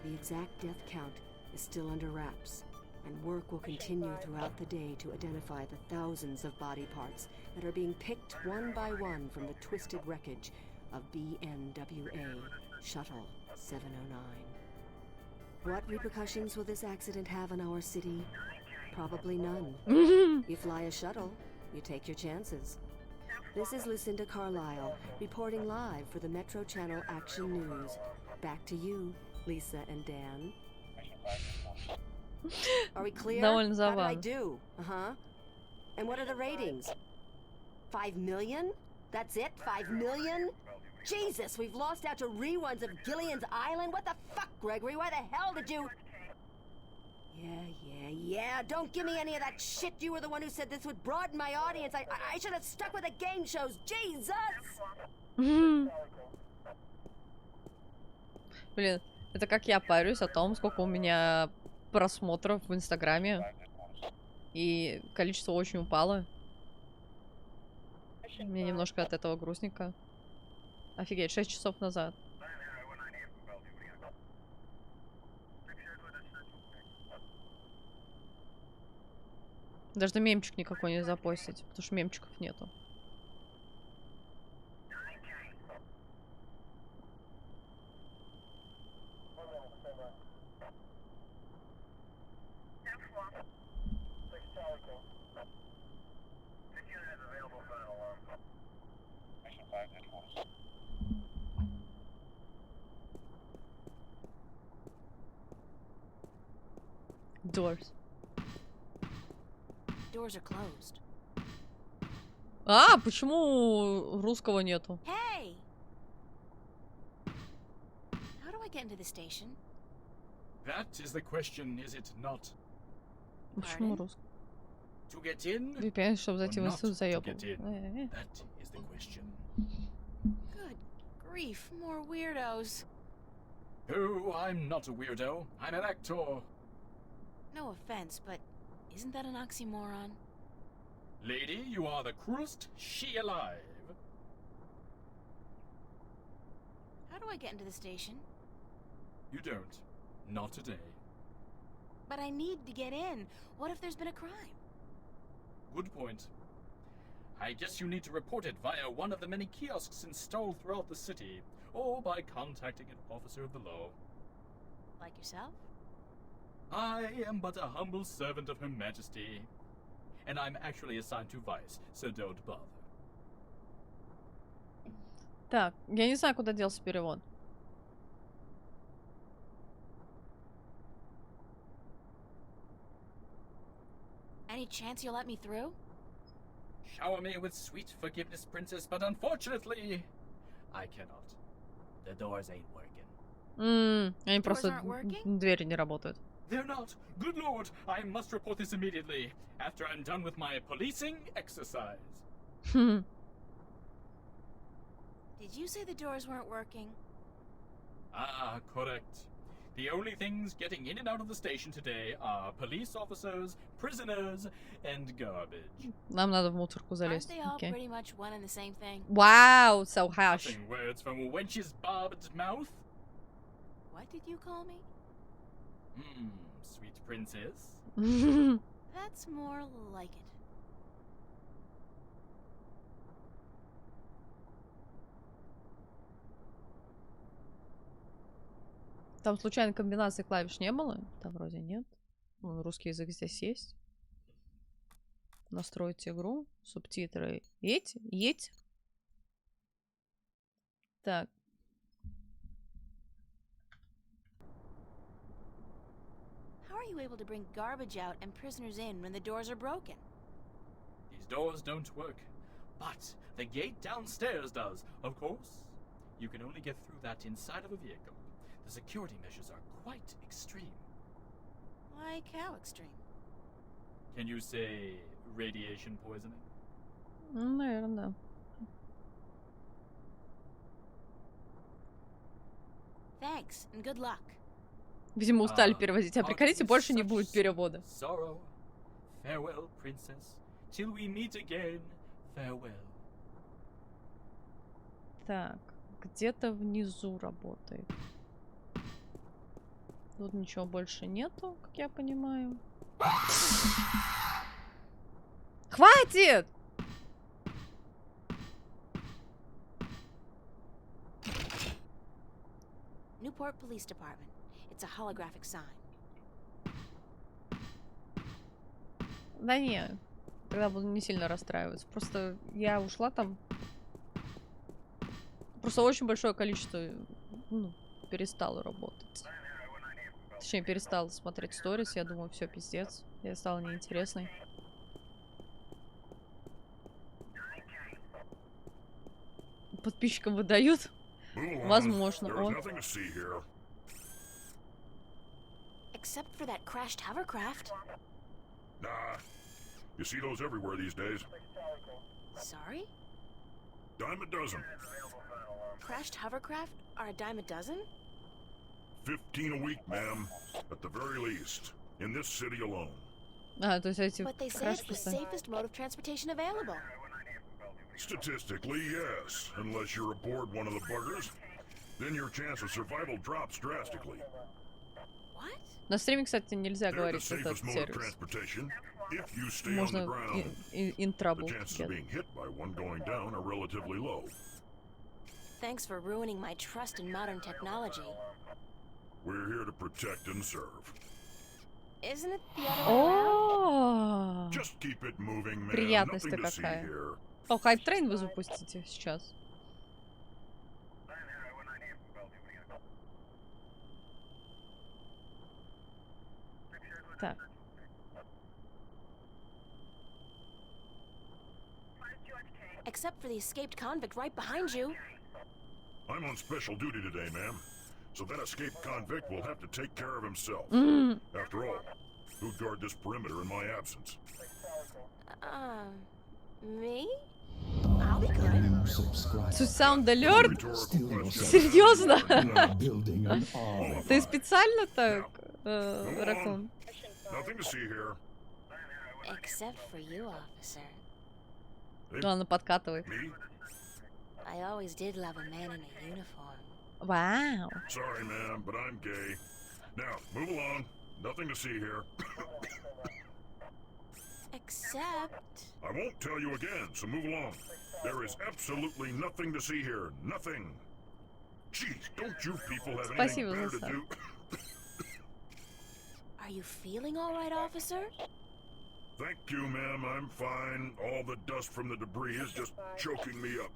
Speaker 5: The exact death count is still under wraps, and work will continue throughout the day to identify the thousands of body parts that are being picked one by one from the twisted wreckage of BNWA Shuttle 709. What repercussions will this accident have on our city? Probably none. You fly a shuttle, you take your chances. This is Lucinda Carlisle, reporting live for the Metro Channel Action News. Back to you, Lisa and Dan. Are we clear?
Speaker 1: No one's
Speaker 5: How did I do? Uh-huh. And what are the ratings? 5 million? That's it? 5 million? Jesus, we've lost out to reruns of Gillian's Island? What the fuck, Gregory? Why the hell did you... Yeah. Don't give me any of that shit. You were the one who said this would broaden my audience. I should have stuck with the game shows. Jesus!
Speaker 1: Блин, это как я парюсь о том, сколько у меня просмотров в Инстаграме. И количество очень упало. Мне немножко от этого грустненько. Офигеть, 6 часов назад. Даже мемчик никакой не запостить, потому что мемчиков нету. Doors.
Speaker 3: Doors are closed.
Speaker 1: А, почему русского нету?
Speaker 3: Hey! How do I get into the station?
Speaker 7: That is the question, is it not?
Speaker 1: Почему русский?
Speaker 7: To get in,
Speaker 1: VPN, чтобы зайти в институт, заебал.
Speaker 7: that is the question.
Speaker 3: Good grief, more weirdos.
Speaker 7: Oh, I'm not a weirdo. I'm an actor.
Speaker 3: No offense, but isn't that an oxymoron?
Speaker 7: Lady, you are the cruelest she alive.
Speaker 3: How do I get into the station?
Speaker 7: You don't. Not today.
Speaker 3: But I need to get in. What if there's been a crime?
Speaker 7: Good point. I guess you need to report it via one of the many kiosks installed throughout the city, or by contacting an officer of the law.
Speaker 3: Like yourself?
Speaker 7: I am but a humble servant of Her Majesty, and I'm actually assigned to Vice, so don't bother.
Speaker 1: Так, я не знаю, куда делся перевод.
Speaker 3: Any chance you'll let me through?
Speaker 7: Shower me with sweet forgiveness, Princess, but unfortunately, I cannot. The doors ain't working.
Speaker 1: Они просто двери не работают.
Speaker 7: They're not. Good lord, I must report this immediately, after I'm done with my policing exercise.
Speaker 3: Did you say the doors weren't working?
Speaker 7: Ah, correct. The only things getting in and out of the station today are police officers, prisoners, and garbage.
Speaker 1: Нам надо в мусорку залезть.
Speaker 3: Aren't they all
Speaker 1: Okay.
Speaker 3: pretty much one and the same thing?
Speaker 1: Wow, so harsh.
Speaker 7: Nothing words from a wench's barbed mouth.
Speaker 3: What did you call me?
Speaker 7: Sweet princess.
Speaker 3: That's more like it.
Speaker 1: Там случайно комбинации клавиш не было? Там вроде нет. Вон, русский язык здесь есть. Настроить игру. Субтитры. Еть. Так.
Speaker 3: How are you able to bring garbage out and prisoners in when the doors are broken?
Speaker 7: These doors don't work, but the gate downstairs does, of course. You can only get through that inside of a vehicle. The security measures are quite extreme.
Speaker 3: Like how extreme?
Speaker 7: Can you say radiation poisoning?
Speaker 1: Наверное, да.
Speaker 3: Thanks, and good luck.
Speaker 1: Видимо, устали переводить. А приколите, больше не будет перевода.
Speaker 7: Sorrow. Farewell, princess. Till we meet again. Farewell.
Speaker 1: Так, где-то внизу работает. Тут ничего больше нету, как я понимаю. Хватит!
Speaker 3: Newport Police Department. It's a holographic sign.
Speaker 1: Да не, тогда буду не сильно расстраиваться. Просто я ушла там. Просто очень большое количество, перестало работать. Точнее, перестала смотреть сторис. Я думаю, все, пиздец. Я стала неинтересной. Подписчикам выдают? Возможно.
Speaker 3: Except for that crashed hovercraft.
Speaker 10: Nah. You see those everywhere these days.
Speaker 3: Sorry?
Speaker 10: Dime a dozen.
Speaker 3: Crashed hovercraft are a dime a dozen?
Speaker 10: 15 a week, ma'am. At the very least. In this city alone.
Speaker 1: То есть эти
Speaker 3: But they say it's the safest mode of transportation available.
Speaker 10: Statistically, yes. Unless you're aboard one of the buggers. Then your chance of survival drops drastically.
Speaker 3: What?
Speaker 1: На стриме, кстати, нельзя говорить этот сервис. Можно in trouble.
Speaker 10: The chances of being hit by one going down are relatively low.
Speaker 3: Thanks for ruining my trust in modern technology.
Speaker 10: We're here to protect and serve.
Speaker 3: Isn't it the other way around?
Speaker 10: Just keep it moving, man.
Speaker 1: Приятность-то какая. О, хайп-трейн вы запустите сейчас. Так.
Speaker 3: Except for the escaped convict right behind you.
Speaker 10: I'm on special duty today, ma'am. So that escaped convict will have to take care of himself. After all, who'd guard this perimeter in my absence?
Speaker 3: Me? I'll be good.
Speaker 1: To sound alert? Серьезно? Ты специально так, Ракун?
Speaker 10: Nothing to see here.
Speaker 3: Except for you, officer.
Speaker 1: Ладно, подкатывай.
Speaker 3: I always did love a man in a uniform.
Speaker 1: Wow.
Speaker 10: Sorry, ma'am, but I'm gay. Now, move along. Nothing to see here.
Speaker 3: Except...
Speaker 10: I won't tell you again, so move along. There is absolutely nothing to see here. Nothing. Jeez, don't you people have anything better to do?
Speaker 3: Are you feeling all right, officer?
Speaker 10: Thank you, ma'am. I'm fine. All the dust from the debris is just choking me up.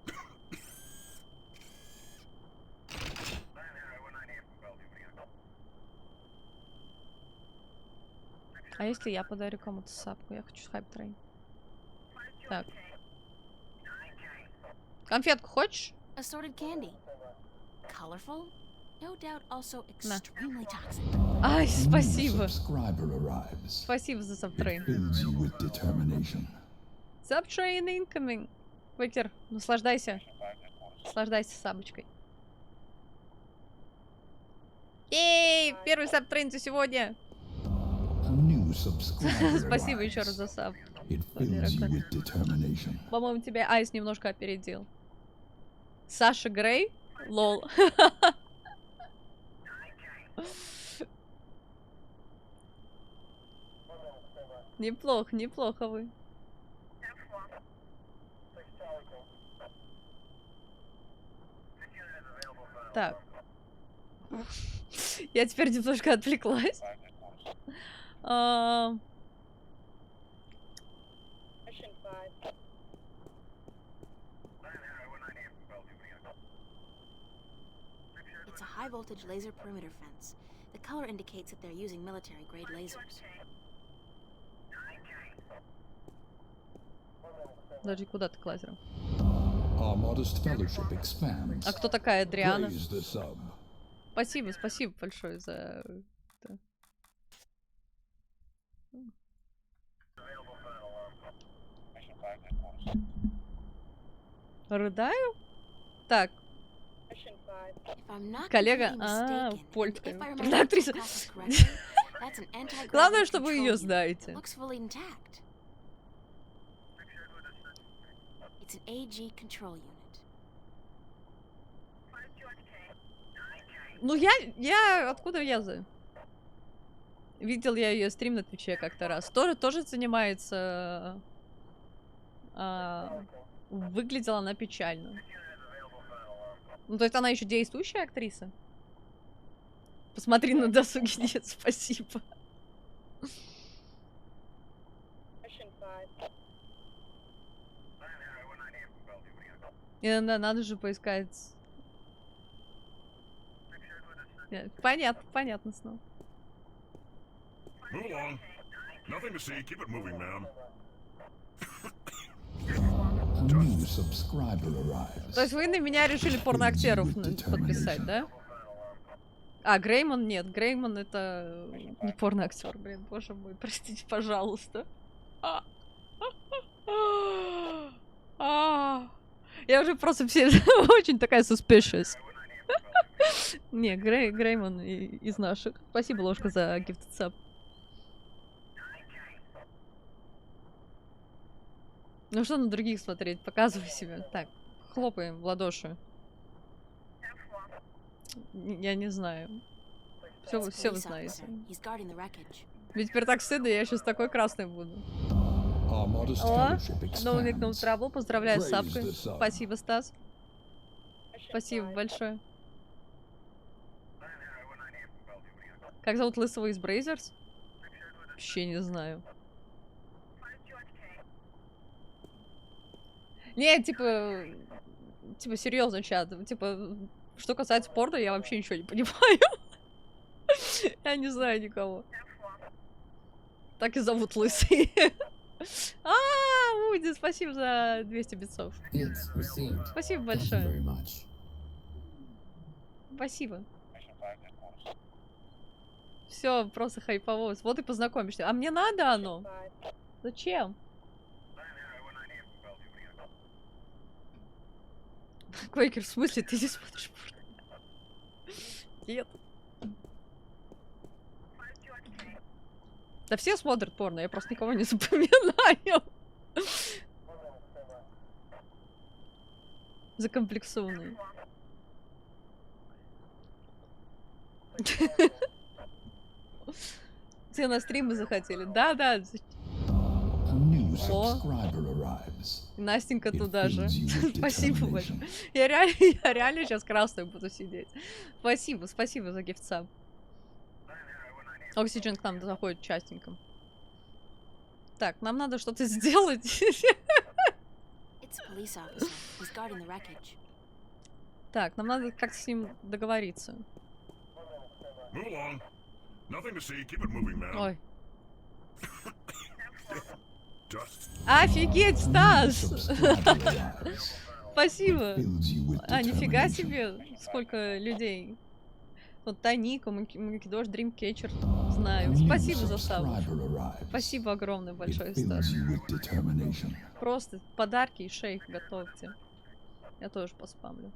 Speaker 1: А если я подарю кому-то сапку? Я хочу хайп-трейн. Так. Конфетку хочешь?
Speaker 3: Assorted candy. Colorful? No doubt also extremely toxic.
Speaker 1: Ай, спасибо. Спасибо за сабтрейн. Сабтрейн incoming. Выкер, наслаждайся. Наслаждайся сабочкой. Эй, первый саб-трейн за сегодня. Спасибо еще раз за саб. По-моему, тебя Айс немножко опередил. Саша Грей? Лол. Неплохо, неплохо вы. Так. Я теперь немножко отвлеклась.
Speaker 3: It's a high-voltage laser perimeter fence. The color indicates that they're using military-grade lasers.
Speaker 1: Подожди, куда ты к лазерам?
Speaker 21: А
Speaker 1: кто такая Адриана? Спасибо, спасибо большое за это. Рыдаю? Так. Коллега, польская актриса. Главное, что вы ее знаете.
Speaker 3: It's an ENG control unit.
Speaker 1: Ну, я откуда я знаю? Видел я ее стрим на Твиче как-то раз. Тоже занимается... выглядела она печально. Ну, то есть она еще действующая актриса? Посмотри на досуге, нет, спасибо. Иногда надо же поискать. Понятно, понятно снова. То есть вы на меня решили порноактеров подписать, да? А, Греймон нет. Греймон это не порноактер, блин, боже мой, простите, пожалуйста. Я уже просто все очень такая suspicious. Не, Греймон из наших. Спасибо, Ложка, за gifted sub. Ну что на других смотреть? Показывай себя. Так, хлопаем в ладоши. Я не знаю. Все вы знаете. Ведь теперь так стыдно, я сейчас такой красный буду. О, No Nickname Trouble, поздравляю с сапкой. Спасибо, Стас. Спасибо большое. Как зовут лысого из Бразерс? Вообще не знаю. Не, типа серьезно, чат. Типа, что касается порно, я вообще ничего не понимаю. Я не знаю никого. Так и зовут лысый. Уди, спасибо за 200 битсов. Спасибо большое. Спасибо. Все, просто хайповоз. Вот и познакомишься. А мне надо оно? Зачем? Квейкер, в смысле, ты не смотришь порно? Нет. Да все смотрят порно, я просто никого не запоминаю. Закомплексованный. Все на стримы захотели. Да. О, Настенька туда же. Спасибо большое. Я реально сейчас красной буду сидеть. Спасибо за гифтсаб. Оксиджен к нам заходит частенько. Так, нам надо что-то сделать. Так, нам надо как-то с ним договориться. Ой. Офигеть, Стас! Спасибо. Нифига себе, сколько людей. Вот Таника, Макидош, Дримкетчер. Знаю. Спасибо за саб. Спасибо огромное большое, Стас. Просто подарки и шейх готовьте. Я тоже поспамлю.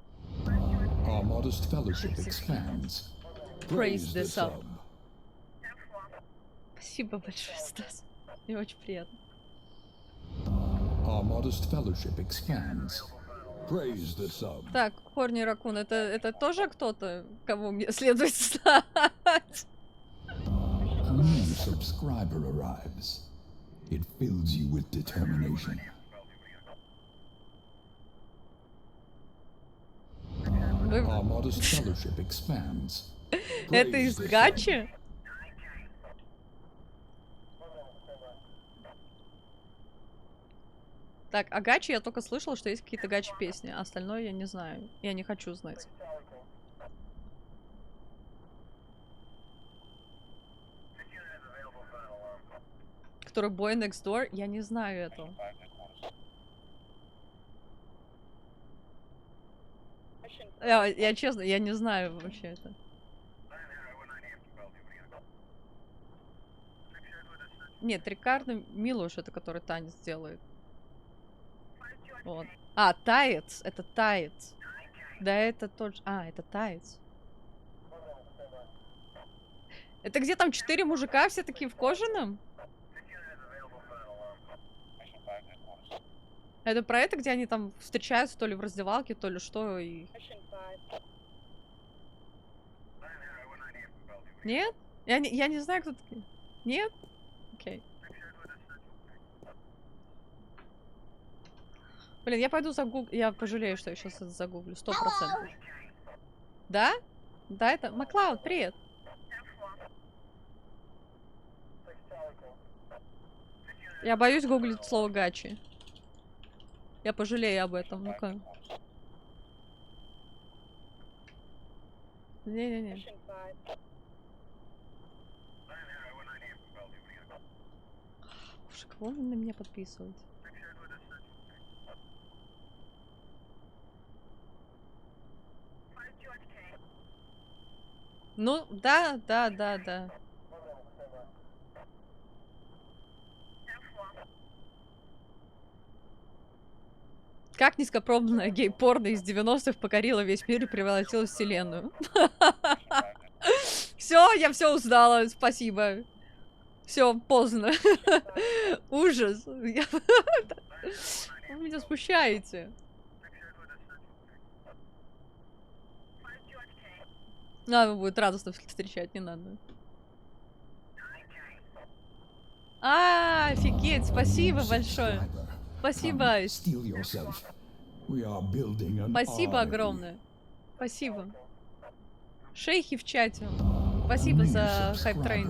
Speaker 21: Our modest fellowship expands.
Speaker 1: Praise the sub. Спасибо большое, Стас. Мне очень приятно.
Speaker 21: Our modest fellowship expands. Praise the sub.
Speaker 1: Так, Хорни Ракун, это тоже кто-то, кого мне следует знать?
Speaker 21: A new subscriber arrives. It fills you with determination. Our modest fellowship expands.
Speaker 1: Это из гачи? Так, а гачи я только слышала, что есть какие-то гачи-песни, а остальное я не знаю. Я не хочу знать. Который Boy Next Door? Я не знаю этого. Я честно, я не знаю вообще это. Нет, Рикардо Милош, это который танец делает. Вот. А, таец. Это таец. Да, это тот же... А, это таец. Это где там 4 мужика все такие в кожаном? Это про это, где они там встречаются то ли в раздевалке, то ли что, и... Нет? Я не знаю, кто такие. Нет? Окей. Блин, я пойду загуглю. Я пожалею, что я сейчас это загуглю. 100%. Да? Да, это... Маклауд, привет. Я боюсь гуглить слово гачи. Я пожалею об этом. Ну-ка. Не-не-не. Боже, кого вы на меня подписываете? Ну, да. Как низкопробная гей-порно из 90-х покорила весь мир и превратила в вселенную. Все, я все узнала, спасибо. Все, поздно. Ужас. Вы меня смущаете. Надо будет радостно встречать, не надо. Офигеть, спасибо большое. Спасибо. Спасибо огромное. Спасибо. Шейхи в чате. Спасибо за хайп-трейн.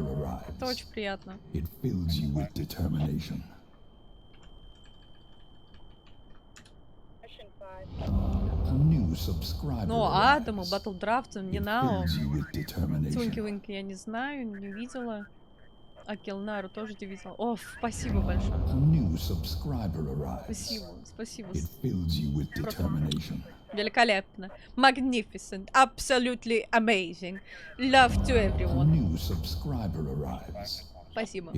Speaker 1: Это очень приятно. Ну, Адаму, Батлдрафту, не Нао. Тюнки-винки я не знаю, не видела. А Келнару тоже не видела. О, спасибо большое. Спасибо. Великолепно. Magnificent. Absolutely amazing. Love to everyone. Спасибо.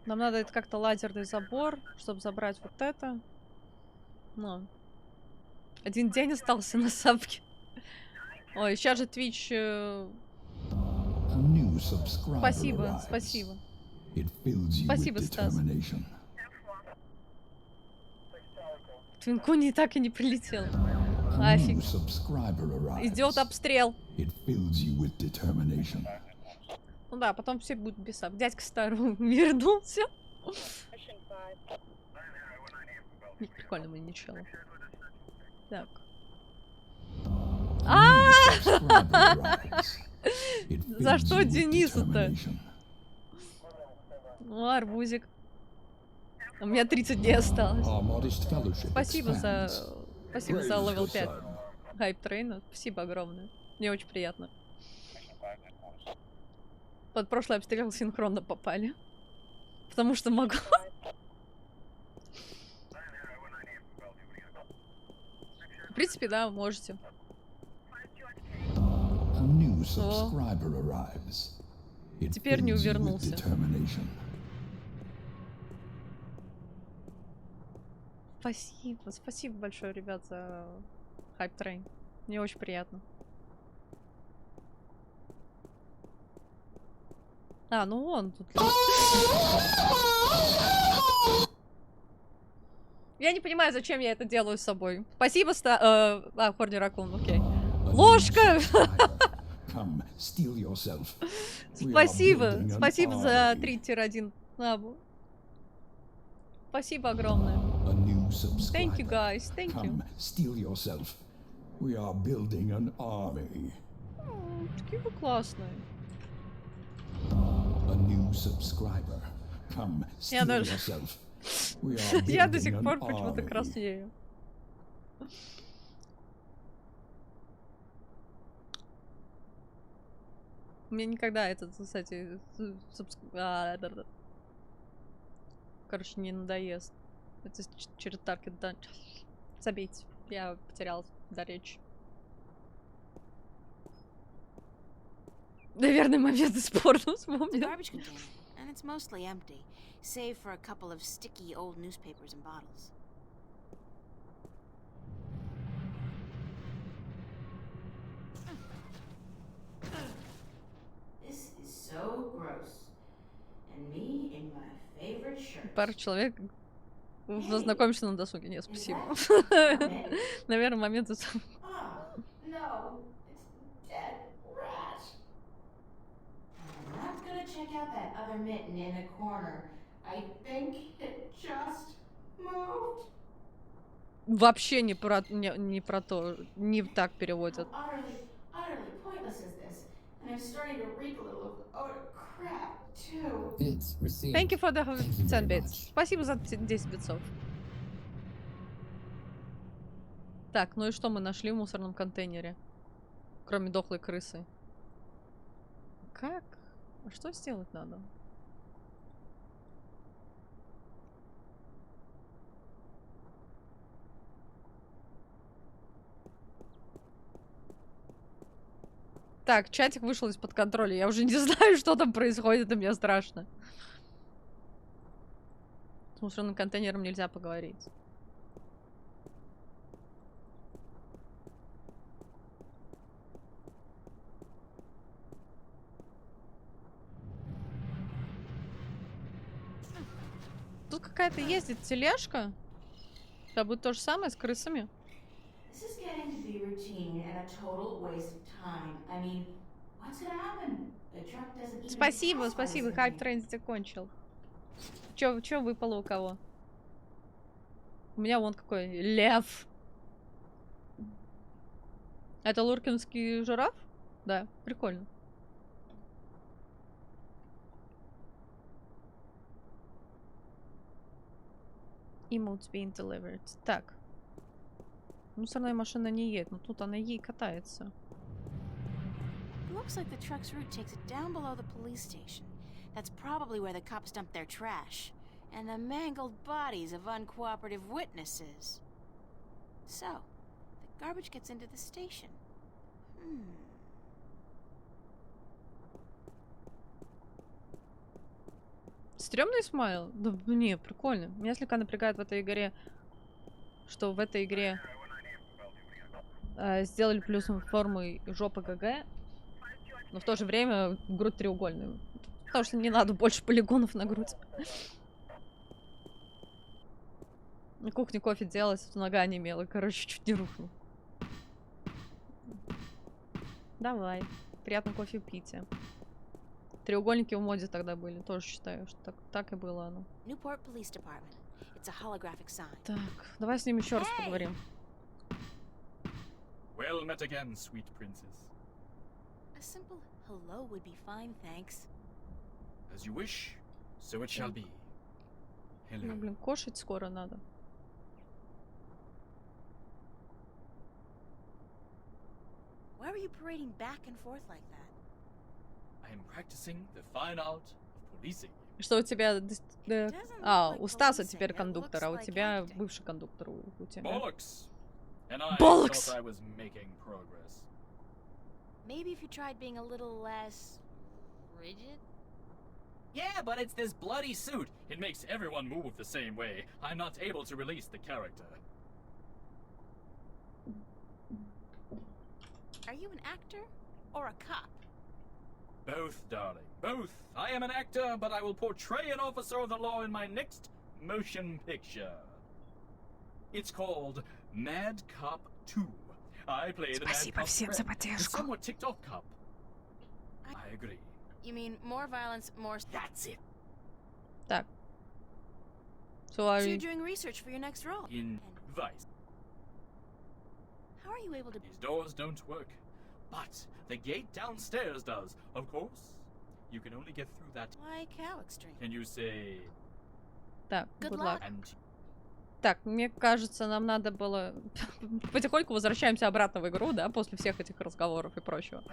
Speaker 1: Нам надо это как-то лазерный забор, чтобы забрать вот это. Ну. Один день остался на сапке. Ой, сейчас же Twitch... Спасибо. Спасибо, Стас. Твинкуни так и не прилетел. Офиг. Идет обстрел. Ну да, потом все будут без сап. Дядька старый вернулся. Прикольно, мы ничего. Так. За что Денису-то? Ну, арбузик. У меня 30 дней осталось. Спасибо за левел 5 хайп-трейна. Спасибо огромное. Мне очень приятно. Под прошлый обстрел синхронно попали. Потому что могу. В принципе, да, можете. О. Теперь не увернулся. Спасибо, спасибо большое, ребят, за Hype Train. Мне очень приятно. А, ну он тут. Я не понимаю, зачем я это делаю с собой. Спасибо, Хорни Ракун, окей. Ложка! Спасибо, спасибо за 3-1 набу. Спасибо огромное. Thank you, guys, thank you.
Speaker 21: We are building an army.
Speaker 1: Какие вы классные.
Speaker 21: A new subscriber. Come, steal yourself. We are
Speaker 1: Я до сих
Speaker 21: building
Speaker 1: пор
Speaker 21: an
Speaker 1: почему-то
Speaker 21: army.
Speaker 1: краснею. Мне никогда этот, кстати, короче, не надоест. Это через Target Dungeon. Забейте. Я потерял до речи. Наверное, момент из порно вспомнил.
Speaker 3: And it's mostly empty, save for a couple of sticky old newspapers and bottles.
Speaker 2: This is so gross. And me in my favorite shirt.
Speaker 1: Пару человек познакомишься на досуге. Нет, спасибо. Наверное, момент из...
Speaker 2: No, it's dead rat. I'm not gonna check out that other mitten in the corner. I think it just moved.
Speaker 1: Вообще не про то, не так переводят.
Speaker 2: Utterly pointless is this, and I'm starting to reek a little of crap too.
Speaker 1: Thank you for the 10 bits. Спасибо за 10 битсов. Так, ну и что мы нашли в мусорном контейнере? Кроме дохлой крысы. Как? А что сделать надо? Так, чатик вышел из-под контроля. Я уже не знаю, что там происходит, и мне страшно. С мусорным контейнером нельзя поговорить. Тут какая-то ездит тележка. Это будет то же самое с крысами.
Speaker 2: This is getting to be routine and a total waste of time. I mean, what's gonna happen? The truck doesn't even
Speaker 1: Спасибо,
Speaker 2: pass
Speaker 1: спасибо.
Speaker 2: by
Speaker 1: Хайп трейн закончил. Чё выпало у кого? У меня вон какой лев. Это луркинский жираф? Да, прикольно. Emotes being delivered. Так. Мусорная машина не едет, но тут она ей катается.
Speaker 3: Looks like the truck's route takes it down below the police station. That's probably where the cops dumped their trash. And the mangled bodies of uncooperative witnesses. So, the garbage gets into the station.
Speaker 1: Стрёмный смайл? Да не, прикольно. Меня слегка напрягает в этой игре, что в этой игре сделали плюсом формы жопы ГГ, но в то же время грудь треугольную. Потому что не надо больше полигонов на грудь. На кухне кофе делалось, нога онемела, короче, чуть не рухнул. Давай. Приятно кофе пить. Треугольники в моде тогда были, тоже считаю, что так и было оно. Так, давай с ним еще раз поговорим.
Speaker 7: Well met again, sweet princess.
Speaker 3: A simple hello would be fine, thanks.
Speaker 7: As you wish, so it shall be. Hello.
Speaker 1: Ну, блин, кушать скоро надо.
Speaker 3: Why were you parading back and forth like that?
Speaker 7: I am practicing the fine art of policing.
Speaker 1: Что у тебя... у Стаса теперь кондуктор, а у тебя бывший кондуктор у тебя.
Speaker 7: Bollocks! And I
Speaker 1: Bollocks!
Speaker 7: thought I was making progress.
Speaker 3: Maybe if you tried being a little less rigid?
Speaker 7: Yeah, but it's this bloody suit. It makes everyone move the same way. I'm not able to release the character.
Speaker 3: Are you an actor or a cop?
Speaker 7: Both, darling. Both. I am an actor, but I will portray an officer of the law in my next motion picture. It's called Mad Cop 2. I play the Mad Cop friend, the somewhat ticked off cop. I agree.
Speaker 3: You mean more violence, more...
Speaker 7: That's it.
Speaker 1: Так. So
Speaker 3: you're doing research for your next role?
Speaker 7: In Vice.
Speaker 3: How are you able to...
Speaker 7: These doors don't work, but the gate downstairs does. Of course, you can only get through that.
Speaker 3: Like how extreme?
Speaker 7: Can you say...
Speaker 1: Так,
Speaker 3: good
Speaker 1: luck.
Speaker 7: And...
Speaker 1: Так, мне кажется, нам надо было... Потихоньку возвращаемся обратно в игру, да, после всех этих разговоров и прочего.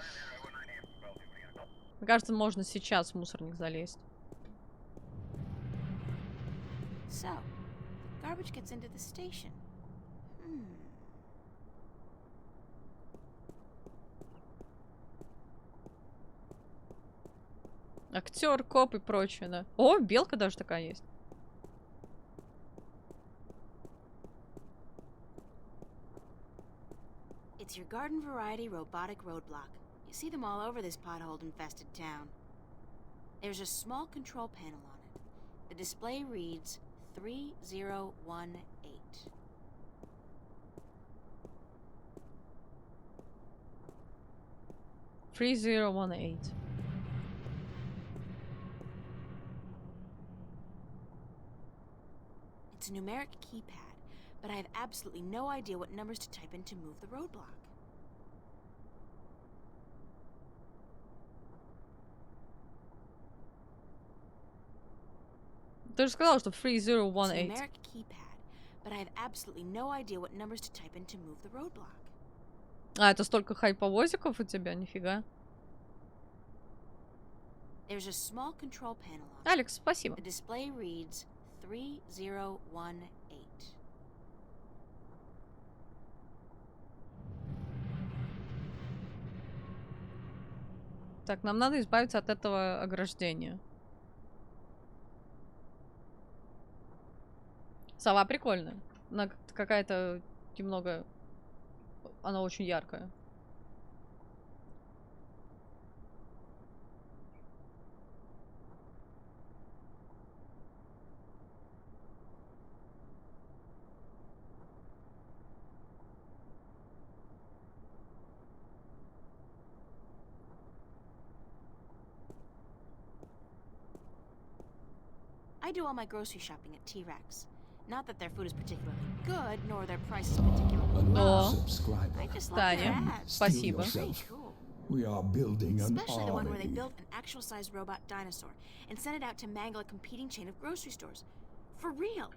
Speaker 1: Мне кажется, можно сейчас в мусорник залезть.
Speaker 3: So, garbage gets into the station.
Speaker 1: Актер, коп и прочее, да. О, белка даже такая есть.
Speaker 3: It's your garden variety robotic roadblock. You see them all over this pothole-infested town. There's a small control panel on it. The display reads 3018.
Speaker 1: 3018.
Speaker 3: It's a numeric keypad, but I have absolutely no idea what numbers to type in to move the roadblock.
Speaker 1: Ты же сказал, что 3018.
Speaker 3: It's a numeric keypad, but I have absolutely no idea what numbers to type in to move the roadblock.
Speaker 1: А, это столько хайповозиков у тебя? Нифига.
Speaker 3: There's a small control panel on it.
Speaker 1: Алекс, спасибо.
Speaker 3: The display reads 3018.
Speaker 1: Так, нам надо избавиться от этого ограждения. Сова прикольная. Она какая-то немного... Она очень яркая.
Speaker 3: I do all my grocery shopping at T-Rex. Not that their food is particularly good, nor their prices particularly low. I just love their ads.
Speaker 1: Спасибо.
Speaker 3: Very cool.
Speaker 21: We are building an
Speaker 3: Especially the one where they
Speaker 21: army.
Speaker 3: built an actual-sized robot dinosaur and sent it out to mangle a competing chain of grocery stores. For real.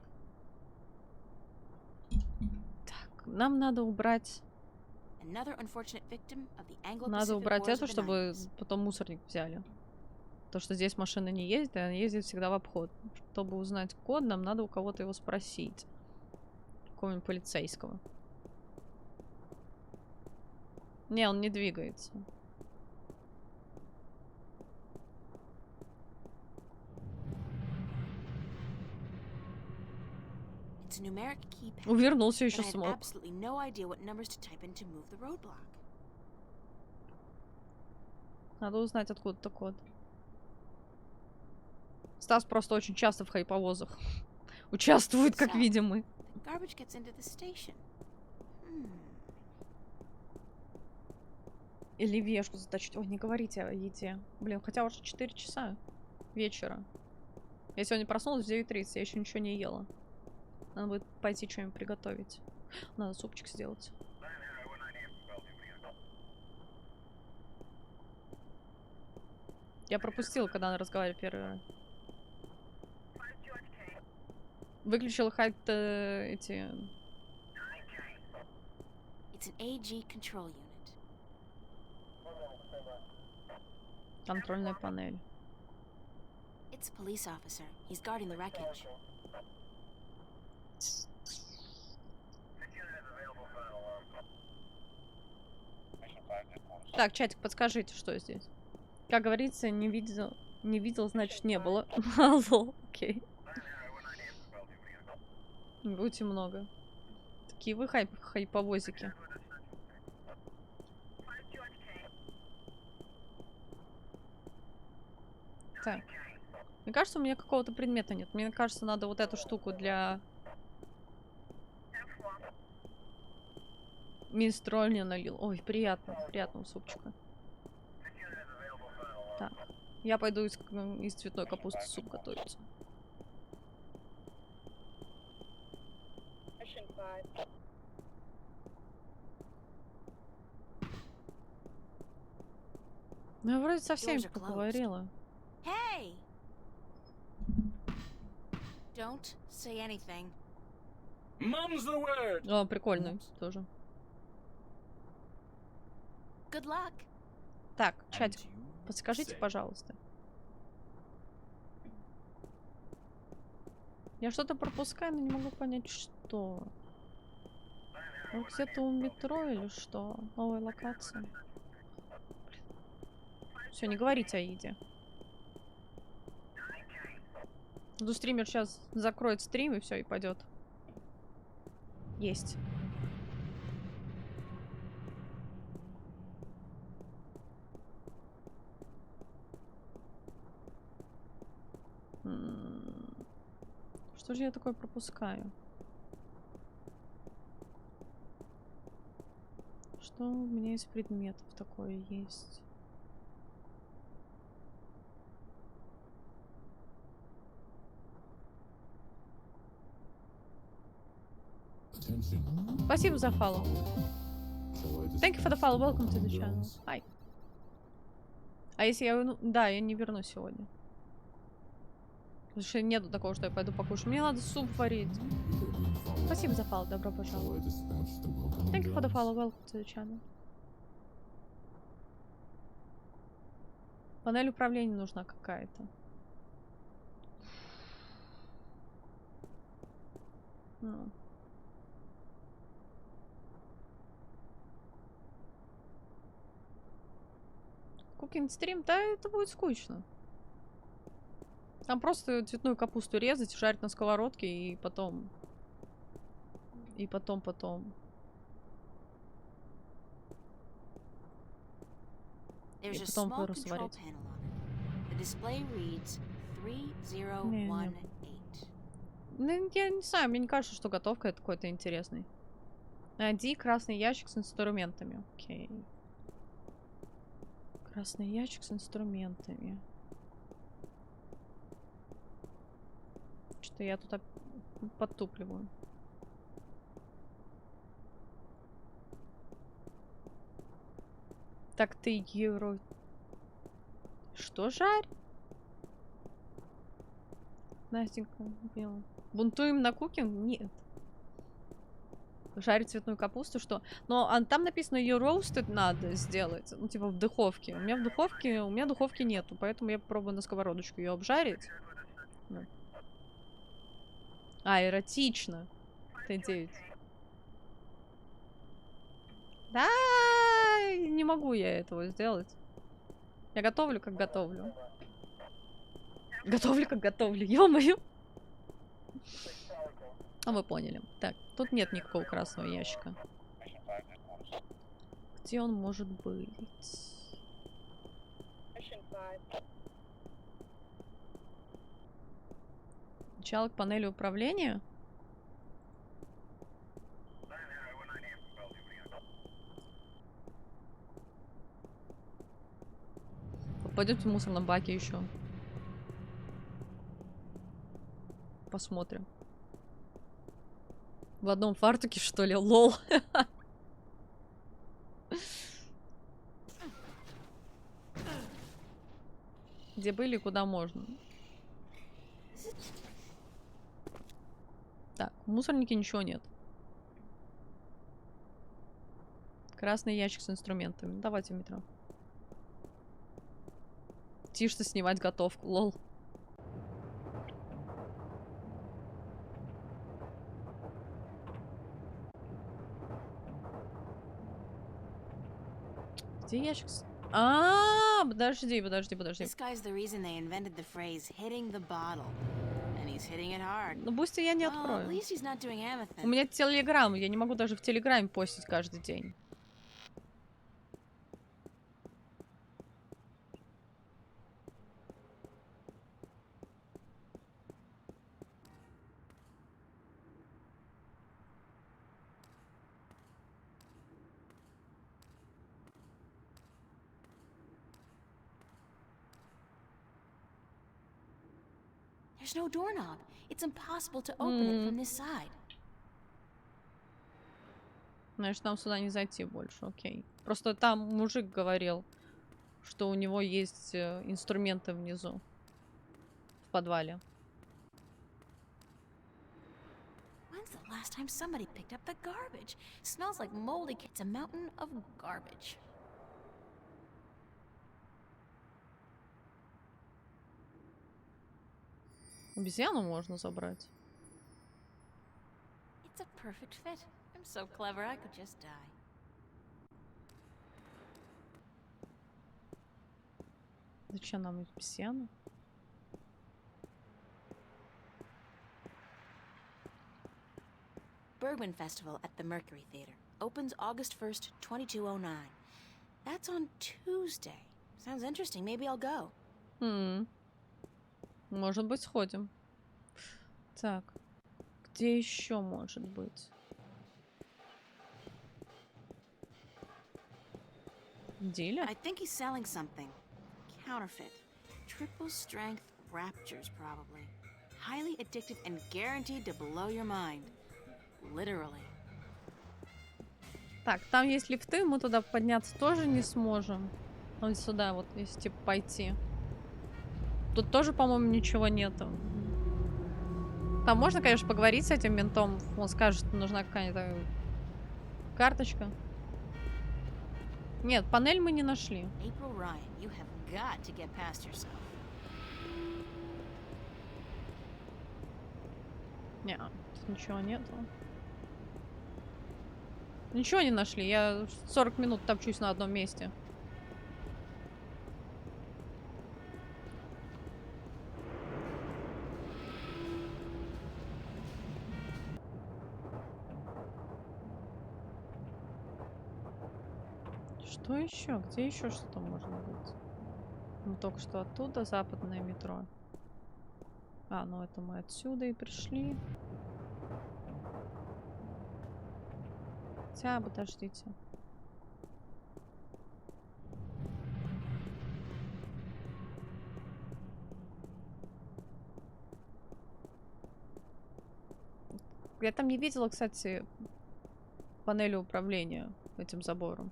Speaker 1: Так, нам надо убрать...
Speaker 3: Another unfortunate victim of the Anglo-Pacific
Speaker 1: Надо убрать
Speaker 3: Wars
Speaker 1: эту,
Speaker 3: of the
Speaker 1: чтобы
Speaker 3: 90s.
Speaker 1: потом мусорник взяли. То, что здесь машины не ездят, она ездит всегда в обход. Чтобы узнать код, нам надо у кого-то его спросить. Какого-нибудь полицейского. Не, он не двигается.
Speaker 3: It's a numeric keypad.
Speaker 1: Увернулся
Speaker 3: but
Speaker 1: еще
Speaker 3: I have
Speaker 1: смог.
Speaker 3: absolutely no idea what numbers to type in to move the roadblock.
Speaker 1: Надо узнать, откуда-то код. Стас просто очень часто в хайповозах участвует, как видим мы.
Speaker 3: Garbage gets into the station.
Speaker 1: Или вешку заточить. Ой, не говорите о еде. Блин, хотя уже 4 часа вечера. Я сегодня проснулась в 9:30, я еще ничего не ела. Надо будет пойти что-нибудь приготовить. Надо супчик сделать. Я пропустила, когда она разговаривала первый раз. Выключила хайп эти...
Speaker 3: It's an AG control unit.
Speaker 1: Контрольная панель.
Speaker 3: It's a police officer. He's guarding the wreckage.
Speaker 1: Так, чатик, подскажите, что здесь. Как говорится, не видел Не видел, значит, не было. Алло, окей. Будьте много. Такие вы хайповозики. Так. Мне кажется, у меня какого-то предмета нет. Мне кажется, надо вот эту штуку для... Минстрольня налил. Ой, приятно. Приятного супчика. Так. Я пойду из цветной капусты суп готовиться. Ну, я вроде со всеми поговорила.
Speaker 3: Hey! Don't say anything.
Speaker 7: Mum's the word.
Speaker 1: О, прикольно тоже.
Speaker 3: Good luck.
Speaker 1: Так, чатик, подскажите, пожалуйста. Я что-то пропускаю, но не могу понять, что. Ну, где-то у метро или что? Новая локация. Все, не говорите о еде. Ну, стример сейчас закроет стрим и все, и пойдет. Есть. Что же я такое пропускаю? Что у меня из предметов такое есть? Спасибо за фоллоу. Thank you for the follow. Welcome to the channel. Hi. А если я... Да, я не вернусь сегодня. Потому что нету такого, что я пойду покушаю. Мне надо суп варить. Спасибо за фоллоу. Добро пожаловать. Thank you for the follow. Welcome to the channel. Панель управления нужна какая-то. Ну. Кукинг стрим, да, это будет скучно. Там просто цветную капусту резать, жарить на сковородке и потом... И потом. И потом просто сварить. Ну, я не знаю, мне не кажется, что готовка это какой-то интересный. Найди красный ящик с инструментами. Окей. Красный ящик с инструментами. Что-то я тут подтупливаю. Так ты евро... Что жарь? Настенька, не поняла. Бунтуем на кукинг? Нет. Жарить цветную капусту, что? Но там написано ее roasted надо сделать. Ну, типа в духовке. У меня духовки нету, поэтому я попробую на сковородочку ее обжарить. Вот. А, эротично. Т9. Да, не могу я этого сделать. Я готовлю, как готовлю. Готовлю, как готовлю. Ё-моё. А вы поняли. Так, тут нет никакого красного ящика. Где он может быть? Начало к панели управления? Пойдете в мусорном баке еще. Посмотрим. В одном фартуке, что ли? Лол. Где были, куда можно. Так, в мусорнике ничего нет. Красный ящик с инструментами. Давайте в метро. Тише снимать готовку. Лол. Где ящик? А, подожди.
Speaker 3: This guy's the reason they invented the phrase hitting the bottle. And he's hitting it hard.
Speaker 1: Ну, Бусти я не
Speaker 3: Well, at
Speaker 1: открою.
Speaker 3: least he's not doing amethyst.
Speaker 1: У меня Телеграм, я не могу даже в Телеграме постить каждый день.
Speaker 3: There's no doorknob. It's impossible to open it from this side.
Speaker 1: Значит, нам сюда не зайти больше, окей. Просто там мужик говорил, что у него есть инструменты внизу, в подвале.
Speaker 3: When's the last time somebody picked up the garbage? Smells like moldy. It's a mountain of garbage.
Speaker 1: Обезьяну можно забрать.
Speaker 3: It's a perfect fit. I'm so clever, I could just die.
Speaker 1: Зачем нам обезьяна?
Speaker 3: Bergman Festival at the Mercury Theater. Opens August 1st, 2209. That's on Tuesday. Sounds interesting. Maybe I'll go.
Speaker 1: Может быть, сходим. Так. Где еще может быть? Дилер?
Speaker 3: I think he's selling something. Counterfeit. Triple strength raptures, probably. Highly addictive and guaranteed to blow your mind. Literally.
Speaker 1: Так, там есть лифты, мы туда подняться тоже не сможем. Вот сюда вот, если типа пойти. Тут тоже, по-моему, ничего нету. Там можно, конечно, поговорить с этим ментом. Он скажет, что нужна какая-то карточка. Нет, панель мы не нашли.
Speaker 3: April Ryan, you have got to get past yourself.
Speaker 1: Не, тут ничего нету. Ничего не нашли. Я 40 минут топчусь на одном месте. Что еще? Где еще что-то может быть? Ну, только что оттуда западное метро. А, ну это мы отсюда и пришли. Хотя, подождите. Я там не видела, кстати, панели управления этим забором.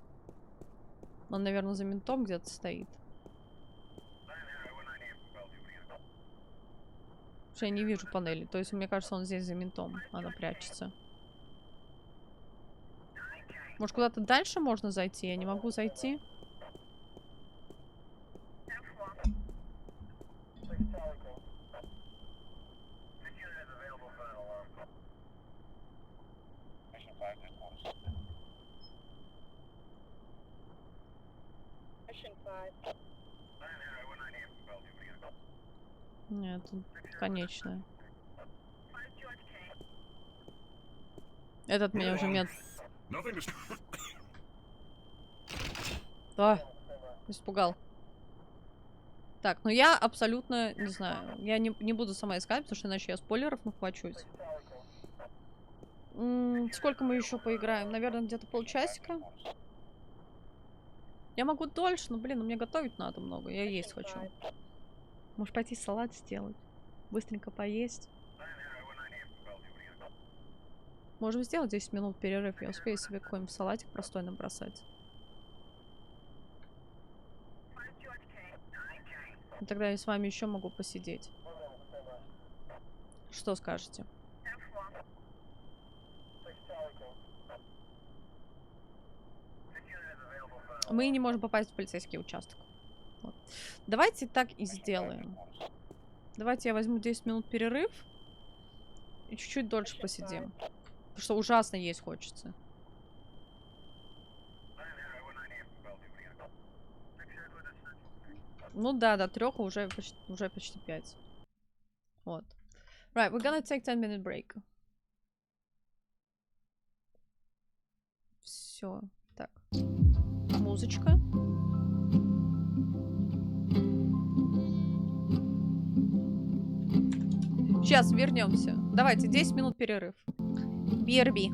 Speaker 1: Он, наверное, за ментом где-то стоит. Потому что я не вижу панели. То есть, мне кажется, он здесь за ментом. Она прячется. Может, куда-то дальше можно зайти? Я не могу зайти. Нет, тут конечная. Этот меня уже мент... А, испугал. Так, ну я абсолютно не знаю. Я не буду сама искать, потому что иначе я спойлеров нахвачусь. Сколько мы еще поиграем? Наверное, где-то полчасика. Я могу дольше, но, блин, мне готовить надо много. Я есть хочу. Может, пойти салат сделать? Быстренько поесть? Можем сделать 10 минут перерыв. Я успею себе какой-нибудь салатик простой набросать. И тогда я с вами еще могу посидеть. Что скажете? Мы не можем попасть в полицейский участок. Вот. Давайте так и сделаем. Давайте я возьму 10 минут перерыв. И чуть-чуть дольше посидим. Потому что ужасно есть хочется. Ну да, до 3 уже почти 5. Вот. Right, we're gonna take 10-minute break. Все. Так. Музычка. Сейчас вернемся. Давайте, 10 минут перерыв. BRB.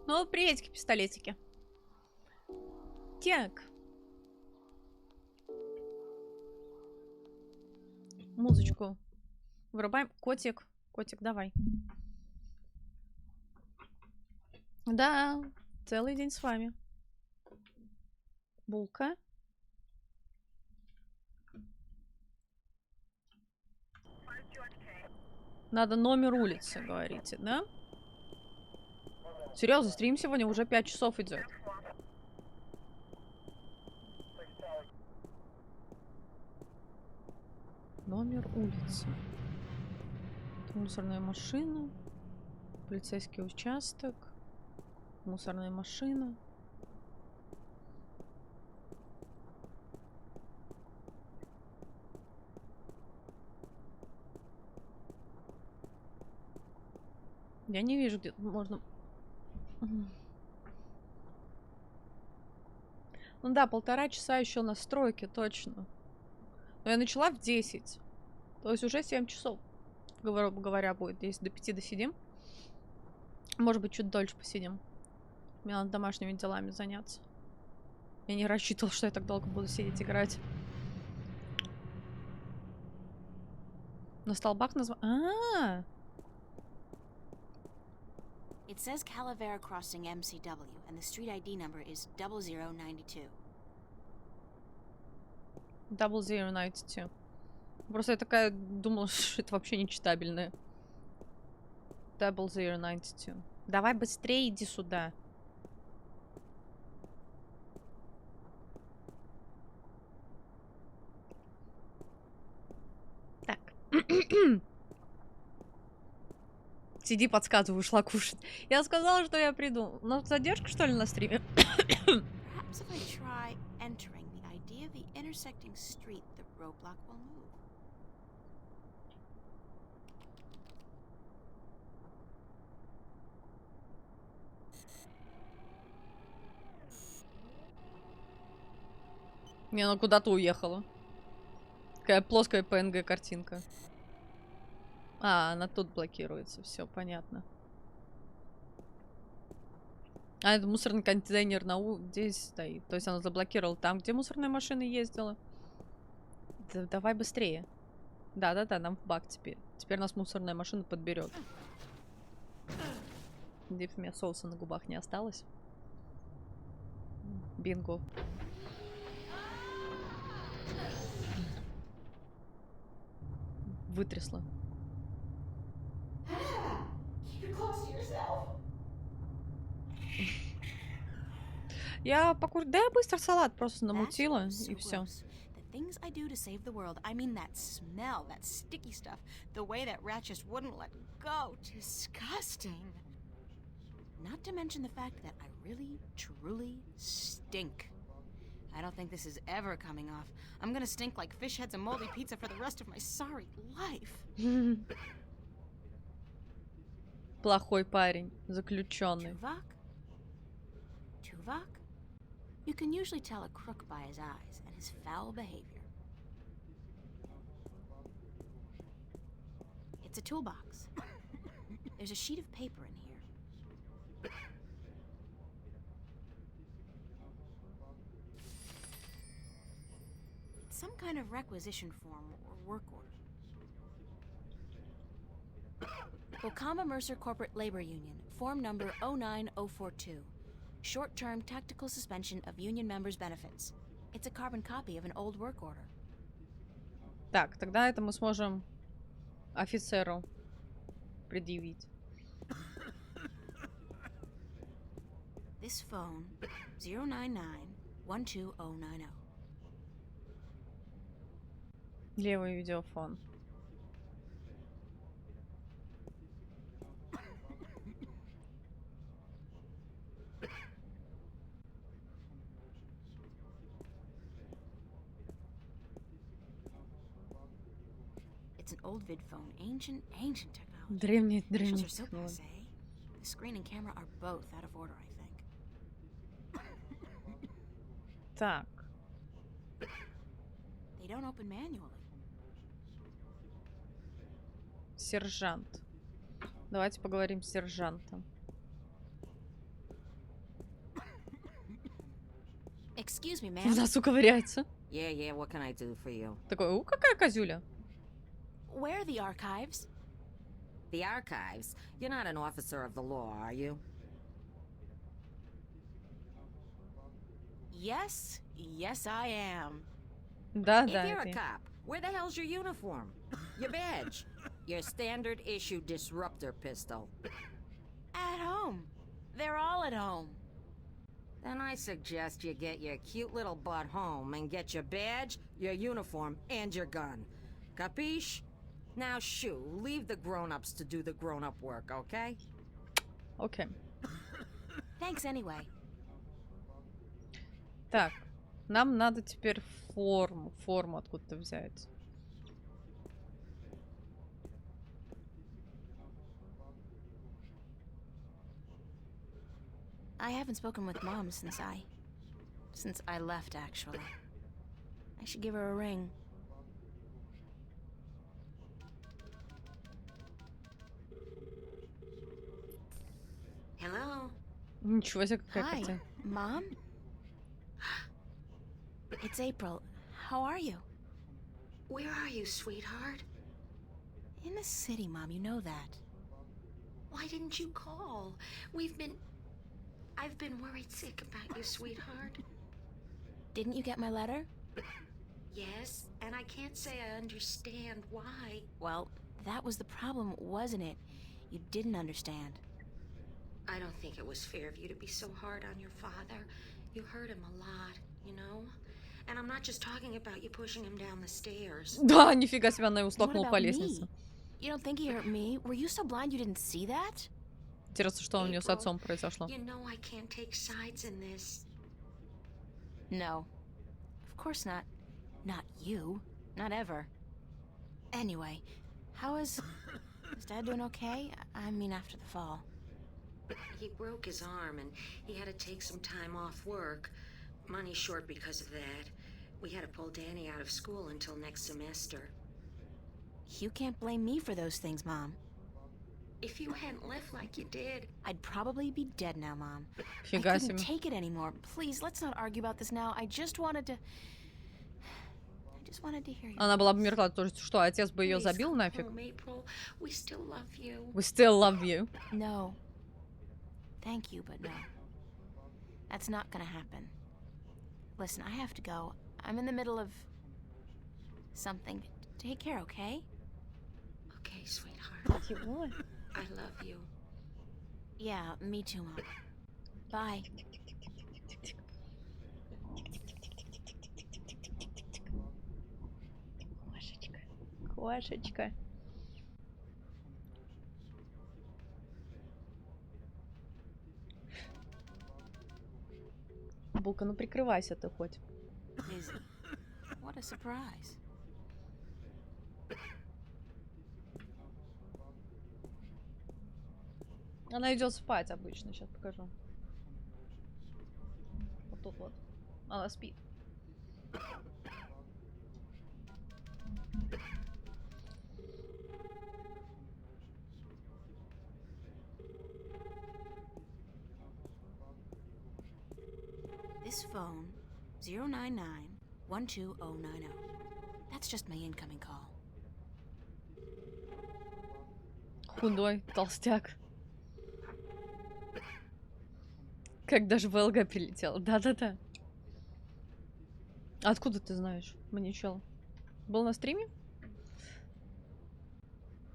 Speaker 1: Ну, приветики, пистолетики. Так. Музычку вырубаем. Котик. Котик, давай. Да, целый день с вами. Булка. Надо номер улицы, говорите, да? Серьезно, стрим сегодня уже 5 часов идет. Номер улицы. Мусорная машина. Полицейский участок. Мусорная машина. Я не вижу, где можно... Ну да, 1,5 часа еще на стройке, точно. Но я начала в 10. То есть уже 7 часов, грубо говоря, будет. Если до 5 досидим. Может быть, чуть дольше посидим. Мне надо домашними делами заняться. Я не рассчитывала, что я так долго буду сидеть играть. На столбах название...
Speaker 3: It says Calavera Crossing MCW, and the street ID number is 0092.
Speaker 1: 0092. Просто я такая думала, что это вообще нечитабельное. 0092. Давай быстрее иди сюда. Так. Сиди, подсказываю, ушла кушать. Я сказала, что я приду. Ну, задержка, что ли, на стриме?
Speaker 3: Perhaps if I try entering the ID of the intersecting street, the roadblock will move.
Speaker 1: Не, ну куда-то уехала. Такая плоская PNG картинка. А, она тут блокируется. Все понятно. А, это мусорный контейнер здесь стоит. То есть она заблокировала там, где мусорная машина ездила. Давай быстрее. Да-да-да, нам в бак теперь. Теперь нас мусорная машина подберет. Надеюсь, у меня соуса на губах не осталось. Бинго. Вытрясла. Я покурю. Да, я быстро салат просто намутила, и все.
Speaker 3: Things I do to save the world. I mean that smell, that sticky stuff. The way that rat just wouldn't let go. Disgusting. Not to mention the fact that I really, truly stink. I don't think this is ever coming off. I'm gonna stink like fish heads and moldy pizza for the rest of my sorry life.
Speaker 1: Плохой парень, заключенный.
Speaker 3: Tuvok? You can usually tell a crook by his eyes and his foul behavior. It's a toolbox. There's a sheet of paper in here. It's some kind of requisition form or work order. Wakamba Mercer Corporate Labor Union, form number 09042. Short-term tactical suspension of union members' benefits. It's a carbon copy of an old work order.
Speaker 1: Так, тогда это мы сможем офицеру предъявить.
Speaker 3: This phone 099-12090.
Speaker 1: Левый видеофон.
Speaker 3: It's an old vid phone, ancient technology.
Speaker 1: Древний
Speaker 3: Pictures are so
Speaker 1: технология.
Speaker 3: passe. The screen and camera are both out of order, I think.
Speaker 1: Так.
Speaker 3: They don't open manually.
Speaker 1: Сержант. Давайте поговорим с сержантом.
Speaker 3: Excuse me,
Speaker 1: В
Speaker 3: ma'am.
Speaker 1: носу ковыряется.
Speaker 9: Yeah, what can I do for you?
Speaker 1: Такой, какая козюля.
Speaker 3: Where are the archives?
Speaker 9: The archives? You're not an officer of the law, are you?
Speaker 3: Yes, I am.
Speaker 1: Да,
Speaker 9: If
Speaker 1: да,
Speaker 9: you're
Speaker 1: это
Speaker 9: a
Speaker 1: я.
Speaker 9: cop, where the hell's your uniform? Your badge? Your standard issue disruptor pistol.
Speaker 3: At home. They're all at home.
Speaker 9: Then I suggest you get your cute little butt home and get your badge, your uniform, and your gun. Capiche? Now shoo, leave the grown-ups to do the grown-up work, okay?
Speaker 1: Окей.
Speaker 3: Thanks anyway.
Speaker 1: Так, нам надо теперь форму откуда-то взять.
Speaker 3: I haven't spoken with Mom since I left, actually. I should give her a ring.
Speaker 9: Hello?
Speaker 1: Ничего себе, какая
Speaker 3: Hi,
Speaker 1: картина.
Speaker 3: Mom? It's April. How are you?
Speaker 2: Where are you, sweetheart?
Speaker 3: In the city, Mom, you know that.
Speaker 2: Why didn't you call? I've been worried sick about you, sweetheart.
Speaker 3: Didn't you get my letter?
Speaker 2: Yes, and I can't say I understand why.
Speaker 3: Well, that was the problem, wasn't it? You didn't understand.
Speaker 2: I don't think it was fair of you to be so hard on your father. You hurt him a lot, you know? And I'm not just talking about you pushing him down the stairs.
Speaker 1: Да, нифига себе, она его
Speaker 3: What
Speaker 1: столкнула
Speaker 3: about
Speaker 1: по
Speaker 3: me?
Speaker 1: лестнице.
Speaker 3: You don't think he hurt me? Were you so blind you didn't see that?
Speaker 1: Интересно, что у нее с отцом произошло.
Speaker 2: You know I can't take sides in this.
Speaker 3: No. Of course not. Not you. Not ever. Anyway, is Dad doing okay? I mean, after the fall.
Speaker 2: He broke his arm and he had to take some time off work. Money short because of that. We had to pull Danny out of school until next semester.
Speaker 3: You can't blame me for those things, Mom.
Speaker 2: If you hadn't left like you did,
Speaker 3: I'd probably be dead now, Mom.
Speaker 1: Фига
Speaker 3: I couldn't
Speaker 1: себе.
Speaker 3: take it anymore. Please, let's not argue about this now. I just wanted to hear you.
Speaker 1: Она была бы мертва, то есть что, отец бы ее
Speaker 2: please
Speaker 1: забил
Speaker 2: come
Speaker 1: нафиг?
Speaker 2: home, April. We still love you.
Speaker 1: We still love you.
Speaker 3: No. Thank you, but no. That's not gonna happen. Listen, I have to go. I'm in the middle of something. Take care, okay?
Speaker 2: Okay, sweetheart. I love you.
Speaker 3: Yeah, me too, Mom. Bye.
Speaker 1: Кошечка. Кошечка. Булка, ну прикрывайся ты хоть.
Speaker 3: Izzy, what a surprise.
Speaker 1: Она идет спать обычно, сейчас покажу. Вот тут вот. Она спит.
Speaker 3: This phone, 099-12090. That's just my incoming call.
Speaker 1: Худой, толстяк. Как даже в ЛГ прилетел. Да-да-да. Откуда ты знаешь, маничел? Был на стриме?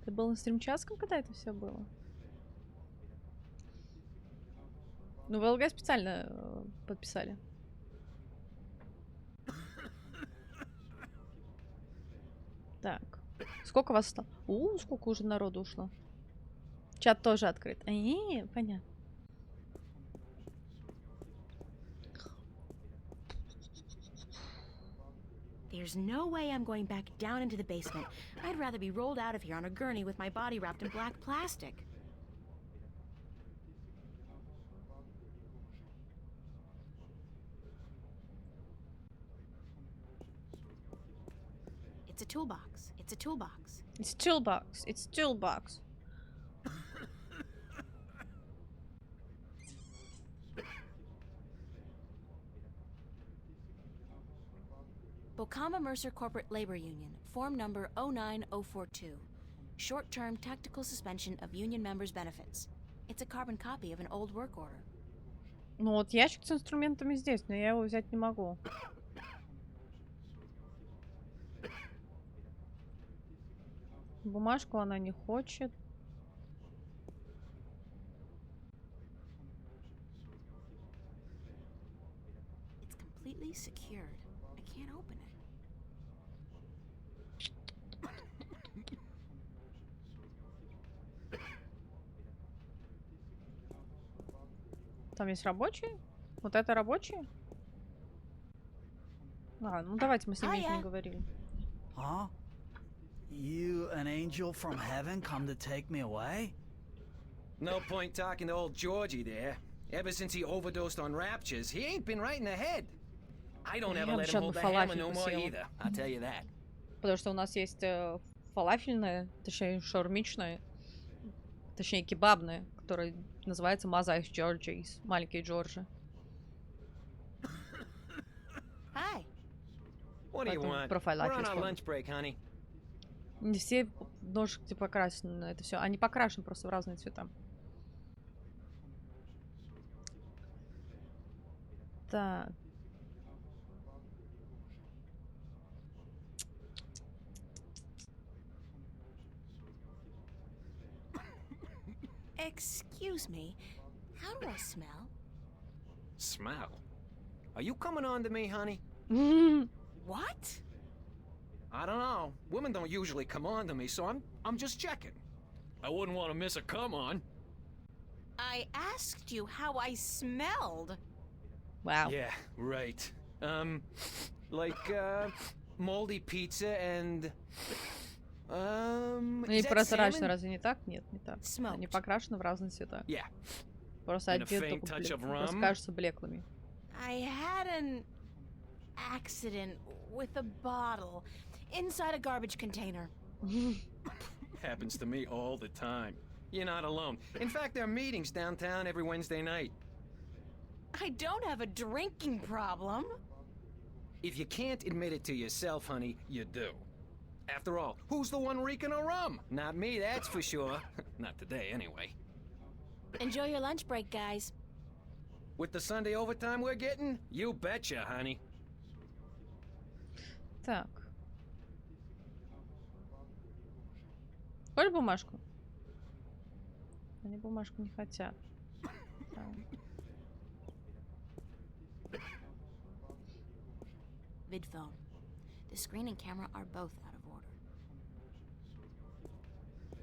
Speaker 1: Ты был на стримчаском, когда это все было? Ну, в ЛГ специально подписали. Так. Сколько вас стало? Сколько уже народу ушло. Чат тоже открыт. Понятно.
Speaker 3: There's no way I'm going back down into the basement. I'd rather be rolled out of here on a gurney with my body wrapped in black plastic. It's a toolbox. It's a toolbox.
Speaker 1: It's toolbox. It's toolbox.
Speaker 3: Bocama Mercer Corporate Labor Union, form number 09042. Short-term tactical suspension of union members' benefits. It's a carbon copy of an old work order.
Speaker 1: Ну вот ящик с инструментами здесь, но я его взять не могу. Бумажку она не хочет.
Speaker 3: It's completely secured. I can't open it.
Speaker 1: Там есть рабочие? Вот это рабочие? А, ну давайте мы с ними еще не говорили.
Speaker 8: Huh? You, an angel from heaven, come to take me away?
Speaker 18: No point talking to old Georgie there. Ever since he overdosed on raptures, he ain't been right in the head. I don't ever let him hold the hammer no more either, I'll tell you that.
Speaker 1: Потому что у нас есть фалафельная, точнее шаурмичная, точнее кебабная, которая называется Mother's Georgie's, маленькие Джорджи.
Speaker 18: Hi. What do you want? We're on our lunch break, honey.
Speaker 1: Не все ножки покрашены на это все. Они покрашены просто в разные цвета. Так.
Speaker 3: Excuse me, how do I smell?
Speaker 18: Smell? Are you coming on to me, honey?
Speaker 3: What?
Speaker 18: I don't know. Women don't usually come on to me, so I'm just checking. I wouldn't want to miss a come on.
Speaker 3: I asked you how I smelled.
Speaker 1: Wow.
Speaker 18: Yeah, right. Moldy pizza and...
Speaker 1: Они прозрачны, разве не так? Нет, не так. Они покрашены в разные цвета.
Speaker 18: Yeah.
Speaker 1: Просто один только кажутся блеклыми.
Speaker 3: I had an accident with a bottle inside a garbage container.
Speaker 18: Happens to me all the time. You're not alone. In fact, there are meetings downtown every Wednesday night.
Speaker 3: I don't have a drinking problem.
Speaker 18: If you can't admit it to yourself, honey, you do. After all, who's the one reeking of rum? Not me, that's for sure. Not today, anyway.
Speaker 3: Enjoy your lunch break, guys.
Speaker 18: With the Sunday overtime we're getting? You betcha, honey.
Speaker 1: Так. Хочешь бумажку? Они бумажку не хотят. Так.
Speaker 3: Vidphone. The screen and camera are both out of order.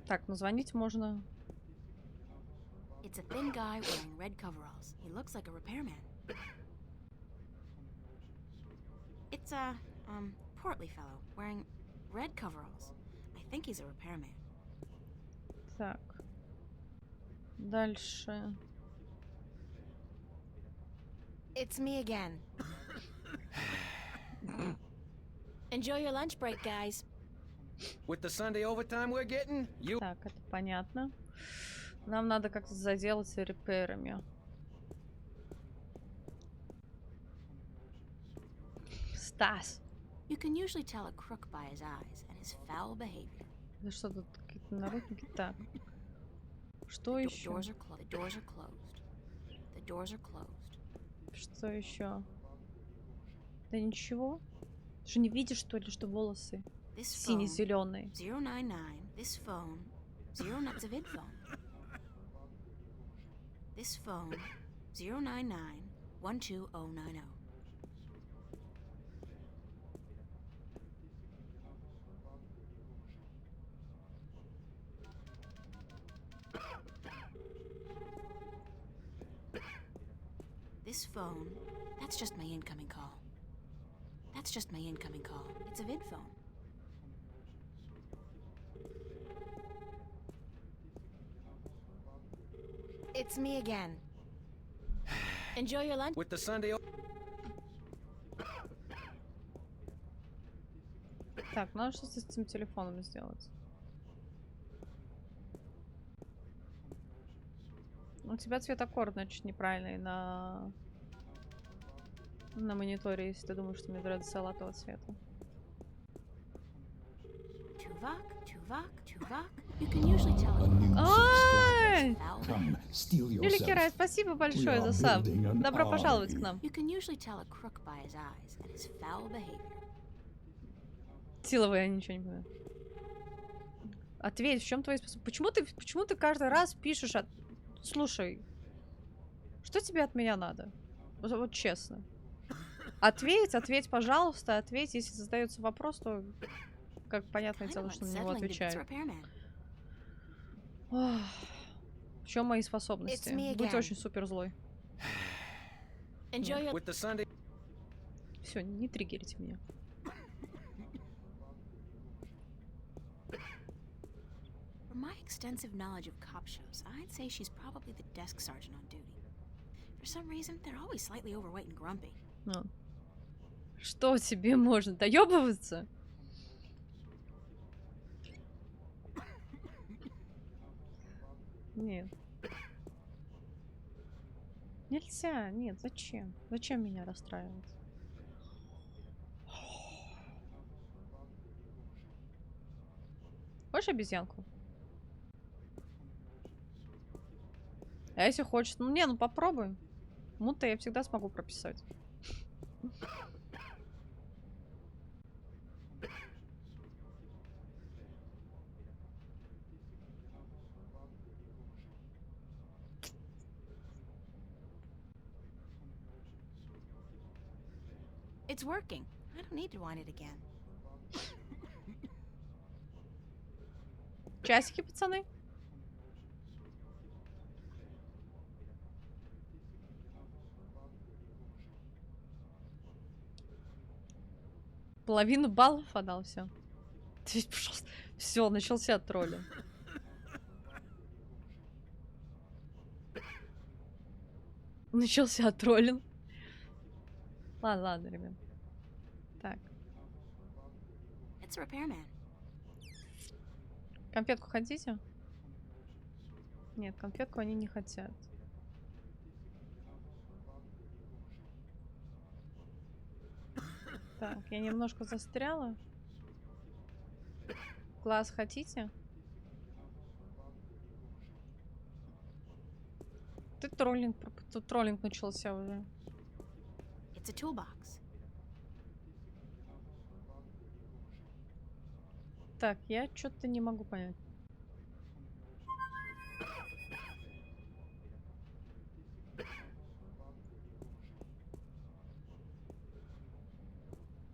Speaker 1: Так, ну звонить можно.
Speaker 3: It's a thin guy wearing red coveralls. He looks like a repairman. It's a, portly fellow wearing red coveralls. I think he's a repairman.
Speaker 1: Так. Дальше.
Speaker 3: It's me again. Enjoy your lunch break, guys.
Speaker 18: With the Sunday overtime we're getting, you...
Speaker 1: Так, это понятно. Нам надо как-то заделаться реперами. Стас.
Speaker 3: You can usually tell a crook by his eyes and his foul behavior.
Speaker 1: Да что тут какие-то наручники? Так. Что еще?
Speaker 3: The doors are closed. The doors are closed.
Speaker 1: Что еще? Да ничего. Ты же не видишь, что ли, что волосы сине-зеленые?
Speaker 3: 099. This phone. 09. It's a vid phone. This phone. 099 12090. This phone, that's just my incoming call. That's just my incoming call. It's a vid phone. It's me again. Enjoy your lunch.
Speaker 18: With the Sunday...
Speaker 1: Так, надо что-то с этим телефоном сделать. У тебя цветокор, значит, неправильный на мониторе, если ты думаешь, что мне нравится салатового цвета.
Speaker 3: Tuvok, Tuvok, Tuvok. You can usually tell
Speaker 21: A new
Speaker 1: Ай!
Speaker 21: subscriber. Come, steal
Speaker 1: Юликерай,
Speaker 21: yourself.
Speaker 1: спасибо
Speaker 21: We
Speaker 1: большое
Speaker 21: are
Speaker 1: за саб.
Speaker 21: building an
Speaker 1: Добро пожаловать к
Speaker 21: army.
Speaker 1: нам.
Speaker 3: You can usually tell a crook by his eyes and his foul behavior.
Speaker 1: Силовые, я ничего не понимаю. Ответь, в чем твои способности? Почему ты каждый раз пишешь Слушай, что тебе от меня надо? Вот честно. Ответь, пожалуйста, ответь. Если задается вопрос, то, как понятное дело, что на него отвечаю. В чем мои способности? Быть очень супер злой. Все, не триггерите меня.
Speaker 3: From my extensive knowledge of cop shows, I'd say she's probably the desk sergeant on duty. For some reason, they're always slightly overweight and grumpy.
Speaker 1: Что тебе можно? Доебываться? Нет. Нельзя. Нет, зачем? Зачем меня расстраивать? Хочешь обезьянку? А если хочешь? Ну, не, ну попробуй. Мута я всегда смогу прописать.
Speaker 3: It's working. I don't need to wind it again.
Speaker 1: Часики, пацаны? Половину баллов отдал, все. Пожалуйста. Все, начался троллинг. Начался троллинг. Ладно, ладно, ребят. Так.
Speaker 3: It's a repairman.
Speaker 1: Конфетку хотите? Нет, конфетку они не хотят. Так, я немножко застряла. Класс хотите? Тут троллинг начался уже.
Speaker 3: It's a toolbox.
Speaker 1: Так, я что-то не могу понять.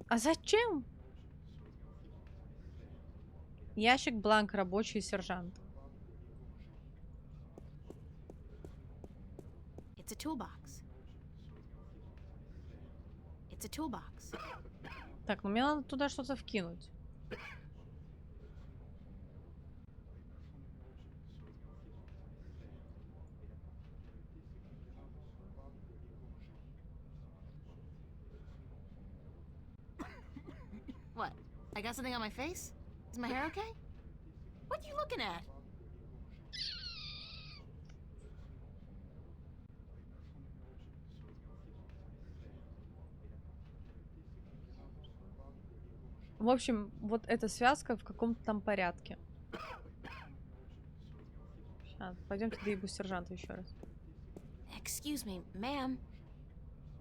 Speaker 1: А зачем? Ящик, бланк, рабочий, сержант.
Speaker 3: It's a toolbox. It's a toolbox.
Speaker 1: Так, ну мне надо туда что-то вкинуть.
Speaker 3: What? I got something on my face? Is my hair okay? What are you looking at?
Speaker 1: В общем, вот эта связка в каком-то там порядке. Сейчас, пойдемте доебу сержанта еще раз.
Speaker 9: Excuse me, ma'am.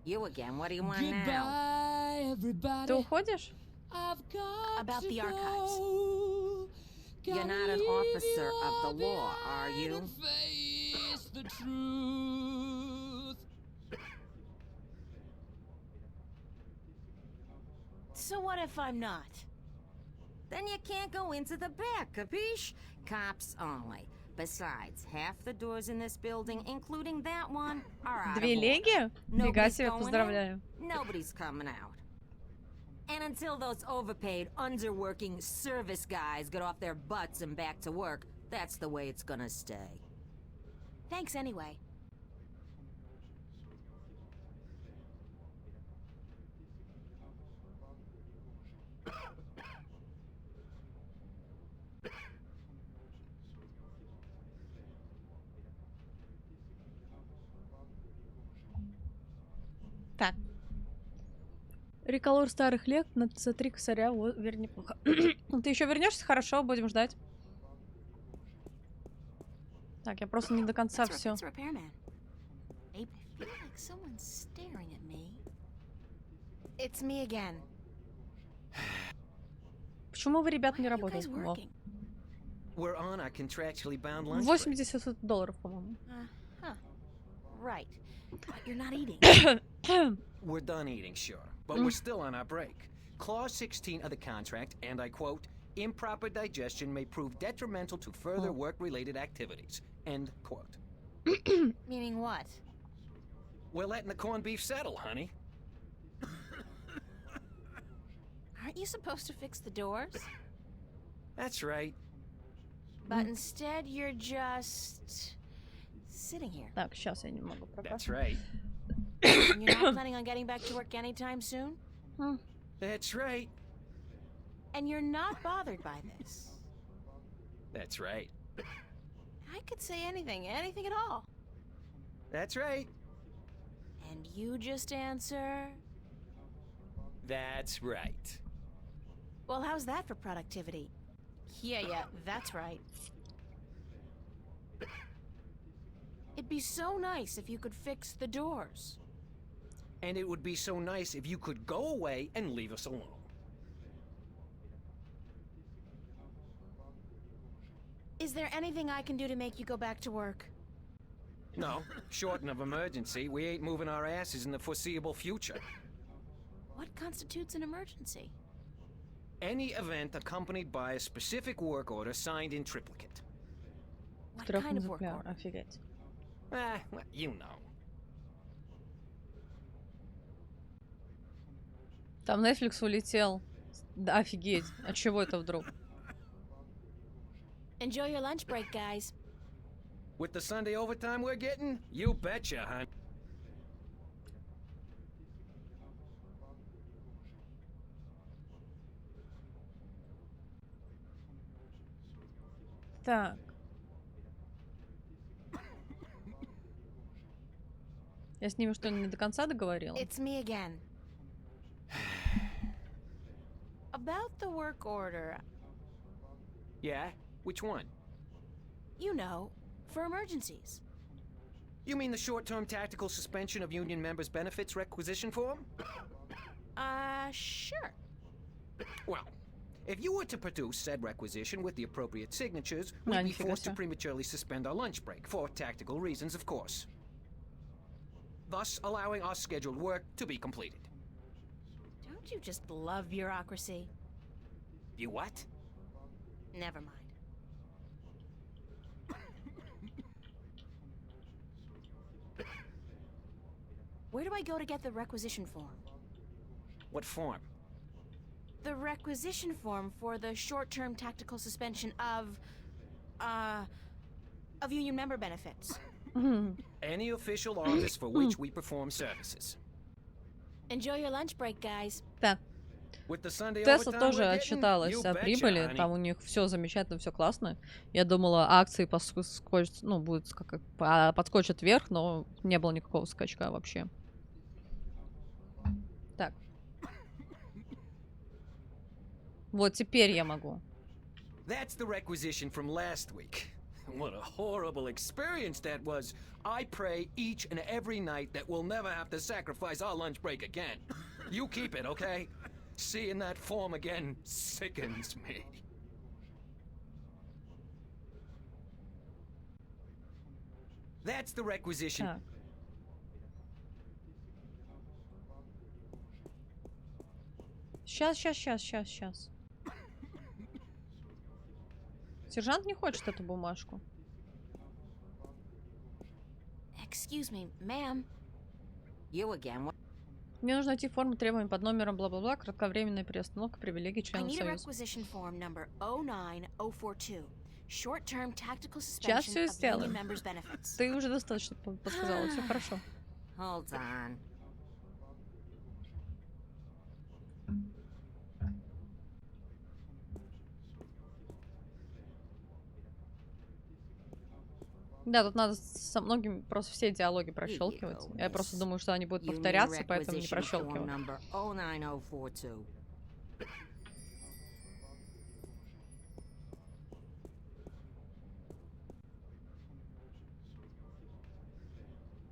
Speaker 9: You again. What do you want now?
Speaker 1: Everybody. Ты уходишь?
Speaker 3: About the archives.
Speaker 9: You're not an officer of the law, are you?
Speaker 16: Face the truth.
Speaker 3: So what if I'm not?
Speaker 9: Then you can't go into the back, capiche? Cops only. Besides, half the doors in this building, including that one, are out of
Speaker 1: Две леги? Фига себе,
Speaker 9: going
Speaker 1: поздравляю.
Speaker 9: in, nobody's coming out. And until those overpaid, underworking service guys get off their butts and back to work, that's the way it's gonna stay.
Speaker 3: Thanks anyway.
Speaker 1: Так. Реколор старых лет за 3 косаря, верь, неплохо. Ты еще вернешься? Хорошо, будем ждать. Так, я просто не до конца все. Почему вы, ребят, не работаете?
Speaker 18: We're on our contractually bound lunch break.
Speaker 1: $80, по-моему.
Speaker 3: Right. But you're not eating.
Speaker 18: We're done eating, sure, but we're still on our break. Clause 16 of the contract, and I quote, improper digestion may prove detrimental to further work-related activities. End quote.
Speaker 3: Meaning what?
Speaker 18: We're letting the corned beef settle, honey.
Speaker 3: Aren't you supposed to fix the doors?
Speaker 18: That's right.
Speaker 3: But instead you're just sitting here.
Speaker 1: Так, сейчас я не могу пропасть.
Speaker 18: That's right.
Speaker 3: And you're not planning on getting back to work anytime soon?
Speaker 18: That's right.
Speaker 3: And you're not bothered by this?
Speaker 18: That's right.
Speaker 3: I could say anything at all.
Speaker 18: That's right.
Speaker 3: And you just answer?
Speaker 18: That's right.
Speaker 3: Well, how's that for productivity? Yeah, that's right. It'd be so nice if you could fix the doors.
Speaker 18: And it would be so nice if you could go away and leave us alone.
Speaker 3: Is there anything I can do to make you go back to work?
Speaker 18: No, short of emergency, we ain't moving our asses in the foreseeable future.
Speaker 3: What constitutes an emergency?
Speaker 18: Any event accompanied by a specific work order signed in triplicate.
Speaker 3: What kind of work order?
Speaker 1: Офигеть.
Speaker 18: Well, you know.
Speaker 1: Там Netflix улетел. Да, офигеть. От чего это вдруг?
Speaker 3: Enjoy your lunch break, guys.
Speaker 18: With the Sunday overtime we're getting, you betcha, hon.
Speaker 1: Так. Я с ними что, не до конца договорила?
Speaker 3: It's me again. About the work order.
Speaker 18: Yeah? Which one?
Speaker 3: You know, for emergencies.
Speaker 18: You mean the short-term tactical suspension of union members' benefits requisition form?
Speaker 3: Sure.
Speaker 18: Well, if you were to produce said requisition with the appropriate signatures, we'd be forced to prematurely suspend our lunch break, for tactical reasons, of course. Thus, allowing our scheduled work to be completed.
Speaker 3: Don't you just love bureaucracy?
Speaker 18: You what?
Speaker 3: Never mind. Where do I go to get the requisition form?
Speaker 18: What form?
Speaker 3: The requisition form for the short-term tactical suspension of union member benefits.
Speaker 18: Any official office for which we perform services.
Speaker 3: Enjoy your lunch break, guys.
Speaker 1: Да. Тесла тоже отчиталась о прибыли, там у них все замечательно, все классно. Я думала, акции подскочат, ну, будет как подскочат вверх, но не было никакого скачка вообще. Так. Вот теперь я могу.
Speaker 18: That's the requisition from last week. What a horrible experience that was. I pray each and every night that we'll never have to sacrifice our lunch break again. You keep it, okay? Seeing that form again sickens me. That's the requisition.
Speaker 1: Так. Сейчас. Сержант не хочет эту бумажку.
Speaker 3: Excuse me, ma'am.
Speaker 9: You again.
Speaker 1: Мне нужно найти форму требований под номером бла-бла-бла, кратковременная перестановка привилегий членов Союза. Сейчас все сделаем. Ты уже достаточно подсказала, все хорошо.
Speaker 9: Hold on.
Speaker 1: Да, тут надо со многими просто все диалоги прощелкивать. Я просто думаю, что они будут повторяться, поэтому не прощелкиваю.
Speaker 9: Number 09042.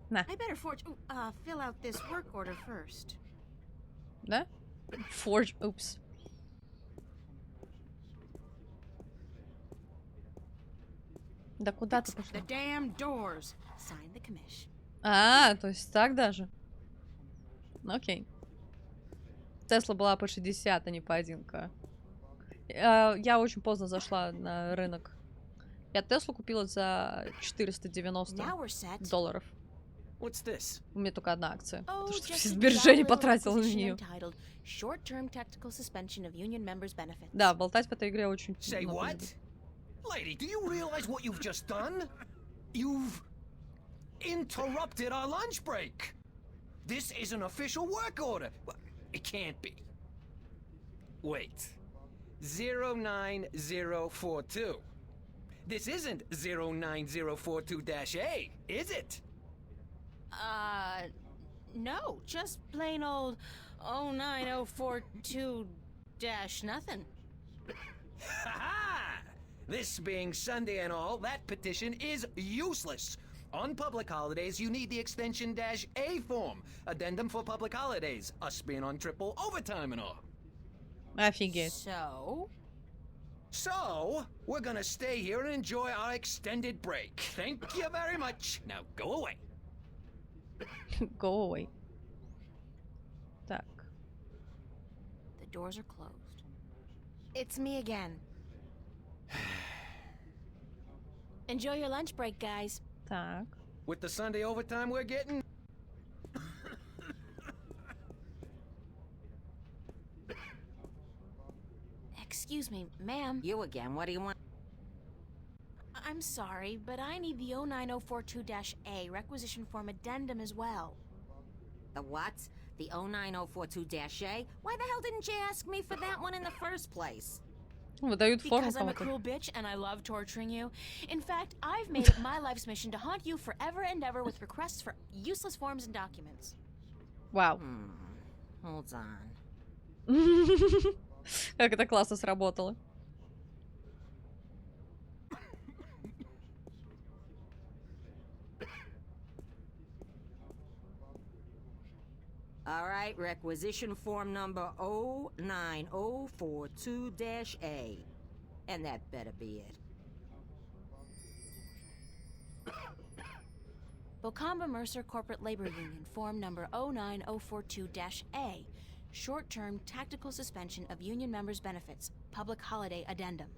Speaker 1: На.
Speaker 3: I better fill out this work order first.
Speaker 1: Да? Forge. Упс. Да куда ты пошла?
Speaker 3: The damn doors. Sign the commission.
Speaker 1: А, то есть так даже? Ну, окей. Тесла была по 60, а не по 1К. Я очень поздно зашла на рынок. Я Теслу купила за $490.
Speaker 18: What's this?
Speaker 1: У меня только одна акция. Потому что
Speaker 3: just
Speaker 1: все
Speaker 3: a
Speaker 1: сбережения
Speaker 3: jolly little
Speaker 1: потратила на
Speaker 3: acquisition
Speaker 1: нее.
Speaker 3: entitled Short-term tactical suspension of union members' benefits.
Speaker 1: Да, болтать в этой игре очень
Speaker 18: Say
Speaker 1: много
Speaker 18: what?
Speaker 1: любят.
Speaker 18: Lady, do you realize what you've just done? You've interrupted our lunch break. This is an official work order. Well, it can't be. Wait. 09042. This isn't 09042-A, is it?
Speaker 3: No, just plain old 09042-nothing.
Speaker 18: Ha-ha! This being Sunday and all, that petition is useless. On public holidays, you need the extension -A form. Addendum for public holidays. Us being on triple overtime and all.
Speaker 1: Офигеть.
Speaker 18: So, we're gonna stay here and enjoy our extended break. Thank you very much. Now go away.
Speaker 1: Go away. Так.
Speaker 3: The doors are closed. It's me again. Enjoy your lunch break, guys.
Speaker 1: Так.
Speaker 18: With the Sunday overtime we're getting?
Speaker 3: Excuse me, ma'am.
Speaker 9: You again, what do you want?
Speaker 3: I'm sorry, but I need the 09042-A requisition form addendum as well.
Speaker 9: The what? The 09042-A? Why the hell didn't you ask me for that one in the first place?
Speaker 1: Выдают форму
Speaker 3: Because I'm a
Speaker 1: кому-то.
Speaker 3: cruel bitch and I love torturing you. In fact, I've made it my life's mission to haunt you forever and ever with requests for useless forms and documents.
Speaker 1: Вау.
Speaker 9: Hold on.
Speaker 1: Как это классно сработало.
Speaker 9: All right, requisition form number 09042-A. And that better be it.
Speaker 3: Bocamba Mercer Corporate Labor Union, form number 09042-A. Short-term tactical suspension of union members' benefits. Public holiday addendum.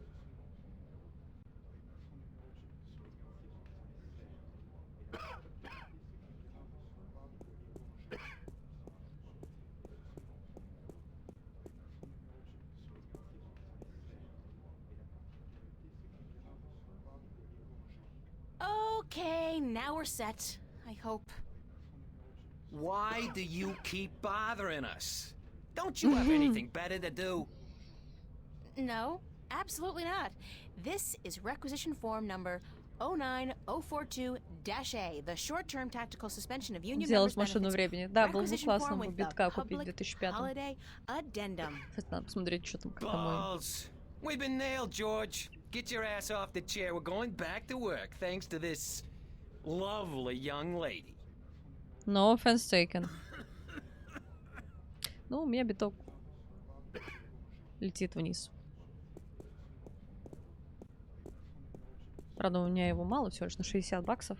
Speaker 3: Okay, now we're set. I hope.
Speaker 18: Why do you keep bothering us? Don't you have anything better to do?
Speaker 3: No, absolutely not. This is requisition form number 09042-A, the short-term tactical suspension of union members'
Speaker 1: Сделать машину
Speaker 3: benefits.
Speaker 1: времени. Да, было бы
Speaker 3: Requisition
Speaker 1: классно
Speaker 3: form
Speaker 1: бы
Speaker 3: with
Speaker 1: битка
Speaker 3: the
Speaker 1: купить в
Speaker 3: public
Speaker 1: 2005.
Speaker 3: holiday addendum.
Speaker 1: Кстати, надо посмотреть, что там, как там мой.
Speaker 18: Balls. We've been nailed, George. Get your ass off the chair. We're going back to work, thanks to this lovely young lady.
Speaker 1: No offense taken. Ну, у меня биток летит вниз. Правда, у меня его мало, всего лишь на $60.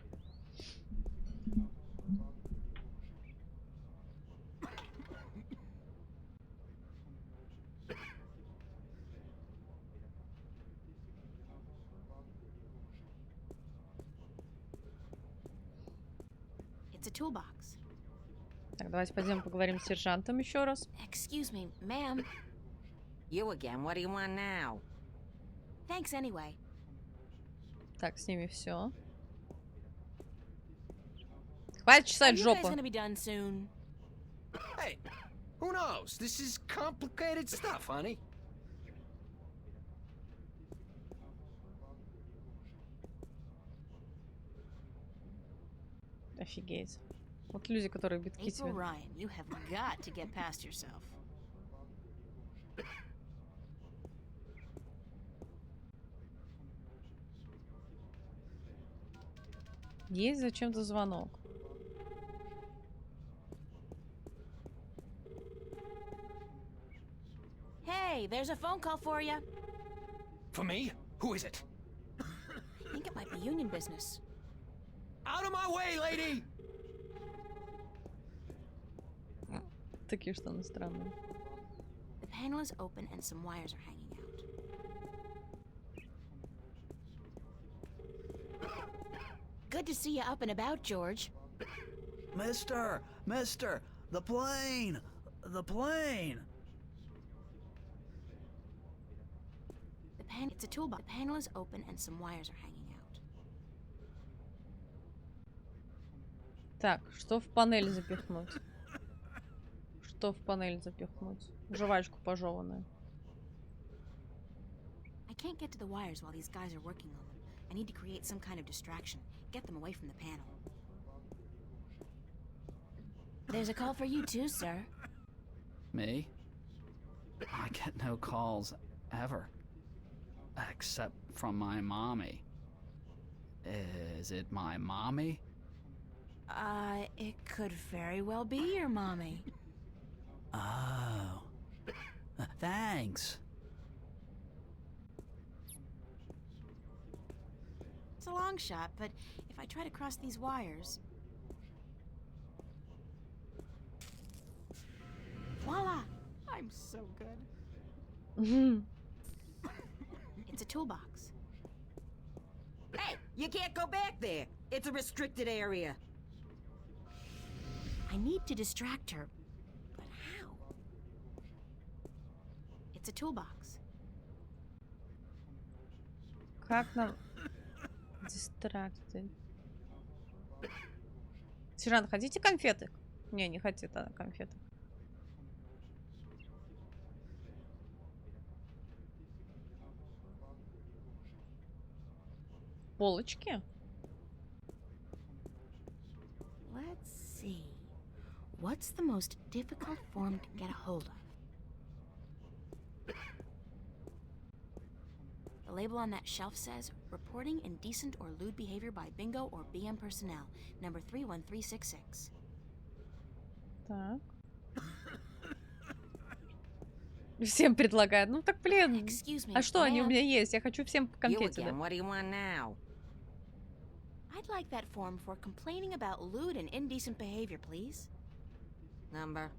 Speaker 3: It's a toolbox.
Speaker 1: Так, давайте пойдем поговорим с сержантом еще раз.
Speaker 3: Excuse me, ma'am.
Speaker 9: You again, what do you want now?
Speaker 3: Thanks anyway.
Speaker 1: Так, с ними все. Хватит чесать
Speaker 3: Are you guys
Speaker 1: жопу.
Speaker 3: gonna be done soon?
Speaker 18: Hey, who knows? This is complicated stuff, honey.
Speaker 1: Офигеть. Вот люди, которые битки
Speaker 3: April
Speaker 1: себе...
Speaker 3: Ryan, you have got to get past yourself.
Speaker 1: Есть зачем-то звонок.
Speaker 3: Hey, there's a phone call for you.
Speaker 18: For me? Who is it?
Speaker 3: I think it might be union business.
Speaker 18: Out of my way, lady!
Speaker 1: Такие штаны странные.
Speaker 3: The panel is open and some wires are hanging out. Good to see you up and about, George.
Speaker 8: Mister! The plane! The plane!
Speaker 3: It's a toolbox. The panel is open and some wires are hanging out.
Speaker 1: Так, что в панель запихнуть? Что в панель запихнуть? Жвачку пожеванную.
Speaker 3: I can't get to the wires while these guys are working on them. I need to create some kind of distraction. Get them away from the panel. There's a call for you too, sir.
Speaker 8: Me? I get no calls ever. Except from my mommy. Is it my mommy?
Speaker 3: It could very well be your mommy.
Speaker 8: Oh. Thanks.
Speaker 3: It's a long shot, but if I try to cross these wires... Voila! I'm so good. It's a toolbox.
Speaker 9: Hey, you can't go back there. It's a restricted area.
Speaker 3: I need to distract her. But how? It's a toolbox.
Speaker 1: Как нам... Дистракты. Сержант, хотите конфеты? Не, не хотит она конфеты. Полочки?
Speaker 3: Let's see. What's the most difficult form to get a hold of? The label on that shelf says, reporting indecent or lewd behavior by bingo or BM personnel, number 31366.
Speaker 1: Так. Всем предлагают. Ну так, блин.
Speaker 3: Excuse me,
Speaker 1: А что они у
Speaker 3: ma'am?
Speaker 1: меня есть? Я хочу всем по
Speaker 9: You
Speaker 1: конфете,
Speaker 9: again.
Speaker 1: да?
Speaker 9: What do you want now?
Speaker 3: I'd like that form for complaining about lewd and indecent behavior, please.
Speaker 9: Number?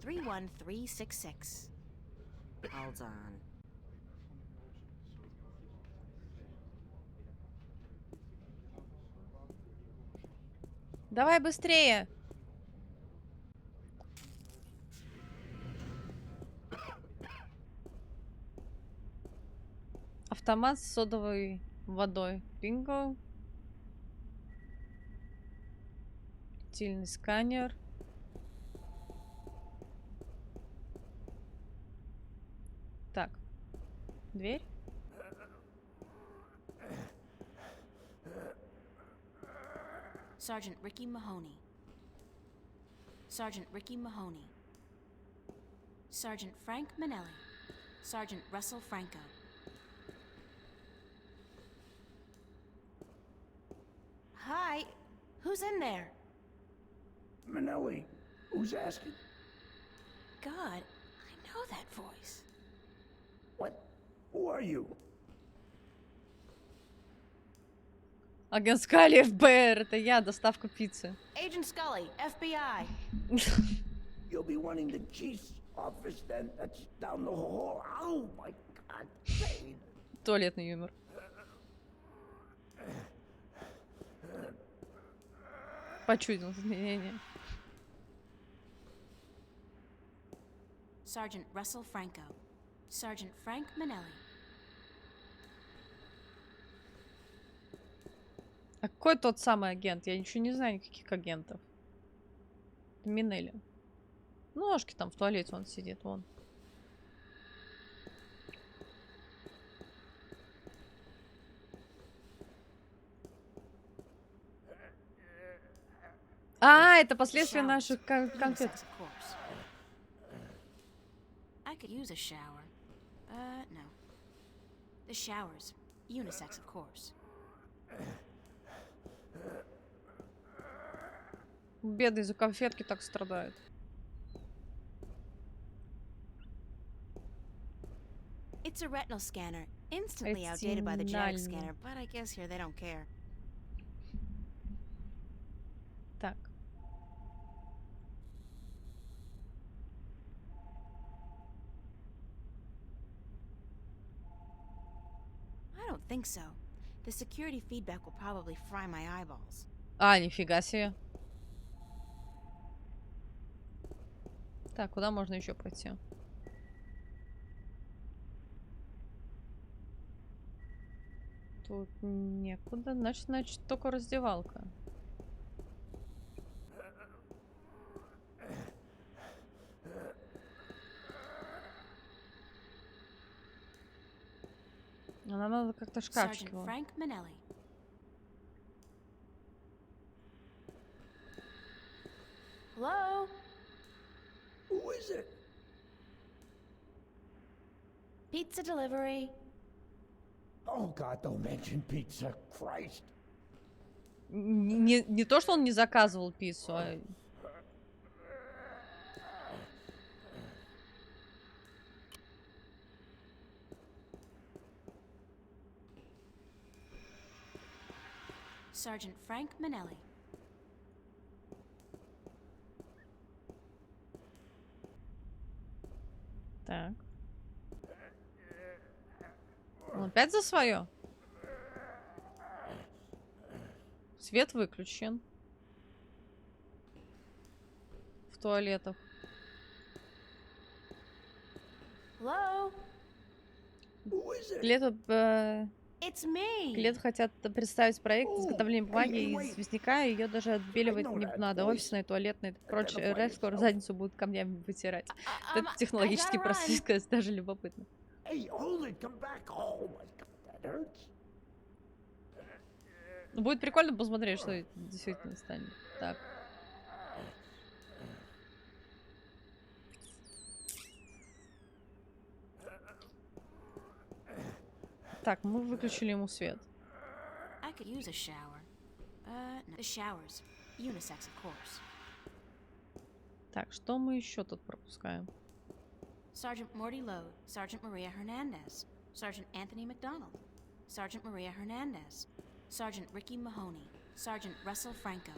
Speaker 3: 31366.
Speaker 9: Hold on.
Speaker 1: Давай быстрее. Автомат с содовой водой. Бинго. Тактильный сканер. Так. Дверь.
Speaker 3: Sergeant Ricky Mahoney. Sergeant Ricky Mahoney. Sergeant Frank Manelli. Sergeant Russell Franco. Hi. Who's in there?
Speaker 13: Manelli, who's asking?
Speaker 3: God, I know that voice.
Speaker 13: What? Who are you?
Speaker 1: Агент Скали, ФБР. Это я, доставка пиццы.
Speaker 3: Agent Scully, FBI.
Speaker 13: You'll be wanting the chief's office then. That's down the hall. Oh my God, pain.
Speaker 1: Туалетный юмор. Почудился. Не-не-не.
Speaker 3: Sergeant Russell Franco. Sergeant Frank Manelli.
Speaker 1: А какой тот самый агент? Я ничего не знаю, никаких агентов. Минелли. Ножки там в туалете он сидит, вон. А, это последствия наших конфет.
Speaker 3: I could use a shower, but no. The showers, unisex, of course.
Speaker 1: Бедный, за конфетки так страдает.
Speaker 3: It's a retinal scanner, instantly outdated by the genetic scanner, but I guess here they don't care.
Speaker 1: Так.
Speaker 3: I don't think so. The security feedback will probably fry my eyeballs.
Speaker 1: А, нифига себе. Так, куда можно еще пойти? Тут некуда. Значит, только раздевалка. Но нам надо как-то шкафчик.
Speaker 3: Frank Manelli. Hello?
Speaker 13: Who is it?
Speaker 3: Pizza delivery.
Speaker 13: Oh God, don't mention pizza, Christ.
Speaker 1: Не то, что он не заказывал пиццу, а...
Speaker 3: Sergeant Frank Manelli.
Speaker 1: Так. Он опять за свое? Свет выключен. В туалетах. Клиенты хотят представить проект изготовления бумаги из известняка, и ее даже отбеливать не надо. Офисные, туалетные и прочее. Рэк скоро задницу будут камнями вытирать. Это технологический процесс, конечно, даже любопытно. Будет прикольно посмотреть, что действительно станет. Так. Так, мы выключили ему свет. Так, что мы еще тут пропускаем?
Speaker 3: Sergeant Morty Lowe, Sergeant Maria Hernandez, Sergeant Anthony McDonald, Sergeant Maria Hernandez, Sergeant Ricky Mahoney, Sergeant Russell Franco,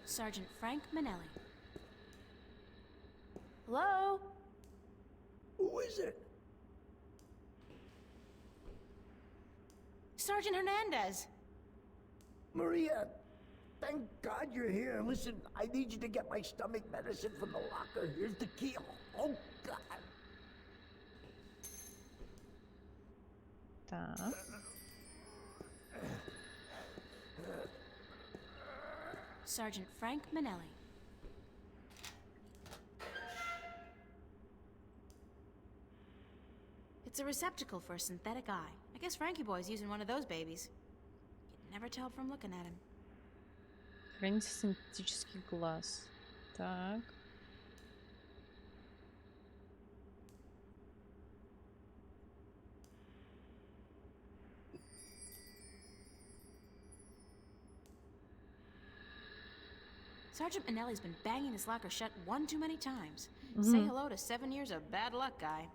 Speaker 3: Sergeant Frank Manelli. Hello?
Speaker 13: Who is it?
Speaker 3: Sergeant Hernandez!
Speaker 13: Maria, thank God you're here. Listen, I need you to get my stomach medicine from the locker. Here's the key. Oh, God.
Speaker 1: Так.
Speaker 3: Sergeant Frank Manelli. It's a receptacle for a synthetic eye. I guess Frankie Boy's using one of those babies. You'd never tell from looking at him.
Speaker 1: Хранить синтетический глаз. Так.
Speaker 3: Sergeant Manelli's been banging his locker shut one too many times. Say hello to 7 years of bad luck, guy.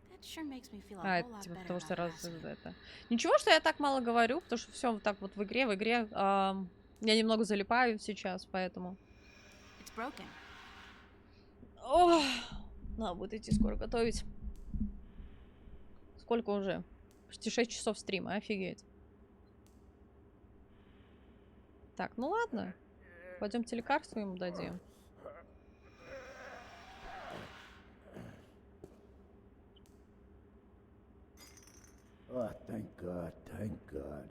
Speaker 3: That sure makes me feel a whole lot better
Speaker 1: потому что
Speaker 3: about
Speaker 1: раз
Speaker 3: asking.
Speaker 1: это. Ничего, что я так мало говорю, потому что все вот так вот в игре. Я немного залипаю сейчас, поэтому.
Speaker 3: It's broken.
Speaker 1: Ох, надо будет идти скоро готовить. Сколько уже? Почти 6 часов стрима, офигеть. Так, ну ладно. Пойдемте лекарство ему дадим.
Speaker 13: Oh, thank God, thank God.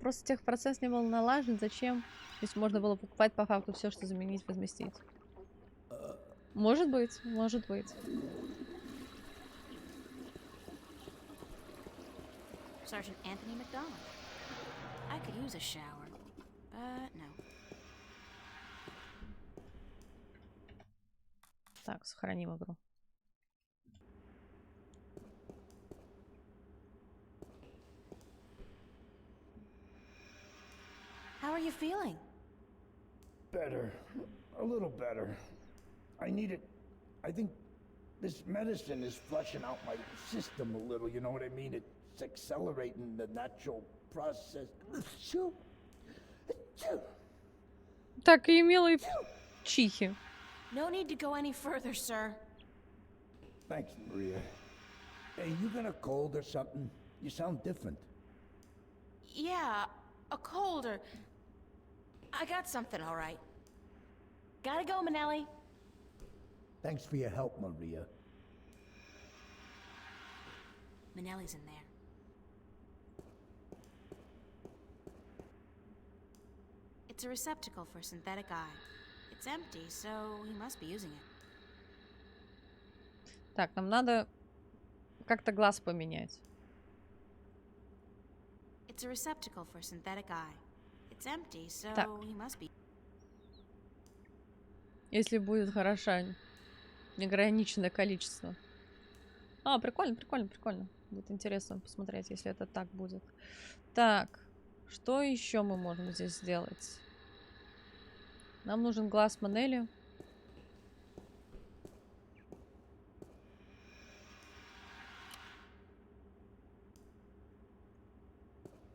Speaker 1: Просто техпроцесс не был налажен. Зачем? Если можно было покупать по факту все, что заменить, возместить. Может быть, может быть.
Speaker 3: Sergeant Anthony McDonald. I could use a shower, but no.
Speaker 1: Так, сохраним игру.
Speaker 3: How are you feeling?
Speaker 13: Better. A little better. I need it. I think this medicine is flushing out my system a little, you know what I mean? It's accelerating the natural process.
Speaker 1: Так и милые чихи.
Speaker 3: No need to go any further, sir.
Speaker 13: Thanks, Maria. Hey, you got a cold or something? You sound different.
Speaker 3: Yeah, a cold or... I got something, all right. Gotta go, Manelli.
Speaker 13: Thanks for your help, Maria.
Speaker 3: Manelli's in there. It's a receptacle for synthetic eye. It's empty, so he must be using it.
Speaker 1: Так, нам надо как-то глаз поменять.
Speaker 3: It's a receptacle for synthetic eye. It's empty, so
Speaker 1: Так.
Speaker 3: he must be...
Speaker 1: Если будет хороша неограниченное количество. А, прикольно, прикольно, прикольно. Будет интересно посмотреть, если это так будет. Так, что еще мы можем здесь сделать? Нам нужен глаз Манели.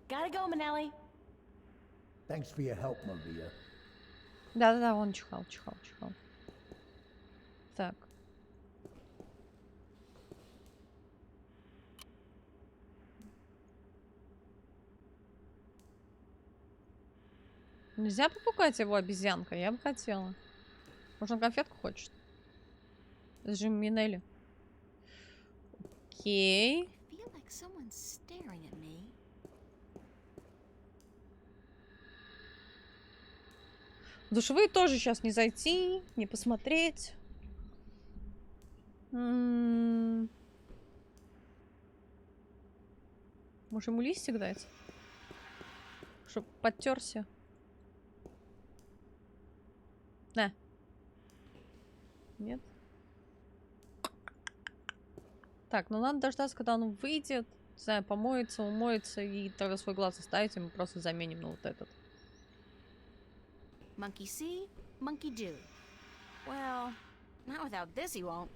Speaker 3: Gotta go, Manelli.
Speaker 13: Thanks for your help, Maria.
Speaker 1: Да-да-да, он чихал. Так. Нельзя попугать его, обезьянка? Я бы хотела. Может, он конфетку хочет? Это же Минелли. Окей.
Speaker 3: Feel like someone's staring at me.
Speaker 1: В душевые тоже сейчас не зайти, не посмотреть. Может, ему листик дать? Чтоб подтерся. На. Нет? Так, ну надо дождаться, когда он выйдет. Не знаю, помоется, умоется, и тогда свой глаз оставить, и мы просто заменим на вот этот.
Speaker 3: Monkey see, monkey do. Well, not without this he won't.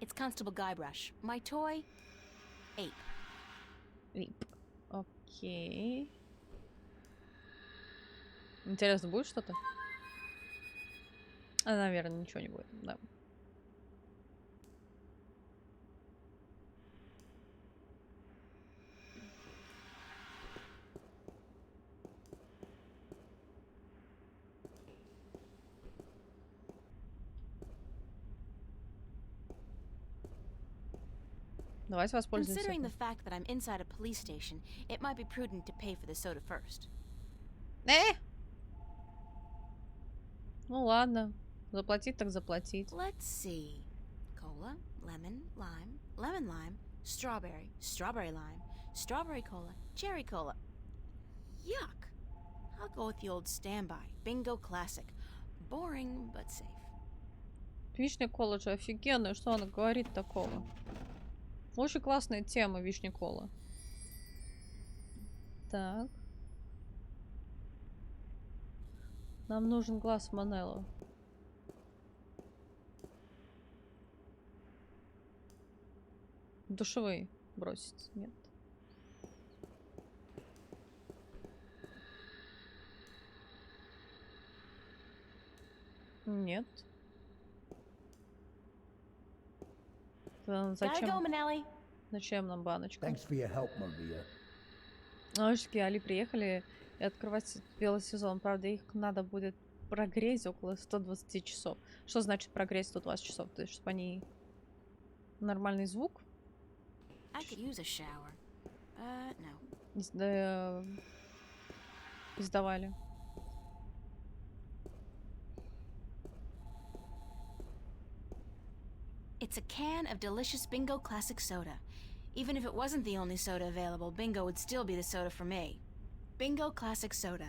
Speaker 3: It's Constable Guybrush. My toy, ape.
Speaker 1: Ape. Окей. Интересно, будет что-то? А, наверное, ничего не будет, да. Давайте воспользуемся.
Speaker 3: Considering the fact that I'm inside a police station, it might be prudent to pay for the soda first.
Speaker 1: Ну ладно. Заплатить так заплатить.
Speaker 3: Let's see. Cola, lemon, lime, lemon lime, strawberry, strawberry lime, strawberry cola, cherry cola. Yuck. I'll go with the old standby. Bingo classic. Boring, but safe.
Speaker 1: Вишня кола же офигенная. Что она говорит такого? Очень классная тема вишня кола. Так. Нам нужен глаз Манелло. Душевые бросить? Нет. Нет. Зачем? Зачем нам баночка? Ножки Али приехали и открывать велосезон. Правда, их надо будет прогреть около 120 часов. Что значит прогреть 120 часов? То есть, чтобы они... Нормальный звук? Издавали.
Speaker 3: It's a can of delicious Bingo Classic soda. Even if it wasn't the only soda available, Bingo would still be the soda for me. Bingo Classic Soda.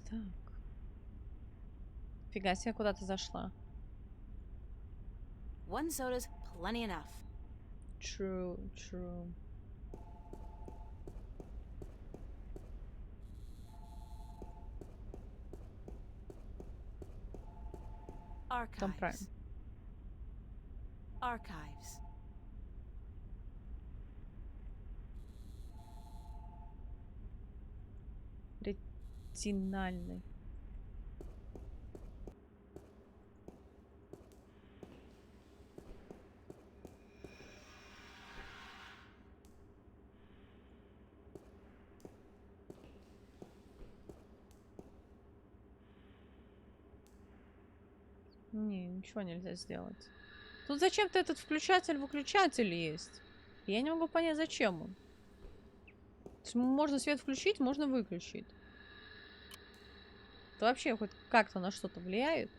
Speaker 1: Так. Фига себе, куда ты зашла.
Speaker 3: One soda's plenty enough.
Speaker 1: True, true. Там правильно.
Speaker 3: Archives.
Speaker 1: Ретинальный. Не, ничего нельзя сделать. Тут зачем-то этот включатель-выключатель есть. Я не могу понять, зачем он. То есть можно свет включить, можно выключить. Это вообще хоть как-то на что-то влияет?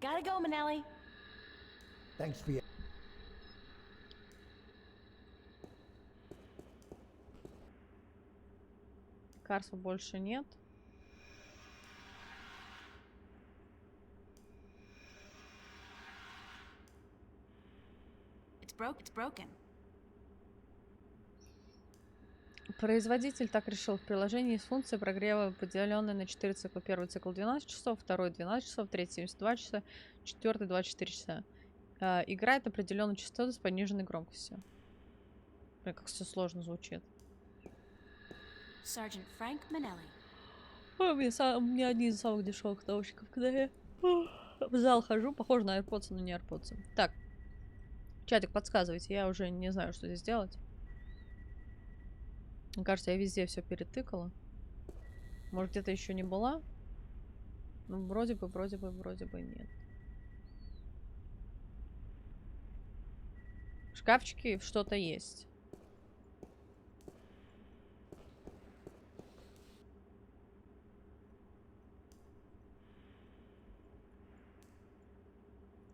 Speaker 3: Gotta go, Manelli.
Speaker 13: Thanks for your...
Speaker 1: Лекарства больше нет.
Speaker 3: It's broken.
Speaker 1: Производитель так решил. В приложении есть функция прогрева, поделенная на 4 цикла. Первый цикл 12 часов, второй 12 часов, третий 72 часа, четвертый 24 часа. Играет определенную частоту с пониженной громкостью. Блин, как все сложно звучит.
Speaker 3: Sergeant Frank Manelli.
Speaker 1: Ой, у меня одни из самых дешевых наушников, когда я в зал хожу. Похоже на AirPods, но не AirPods. Так. Чатик, подсказывайте. Я уже не знаю, что здесь делать. Мне кажется, я везде все перетыкала. Может, где-то еще не была? Ну, вроде бы нет. В шкафчике что-то есть.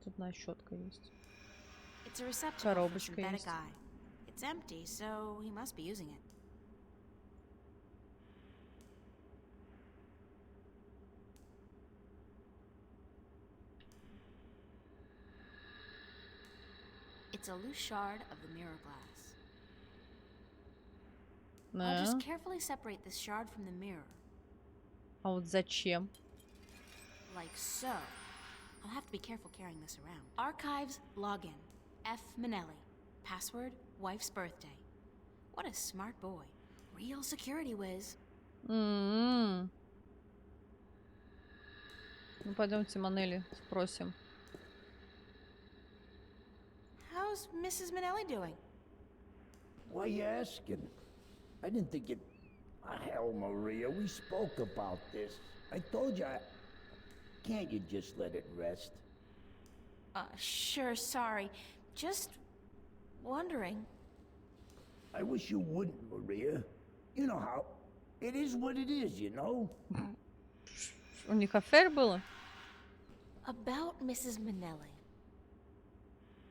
Speaker 1: Тут одна щетка есть. Коробочка есть.
Speaker 3: It's empty, so he must be using it. It's a loose shard of the mirror glass. I'll just carefully separate this shard from the mirror.
Speaker 1: А вот зачем?
Speaker 3: Like so. I'll have to be careful carrying this around. Archives login. F. Manelli. Password, wife's birthday. What a smart boy. Real security whiz.
Speaker 1: Ну, пойдемте Манелли спросим.
Speaker 3: How's Mrs. Manelli doing?
Speaker 13: Why are you asking? I didn't think you'd... hell, Maria, we spoke about this. I told you Can't you just let it rest?
Speaker 3: Sure, sorry. Just wondering.
Speaker 13: I wish you wouldn't, Maria. You know how... It is what it is, you know?
Speaker 1: У них афер было?
Speaker 3: About Mrs. Manelli.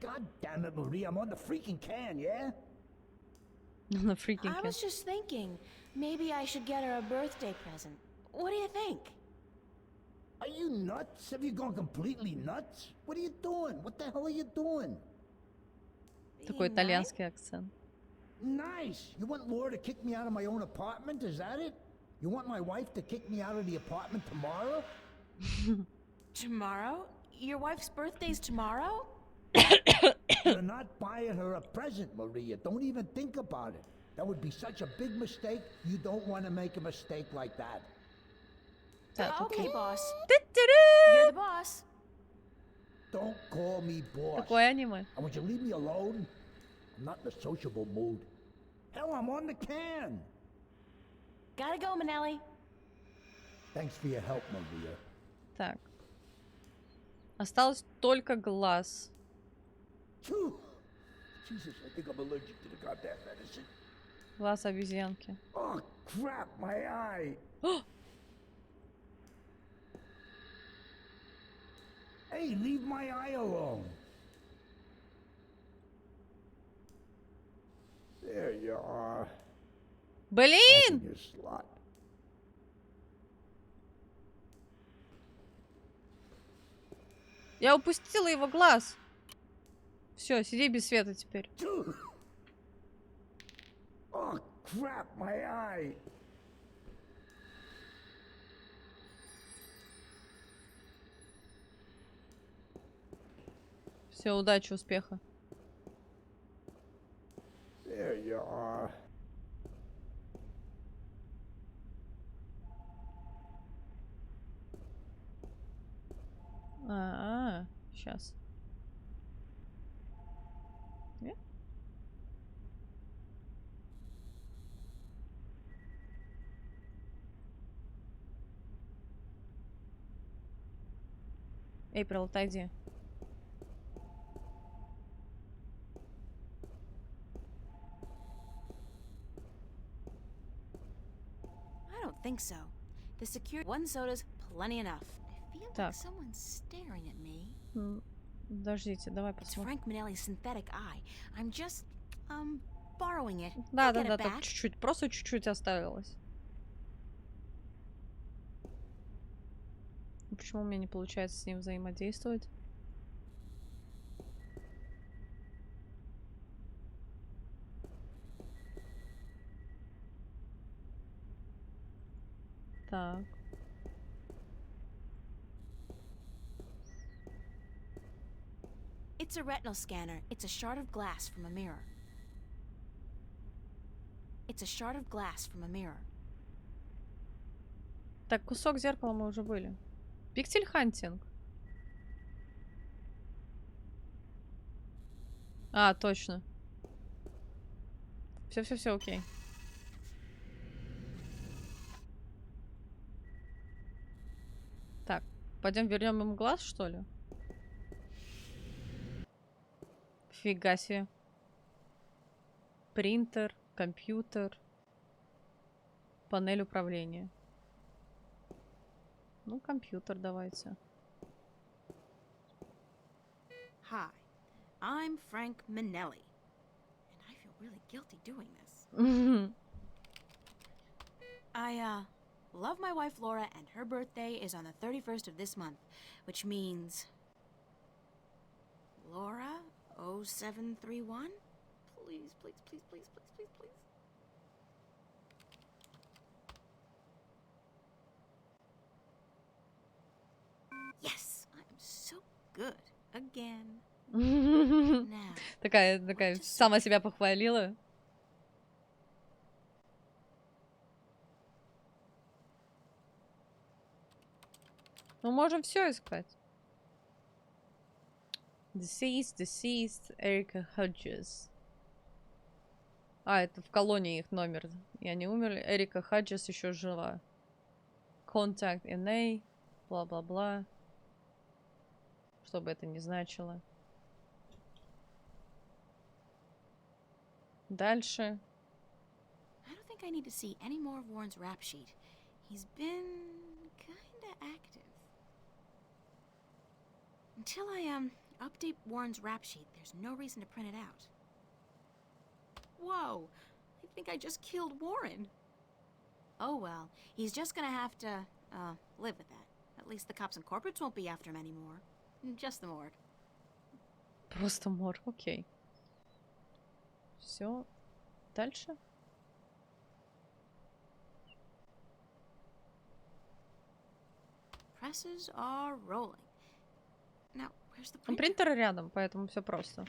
Speaker 13: God damn it, Maria, I'm on the freaking can, yeah?
Speaker 1: On the freaking can.
Speaker 3: I was just thinking, maybe I should get her a birthday present. What do you think?
Speaker 13: Are you nuts? Have you gone completely nuts? What are you doing? What the hell are you doing?
Speaker 1: Такой итальянский акцент.
Speaker 13: Nice. You want Laura to kick me out of my own apartment? Is that it? You want my wife to kick me out of the apartment tomorrow?
Speaker 3: Tomorrow? Your wife's birthday's tomorrow?
Speaker 13: You're not buying her a present, Maria. Don't even think about it. That would be such a big mistake. You don't want to make a mistake like that.
Speaker 3: Okay, boss.
Speaker 1: You're
Speaker 3: You're the boss.
Speaker 13: Don't call me boss.
Speaker 1: Такое аниме.
Speaker 13: And would you leave me alone? I'm not in a sociable mood. Hell, I'm on the can.
Speaker 3: Gotta go, Manelli.
Speaker 13: Thanks for your help, Maria.
Speaker 1: Так. Осталось только глаз.
Speaker 13: Jesus, I think I'm allergic to the goddamn medicine.
Speaker 1: Глаз обезьянки.
Speaker 13: Oh, crap, my eye. Hey, leave my eye alone. There you are.
Speaker 1: Блин!
Speaker 13: Your slot.
Speaker 1: Я упустила его глаз. Все, сиди без света теперь.
Speaker 13: Oh, crap, my eye.
Speaker 1: Все, удачи, успеха.
Speaker 13: There you are.
Speaker 1: Сейчас. Нет? Эйприл, отойди.
Speaker 3: I don't think so. The security. One soda's plenty enough. I feel like someone's staring at me.
Speaker 1: Подождите, давай
Speaker 3: It's
Speaker 1: посмотрим.
Speaker 3: Frank Minelli's synthetic eye. I'm just, borrowing it.
Speaker 1: Да,
Speaker 3: I'll get it
Speaker 1: так
Speaker 3: back.
Speaker 1: чуть-чуть, просто чуть-чуть оставилось. Почему у меня не получается с ним взаимодействовать? Так.
Speaker 3: It's a retinal scanner. It's a shard of glass from a mirror. It's a shard of glass from a mirror.
Speaker 1: Так, кусок зеркала мы уже были. Пиксель хантинг. А, точно. Все, окей. Так, пойдем вернем ему глаз, что ли? Фига себе. Принтер, компьютер, панель управления. Ну, компьютер давайте.
Speaker 3: Hi, I'm Frank Minelli. And I feel really guilty doing this. I, love my wife Laura, and her birthday is on the 31st of this month, which means... Laura 0731? Please, please, please, please, please, please, please. Yes, I am so good. Again. Now,
Speaker 1: Такая сама себя похвалила. Мы можем все искать. Deceased, Эрика Ходжес. А, это в колонии их номер. И они умерли. Эрика Ходжес еще жива. Contact NA. Бла-бла-бла. Что бы это ни значило. Дальше.
Speaker 3: I don't think I need to see any more of Warren's rap sheet. He's been kinda active. Until I, update Warren's rap sheet, there's no reason to print it out. Whoa! I think I just killed Warren. Oh well, he's just gonna have to, live with that. At least the cops and corporates won't be after him anymore. Just the morgue.
Speaker 1: Просто морг, окей. Все. Дальше.
Speaker 3: Presses are rolling. Now, where's the
Speaker 1: Ну,
Speaker 3: printer?
Speaker 1: принтер рядом, поэтому все просто.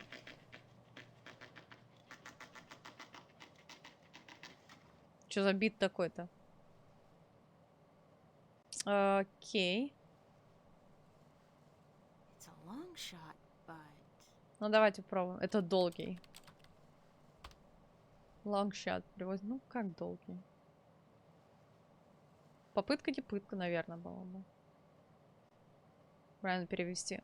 Speaker 1: Что за бит такой-то? Окей.
Speaker 3: It's a long shot, but...
Speaker 1: Ну, давайте попробуем. Это долгий. Long shot переводит. Ну, как долгий? Попытка не пытка, наверное, была бы. Правильно перевести.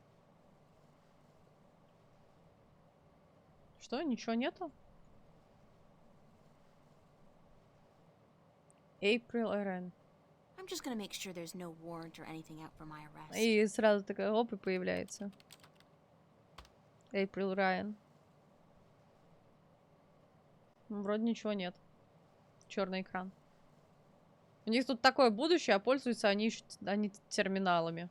Speaker 1: Что? Ничего нету? April RN.
Speaker 3: I'm just gonna make sure there's no warrant or anything out for my arrest.
Speaker 1: И сразу такая оп, и появляется. Эйприл Райан. Вроде ничего нет. Черный экран. У них тут такое будущее, а пользуются они терминалами.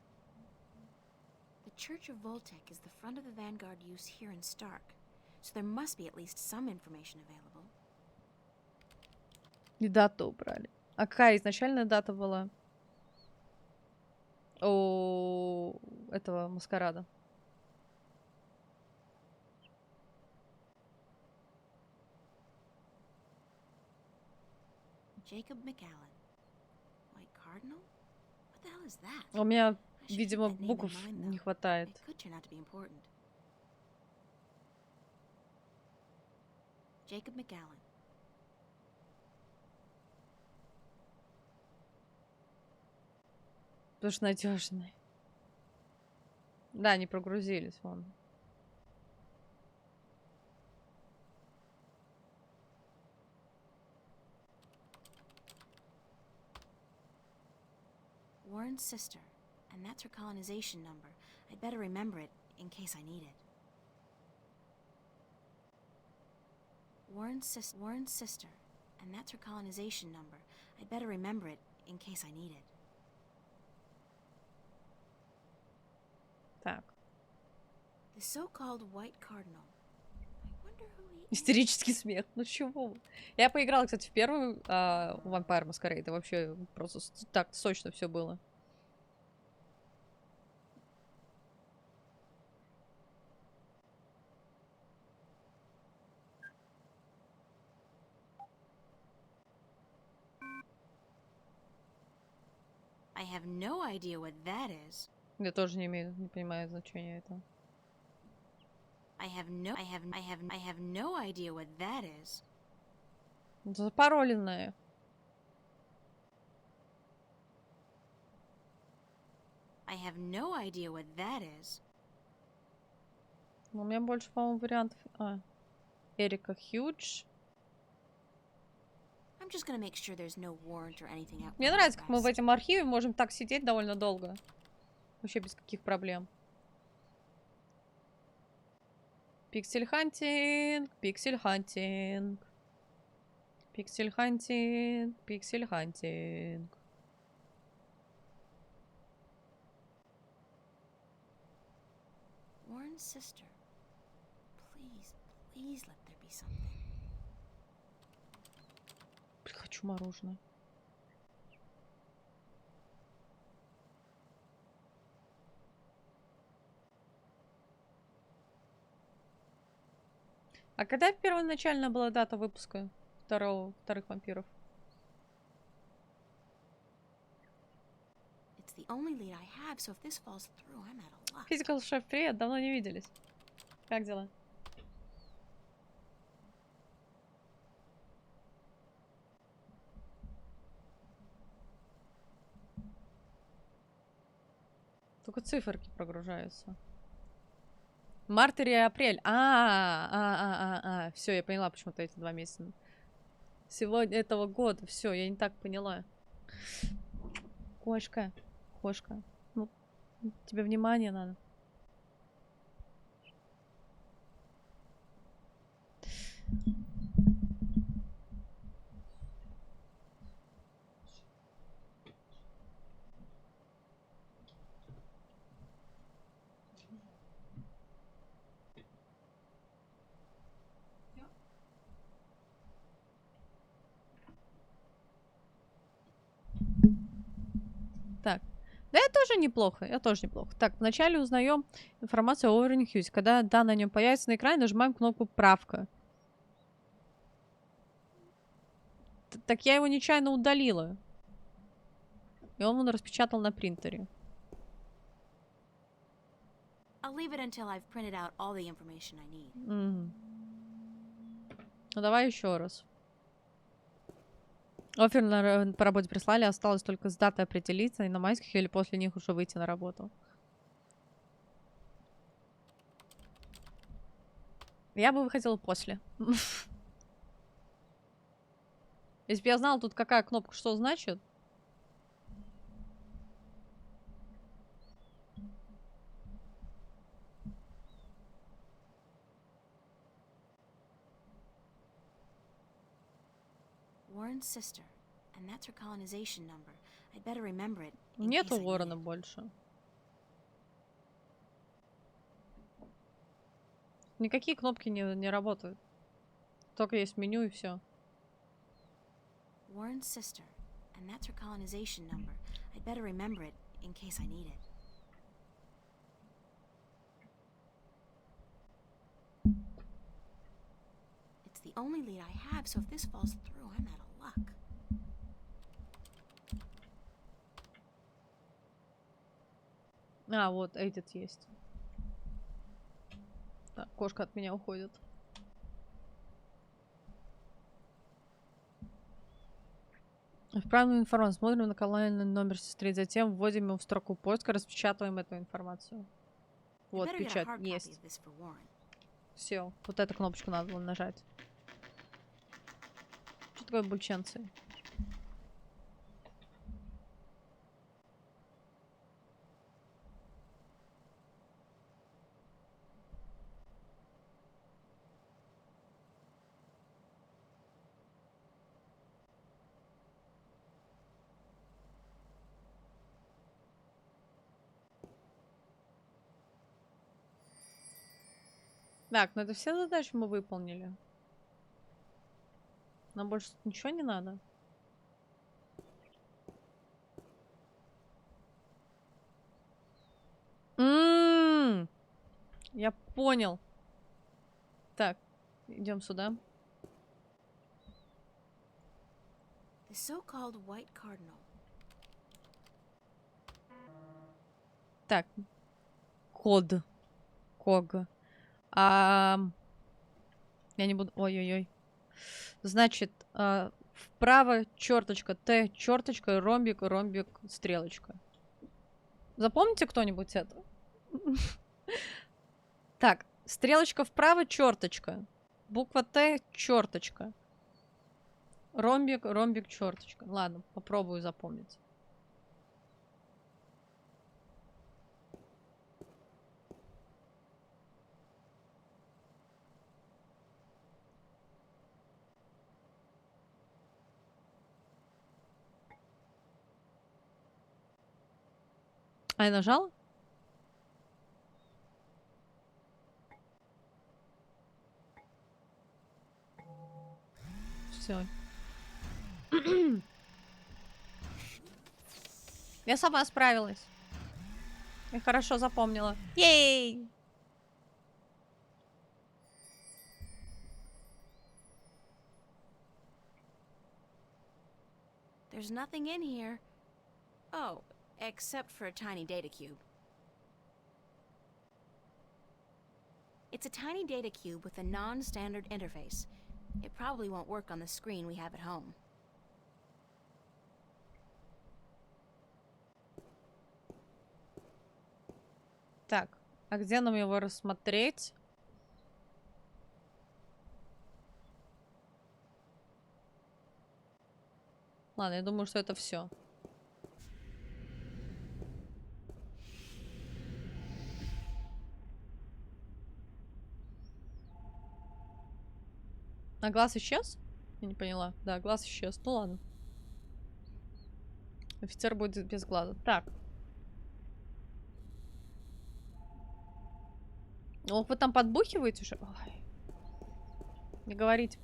Speaker 3: The Church of Voltec is the front of the Vanguard use here in Stark, so there must be at least some information available.
Speaker 1: И дату убрали. А какая изначальная дата была? У этого маскарада.
Speaker 3: Jacob McAllen. White Cardinal? What the hell is that?
Speaker 1: У меня, видимо, букв не хватает.
Speaker 3: It could turn out to be important. Jacob McAllen.
Speaker 1: Потому что надежный. Да, не прогрузились, вон.
Speaker 3: Warren's sister, and that's her colonization number. I'd better remember it in case I need it. Warren's sister, and that's her colonization number. I'd better remember it in case I need it.
Speaker 1: Так.
Speaker 3: The so-called White Cardinal.
Speaker 1: Истерический смех. Ну чего? Я поиграла, кстати, в первую Vampire Masquerade. И вообще просто так сочно все было.
Speaker 3: I have no idea what that is.
Speaker 1: Я тоже не понимаю значения этого.
Speaker 3: I have no idea what that is.
Speaker 1: Запароленная.
Speaker 3: I have no idea what that is.
Speaker 1: У меня больше, по-моему, вариантов. Эрика Хьюдж.
Speaker 3: I'm just gonna make sure there's no warrant or anything out.
Speaker 1: Мне нравится, как мы в этом архиве можем так сидеть довольно долго. Вообще без каких проблем. Пиксель-хантинг, пиксель-хантинг. Пиксель-хантинг, пиксель-хантинг.
Speaker 3: Warren's sister. Please let there be something.
Speaker 1: Хочу мороженое. А когда первоначально была дата выпуска вторых вампиров? Физикал Шеф, привет, давно не виделись. Как дела? Только циферки прогружаются. Март или апрель. Все, я поняла, почему-то эти 2 месяца. Сегодня этого года. Все, я не так поняла. Кошка. Кошка. Ну, тебе внимание надо. Так. Да, я тоже неплохо. Так, вначале узнаем информацию о Уоррене Хьюзе. Когда данные о нем появится на экране, нажимаем кнопку «Правка». Так я его нечаянно удалила. И он распечатал на принтере. Ну давай еще раз. Оффер по работе прислали, осталось только с датой определиться, и на майских или после них уже выйти на работу. Я бы выходила после. Если бы я знала тут какая кнопка что значит.
Speaker 3: Warren's sister, and that's her colonization number. I'd better remember it.
Speaker 1: Нету Уоррена больше. Никакие кнопки не работают. Только есть меню и все.
Speaker 3: Warren's sister, and that's her colonization number. I'd better remember it in case I need it. It's the only lead I have, so if this falls through, I'm out of luck.
Speaker 1: А, вот, этот есть. Так, кошка от меня уходит. Вправленную информацию. Смотрим на колонный номер сестры. Затем вводим его в строку поиска, распечатываем эту информацию. Вот, печать есть. Все, вот эту кнопочку надо было нажать. Что такое бульченцы? Так, ну это все задачи мы выполнили. Нам больше ничего не надо. Я понял. Так, идем сюда.
Speaker 3: The so-called White Cardinal.
Speaker 1: Так. Код. Ког. Я не буду... Ой-ой-ой. Значит, вправо черточка, Т черточка, ромбик, ромбик, стрелочка. Запомните кто-нибудь это? Так, стрелочка вправо, черточка. Буква Т, черточка. Ромбик, ромбик, черточка. Ладно, попробую запомнить. А я нажала? Все. Я сама справилась. Я хорошо запомнила. Ей!
Speaker 3: There's nothing in here. Oh, except for a tiny data cube. It's a tiny data cube with a non-standard interface. It probably won't work on the screen we have at home.
Speaker 1: Так, а где нам его рассмотреть? Ладно, я думаю, что это все. А глаз исчез? Я не поняла. Да, глаз исчез. Ну ладно. Офицер будет без глаза. Так. Ох, вы там подбухиваете уже? Ой. Не говорите.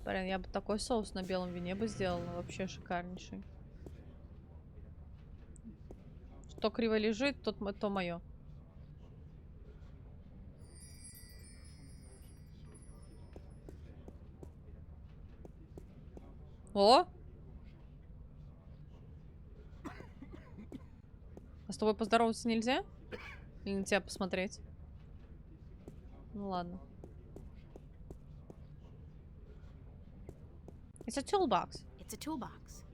Speaker 1: Блин, я бы такой соус на белом вине бы сделала. Вообще шикарнейший. Что криво лежит, то мое. О! А с тобой поздороваться нельзя? Или на тебя посмотреть? Ну ладно. It's a toolbox.
Speaker 3: It's a toolbox.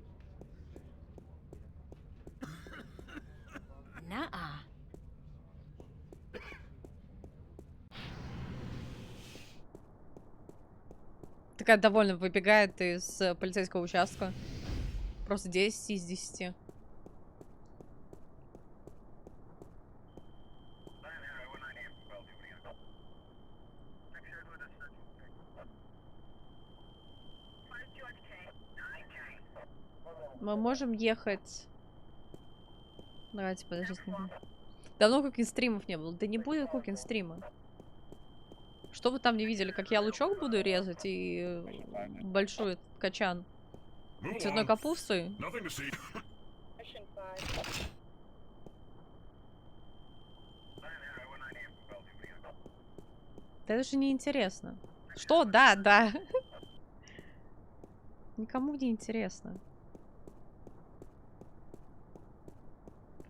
Speaker 3: Nuh-uh.
Speaker 1: Такая довольно выбегает из полицейского участка. Просто 10 из 10. Мы можем ехать... Давайте, подождите. Давно кукинг-стримов не было. Да не будет кукинг-стрима. Что вы там не видели? Как я лучок буду резать и большой качан цветной капусты? Да это же не интересно. Что? Да, да. Никому не интересно.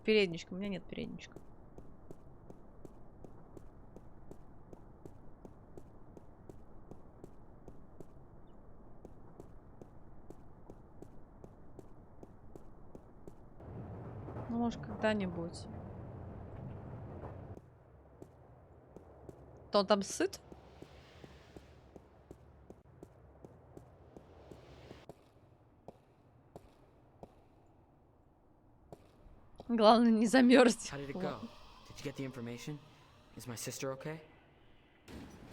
Speaker 1: Передничка. У меня нет передничка. Ну, может, когда-нибудь. То он там сыт? Главное, не замерзнуть.
Speaker 14: How did it go? Did you get the information? Is my sister okay?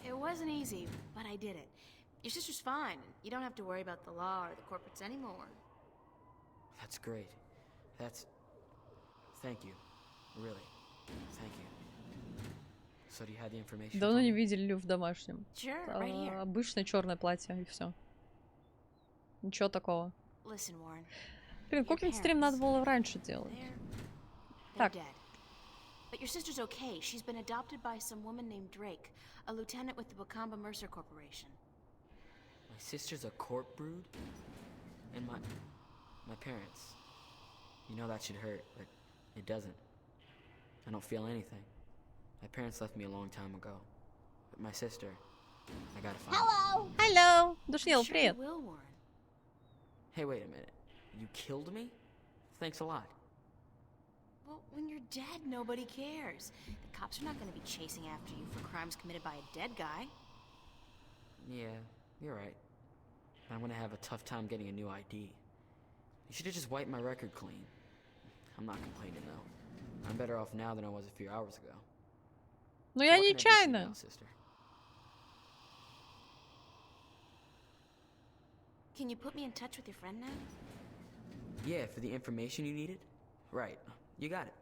Speaker 3: It wasn't easy, but I did it. Your sister's fine. You don't have to worry about the law or the corporates anymore.
Speaker 14: That's great. That's... Thank you. Really. Thank you. So do you have the information?
Speaker 1: Давно не видели Лю в домашнем.
Speaker 3: Sure, right here.
Speaker 1: Обычное черное платье и все. Ничего такого.
Speaker 3: Listen, Warren.
Speaker 1: Блин, кукинг-стрим надо было раньше делать. Так.
Speaker 3: But your sister's okay. She's been adopted by some woman named Drake, a lieutenant with the Wakamba Mercer Corporation.
Speaker 14: My sister's a corp brood? And my parents. You know that should hurt, but it doesn't. I don't feel anything. My parents left me a long time ago. But my sister, I gotta find her.
Speaker 1: Hello! Душнил, привет.
Speaker 14: Hey, wait a minute. You killed me? Thanks a lot.
Speaker 3: Well, when you're dead, nobody cares. The cops are not going to be chasing after you for crimes committed by a dead guy.
Speaker 14: Yeah, you're right. I'm gonna have a tough time getting a new ID. You should have just wiped my record clean. I'm not complaining though. I'm better off now than I was a few hours ago.
Speaker 1: Ну я нечаянно.
Speaker 3: Can you put me in touch with your friend now?
Speaker 14: Yeah, for the information you needed? Right, you got it.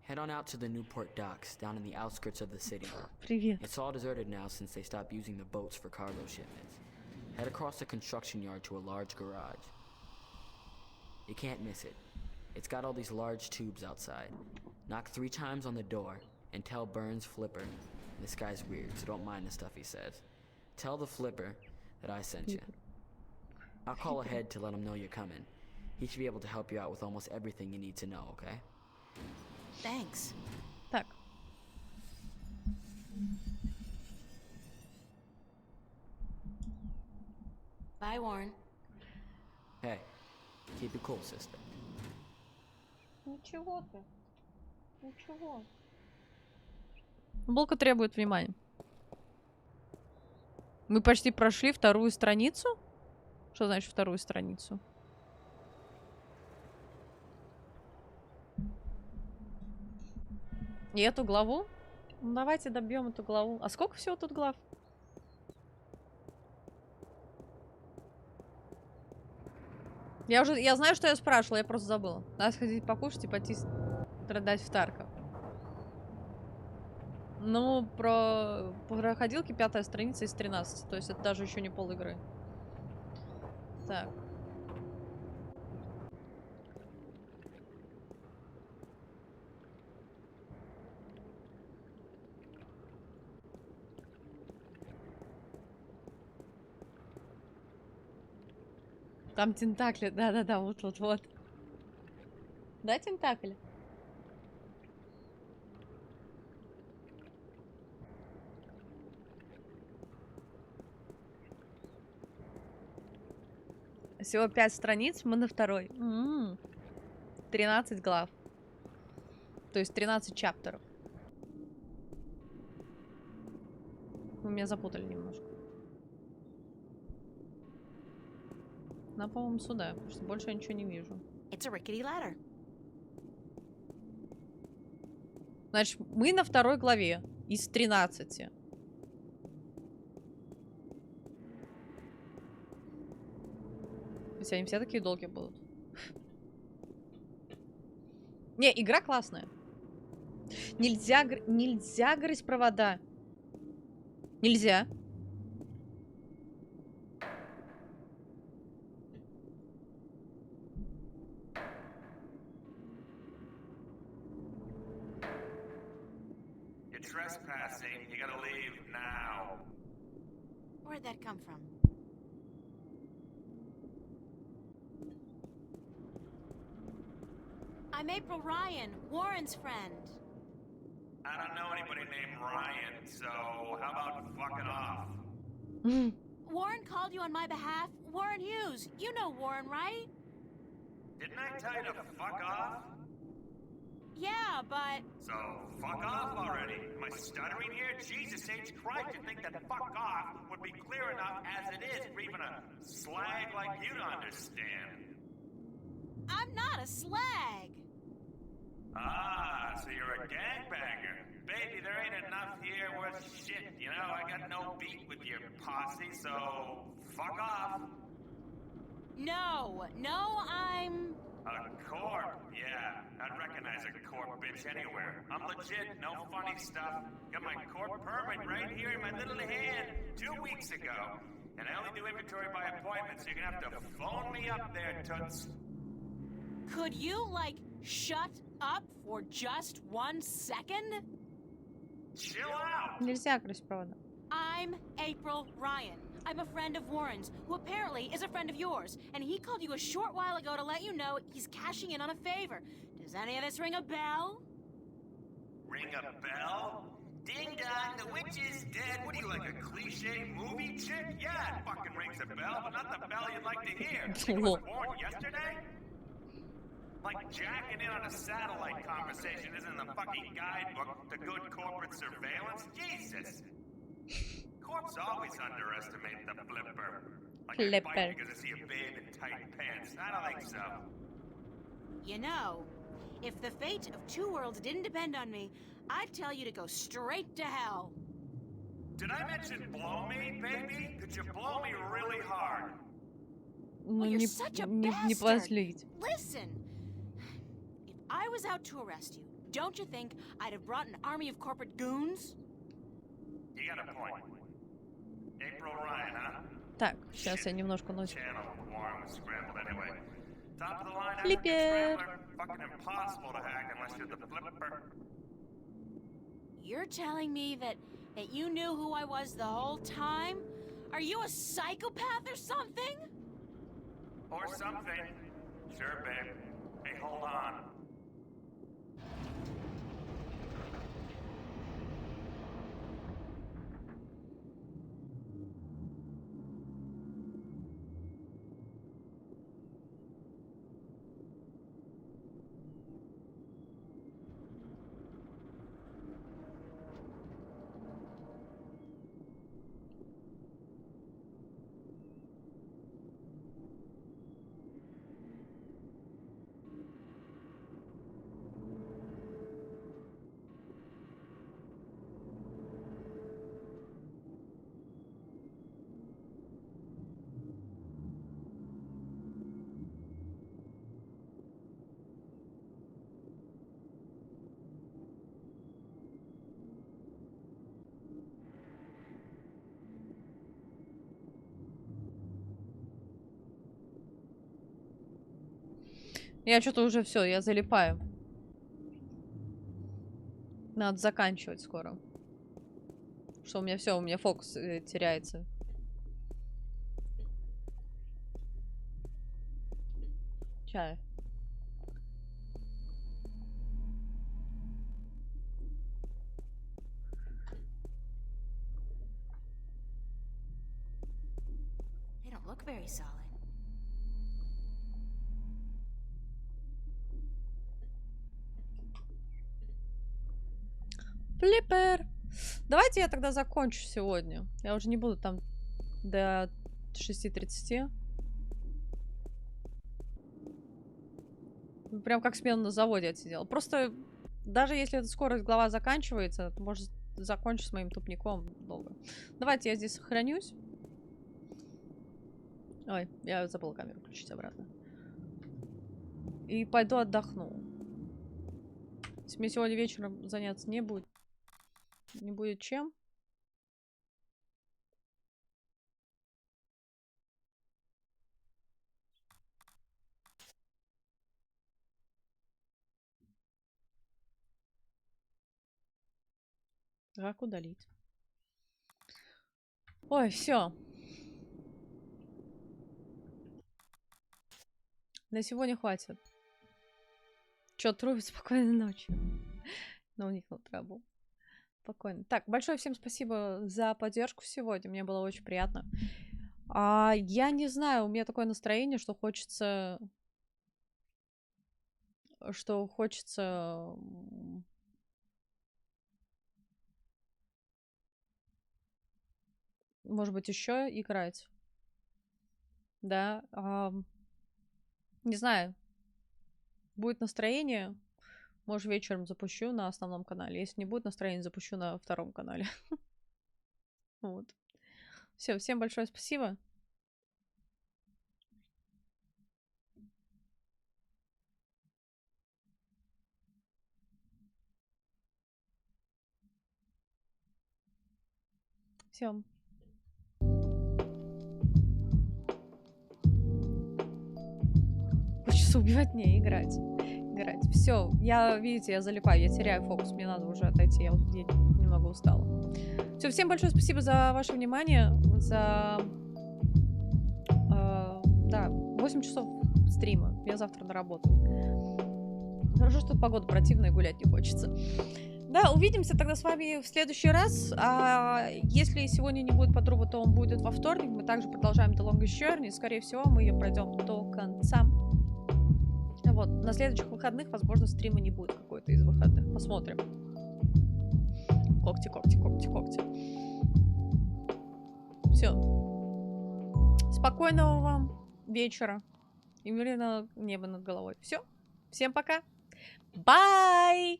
Speaker 14: Head on out to the Newport docks, down in the outskirts of the city.
Speaker 1: Привет.
Speaker 14: It's all deserted now since they stopped using the boats for cargo shipments. Head across the construction yard to a large garage. You can't miss it. It's got all these large tubes outside. Knock 3 times on the door and tell Burns Flipper. This guy's weird, so don't mind the stuff he says. Tell the Flipper that I sent you. I'll call ahead to let him know you're coming. He should be able to help you out with almost everything you need to know, okay?
Speaker 3: Thanks.
Speaker 1: Так.
Speaker 3: Bye, Warren.
Speaker 14: Hey, keep it cool, sister.
Speaker 1: Ничего ты. Ничего. Булка требует внимания. Мы почти прошли вторую страницу? Что значит вторую страницу? И эту главу? Ну, давайте добьем эту главу. А сколько всего тут глав? Я знаю, что я спрашивала, я просто забыла. Надо сходить покушать и пойти страдать в Тарков. Ну, про проходилки 5-я страница из 13. То есть это даже еще не пол игры. Так. Там тентакли, да-да-да, вот-вот-вот. Да, тентакли? Всего 5 страниц, мы на второй. 13 глав. То есть 13 чаптеров. Вы меня запутали немножко. На, по-моему, сюда, потому что больше я ничего не вижу.
Speaker 3: It's a rickety ladder.
Speaker 1: Значит, мы на второй главе из 13. Если они все такие долгие будут. Не, игра классная. Нельзя грызть провода. Нельзя.
Speaker 6: You're trespassing. You gotta leave now.
Speaker 3: Where'd that come from? I'm April Ryan, Warren's friend.
Speaker 6: I don't know anybody named Ryan, so how about fucking off?
Speaker 3: Warren called you on my behalf. Warren Hughes. You know Warren, right?
Speaker 6: Didn't I tell you to fuck off?
Speaker 3: Yeah, but...
Speaker 6: So, fuck off already. Am I stuttering here? Jesus H. Christ, you'd think that fuck off would be clear enough as it is for even a slag like you to understand.
Speaker 3: I'm not a slag.
Speaker 6: Ah, so you're a gangbanger. Baby, there ain't enough here worth shit, you know? I got no beat with your posse, so fuck off.
Speaker 3: No, I'm...
Speaker 6: A corp? Yeah, I'd recognize a corp bitch anywhere. I'm legit, no funny stuff. Got my corp permit right here in my little hand 2 weeks ago. And I only do inventory by appointment, so you're gonna have to phone me up there, toots.
Speaker 3: Could you, like, shut up for just 1 second?
Speaker 6: Chill out!
Speaker 1: Нельзя грызть провода.
Speaker 3: I'm April Ryan. I'm a friend of Warren's, who apparently is a friend of yours. And he called you a short while ago to let you know he's cashing in on a favor. Does any of this ring a bell?
Speaker 6: Ring a bell? Ding dong, the witch is dead. What are you, like a cliche movie chick? Yeah, it fucking rings a bell, but not the bell you'd like to hear. She was born yesterday? Like jacking in on a satellite conversation isn't in the fucking guidebook to good corporate surveillance? Jesus! Corps always underestimate the flipper. Like I bite because I see a babe in tight pants. I don't think so.
Speaker 3: You know, if the fate of 2 worlds didn't depend on me, I'd tell you to go straight to hell.
Speaker 6: Did I mention blow me, baby? Could you blow me really hard?
Speaker 3: Well, you're such a bastard.
Speaker 1: Позлить.
Speaker 3: Listen, if I was out to arrest you, don't you think I'd have brought an army of corporate goons?
Speaker 6: You got a point. April Ryan, huh?
Speaker 1: Так, сейчас я немножко ночь.
Speaker 6: Flipper. Fucking impossible to hack unless you're the flipper.
Speaker 3: You're telling me that you knew who I was the whole time? Are you a psychopath or something?
Speaker 6: Or something. Sure, babe. Hey, hold on.
Speaker 1: Я что-то уже все, я залипаю. Надо заканчивать скоро. Что у меня все, у меня фокус теряется. Чай.
Speaker 3: They don't look very solid.
Speaker 1: Флиппер. Давайте я тогда закончу сегодня. Я уже не буду там до 6:30. Прям как смену на заводе отсидела. Просто даже если эта скорость глава заканчивается, то может закончу с моим тупником долго. Давайте я здесь сохранюсь. Ой, я забыла камеру включить обратно. И пойду отдохну. Если мне сегодня вечером заняться не будет чем. Как удалить? Ой, все. На сегодня хватит. Чё, трубит? Спокойной ночи. Но уникнул трабу. Спокойно. Так, большое всем спасибо за поддержку сегодня. Мне было очень приятно. Я не знаю, у меня такое настроение, что хочется... Может быть, еще играть. Да. Не знаю. Будет настроение, может, вечером запущу на основном канале. Если не будет настроения, запущу на втором канале. Вот. Все, всем большое спасибо. Все. Хочется убивать, не играть. Все, видите, я залипаю, я теряю фокус, мне надо уже отойти, я немного устала. Все, всем большое спасибо за ваше внимание, за 8 часов стрима. Я завтра на работу. Хорошо, что погода противная, гулять не хочется. Да, увидимся тогда с вами в следующий раз. Если сегодня не будет подруба, то он будет во вторник. Мы также продолжаем The Longest Journey. Скорее всего, мы ее пройдем до конца. Вот, на следующих выходных, возможно, стрима не будет какой-то из выходных. Посмотрим. Когти. Все. Спокойного вам вечера. И мирного неба над головой. Все. Всем пока. Bye!